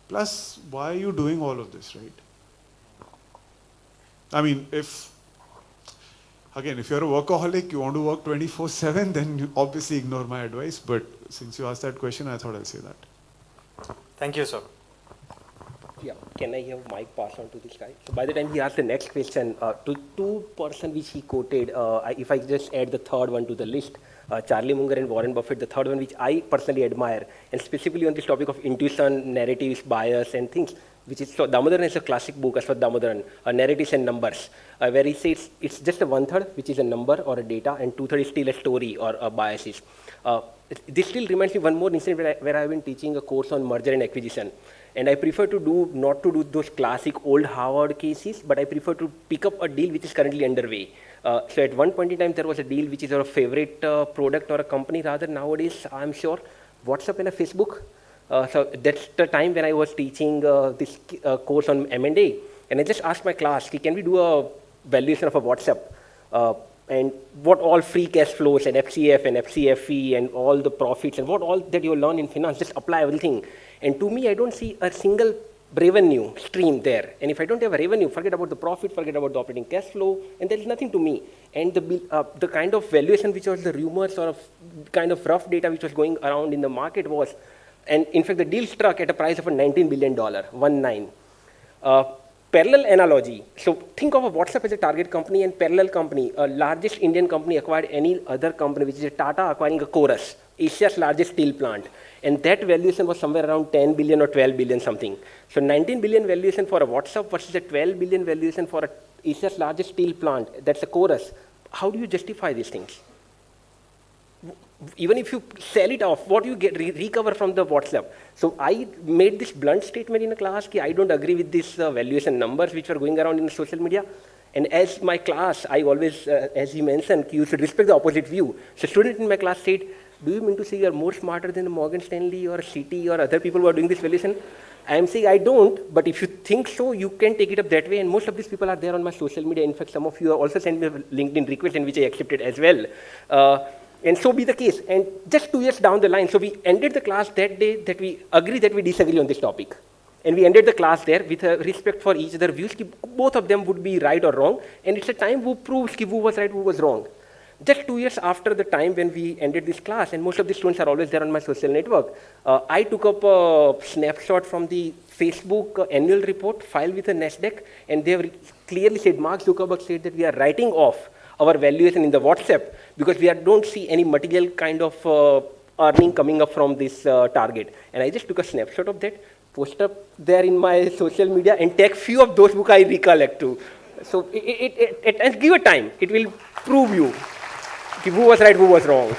Plus, why are you doing all of this, right? I mean, if you're a workaholic, you want to work 24/7, then you obviously ignore my advice. But since you asked that question, I thought I'll say that. Thank you, sir. Yeah, can I have mic pass on to this guy? So by the time he asked the next question, to 2 person which he quoted, if I just add the third one to the list, Charlie Munger and Warren Buffett, the third one which I personally admire, and specifically on this topic of intuition, narratives, bias, and things, which is, so Damodaran is a classic book as for Damodaran, Narratives and Numbers, where he says it's just a 1/3, which is a number or a data, and 2/3 is still a story or a biases. This still reminds me one more incident where I've been teaching a course on merger and acquisition. And I prefer not to do those classic old Harvard cases, but I prefer to pick up a deal which is currently underway. So at one point in time, there was a deal which is our favorite product or a company rather nowadays, I'm sure, WhatsApp and a Facebook. So that's the time when I was teaching this course on M&A. And I just asked my class, can we do a valuation of a WhatsApp? And what all free cash flows and FCF and FCFE and all the profits and what all that you learn in finance, just apply everything. And to me, I don't see a single revenue stream there. And if I don't have a revenue, forget about the profit, forget about the operating cash flow, and there is nothing to me. And the kind of valuation which was the rumors or kind of rough data which was going around in the market was, and in fact, the deal struck at a price of a $19 billion, 19. Parallel analogy. So think of a WhatsApp as a target company and parallel company. A largest Indian company acquired any other company, which is a Tata acquiring a Chorus, Asia's largest steel plant. And that valuation was somewhere around 10 billion or 12 billion something. So 19 billion valuation for a WhatsApp versus a 12 billion valuation for Asia's largest steel plant. That's a Chorus. How do you justify these things? Even if you sell it off, what do you get recover from the WhatsApp? So I made this blunt statement in a class that I don't agree with these valuation numbers which were going around in the social media. And as my class, I always, as he mentioned, you should respect the opposite view. So student in my class said, do you mean to say you are more smarter than Morgan Stanley or Citi or other people who are doing this valuation? I am saying I don't, but if you think so, you can take it up that way. And most of these people are there on my social media. In fact, some of you have also sent me a LinkedIn request, and which I accepted as well. And so be the case. And just 2 years down the line, so we ended the class that day that we agree that we disagree on this topic. And we ended the class there with a respect for each other's views. Both of them would be right or wrong. And it's a time who proves who was right, who was wrong. Just 2 years after the time when we ended this class, and most of the students are always there on my social network, I took up a snapshot from the Facebook annual report filed with the NASDAQ, and they have clearly said, Mark Zuckerberg said that we are writing off our valuation in the WhatsApp because we don't see any material kind of earning coming up from this target. And I just took a snapshot of that, post up there in my social media, and take few of those books I recollect too. So and give a time, it will prove you who was right, who was wrong.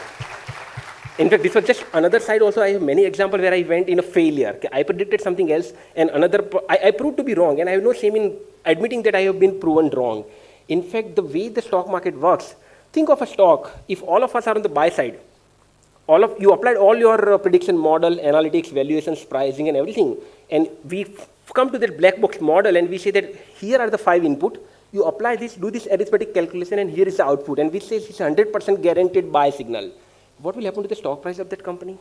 In fact, this was just another side also. I have many examples where I went in a failure. I predicted something else, and I proved to be wrong, and I have no shame in admitting that I have been proven wrong. In fact, the way the stock market works, think of a stock. If all of us are on the buy side, you applied all your prediction model, analytics, valuations, pricing, and everything, and we come to that black box model, and we say that here are the 5 input. You apply this, do this arithmetic calculation, and here is the output, and we say it's 100% guaranteed buy signal. What will happen to the stock price of that company?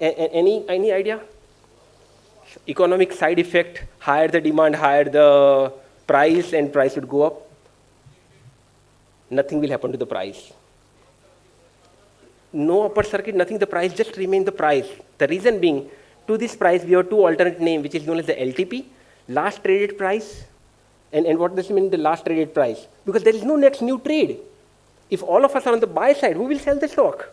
Any idea? Economic side effect, higher the demand, higher the price, and price would go up. Nothing will happen to the price. No upper circuit, nothing, the price just remain the price. The reason being, to this price, we have 2 alternate names, which is known as the LTP, last traded price. And what does it mean, the last traded price? Because there is no next new trade. If all of us are on the buy side, who will sell the stock?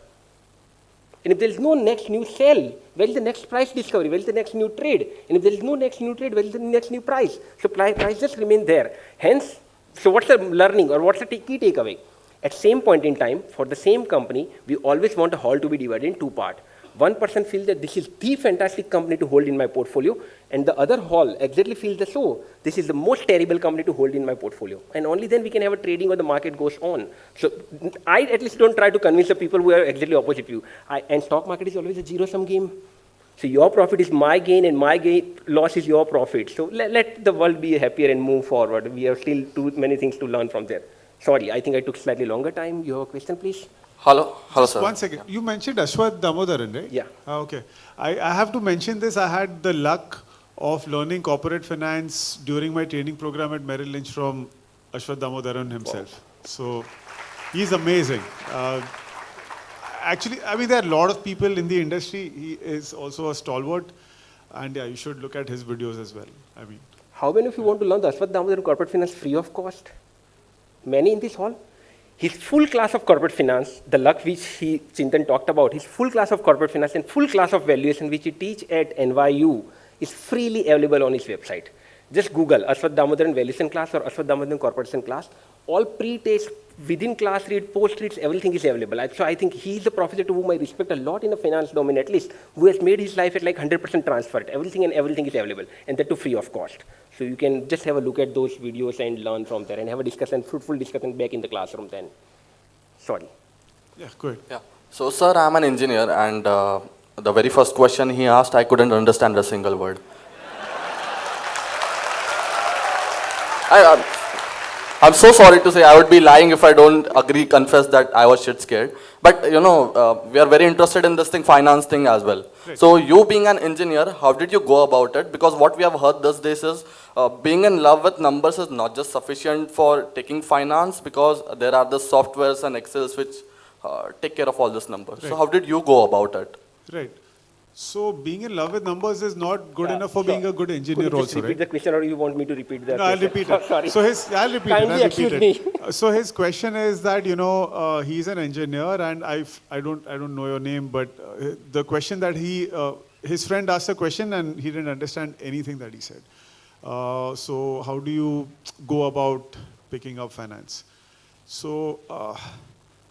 And if there is no next new sell, where is the next price discovery? Where is the next new trade? And if there is no next new trade, where is the next new price? So price just remain there. Hence, so what's the learning, or what's the key takeaway? At same point in time, for the same company, we always want a whole to be divided in 2 parts. One person feels that this is the fantastic company to hold in my portfolio, and the other whole exactly feels that so, this is the most terrible company to hold in my portfolio. And only then we can have a trading where the market goes on. So I at least don't try to convince the people who are exactly opposite you. And stock market is always a zero-sum game. So your profit is my gain, and my loss is your profit. So let the world be happier and move forward. We have still too many things to learn from there. Sorry, I think I took slightly longer time. You have a question, please? Hello, sir. 1 second. You mentioned Ashwath Damodaran, right? Yeah. Okay. I have to mention this. I had the luck of learning corporate finance during my training program at Merrill Lynch from Ashwath Damodaran himself. Wow. So he's amazing. Actually, I mean, there are a lot of people in the industry. He is also a stalwart. And yeah, you should look at his videos as well. I mean, how many of you want to learn the Ashwath Damodaran corporate finance free of cost? Many in this hall? His full class of corporate finance, the luck which Chintan talked about, his full class of corporate finance and full class of valuation which he teach at NYU is freely available on his website. Just Google Ashwath Damodaran valuation class or Ashwath Damodaran corporation class. All pre-taste, within class read, post reads, everything is available. So I think he is a professor to whom I respect a lot in the finance domain at least, who has made his life at like 100% transferred. Everything is available, and that too free of cost. So you can just have a look at those videos and learn from there and have a discussion, fruitful discussion back in the classroom then. Sorry. Yeah, go ahead. Yeah. So, sir, I'm an engineer, and the very first question he asked, I couldn't understand a single word. I'm so sorry to say, I would be lying if I don't confess that I was shit scared. But, you know, we are very interested in this thing, finance thing as well. Right. So, you being an engineer, how did you go about it? Because what we have heard these days is, being in love with numbers is not just sufficient for taking finance, because there are the softwares and Excels which take care of all these numbers. Right. So, how did you go about it? Right. So being in love with numbers is not good enough for being a good engineer also, right? Could you repeat the question, or you want me to repeat that? No, I'll repeat it. Sorry. So I'll repeat Kindly excuse me. So his question is that, you know, he's an engineer, and I don't know your name, but the question that his friend asked a question and he didn't understand anything that he said. So how do you go about picking up finance? So,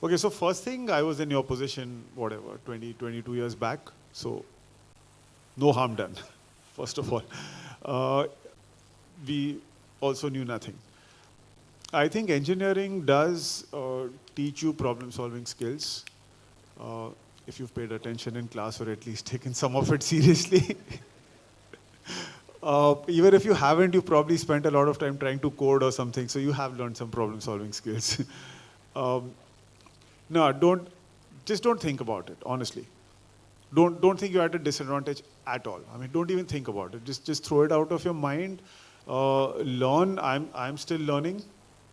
okay, so first thing, I was in your position, whatever, 22 years back. So, no harm done, first of all. We also knew nothing. I think engineering does teach you problem-solving skills, if you've paid attention in class or at least taken some of it seriously. Even if you haven't, you probably spent a lot of time trying to code or something, so you have learned some problem-solving skills. No, just don't think about it, honestly. Don't think you're at a disadvantage at all. I mean, don't even think about it. Just throw it out of your mind. Learn. I'm still learning.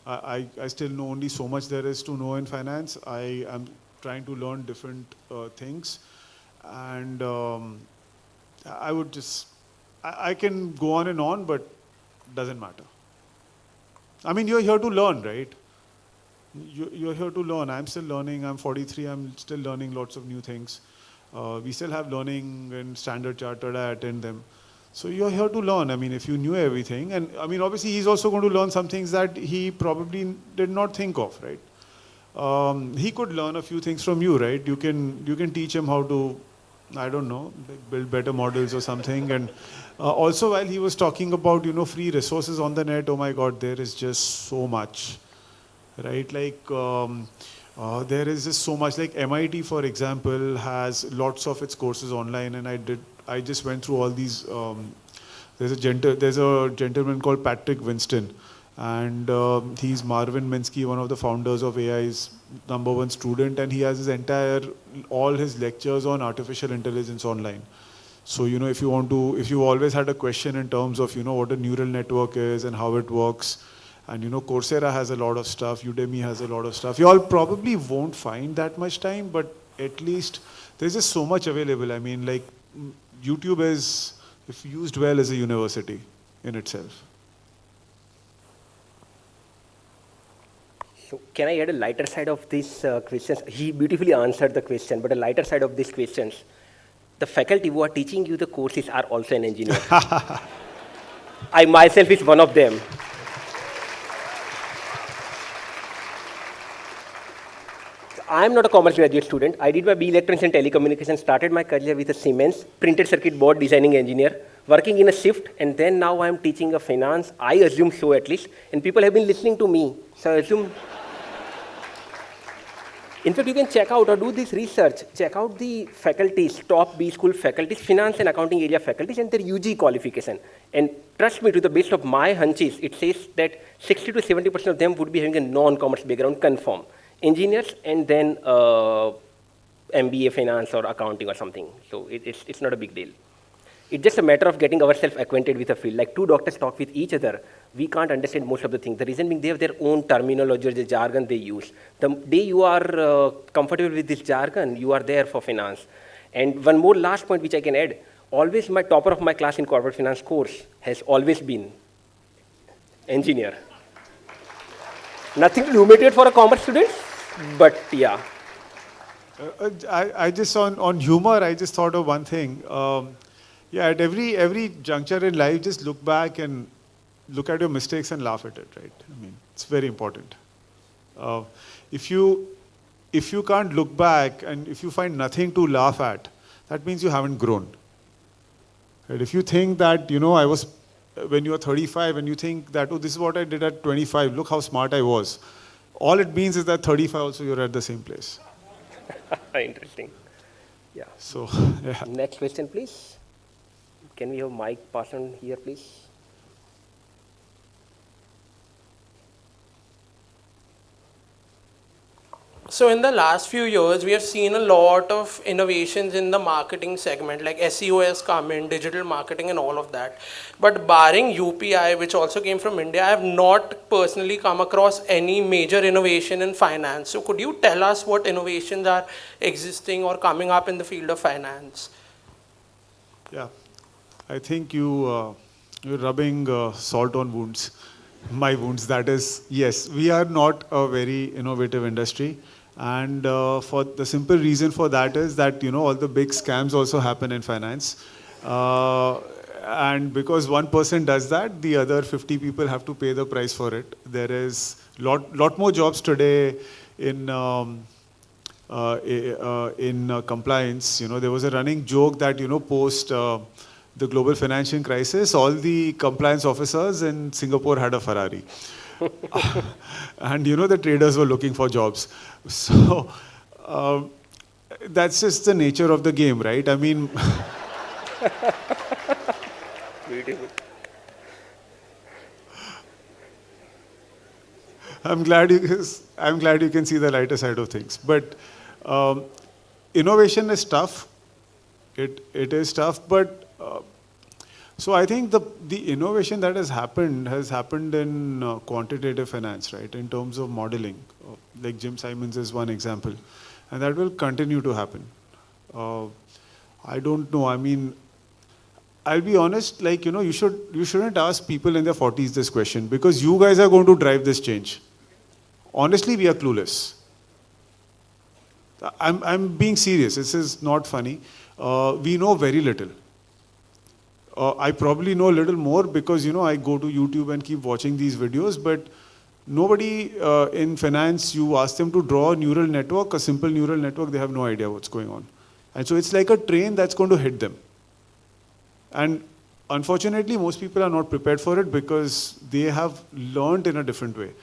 I still know only so much there is to know in finance. I am trying to learn different things. And I would just, I can go on and on, but doesn't matter. I mean, you're here to learn, right? You're here to learn. I'm still learning. I'm 43. I'm still learning lots of new things. We still have learning in Standard Chartered. I attend them. So you're here to learn. I mean, if you knew everything, and I mean, obviously he's also going to learn some things that he probably did not think of, right? He could learn a few things from you, right? You can teach him how to, I don't know, like build better models or something. And also, while he was talking about, you know, free resources on the net, oh my God, there is just so much, right? Like, there is just so much. Like MIT, for example, has lots of its courses online, and I just went through all these. There's a gentleman called Patrick Winston, and he's Marvin Minsky, one of the founders of AI's #1 student, and he has all his lectures on artificial intelligence online. So, you know, if you always had a question in terms of, you know, what a neural network is and how it works, and, you know, Coursera has a lot of stuff, Udemy has a lot of stuff. You all probably won't find that much time, but at least there's just so much available. I mean, like, YouTube is, if used well, is a university in itself. So can I add a lighter side of these questions? He beautifully answered the question, but a lighter side of these questions. The faculty who are teaching you the courses are also an engineer. I myself is one of them. I'm not a commerce graduate student. I did my B Electronics and Telecommunications, started my career with a Siemens, printed circuit board designing engineer, working in a shift, and then now I'm teaching a finance. I assume so at least, and people have been listening to me. So I assume, in fact, you can check out or do this research, check out the faculties, top B school faculties, finance and accounting area faculties, and their UG qualification. And trust me, to the best of my hunches, it says that 60 to 70% of them would be having a non-commerce background, confirm. Engineers, and then MBA finance or accounting or something. So it's not a big deal. It's just a matter of getting ourselves acquainted with the field. Like two doctors talk with each other, we can't understand most of the things. The reason being they have their own terminology or the jargon they use. The day you are comfortable with this jargon, you are there for finance. And one more last point which I can add, always my topper of my class in corporate finance course has always been engineer. Nothing to illuminate for a commerce student, but yeah. I just on humor, I just thought of one thing. Yeah, at every juncture in life, just look back and look at your mistakes and laugh at it, right? I mean, it's very important. If you can't look back and if you find nothing to laugh at, that means you haven't grown. Right? If you think that, you know, when you are 35 and you think that, oh, this is what I did at 25, look how smart I was. All it means is that 35 also you're at the same place. Interesting. Yeah. So, yeah. Next question, please. Can we have mic pass on here, please? So in the last few years, we have seen a lot of innovations in the marketing segment, like SEO has come in, digital marketing and all of that. But barring UPI, which also came from India, I have not personally come across any major innovation in finance. So could you tell us what innovations are existing or coming up in the field of finance? Yeah, I think you're rubbing salt on wounds, my wounds. That is, yes, we are not a very innovative industry. And for the simple reason for that is that, you know, all the big scams also happen in finance. And because one person does that, the other 50 people have to pay the price for it. There is lot more jobs today in compliance. You know, there was a running joke that, you know, post the global financial crisis, all the compliance officers in Singapore had a Ferrari. And, you know, the traders were looking for jobs. So that's just the nature of the game, right? I mean, I'm glad you can see the lighter side of things. But innovation is tough. It is tough, but So I think the innovation that has happened in quantitative finance, right? In terms of modeling, like Jim Simons is one example, and that will continue to happen. I don't know. I mean, I'll be honest. Like you shouldn't ask people in their 40s this question because you guys are going to drive this change. Honestly, we are clueless. I'm being serious. This is not funny. We know very little. I probably know a little more because, I go to YouTube and keep watching these videos, but nobody in finance, you ask them to draw a neural network, a simple neural network, they have no idea what's going on. And so it's like a train that's going to hit them. And unfortunately, most people are not prepared for it because they have learned in a different way.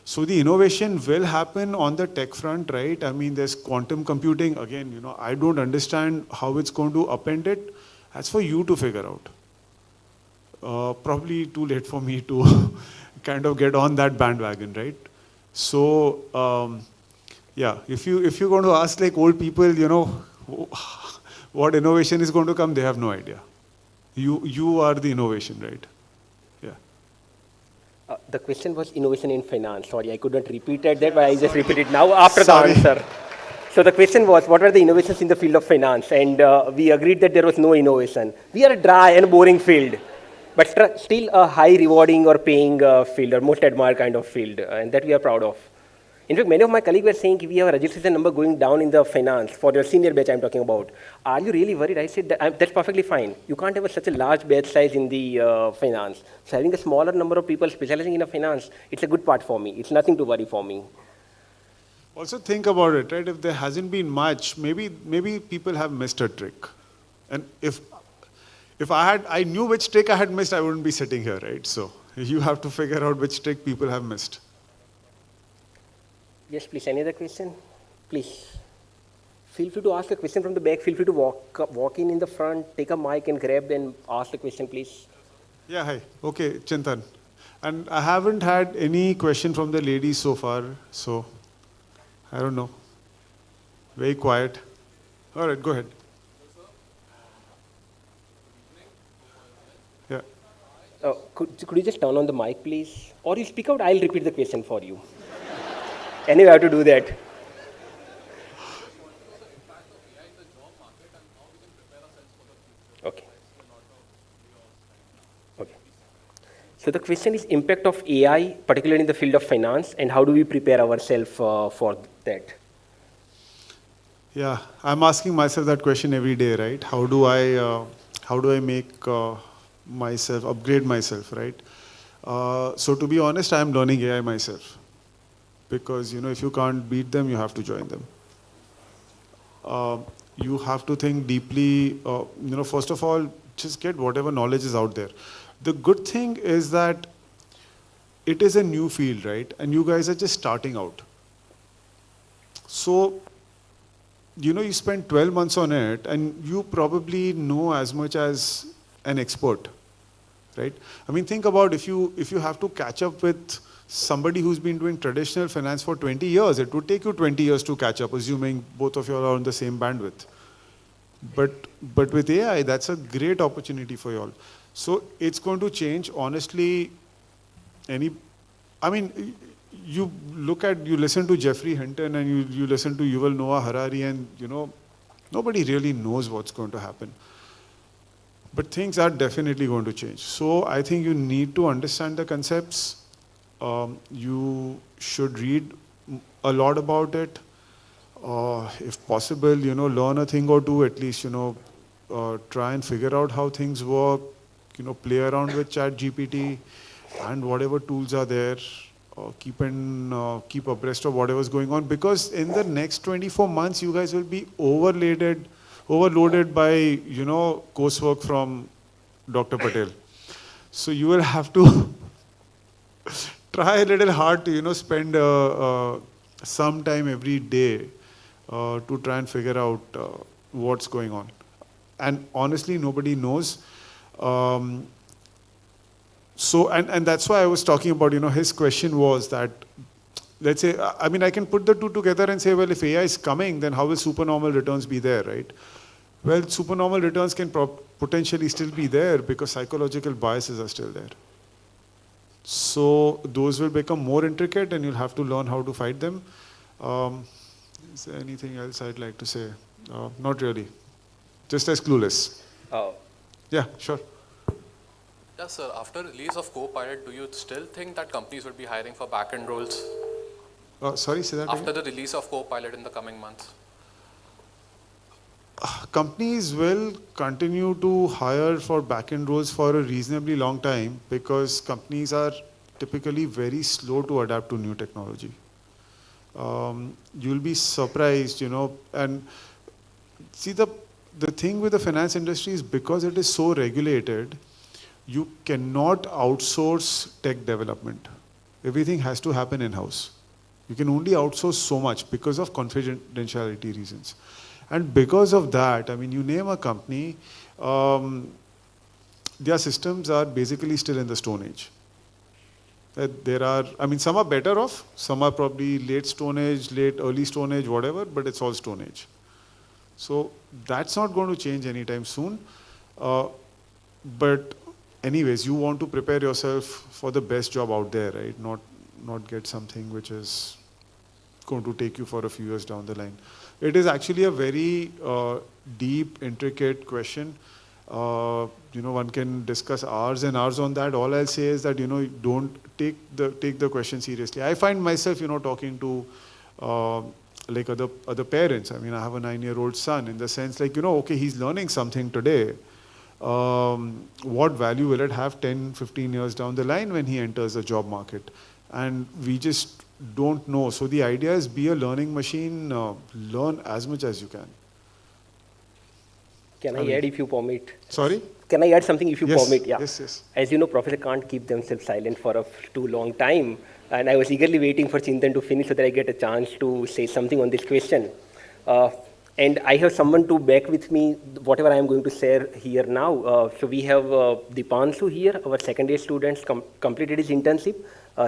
So the innovation will happen on the tech front, right? I mean, there's quantum computing. Again, I don't understand how it's going to upend it. That's for you to figure out. Probably too late for me to kind of get on that bandwagon, right? So, yeah, if you're going to ask like old people, what innovation is going to come, they have no idea. You are the innovation, right? Yeah. The question was innovation in finance. Sorry, I couldn't repeat that, but I just repeat it now after the answer. So the question was, what were the innovations in the field of finance? And we agreed that there was no innovation. We are a dry and boring field, but still a high rewarding or paying field, or most admired kind of field, and that we are proud of. In fact, many of my colleagues were saying we have a registration number going down in the finance for your senior batch I'm talking about. Are you really worried? I said that's perfectly fine. You can't have such a large batch size in the finance. So having a smaller number of people specializing in a finance, it's a good part for me. It's nothing to worry for me. Also think about it, right? If there hasn't been much, maybe people have missed a trick. And if I knew which trick I had missed, I wouldn't be sitting here, right? So you have to figure out which trick people have missed. Yes, please. Any other question? Please. Feel free to ask a question from the back. Feel free to walk in the front, take a mic and grab and ask the question, please. Yeah, hi. Okay, Chintan. And I haven't had any question from the ladies so far, so I don't know. Very quiet. All right, go ahead. Yeah. Could you just turn on the mic, please? Or you speak out, I'll repeat the question for you. Anyway, I have to do that. Okay. Okay. So the question is impact of AI, particularly in the field of finance, and how do we prepare ourselves for that? Yeah, I'm asking myself that question every day, right? How do I make myself, upgrade myself, right? So to be honest, I'm learning AI myself. Because, if you can't beat them, you have to join them. You have to think deeply, first of all, just get whatever knowledge is out there. The good thing is that it is a new field, right? And you guys are just starting out. So, you spend 12 months on it and you probably know as much as an expert, right? I mean, think about if you have to catch up with somebody who's been doing traditional finance for 20 years, it would take you 20 years to catch up, assuming both of you are on the same bandwidth. But with AI, that's a great opportunity for you all. So it's going to change, honestly, you listen to Jeffrey Hinton and you listen to Yuval Noah Harari and, nobody really knows what's going to happen. But things are definitely going to change. So I think you need to understand the concepts. You should read a lot about it. If possible, learn a thing or two, at least, try and figure out how things work, play around with ChatGPT and whatever tools are there. Keep abreast of whatever's going on, because in the next 24 months, you guys will be overloaded by, coursework from Dr. Patel. So you will have to try a little hard to, spend some time every day to try and figure out what's going on. And honestly, nobody knows. So that's why I was talking about, his question was that, let's say, I can put the two together and say, well, if AI is coming, then how will supernormal returns be there, right? Well, supernormal returns can potentially still be there because psychological biases are still there. So those will become more intricate and you'll have to learn how to fight them. Is there anything else I'd like to say? Not really. Just as clueless. Yeah, sure. Yes, sir. After release of Copilot, do you still think that companies would be hiring for back-end roles? Sorry, say that After again? the release of Copilot in the coming months? Companies will continue to hire for back-end roles for a reasonably long time because companies are typically very slow to adapt to new technology. You'll be surprised, and see the thing with the finance industry is because it is so regulated, you cannot outsource tech development. Everything has to happen in-house. You can only outsource so much because of confidentiality reasons. And because of that, I mean, you name a company, their systems are basically still in the Stone Age. There are, I mean, some are better off, some are probably late Stone Age, early Stone Age, whatever, but it's all Stone Age. So that's not going to change anytime soon. But anyways, you want to prepare yourself for the best job out there, right? Not get something which is going to take you for a few years down the line. It is actually a very deep, intricate question. One can discuss hours and hours on that. All I'll say is that, don't take the question seriously. I find myself, talking to like other parents. I mean, I have a 9-year-old son in the sense like, okay, he's learning something today. What value will it have 10, 15 years down the line when he enters the job market? And we just don't know. So the idea is be a learning machine, learn as much as you can. Can I add if you permit? Sorry? Can I add something if you permit? Yeah. Yes. As you know, professor can't keep themselves silent for a too long time. And I was eagerly waiting for Chintan to finish so that I get a chance to say something on this question. And I have someone to back with me, whatever I am going to share here now. So we have Dipanshu here, our second year student, completed his internship.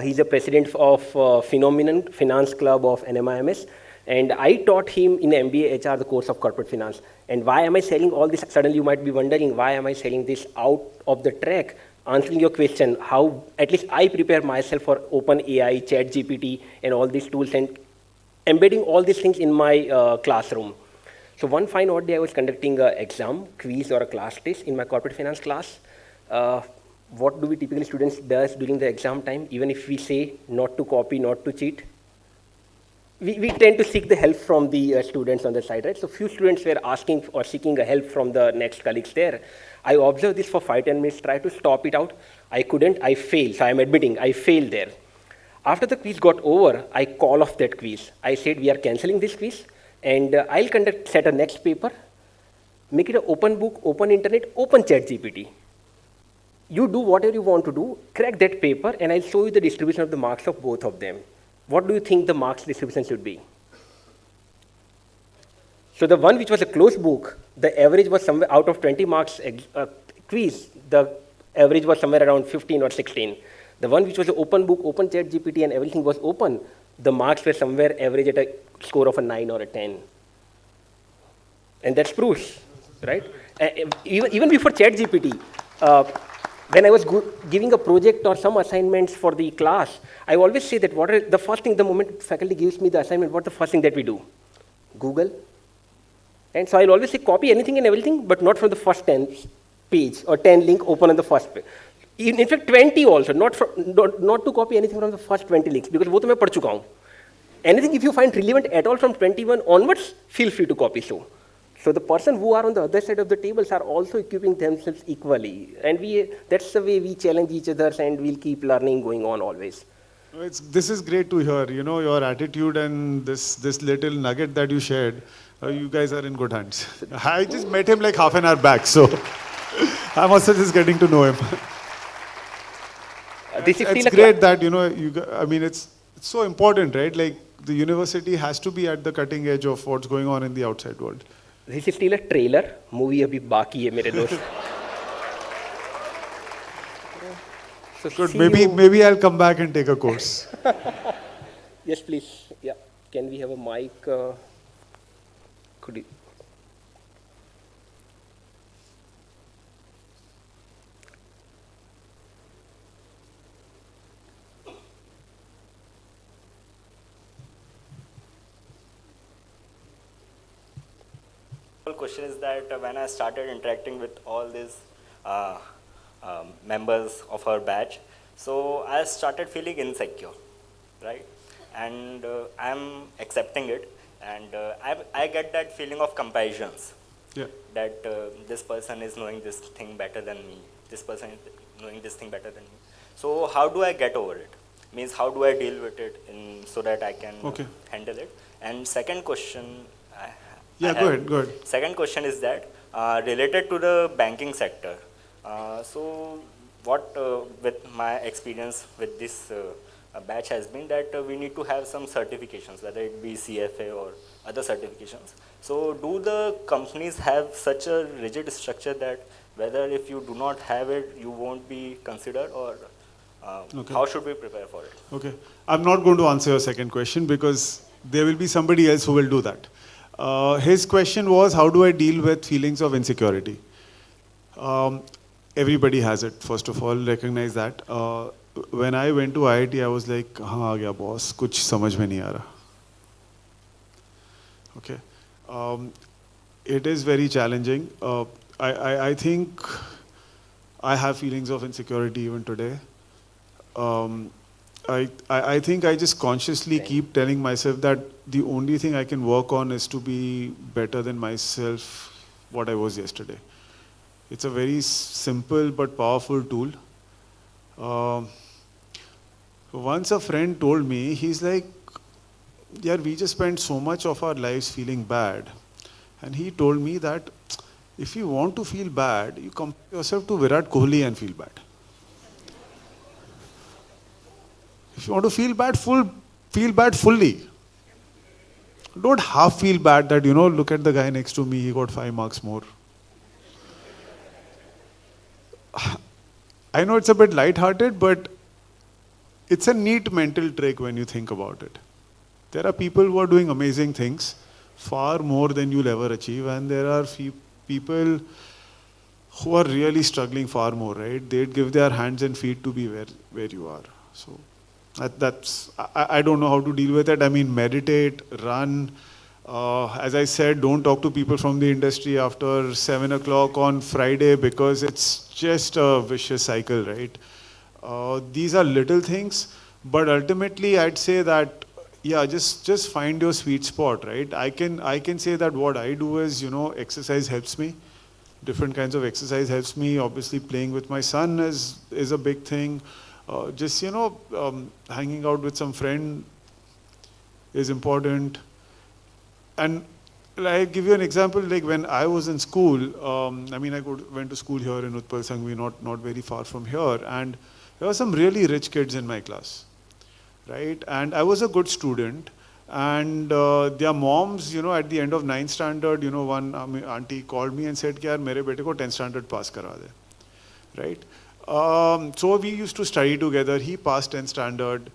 He's the president of Phenomenon Finance Club of NMIMS. And I taught him in MBA HR the course of corporate finance. And why am I selling all this? Suddenly you might be wondering, why am I selling this out of the track? Answering your question, how at least I prepare myself for OpenAI, ChatGPT, and all these tools and embedding all these things in my classroom. So one fine odd day I was conducting an exam, quiz or a class test in my corporate finance class. What do we typically students does during the exam time? Even if we say not to copy, not to cheat, we tend to seek the help from the students on the side, right? So few students were asking or seeking a help from the next colleagues there. I observed this for 5-10 minutes, tried to stop it out. I couldn't, I failed. So I'm admitting, I failed there. After the quiz got over, I call off that quiz. I said, we are canceling this quiz and I'll set a next paper, make it an open book, open internet, open ChatGPT. You do whatever you want to do, crack that paper and I'll show you the distribution of the marks of both of them. What do you think the marks distribution should be? So the one which was a closed book, the average was somewhere out of 20 marks quiz, the average was somewhere around 15 or 16. The one which was an open book, open ChatGPT and everything was open, the marks were somewhere average at a score of a 9 or a 10. And that's proof, right? Even before ChatGPT, when I was giving a project or some assignments for the class, I always say that what are the first thing, the moment faculty gives me the assignment, what's the first thing that we do? Google. And so I'll always say copy anything and everything, but not from the first 10 page or 10 link open on the first page. In fact, 20 also, not to copy anything from the first 20 links, because wo to main pad chuka hu. Anything if you find relevant at all from 21 onwards, feel free to copy so. So the person who are on the other side of the tables are also equipping themselves equally. And that's the way we challenge each other and we'll keep learning going on always. This is great to hear, your attitude and this little nugget that you shared. You guys are in good hands. I just met him like half an hour back, so I'm also just getting to know him. It's great that, I mean, it's so important, right? Like the university has to be at the cutting edge of what's going on in the outside world. This is still a trailer. Movie abhi baki hai mere dost. So good. Maybe I'll come back and take a course. Yes, please. Yeah. Can we have a mic? Could you? The question is that when I started interacting with all these uh, members of our batch, so I started feeling insecure, right? And I'm accepting it, and I get that feeling of comparisons. Yeah. That this person is knowing this thing better than me, this person is knowing this thing better than me. So how do I get over it? Means how do I deal with it so that I can handle it? And second question, Go ahead. second question is that related to the banking sector. So what with my experience with this batch has been that we need to have some certifications, whether it be CFA or other certifications. So do the companies have such a rigid structure that whether if you do not have it, you won't be considered, or how should we prepare for it? Okay. I'm not going to answer your second question because there will be somebody else who will do that. His question was, how do I deal with feelings of insecurity? Everybody has it, first of all, recognize that. When I went to IIT, I was like, हाँ आ गया boss, कुछ समझ में नहीं आ रहा. Okay. It is very challenging. I think I have feelings of insecurity even today. I think I just consciously keep telling myself that the only thing I can work on is to be better than myself, what I was yesterday. It's a very simple but powerful tool. Once a friend told me, he's like, yeah, we just spend so much of our lives feeling bad. And he told me that if you want to feel bad, you compare yourself to Virat Kohli and feel bad. If you want to feel bad, feel bad fully. Don't half feel bad that, look at the guy next to me, he got 5 marks more. I know it's a bit light-hearted, but it's a neat mental trick when you think about it. There are people who are doing amazing things, far more than you'll ever achieve, and there are people who are really struggling far more, right? They'd give their hands and feet to be where you are. So I don't know how to deal with it. I mean, meditate, run. As I said, don't talk to people from the industry after 7 o'clock on Friday because it's just a vicious cycle, right? These are little things, but ultimately I'd say that, yeah, just find your sweet spot, right? I can say that what I do is, exercise helps me. Different kinds of exercise helps me. Obviously, playing with my son is a big thing. Hanging out with some friend is important. And I'll give you an example, like when I was in school, I went to school here in Utpal Sangvi, not very far from here, and there were some really rich kids in my class, right? And I was a good student, and their moms, at the end of 9th standard, one auntie called me and said, "Yaar, mere bete ko 10th standard pass kara de," right? So we used to study together. He passed 10th standard.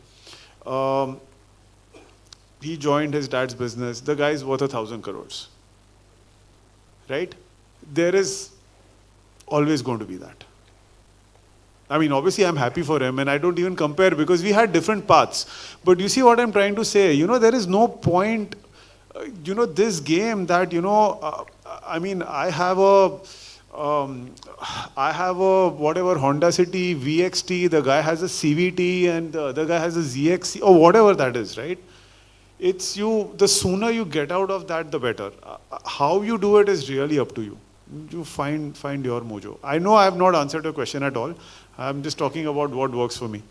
He joined his dad's business. The guy is worth 1,000 crores, right? There is always going to be that. I mean, obviously I'm happy for him and I don't even compare because we had different paths. But you see what I'm trying to say? There is no point, this game that, I have a whatever Honda City VXT, the guy has a CVT and the other guy has a ZXC or whatever that is, right? It's the sooner you get out of that, the better. How you do it is really up to you. You find your mojo. I know I have not answered your question at all. I'm just talking about what works for me.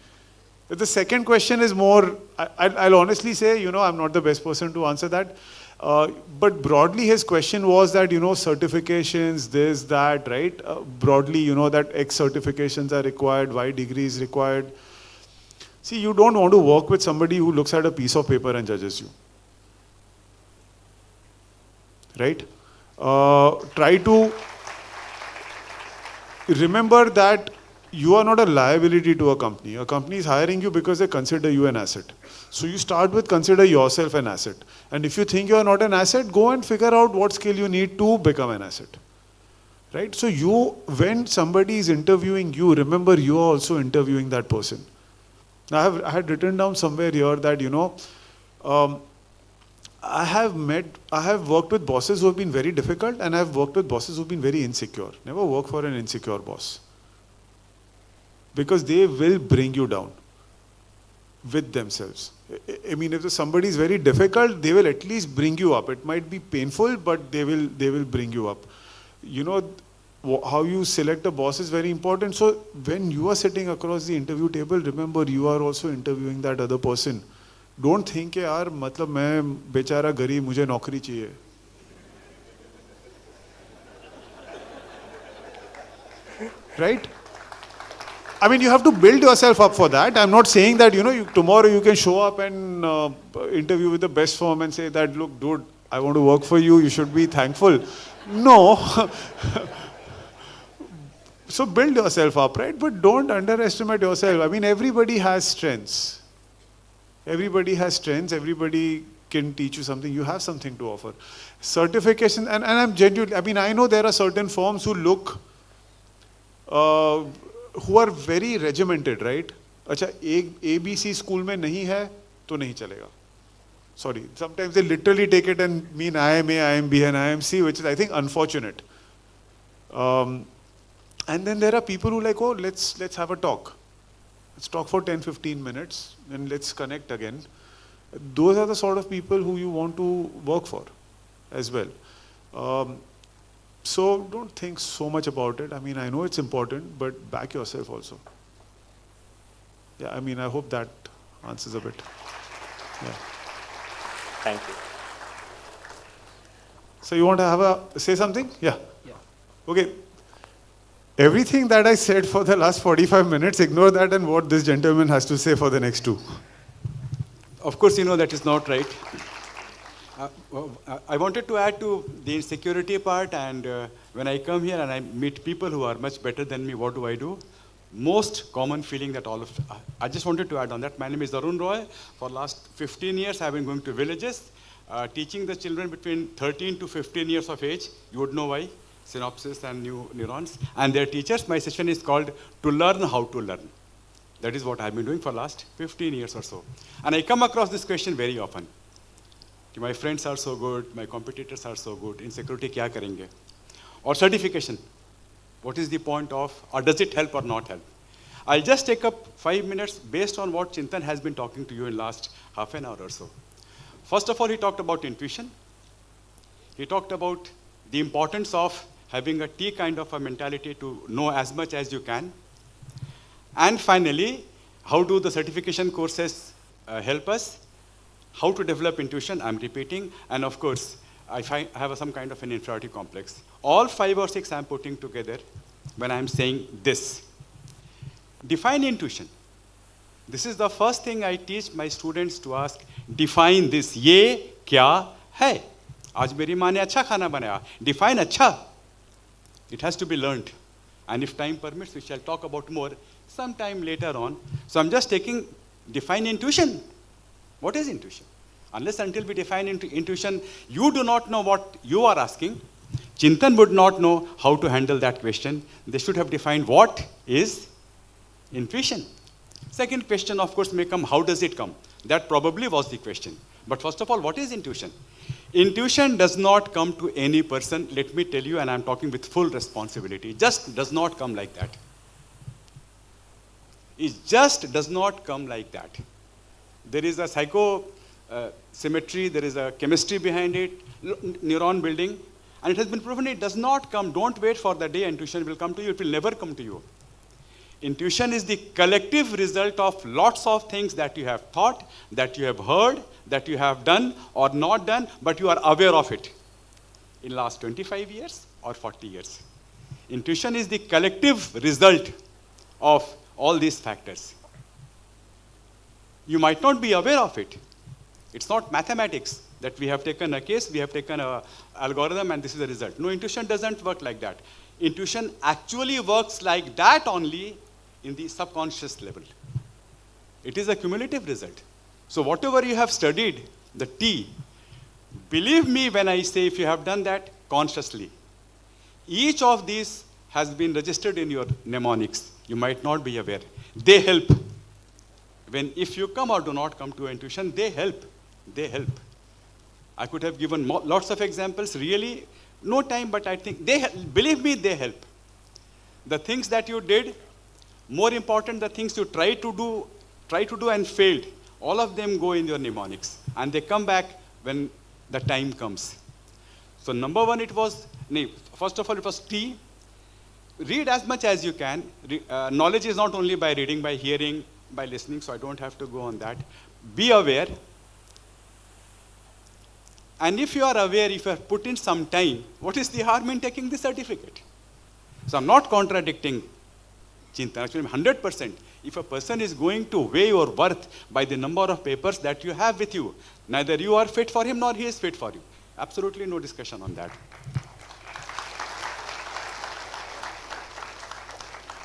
The second question is more, I'll honestly say, I'm not the best person to answer that. But broadly, his question was that, certifications, this, that, right? Broadly, that X certifications are required, Y degrees required. See, you don't want to work with somebody who looks at a piece of paper and judges you. Right? Try to remember that you are not a liability to a company. A company is hiring you because they consider you an asset. So you start with consider yourself an asset. And if you think you are not an asset, go and figure out what skill you need to become an asset. Right? So when somebody is interviewing you, remember you are also interviewing that person. I had written down somewhere here that, I have worked with bosses who have been very difficult, and I have worked with bosses who have been very insecure. Never work for an insecure boss. Because they will bring you down with themselves. I mean, if somebody is very difficult, they will at least bring you up. It might be painful, but they will bring you up. You know, how you select a boss is very important. So when you are sitting across the interview table, remember you are also interviewing that other person. Don't think कि यार मतलब मैं बेचारा गरीब मुझे नौकरी चाहिए. Right? I mean, you have to build yourself up for that. I'm not saying that, tomorrow you can show up and interview with the best firm and say that, look, dude, I want to work for you. You should be thankful. No. So build yourself up, right? But don't underestimate yourself. I mean, everybody has strengths. Everybody has strengths. Everybody can teach you something. You have something to offer. Certification, and I'm genuinely, I mean, I know there are certain firms who look, who are very regimented, right? अच्छा ABC school में नहीं है तो नहीं चलेगा. Sorry, sometimes they literally take it and mean IMA, IMB and IMC, which is I think unfortunate. And then there are people who like, oh, let's have a talk. Let's talk for 10-15 minutes and let's connect again. Those are the sort of people who you want to work for as well. So don't think so much about it. I mean, I know it's important, but back yourself also. Yeah, I mean, I hope that answers a bit. Yeah. Thank you. So you want to say something? Yeah. Okay. Everything that I said for the last 45 minutes, ignore that and what this gentleman has to say for the next 2. Of course, you know that is not right. I wanted to add to the insecurity part, and when I come here and I meet people who are much better than me, what do? Most common feeling that I just wanted to add on that. My name is Arun Roy. For last 15 years, I've been going to villages, teaching the children between 13 to 15 years of age. You would know why. Synapses and new neurons. And their teachers, my session is called To Learn How to Learn. That is what I've been doing for last 15 years or so. And I come across this question very often. My friends are so good, my competitors are so good, in security kya karenge? Or certification, what is the point of, or does it help or not help? I'll just take up 5 minutes based on what Chintan has been talking to you in last half an hour or so. First of all, he talked about intuition. He talked about the importance of having a T kind of a mentality to know as much as you can. And finally, how do the certification courses help us? How to develop intuition, I'm repeating. And of course, I have some kind of an inferiority complex. All 5 or 6 I'm putting together when I'm saying this. Define intuition. This is the first thing I teach my students to ask. Define this. Ye kya hai? Aaj meri maa ne acha khana banaya. Define acha. It has to be learned. And if time permits, we shall talk about more sometime later on. So I'm just define intuition. What is intuition? Unless until we define intuition, you do not know what you are asking. Chintan would not know how to handle that question. They should have defined what is intuition. Second question, of course, may come, how does it come? That probably was the question. But first of all, what is intuition? Intuition does not come to any person, let me tell you, and I'm talking with full responsibility. It just does not come like that. It just does not come like that. There is a symmetry, there is a chemistry behind it, neuron building, and it has been proven it does not come. Don't wait for the day intuition will come to you. It will never come to you. Intuition is the collective result of lots of things that you have thought, that you have heard, that you have done or not done, but you are aware of it in last 25 years or 40 years. Intuition is the collective result of all these factors. You might not be aware of it. It's not mathematics that we have taken a case, we have taken an algorithm, and this is the result. No, intuition doesn't work like that. Intuition actually works like that only in the subconscious level. It is a cumulative result. So whatever you have studied, the T, believe me when I say if you have done that consciously, each of these has been registered in your mnemonics. You might not be aware. They help. If you come or do not come to intuition, they help. They help. I could have given lots of examples, really, no time, but I think believe me, they help. The things that you did, more important, the things you tried to do and failed, all of them go in your mnemonics, and they come back when the time comes. So number one, first of all, it was T. Read as much as you can. Knowledge is not only by reading, by hearing, by listening, so I don't have to go on that. Be aware. And if you are aware, if you have put in some time, what is the harm in taking the certificate? So I'm not contradicting Chintan, actually 100%. If a person is going to weigh your worth by the number of papers that you have with you, neither you are fit for him nor he is fit for you. Absolutely no discussion on that.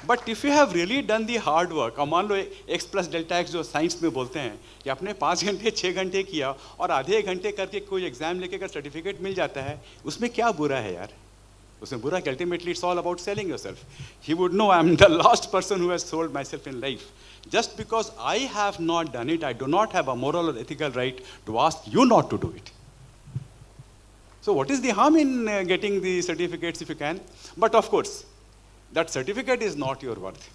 But if you have really done the hard work, और मान लो x plus delta x जो science में बोलते हैं कि आपने 5 घंटे 6 घंटे किया और आधे घंटे करके कोई एग्जाम लेके अगर सर्टिफिकेट मिल जाता है, उसमें क्या बुरा है यार? उसमें बुरा कि ultimately it's all about selling yourself. He would know I'm the last person who has sold myself in life. Just because I have not done it, I do not have a moral or ethical right to ask you not to do it. So what is the harm in getting the certificates if you can? But of course, that certificate is not your worth.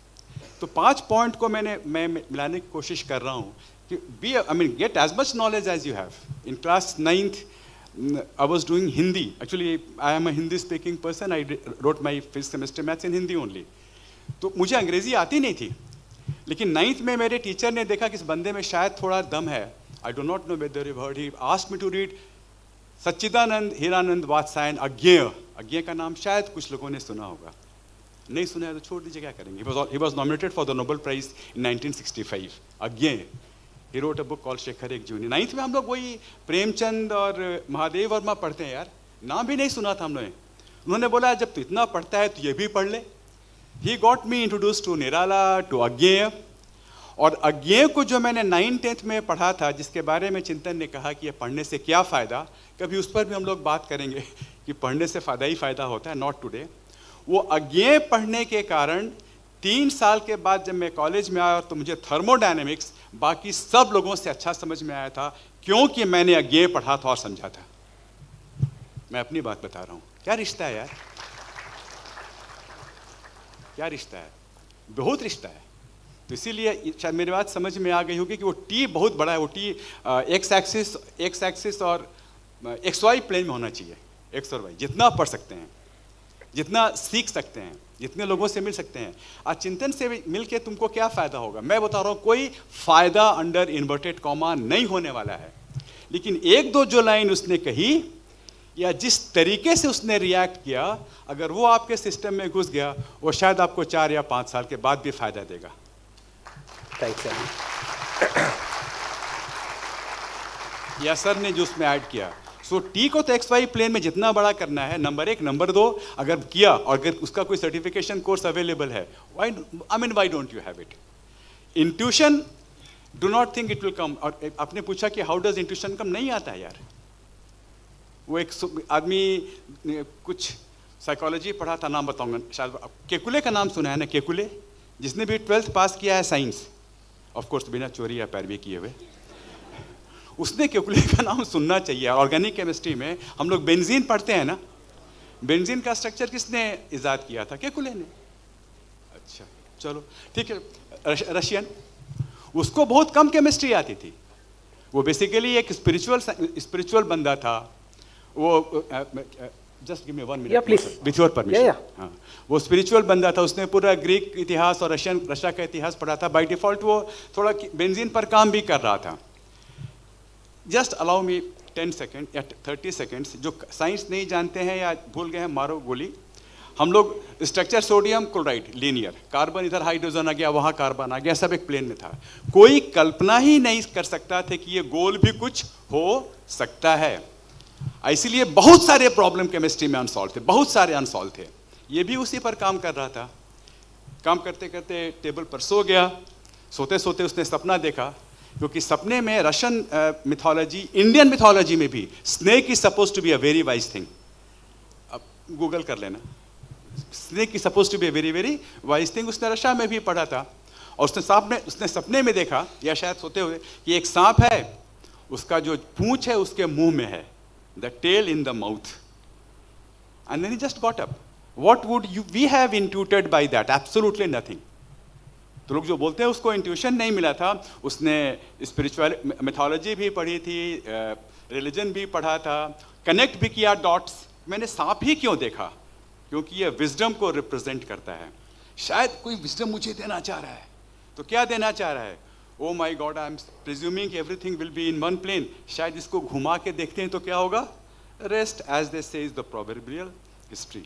तो 5 point को मैं मिलाने की कोशिश कर रहा हूँ कि get as much knowledge as you have. In class 9th, I was doing Hindi. Actually, I am a Hindi speaking person. I wrote my fifth semester maths in Hindi only. तो मुझे अंग्रेजी आती नहीं थी, लेकिन 9th में मेरे teacher ने देखा कि इस बंदे में शायद थोड़ा दम है. I do not know whether you've heard. He asked me to read सच्चिदानंद हीरानंद वात्सायन अज्ञेय. अज्ञेय का नाम शायद कुछ लोगों ने सुना होगा. नहीं सुना है तो छोड़ दीजिए, क्या करेंगे. He was nominated for the Nobel Prize in 1965. Agyeya. He wrote a book called Shekhar एक जूनी. 9th में हम लोग वही प्रेमचंद और महादेव वर्मा पढ़ते हैं यार. नाम भी नहीं सुना था हमने. उन्होंने बोला जब तू इतना पढ़ता है तो ये भी पढ़ ले. He got me introduced to Nirala, to अज्ञेय. और अज्ञेय को जो मैंने 9th-10th में पढ़ा था, जिसके बारे में चिंतन ने कहा कि ये पढ़ने से क्या फ़ायदा, कभी उस पर भी हम लोग बात करेंगे कि पढ़ने से फ़ायदा ही फ़ायदा होता है. Not today. वो अज्ञेय पढ़ने के कारण 3 साल के बाद जब मैं कॉलेज में आया तो मुझे थर्मोडायनेमिक्स बाकी सब लोगों से अच्छा समझ में आया था, क्योंकि मैंने अज्ञेय पढ़ा था और समझा था. मैं अपनी बात बता रहा हूँ. क्या रिश्ता है यार, क्या रिश्ता है, बहुत रिश्ता है. तो इसीलिए शायद मेरी बात समझ में आ गई होगी कि वो टी बहुत बड़ा है. वो टी एक्स एक्सिस और एक्स वाई प्लेन में होना चाहिए. एक्स और वाई जितना पढ़ सकते हैं, जितना सीख सकते हैं, जितने लोगों से मिल सकते हैं. आज चिंतन से मिल के तुमको क्या फ़ायदा होगा, मैं बता रहा हूँ. कोई फ़ायदा अंडर इन्वर्टेड कॉमा नहीं होने वाला है. लेकिन 1-2 जो लाइन उसने कही या जिस तरीके से उसने रिएक्ट किया, अगर वो आपके सिस्टम में घुस गया, वो शायद आपको 4 या 5 साल के बाद भी फ़ायदा देगा. Thanks sir. या सर ने जो उसमें ऐड किया. सो टी को तो एक्स वाई प्लेन में जितना बड़ा करना है, नंबर 1. नंबर 2, अगर किया और अगर उसका कोई सर्टिफिकेशन कोर्स अवेलेबल है, why don't you have it. Intuition, do not think it will come. और आपने पूछा कि हाउ डज इंट्यूशन कम. नहीं आता है यार. वो एक आदमी कुछ साइकोलॉजी पढ़ा था, नाम बताऊंगा शायद. केकुले का नाम सुना है ना, केकुले, जिसने भी 12th पास किया है साइंस, ऑफ कोर्स बिना चोरी या पैरवी किए हुए. उसने केकुले का नाम सुनना चाहिए. ऑर्गेनिक केमिस्ट्री में हम लोग बेंजीन पढ़ते हैं ना. बेंजीन का स्ट्रक्चर किसने इजाद किया था? केकुले ने. अच्छा चलो ठीक है. रशियन, उसको बहुत कम केमिस्ट्री आती थी. वो बेसिकली एक स्पिरिचुअल बंदा था. वो just give me 1 minute with your permission. हाँ, वो स्पिरिचुअल बंदा था. उसने पूरा ग्रीक इतिहास और रशिया का इतिहास पढ़ा था. बाय डिफॉल्ट वो थोड़ा बेंजीन पर काम भी कर रहा था. जस्ट अलाउ मी 10 सेकेंड या 30 सेकेंड्स. जो साइंस नहीं जानते हैं या भूल गए हैं, मारो गोली. हम लोग structure sodium chloride linear, carbon इधर हाइड्रोजन आ गया, वहाँ कार्बन आ गया, सब एक प्लेन में था. कोई कल्पना ही नहीं कर सकता था कि ये गोल भी कुछ हो सकता है. इसीलिए बहुत सारे प्रॉब्लम केमिस्ट्री में अनसॉल्व थे, बहुत सारे अनसॉल्व थे. ये भी उसी पर काम कर रहा था. काम करते करते टेबल पर सो गया. सोते सोते उसने सपना देखा, क्योंकि सपने में रशियन मिथोलॉजी, इंडियन मिथोलॉजी में भी snake is suppose to be a very wise thing. अब गूगल कर लेना, snake is suppose to be a very very wise thing. उसने रशिया में भी पढ़ा था. और उसने सपने में देखा, या शायद सोते हुए, कि एक सांप है, उसका जो पूंछ है उसके मुंह में है. the tail in the mouth. And then he just got up. What would we have intuited by that? Absolutely nothing. तो लोग जो बोलते हैं उसको इंट्यूशन नहीं मिला था, उसने स्पिरिचुअल मिथोलॉजी भी पढ़ी थी, रिलीजन भी पढ़ा था, कनेक्ट भी किया डॉट्स. मैंने सांप ही क्यों देखा? क्योंकि ये विजडम को रिप्रेजेंट करता है. शायद कोई विजडम मुझे देना चाह रहा है. तो क्या देना चाह रहा है? Oh my god, I am presuming everything will be in one plane. शायद इसको घुमा के देखते हैं तो क्या होगा? Rest, as they say, is the proverbial history.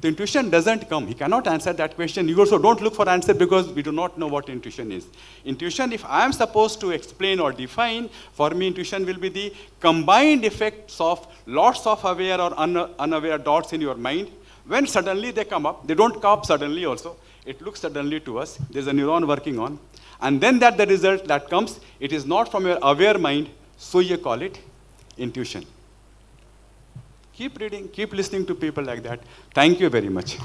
The intuition doesn't come. He cannot answer that question. You also don't look for answer because we do not know what intuition is. Intuition, if I am supposed to explain or define, for me intuition will be the combined effects of lots of aware or unaware dots in your mind. When suddenly they come up, they don't come up suddenly also. It looks suddenly to us. There's a neuron working on. And then that the result that comes, it is not from your aware mind, so you call it intuition. Keep reading, keep listening to people like that. Thank you very much.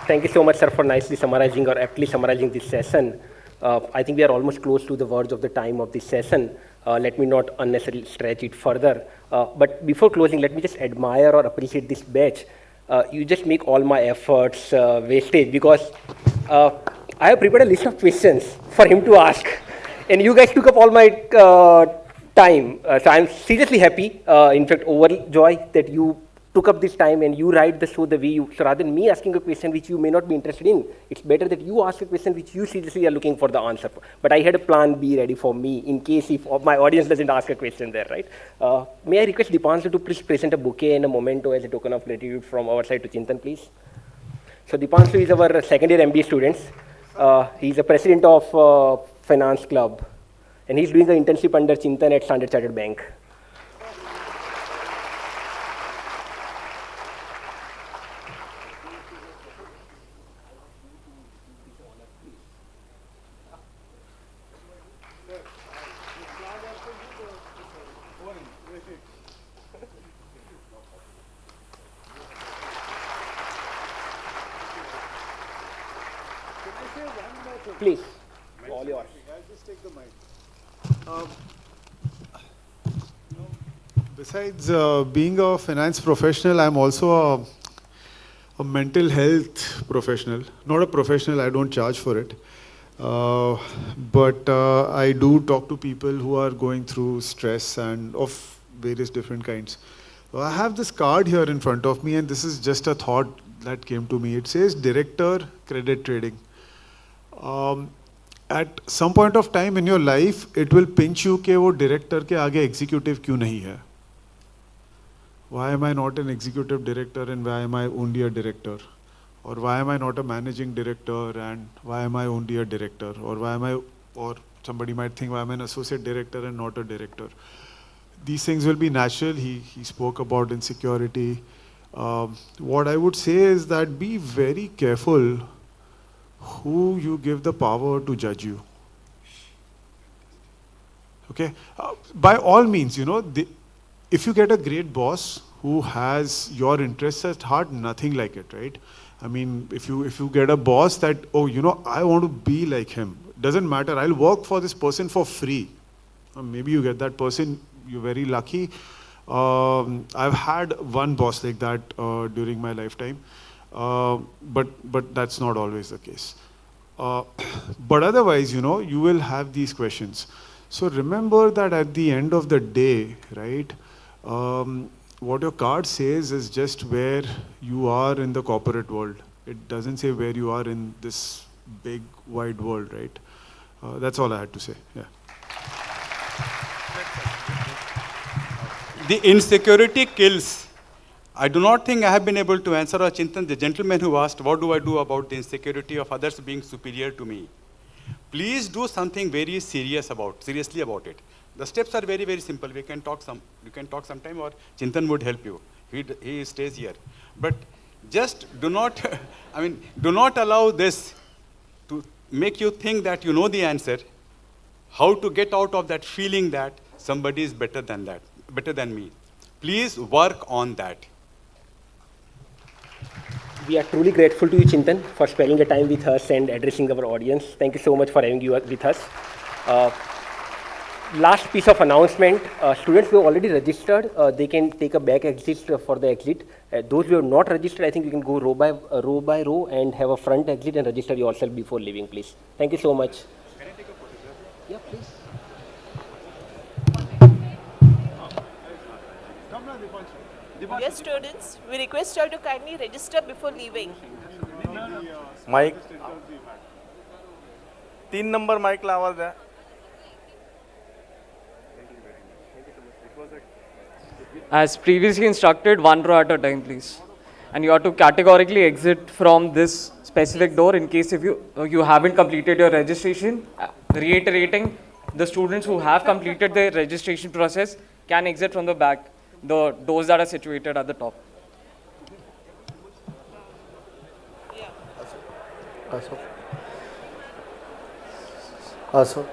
Thank you so much, sir, for nicely summarizing or aptly summarizing this session. I think we are almost close to the verge of the time of this session. Let me not unnecessarily stretch it further. But before closing, let me just admire or appreciate this batch. You just make all my efforts wastage because I have prepared a list of questions for him to ask. And you guys took up all my time. So I'm seriously happy, in fact, overjoyed that you took up this time and you write the show the way you, so rather than me asking a question which you may not be interested in, it's better that you ask a question which you seriously are looking for the answer for. But I had a plan B ready for me in case if my audience doesn't ask a question there, right? May I request Dipanshu to please present a bouquet and a memento as a token of gratitude from our side to Chintan, please? So Dipanshu is our second year MBA students. He's the president of Finance Club, and he's doing an internship under Chintan at Standard Chartered Bank. Please, all yours. I'll just take the mic. Besides being a finance professional, I'm also a mental health professional. Not a professional, I don't charge for it. But I do talk to people who are going through stress and of various different kinds. I have this card here in front of me, and this is just a thought that came to me. It says Director Credit Trading. At some point of time in your life, it will pinch you कि वो director के आगे executive क्यों नहीं है? Why am I not an executive director and why am I only a director? Or why am I not a managing director and why am I only a director? Or somebody might think why am I an associate director and not a director? These things will be natural. He spoke about insecurity. What I would say is that be very careful who you give the power to judge you. Okay? By all means, if you get a great boss who has your interests at heart, nothing like it, right? I mean, if you get a boss that, I want to be like him, doesn't matter, I'll work for this person for free. Maybe you get that person, you're very lucky. I've had one boss like that during my lifetime. But that's not always the case. But otherwise, you will have these questions. So remember that at the end of the day, right, what your card says is just where you are in the corporate world. It doesn't say where you are in this big, wide world, right? That's all I had to say, yeah. The insecurity kills. I do not think I have been able to answer Chintan, the gentleman who asked, what do I do about the insecurity of others being superior to me? Please do something very seriously about it. The steps are very, very simple. You can talk sometime or Chintan would help you. He stays here. But just do not, do not allow this to make you think that you know the answer, how to get out of that feeling that somebody is better than me. Please work on that. We are truly grateful to you, Chintan, for spending the time with us and addressing our audience. Thank you so much for having you with us. Last piece of announcement, students who have already registered, they can take a back exit for the exit. Those who have not registered, I think you can go row by row and have a front exit and register yourself before leaving, please. Thank you so much. Can I take a photograph? Yeah, please. Dear students, we request you to kindly register before leaving. Mike 3 number mike ला आवाज द्या. As previously instructed, one row at a time, please. And you have to categorically exit from this specific door in case if you haven't completed your registration. Reiterating, the students who have completed their registration process can exit from the back, the doors that are situated at the top. असो